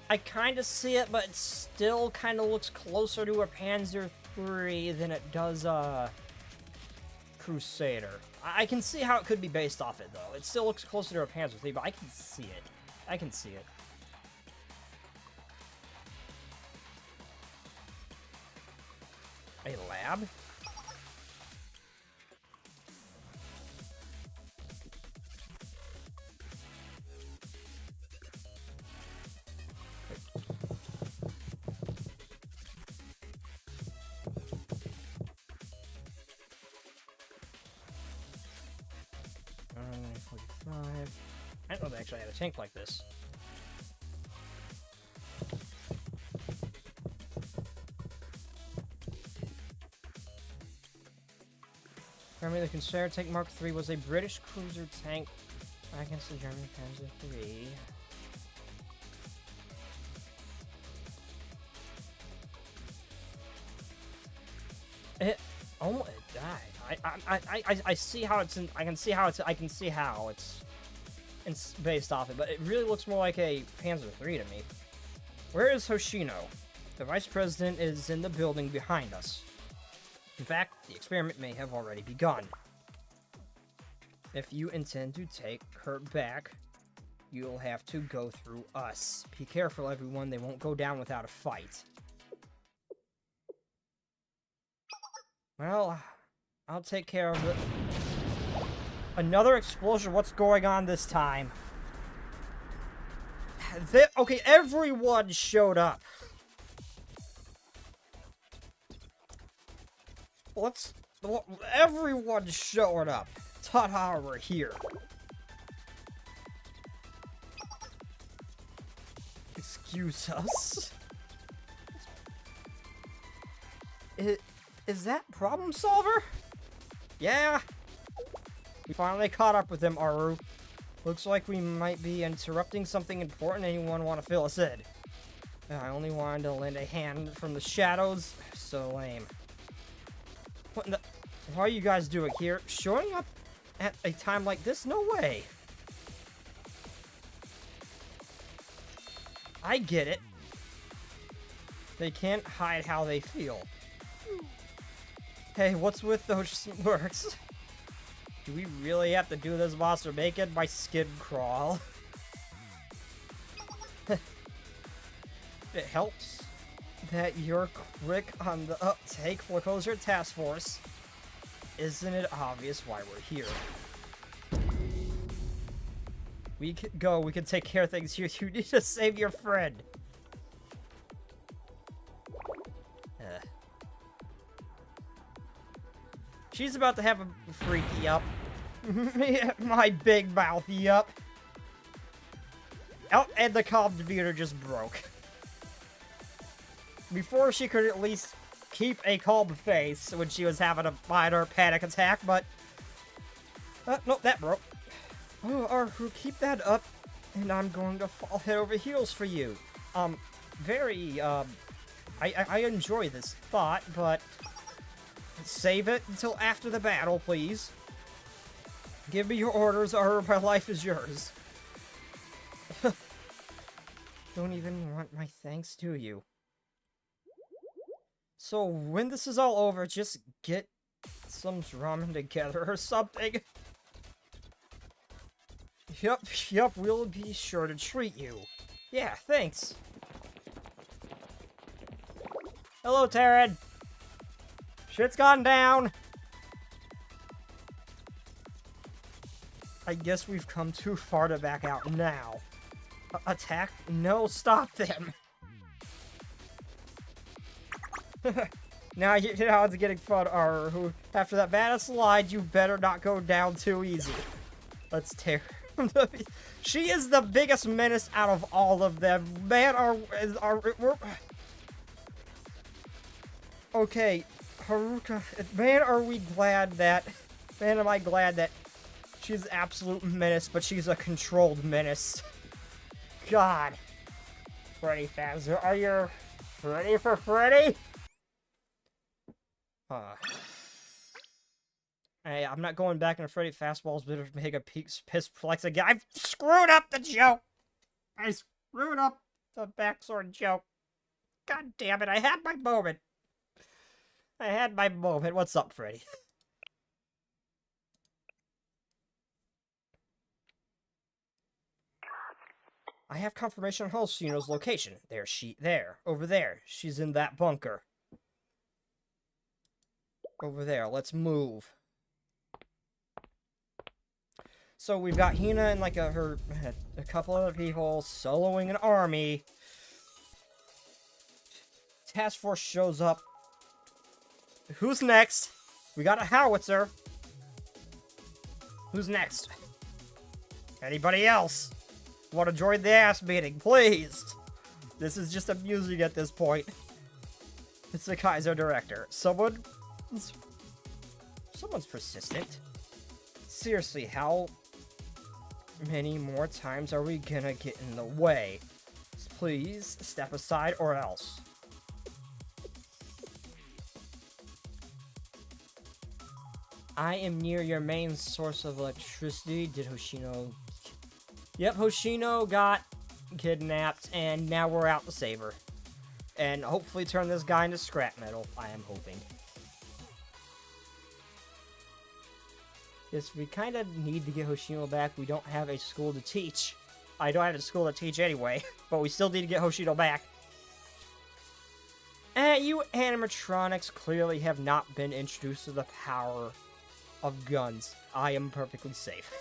I kind of see it, but it still kind of looks closer to a Panzer III than it does a Crusader. I can see how it could be based off it, though. It still looks closer to a Panzer III, but I can see it. I can see it. A lab? I didn't know they actually had a tank like this. Apparently the Crusader tank Mark III was a British cruiser tank against the German Panzer III. It died. I see how it's in, I can see how it's based off it, but it really looks more like a Panzer III to me. Where is Hoshino? The Vice President is in the building behind us. In fact, the experiment may have already begun. If you intend to take her back, you'll have to go through us. Be careful, everyone. They won't go down without a fight. Well, I'll take care of it. Another explosion? What's going on this time? Okay, everyone showed up. Everyone showed up. Ta-da, we're here. Excuse us? Is that Problem Solver? Yeah. We finally caught up with him, Aru. Looks like we might be interrupting something important. Anyone want to fill us in? I only wanted to lend a hand from the shadows. So lame. What in the... Why are you guys doing here? Showing up at a time like this? No way. I get it. They can't hide how they feel. Hey, what's with those smirks? Do we really have to do this, boss, or make it my skin crawl? It helps that you're quick on the uptake for Closer Task Force. Isn't it obvious why we're here? We can go, we can take care of things here. You need to save your friend. She's about to have a freaky up. My big mouthy up. Oh, and the comm computer just broke. Before she could at least keep a calm face when she was having a minor panic attack, but... nope, that broke. Oh, Arhu, keep that up, and I'm going to fall head over heels for you. I enjoy this thought, but... Save it until after the battle, please. Give me your orders, or my life is yours. Don't even want my thanks, do you? So, when this is all over, just get some ramen together or something. Yep, we'll be sure to treat you. Yeah, thanks. Hello, Taryn. Shit's gone down. I guess we've come too far to back out now. Attack? No, stop them. Now you know how it's getting fun, Aru. After that bad slide, you better not go down too easy. Let's tear. She is the biggest menace out of all of them. Man, we're... Okay, Haruka, man, are we glad that... Man, am I glad that she's an absolute menace, but she's a controlled menace. God. Freddy Fazbear, are you ready for Freddy? Hey, I'm not going back into Freddy Fastball's bit of make a piss flex again. I've screwed up the joke! I screwed up the backsword joke. God damn it, I had my moment. What's up, Freddy? I have confirmation on Hoshino's location. Over there. She's in that bunker. Over there, let's move. So we've got Hina and like a couple other people soloing an army. Task force shows up. Who's next? We got a howitzer. Who's next? Anybody else? Want to join the ass beating, please? This is just amusing at this point. It's the Kaiser director. Someone's persistent. Seriously, how many more times are we gonna get in the way? Please, step aside or else. I am near your main source of electricity. Did Hoshino... Yep, Hoshino got kidnapped, and now we're out to save her. And hopefully turn this guy into scrap metal, I am hoping. Yes, we kind of need to get Hoshino back. We don't have a school to teach. I don't have a school to teach anyway, but we still need to get Hoshino back. You animatronics clearly have not been introduced to the power of guns. I am perfectly safe.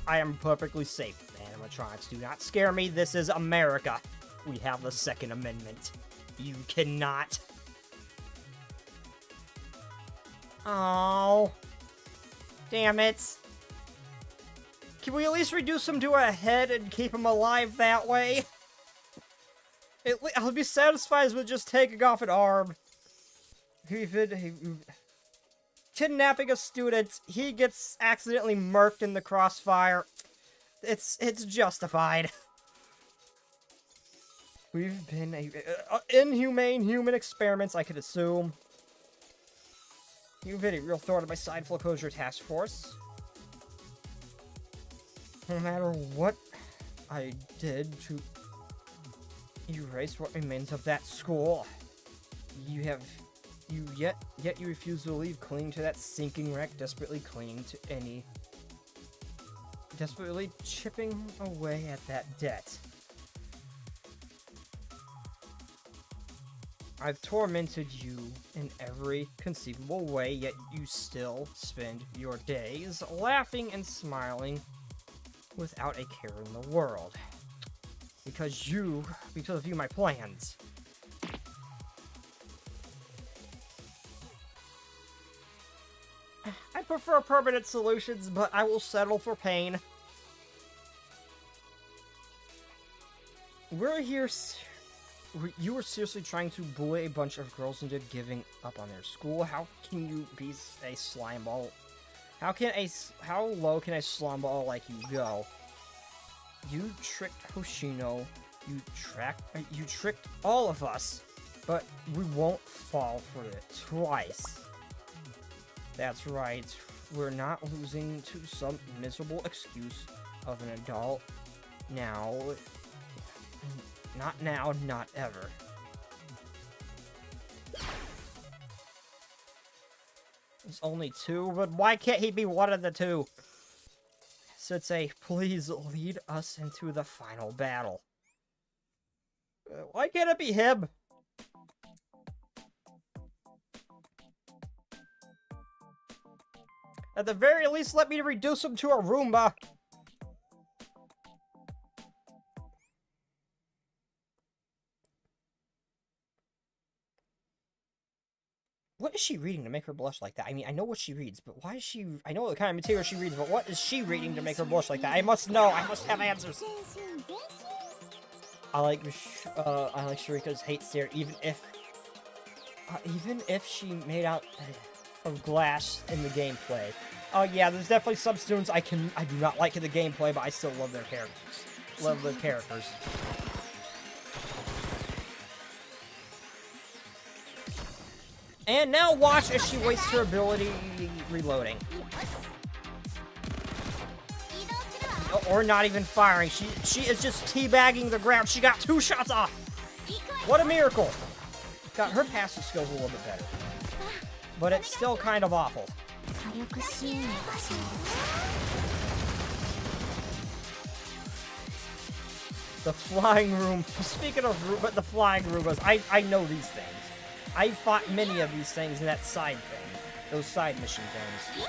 I am perfectly safe. Animatronics do not scare me. This is America. We have the Second Amendment. You cannot. Oh. Damn it. Can we at least reduce him to a head and keep him alive that way? I'll be satisfied with just taking off an arm. Kidnapping a student, he gets accidentally murked in the crossfire. It's justified. We've been inhumane human experiments, I could assume. You've been a real thorn in my side, Foreclosure Task Force. No matter what I did to erase what remains of that school, yet you refuse to leave, clinging to that sinking wreck, desperately chipping away at that debt. I've tormented you in every conceivable way, yet you still spend your days laughing and smiling without a care in the world. Because of you, my plans. I prefer permanent solutions, but I will settle for pain. we're here. You were seriously trying to bully a bunch of girls into giving up on their school? How can you be a slime ball? How low can a slime ball like you go? You tricked Hoshino. You tricked all of us. But we won't fall for it twice. That's right. We're not losing to some miserable excuse of an adult now. Not now, not ever. There's only two, but why can't he be one of the two? Sensei, please lead us into the final battle. Why can't it be him? At the very least, let me reduce him to a Roomba. What is she reading to make her blush like that? I mean, I know what she reads, but why is she... I know what kind of material she reads, but what is she reading to make her blush like that? I must know. I must have answers. I like Sharika's hate stare, even if she made out of glass in the gameplay. Oh yeah, there's definitely some students I do not like in the gameplay, but I still love their characters. Love their characters. And now watch as she wastes her ability reloading. Or not even firing. She is just teabagging the ground. She got 2 shots off. What a miracle. God, her passive skills a little bit better. But it's still kind of awful. The flying room. Speaking of the flying Roombas, I know these things. I fought many of these things in that side thing. Those side mission things.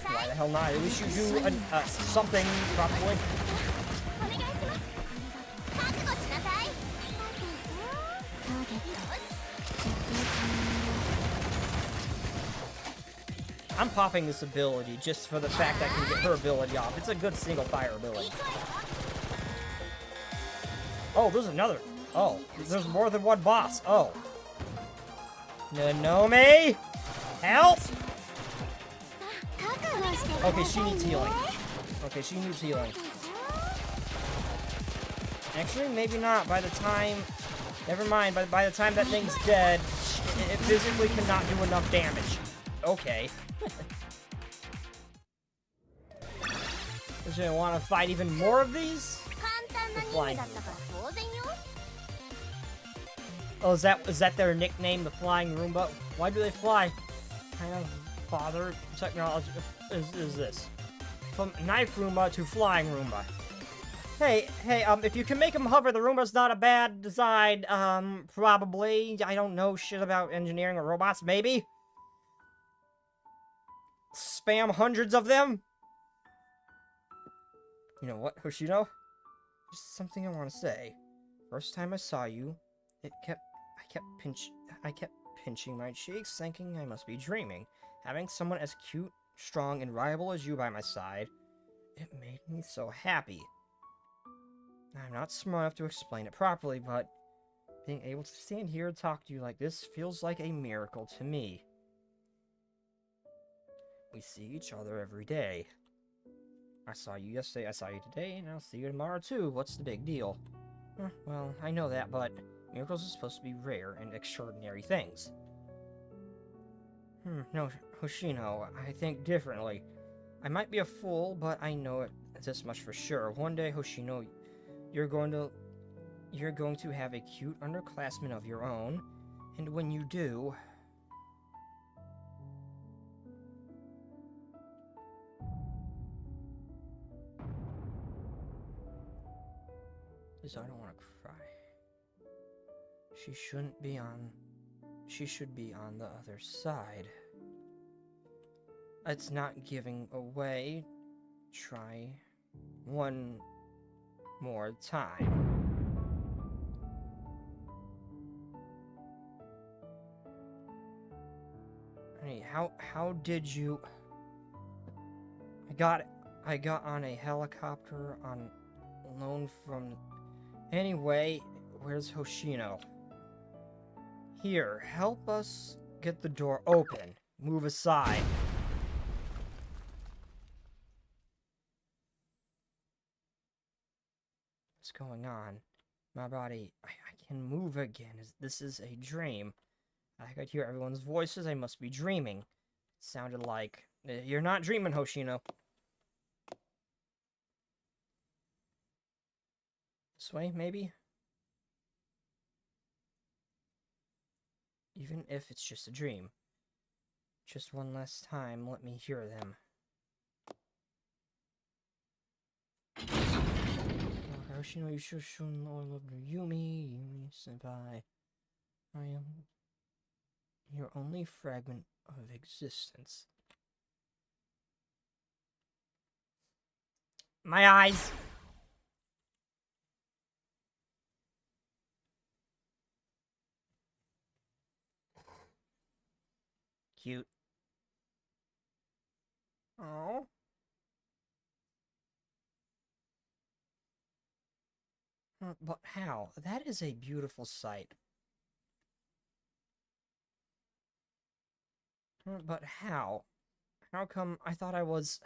Why the hell not? At least you do something, probably. I'm popping this ability just for the fact I can get her ability off. It's a good single fire ability. Oh, there's another. Oh, there's more than one boss. Oh. Nanome? Help! Okay, she needs healing. Okay, she needs healing. Actually, maybe not. By the time... Never mind. By the time that thing's dead, it physically cannot do enough damage. Okay. Does anyone want to fight even more of these? The flying Roomba. Oh, is that their nickname, the flying Roomba? Why do they fly? Kind of bother technology is this? From knife Roomba to flying Roomba. Hey, if you can make them hover, the Roomba's not a bad design. Probably. I don't know shit about engineering or robots. Maybe. Spam hundreds of them? You know what, Hoshino? Just something I want to say. First time I saw you, I kept pinching my cheeks, thinking I must be dreaming. Having someone as cute, strong, and reliable as you by my side, it made me so happy. I'm not smart enough to explain it properly, but being able to stand here and talk to you like this feels like a miracle to me. We see each other every day. I saw you yesterday, I saw you today, and I'll see you tomorrow too. What's the big deal? Well, I know that, but miracles are supposed to be rare and extraordinary things. No, Hoshino, I think differently. I might be a fool, but I know it this much for sure. One day, Hoshino, you're going to have a cute underclassman of your own, and when you do... I don't want to cry. She should be on the other side. It's not giving away. Try one more time. Hey, how did you... I got on a helicopter on loan from... Anyway, where's Hoshino? Here, help us get the door open. Move aside. What's going on? My body, I can move again. This is a dream. I could hear everyone's voices. I must be dreaming. It sounded like... You're not dreaming, Hoshino. This way, maybe? Even if it's just a dream. Just one last time, let me hear them. Hoshino, you should show no love to Yumi senpai. I am your only fragment of existence. My eyes! Cute. Oh. But how? That is a beautiful sight. But how? How come I thought I was...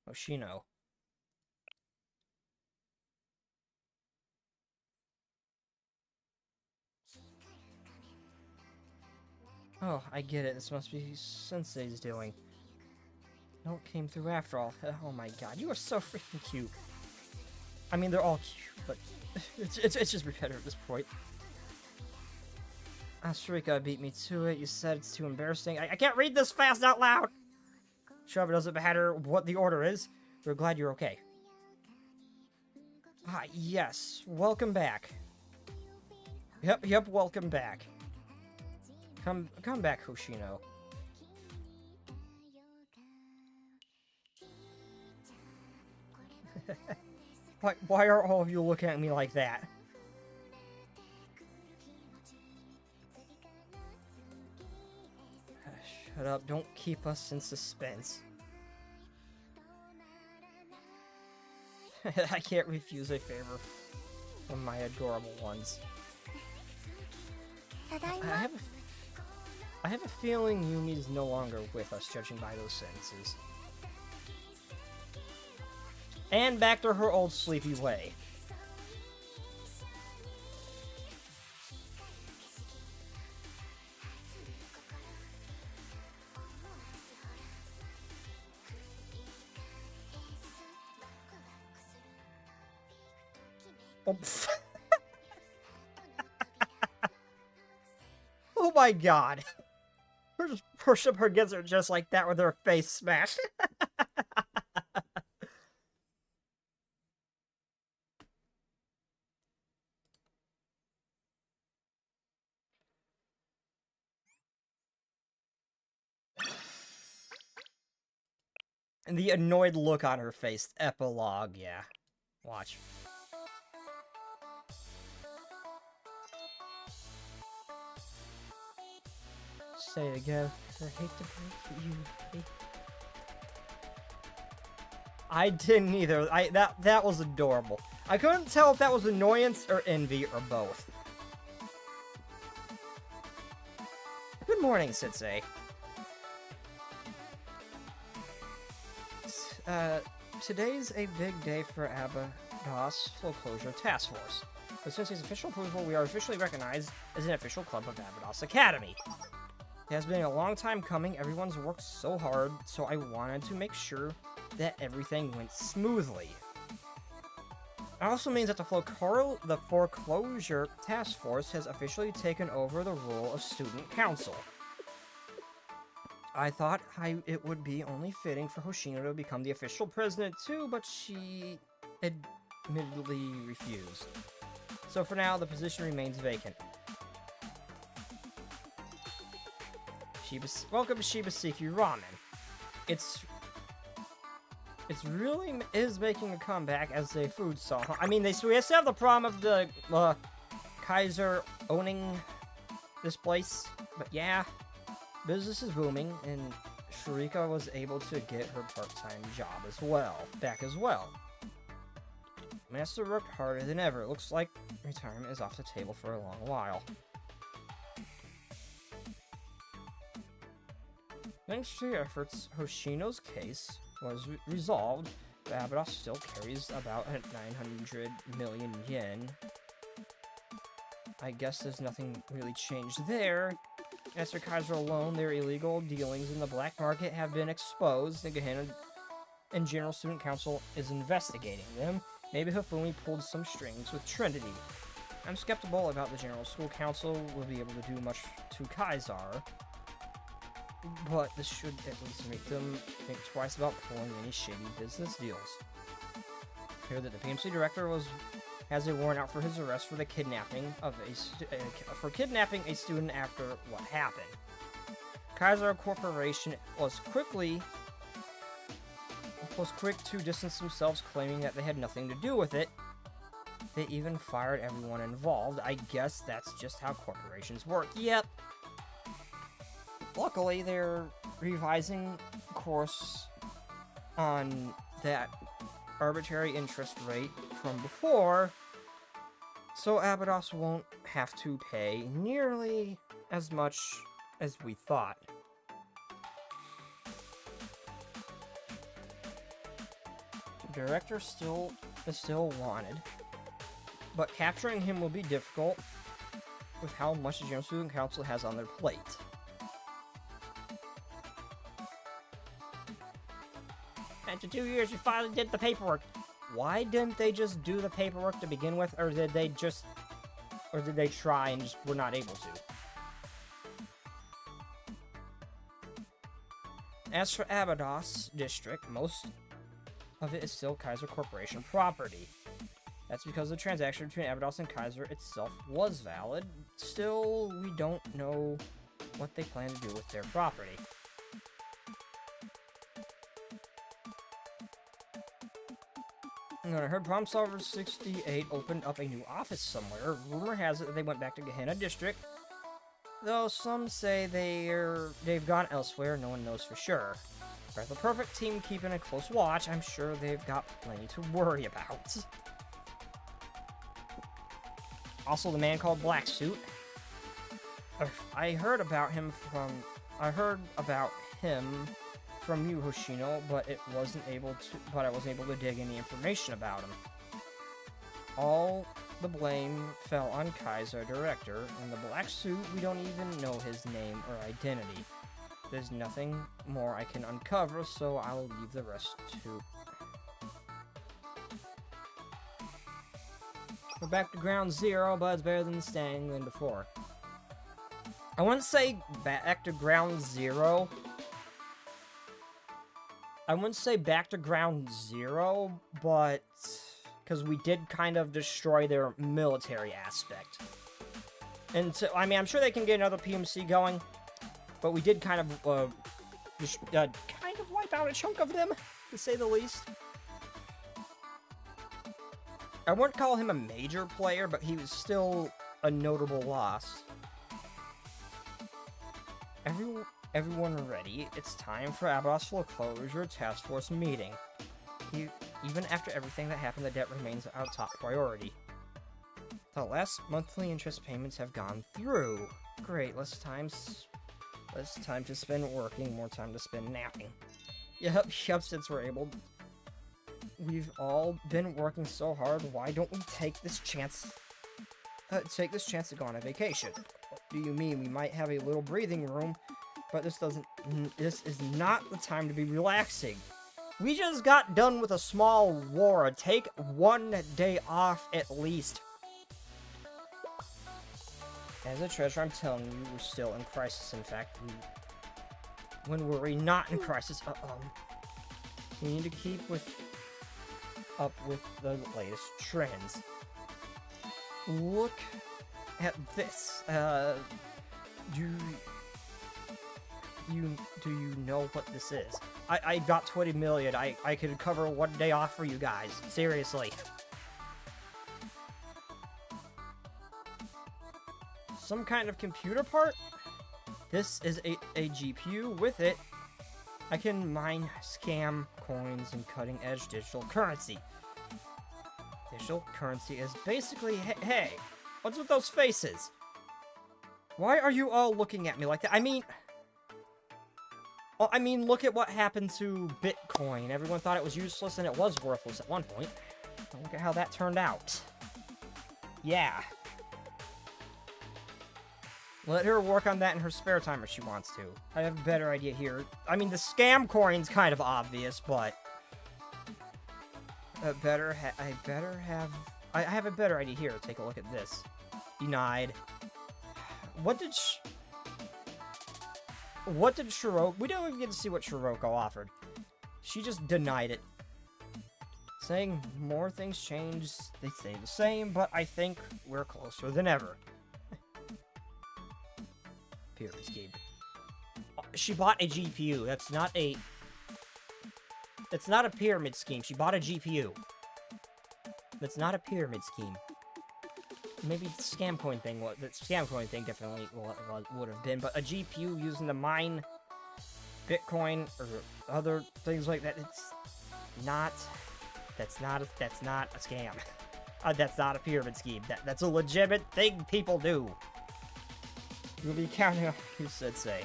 Hoshino. Oh, I get it. This must be Sensei's doing. No, it came through after all. Oh my god, you are so freaking cute. I mean, they're all cute, but it's just repetitive at this point. Asrika beat me to it. You said it's too embarrassing. I can't read this fast out loud! Sure, it doesn't matter what the order is. We're glad you're okay. Ah, yes. Welcome back. Yep, welcome back. Come back, Hoshino. Why are all of you looking at me like that? Shut up, don't keep us in suspense. I can't refuse a favor from my adorable ones. I have a feeling Yumi is no longer with us, judging by those sentences. And back to her old sleepy way. Oh, oh my god. Her just push up her gizzard just like that with her face smashed. And the annoyed look on her face. Epilogue, yeah. Watch. Say it again. I hate to break you. I didn't either. That was adorable. I couldn't tell if that was annoyance or envy or both. Good morning, Sensei. Today's a big day for Abydos Flow Closure Task Force. With Sensei's official approval, we are officially recognized as an official club of Abydos Academy. It has been a long time coming. Everyone's worked so hard, so I wanted to make sure that everything went smoothly. It also means that the Foreclosure Task Force has officially taken over the role of Student Council. I thought it would be only fitting for Hoshino to become the official president too, but she admittedly refused. So for now, the position remains vacant. Welcome to Shibaseki Ramen. It's really is making a comeback as a food song. I mean, we still have the problem of the Kaiser owning this place, but yeah. business is booming, and Sharika was able to get her part-time job back as well. Master worked harder than ever. It looks like retirement is off the table for a long while. Thanks to your efforts, Hoshino's case was resolved, but Abydos still carries about 900 million yen. I guess there's nothing really changed there. As for Kaiser alone, their illegal dealings in the black market have been exposed. The Gehenna and General Student Council is investigating them. Maybe Hifumi pulled some strings with Trinity. I'm skeptical about the General School Council will be able to do much to Kaiser, but this should at least make them think twice about pulling any shady business deals. I hear that the PMC director has a warrant out for his arrest for the kidnapping of kidnapping a student after what happened. Kaiser Corporation was quick to distance themselves, claiming that they had nothing to do with it. They even fired everyone involved. I guess that's just how corporations work. Yep. Luckily, they're revising course on that arbitrary interest rate from before, so Abydos won't have to pay nearly as much as we thought. The director is still wanted, but capturing him will be difficult with how much the General Student Council has on their plate. After 2 years, we finally did the paperwork. Why didn't they just do the paperwork to begin with, or did they try and just were not able to? As for Abydos District, most of it is still Kaiser Corporation property. That's because the transaction between Abydos and Kaiser itself was valid. Still, we don't know what they plan to do with their property. I heard Problem Solver 68 opened up a new office somewhere. Rumor has it that they went back to Gehenna District, though some say they've gone elsewhere. No one knows for sure. They're the perfect team keeping a close watch. I'm sure they've got plenty to worry about. Also, the man called Black Suit. I heard about him from you, Hoshino, but I wasn't able to dig any information about him. All the blame fell on Kaiser Director, and the Black Suit, we don't even know his name or identity. There's nothing more I can uncover, so I'll leave the rest to... We're back to ground zero, but it's better than staying than before. I wouldn't say back to ground zero. I wouldn't say back to ground zero, but... because we did kind of destroy their military aspect. And so, I mean, I'm sure they can get another PMC going, but we did kind of wipe out a chunk of them, to say the least. I wouldn't call him a major player, but he was still a notable loss. Everyone ready? It's time for Abydos Foreclosure Task Force meeting. Even after everything that happened, the debt remains our top priority. The last monthly interest payments have gone through. Great, less time to spend working, more time to spend napping. Yep, since we're able. We've all been working so hard, why don't we take this chance to go on a vacation? What do you mean? We might have a little breathing room, but this is not the time to be relaxing. We just got done with a small war. Take 1 day off at least. As a treasurer, I'm telling you, we're still in crisis. In fact, when were we not in crisis? We need to keep up with the latest trends. Look at this. Do you know what this is? I got 20 million. I could cover 1 day off for you guys. Seriously. Some kind of computer part? This is a GPU. With it, I can mine scam coins and cutting-edge digital currency. Digital currency is basically, hey, what's with those faces? Why are you all looking at me like that? I mean, look at what happened to Bitcoin. Everyone thought it was useless and it was worthless at one point. Look at how that turned out. Yeah. Let her work on that in her spare time if she wants to. I have a better idea here. I mean, the scam coin's kind of obvious, but I have a better idea here. Take a look at this. Denied. What did Shiroko... We don't even get to see what Shiroko offered. She just denied it. Saying more things change, they stay the same, but I think we're closer than ever. Pyramid scheme. She bought a GPU. That's not a pyramid scheme. She bought a GPU. That's not a pyramid scheme. Maybe the scam coin thing. The scam coin thing definitely would have been, but a GPU using to mine Bitcoin or other things like that. It's not. That's not a scam. That's not a pyramid scheme. That's a legitimate thing people do. You'll be counting on you, Sensei.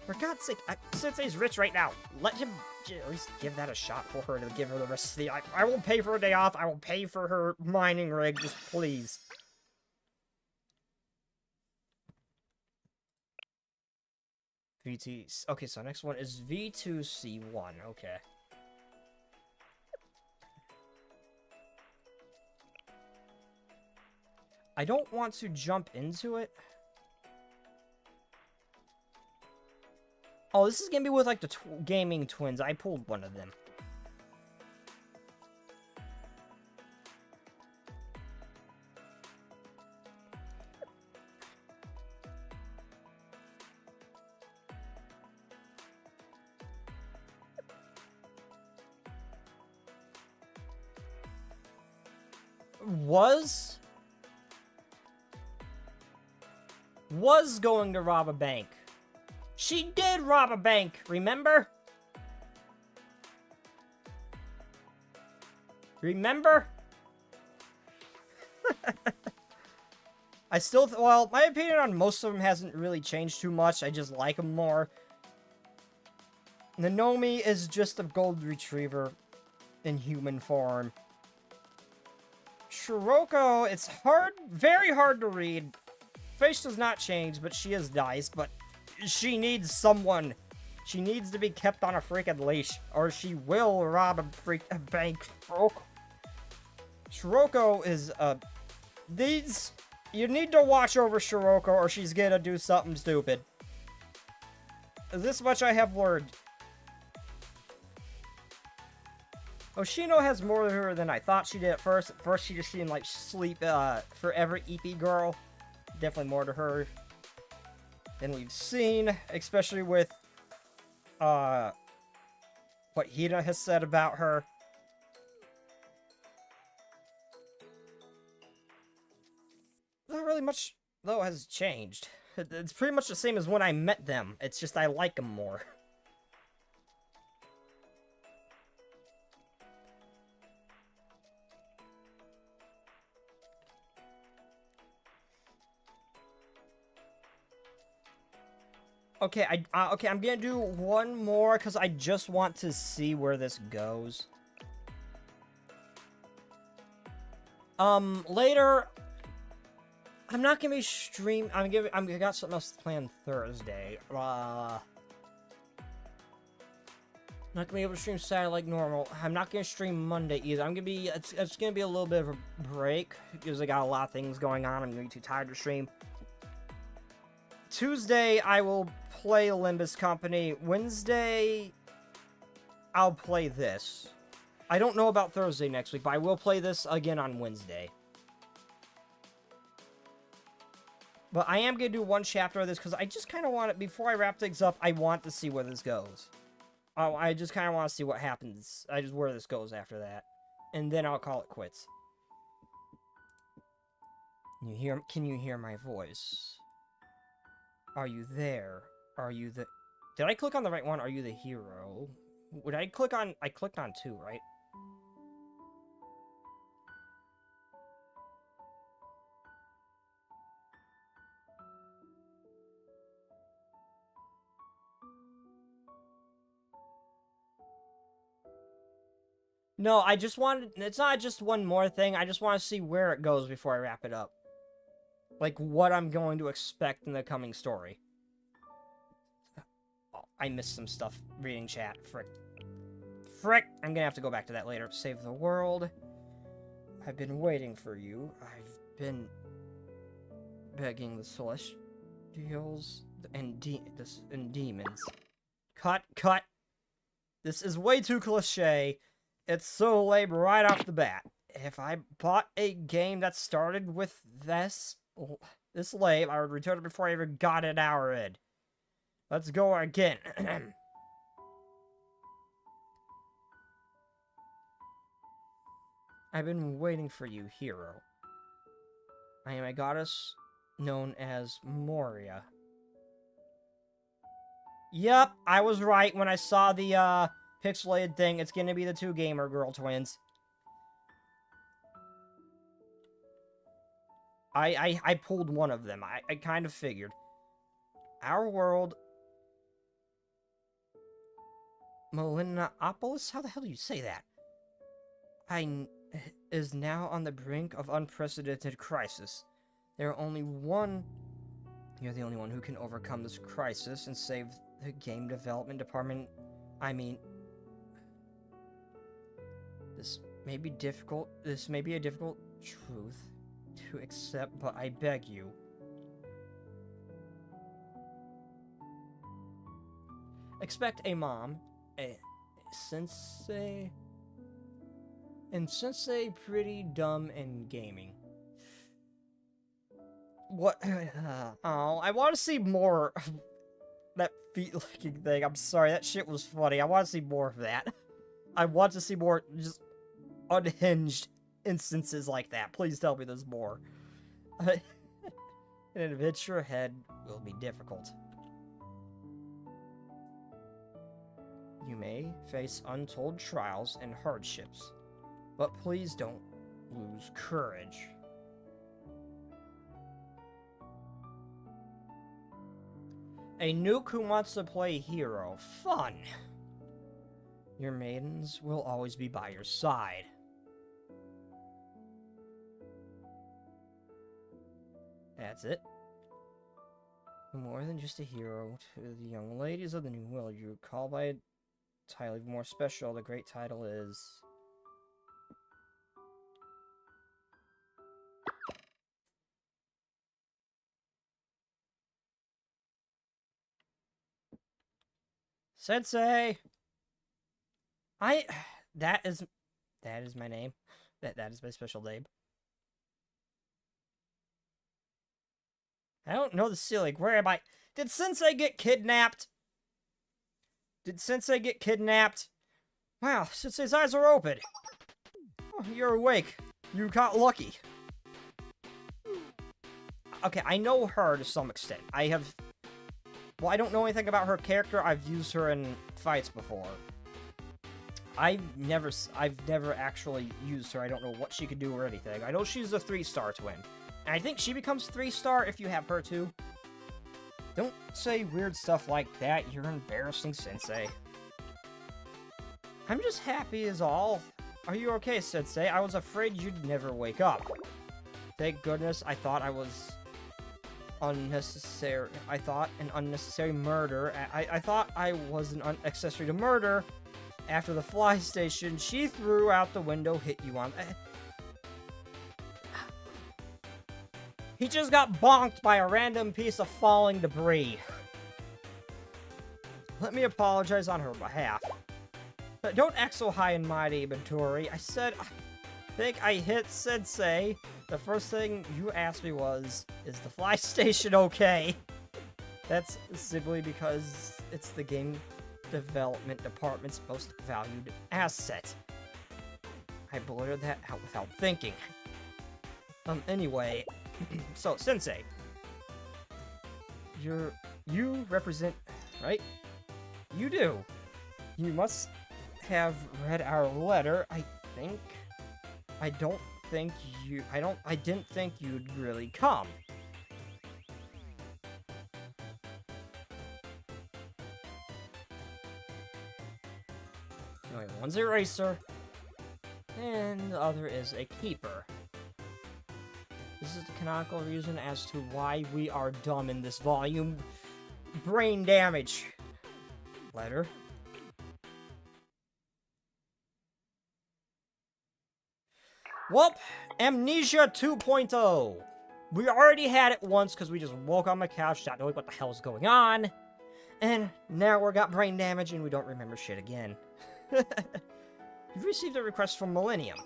For God's sake, Sensei's rich right now. Let him at least give that a shot for her to give her the rest of the... I will pay for a day off. I will pay for her mining rig. Just please. VT... Okay, so next one is V2C1. Okay. I don't want to jump into it. Oh, this is gonna be with, like, the gaming twins. I pulled one of them. Was going to rob a bank. She did rob a bank, remember? Remember? I still, well, my opinion on most of them hasn't really changed too much. I just like them more. Nanomi is just a gold retriever in human form. Shiroko, it's hard, very hard to read. Face does not change, but she is nice, but she needs someone. She needs to be kept on a freaking leash, or she will rob a bank. Shiroko is, you need to watch over Shiroko, or she's gonna do something stupid. This much I have learned. Oshino has more to her than I thought she did at first. At first, she just seemed like forever EP girl. Definitely more to her than we've seen, especially with what Hina has said about her. Not really much, though, has changed. It's pretty much the same as when I met them. It's just I like them more. Okay, I'm gonna do one more because I just want to see where this goes. Later, I'm not gonna be I got something else planned Thursday. Not gonna be able to stream Saturday like normal. I'm not gonna stream Monday either. It's gonna be a little bit of a break because I got a lot of things going on. I'm gonna be too tired to stream. Tuesday, I will play Olympus Company. Wednesday, I'll play this. I don't know about Thursday next week, but I will play this again on Wednesday. But I am going to do one chapter of this, because I just kind of want it, before I wrap things up, I want to see where this goes. I just kind of want to see what happens, where this goes after that. And then I'll call it quits. Can you hear my voice? Are you there? Are you the... Did I click on the right one? Are you the hero? Would I click on... I clicked on 2, right? No, I just wanted... It's not just one more thing. I just want to see where it goes before I wrap it up. Like, what I'm going to expect in the coming story. Oh, I missed some stuff reading chat. Frick. Frick! I'm gonna have to go back to that later. Save the world. I've been waiting for you. I've been begging the celestials and demons. Cut, cut! This is way too cliche. It's so lame right off the bat. If I bought a game that started with this lame, I would return it before I even got an hour in. Let's go again. I've been waiting for you, hero. I am a goddess known as Moria. Yep, I was right when I saw the, pixelated thing. It's gonna be the 2 gamer girl twins. I pulled one of them. I kind of figured. Our world... Melinopolis? How the hell do you say that? Is now on the brink of unprecedented crisis. You're the only one who can overcome this crisis and save the game development department. I mean... This may be a difficult truth to accept, but I beg you. Expect a mom, a sensei, and sensei pretty dumb and gaming. What? Oh, I want to see more of that feet-licking thing. I'm sorry, that shit was funny. I want to see more of that. I want to see more just unhinged instances like that. Please tell me there's more. An adventure ahead will be difficult. You may face untold trials and hardships, but please don't lose courage. A nuke who wants to play hero. Fun! Your maidens will always be by your side. That's it. More than just a hero, to the young ladies of the New World, you call by a title even more special. The great title is... Sensei! That is my name. That is my special name. I don't know the ceiling. Where am I? Did Sensei get kidnapped? Did Sensei get kidnapped? Wow, Sensei's eyes are open. Oh, you're awake. You got lucky. Okay, I know her to some extent. Well, I don't know anything about her character. I've used her in fights before. I've never actually used her. I don't know what she could do or anything. I know she's a 3-star twin. And I think she becomes 3-star if you have her too. Don't say weird stuff like that. You're embarrassing, Sensei. I'm just happy is all. Are you okay, Sensei? I was afraid you'd never wake up. Thank goodness. I thought I was unnecessary. I thought an unnecessary murder. I thought I was an accessory to murder. After the fly station she threw out the window hit you on. He just got bonked by a random piece of falling debris. Let me apologize on her behalf. But don't act so high and mighty, Midori. I said, I think I hit Sensei. The first thing you asked me was, is the fly station okay? That's simply because it's the game development department's most valued asset. I blurted that out without thinking. Anyway, so, Sensei. You represent, right? You do. You must have read our letter, I think. I didn't think you'd really come. Anyway, one's a racer, and the other is a keeper. This is the canonical reason as to why we are dumb in this volume. Brain damage. Letter. Well, Amnesia 2.0. We already had it once because we just woke on my couch not knowing what the hell is going on. And now we got brain damage and we don't remember shit again. You've received a request from Millennium.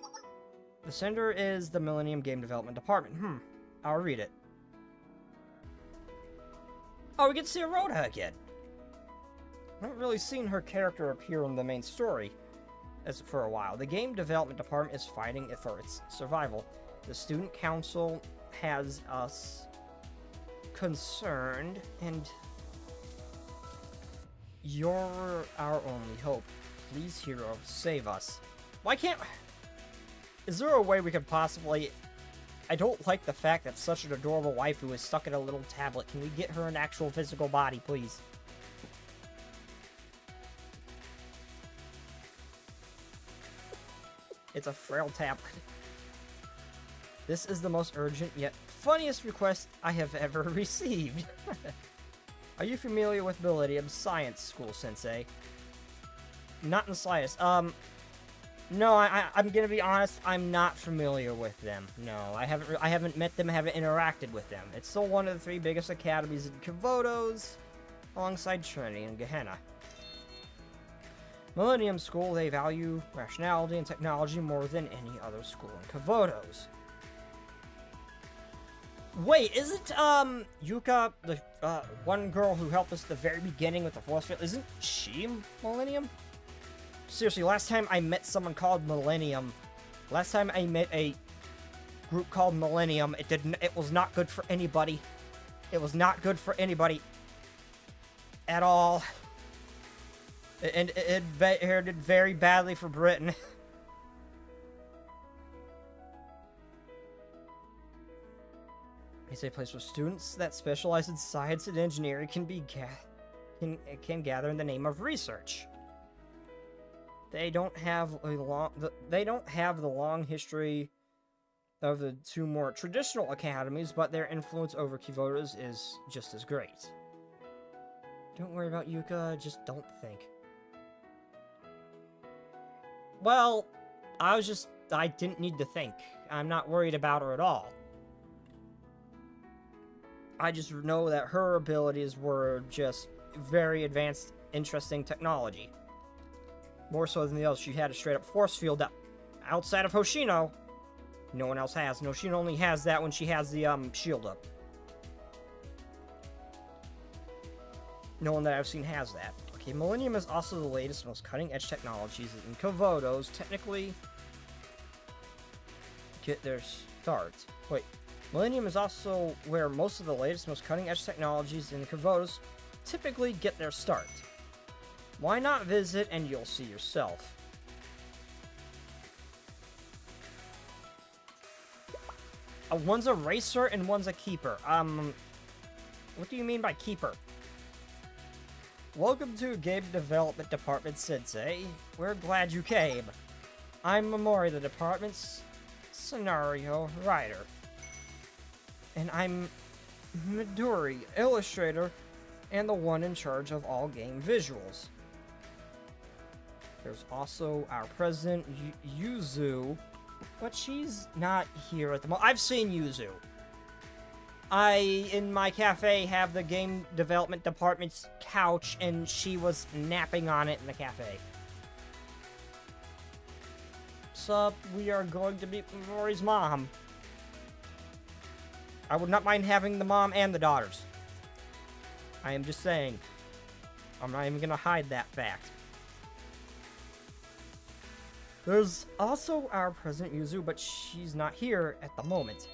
The sender is the Millennium Game Development Department. I'll read it. Oh, we get to see Rhoda again. I haven't really seen her character appear in the main story for a while. The Game Development Department is fighting for its survival. The Student Council has us concerned, and you're our only hope. Please, hero, save us. Why can't... Is there a way we could possibly... I don't like the fact that such an adorable waifu is stuck in a little tablet. Can we get her an actual physical body, please? It's a frail tablet. This is the most urgent yet funniest request I have ever received. Are you familiar with Millennium Science School, Sensei? Not in the slightest. No, I'm gonna be honest. I'm not familiar with them. No, I haven't met them. Haven't interacted with them. It's still one of the 3 biggest academies in Kavodos, alongside Trinity and Gehenna. Millennium School, they value rationality and technology more than any other school in Kavodos. Wait, isn't Yuka the one girl who helped us at the very beginning with the force field? Isn't she Millennium? Seriously, last time I met someone called Millennium, last time I met a group called Millennium, it was not good for anybody. It was not good for anybody at all. And it did very badly for Britain. It's a place where students that specialize in science and engineering can gather in the name of research. They don't have the long history of the 2 more traditional academies, but their influence over Kavodos is just as great. Don't worry about Yuka, just don't think. Well, I didn't need to think. I'm not worried about her at all. I just know that her abilities were just very advanced, interesting technology. More so than the others. She had a straight-up force field that, outside of Hoshino, no one else has. No, she only has that when she has the shield up. No one that I've seen has that. Okay, Millennium is also the latest, most cutting-edge technologies in Kavodos technically get their start. Wait, Millennium is also where most of the latest, most cutting-edge technologies in Kavodos typically get their start. Why not visit and you'll see yourself? One's a racer and one's a keeper. What do you mean by keeper? Welcome to Game Development Department, Sensei. We're glad you came. I'm Mamori, the department's scenario writer. And I'm Midori, illustrator, and the one in charge of all game visuals. There's also our president, Yuzu, but she's not here at the moment. I've seen Yuzu. In my cafe, have the game development department's couch, and she was napping on it in the cafe. Sup, we are going to meet Rory's mom. I would not mind having the mom and the daughters. I am just saying. I'm not even gonna hide that fact. There's also our president, Yuzu, but she's not here at the moment.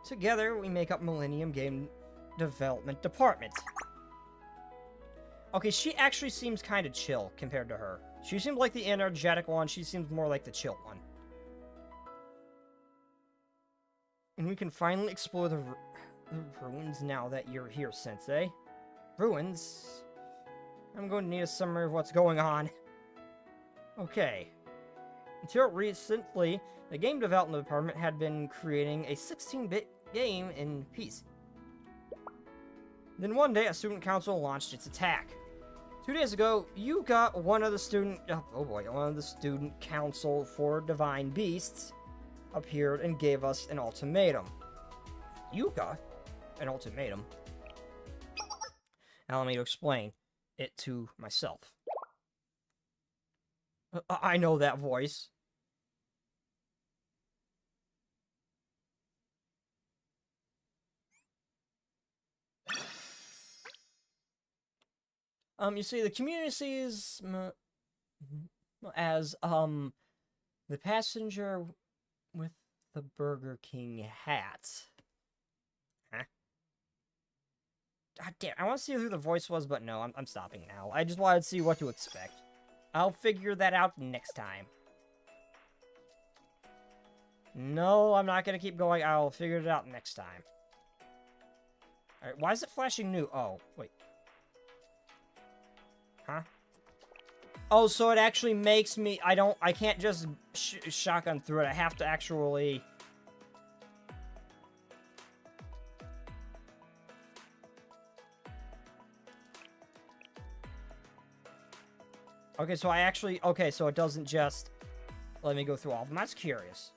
Together, we make up Millennium Game Development Department. Okay, she actually seems kind of chill compared to her. She seems like the energetic one. She seems more like the chill one. And we can finally explore the ruins now that you're here, Sensei. Ruins? I'm going to need a summary of what's going on. Okay. Until recently, the game development department had been creating a 16-bit game in peace. Then one day, a student council launched its attack. 2 days ago, one of the student council for Divine Beasts appeared and gave us an ultimatum. Yuka? An ultimatum? Allow me to explain it to myself. I know that voice. You see, the community sees as, the passenger with the Burger King hat. Huh? God damn, I want to see who the voice was, but no, I'm stopping now. I just wanted to see what to expect. I'll figure that out next time. No, I'm not gonna keep going. I'll figure it out next time. Alright, why is it flashing new? Oh, wait. Huh? Oh, so it actually makes me... I can't just shotgun through it. I have to actually... Okay, so I actually... Okay, so it doesn't just let me go through all of them. That's curious.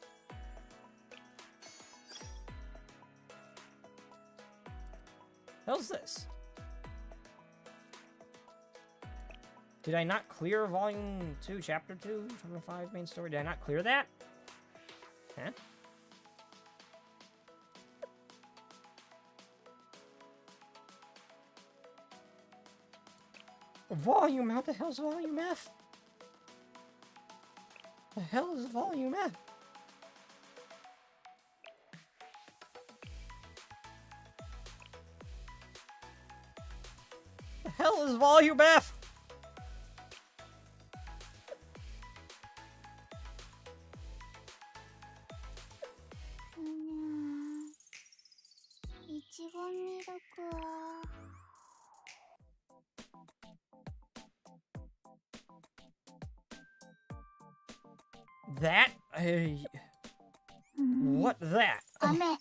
How's this? Did I not clear Volume 2, Chapter 2, Chapter 5, main story? Did I not clear that? Huh? Volume? What the hell's Volume F? The hell is Volume F? The hell is Volume F? That? What that? Oh.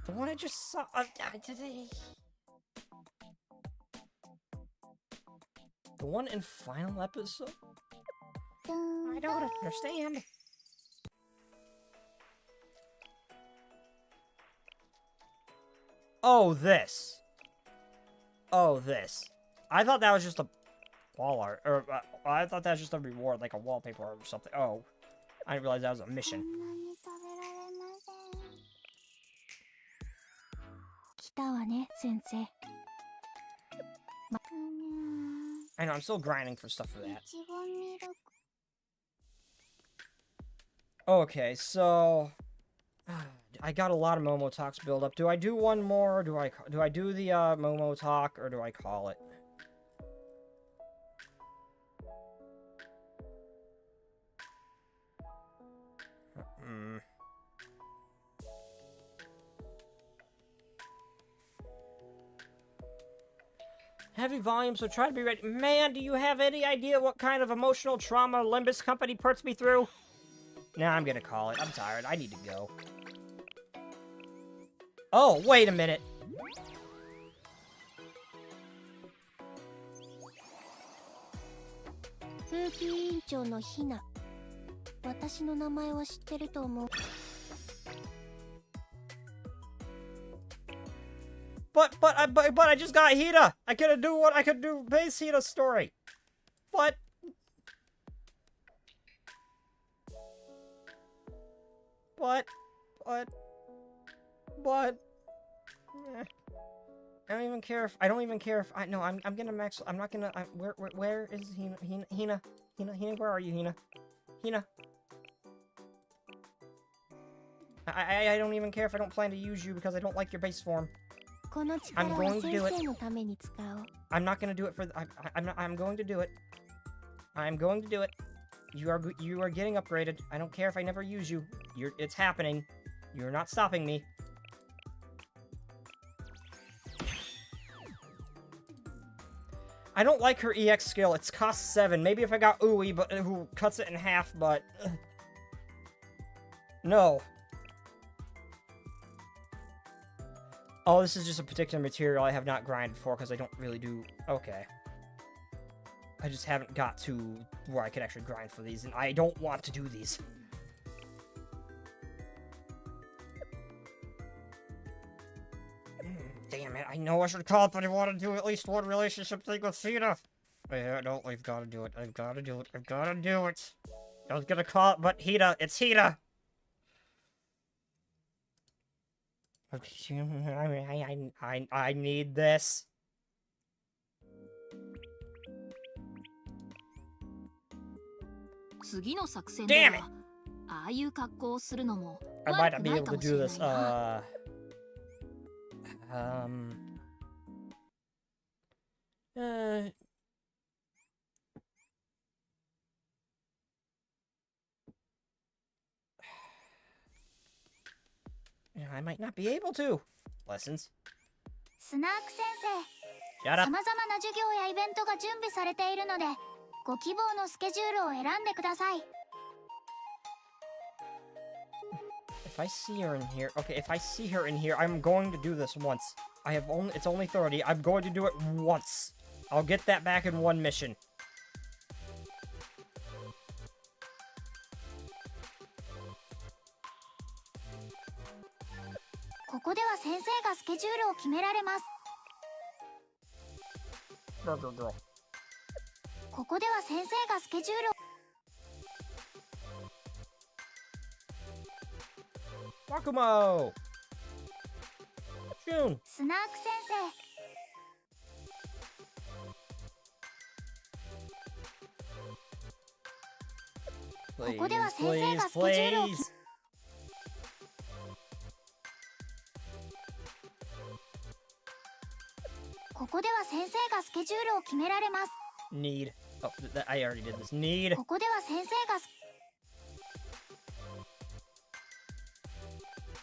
The one I just saw. The one in final episode? I don't understand. Oh, this. Oh, this. I thought that was just a wall art. Or, I thought that was just a reward, like a wallpaper or something. Oh. I didn't realize that was a mission. I know, I'm still grinding for stuff for that. Okay, so... I got a lot of Momo Talks build up. Do I do one more? Do I do the Momo Talk, or do I call it? Heavy volume, so try to be ready. Man, do you have any idea what kind of emotional trauma Limbus Company puts me through? Nah, I'm gonna call it. I'm tired. I need to go. Oh, wait a minute. But I just got Hina. I could do what I could do. Base Hina's story. What? Eh. I don't even care if I'm gonna max. I'm not gonna. Where is Hina? Hina, where are you, Hina? Hina. I don't even care if I don't plan to use you because I don't like your base form. I'm going to do it. I'm not going to do it for... I'm going to do it. I'm going to do it. You are getting upgraded. I don't care if I never use you. It's happening. You're not stopping me. I don't like her EX skill. It's cost 7. Maybe if I got Ui, but who cuts it in half, but... No. Oh, this is just a particular material I have not grinded for because I don't really do... Okay. I just haven't got to where I could actually grind for these, and I don't want to do these. Damn it, I know I should call it, but I want to do at least one relationship thing with Fina. No, I've got to do it. I've got to do it. I've got to do it. I was gonna call it, but Hina. It's Hina. I need this. Damn it! I might not be able to do this. I might not be able to. Lessons. Shut up. If I see her in here, okay, if I see her in here, I'm going to do this once. It's only 30. I'm going to do it once. I'll get that back in one mission. Girl. Wakumo! June! Please. Need. Oh, I already did this. Need.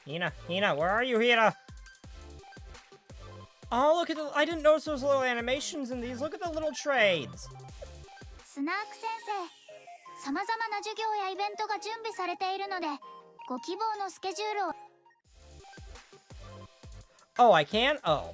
Hina, where are you, Hina? Oh, look at I didn't notice those little animations in these. Look at the little trades. Oh, I can? Oh.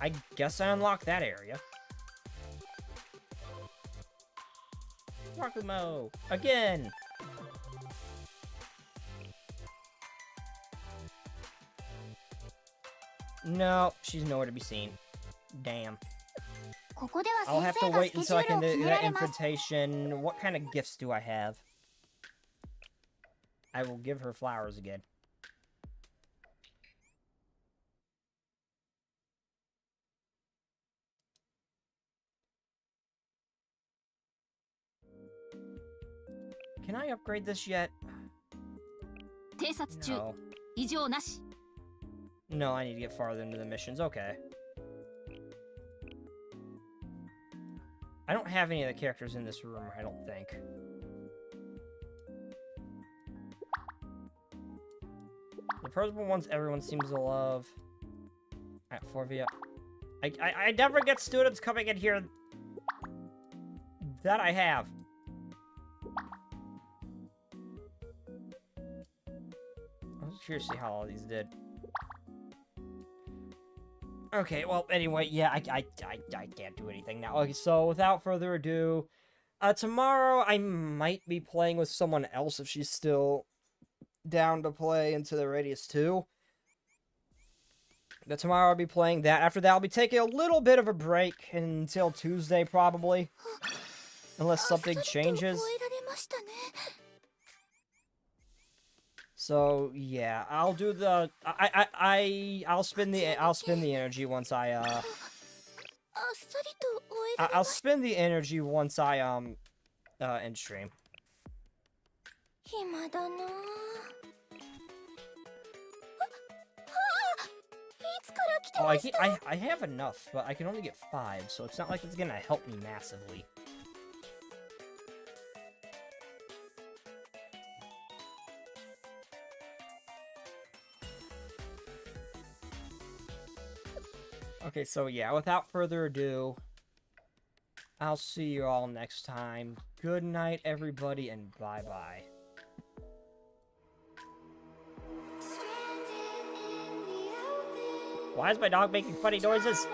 I guess I unlocked that area. Wakumo! Again! No, she's nowhere to be seen. Damn. I'll have to wait until I can do that invitation. What kind of gifts do I have? I will give her flowers again. Can I upgrade this yet? No. No, I need to get farther into the missions. Okay. I don't have any of the characters in this room, I don't think. The personal ones everyone seems to love. Alright, 4v. I never get students coming in here. That I have. I was curious to see how all these did. Okay, well, anyway, yeah, I can't do anything now. Okay, so without further ado, tomorrow I might be playing with someone else if she's still down to play Into the Radius 2. But tomorrow I'll be playing that. After that, I'll be taking a little bit of a break until Tuesday, probably. Unless something changes. So yeah, I'll do the I'll spend the energy once I あっさりと終えられ I'll ました spend the energy once I end stream. 暇だなあ。いつから来て Oh, ました I have enough, but I can only get 5, so it's not like it's gonna help me massively. Okay, so yeah, without further ado, I'll see you all next time. Good night, everybody, and bye-bye. Why is my dog making funny noises?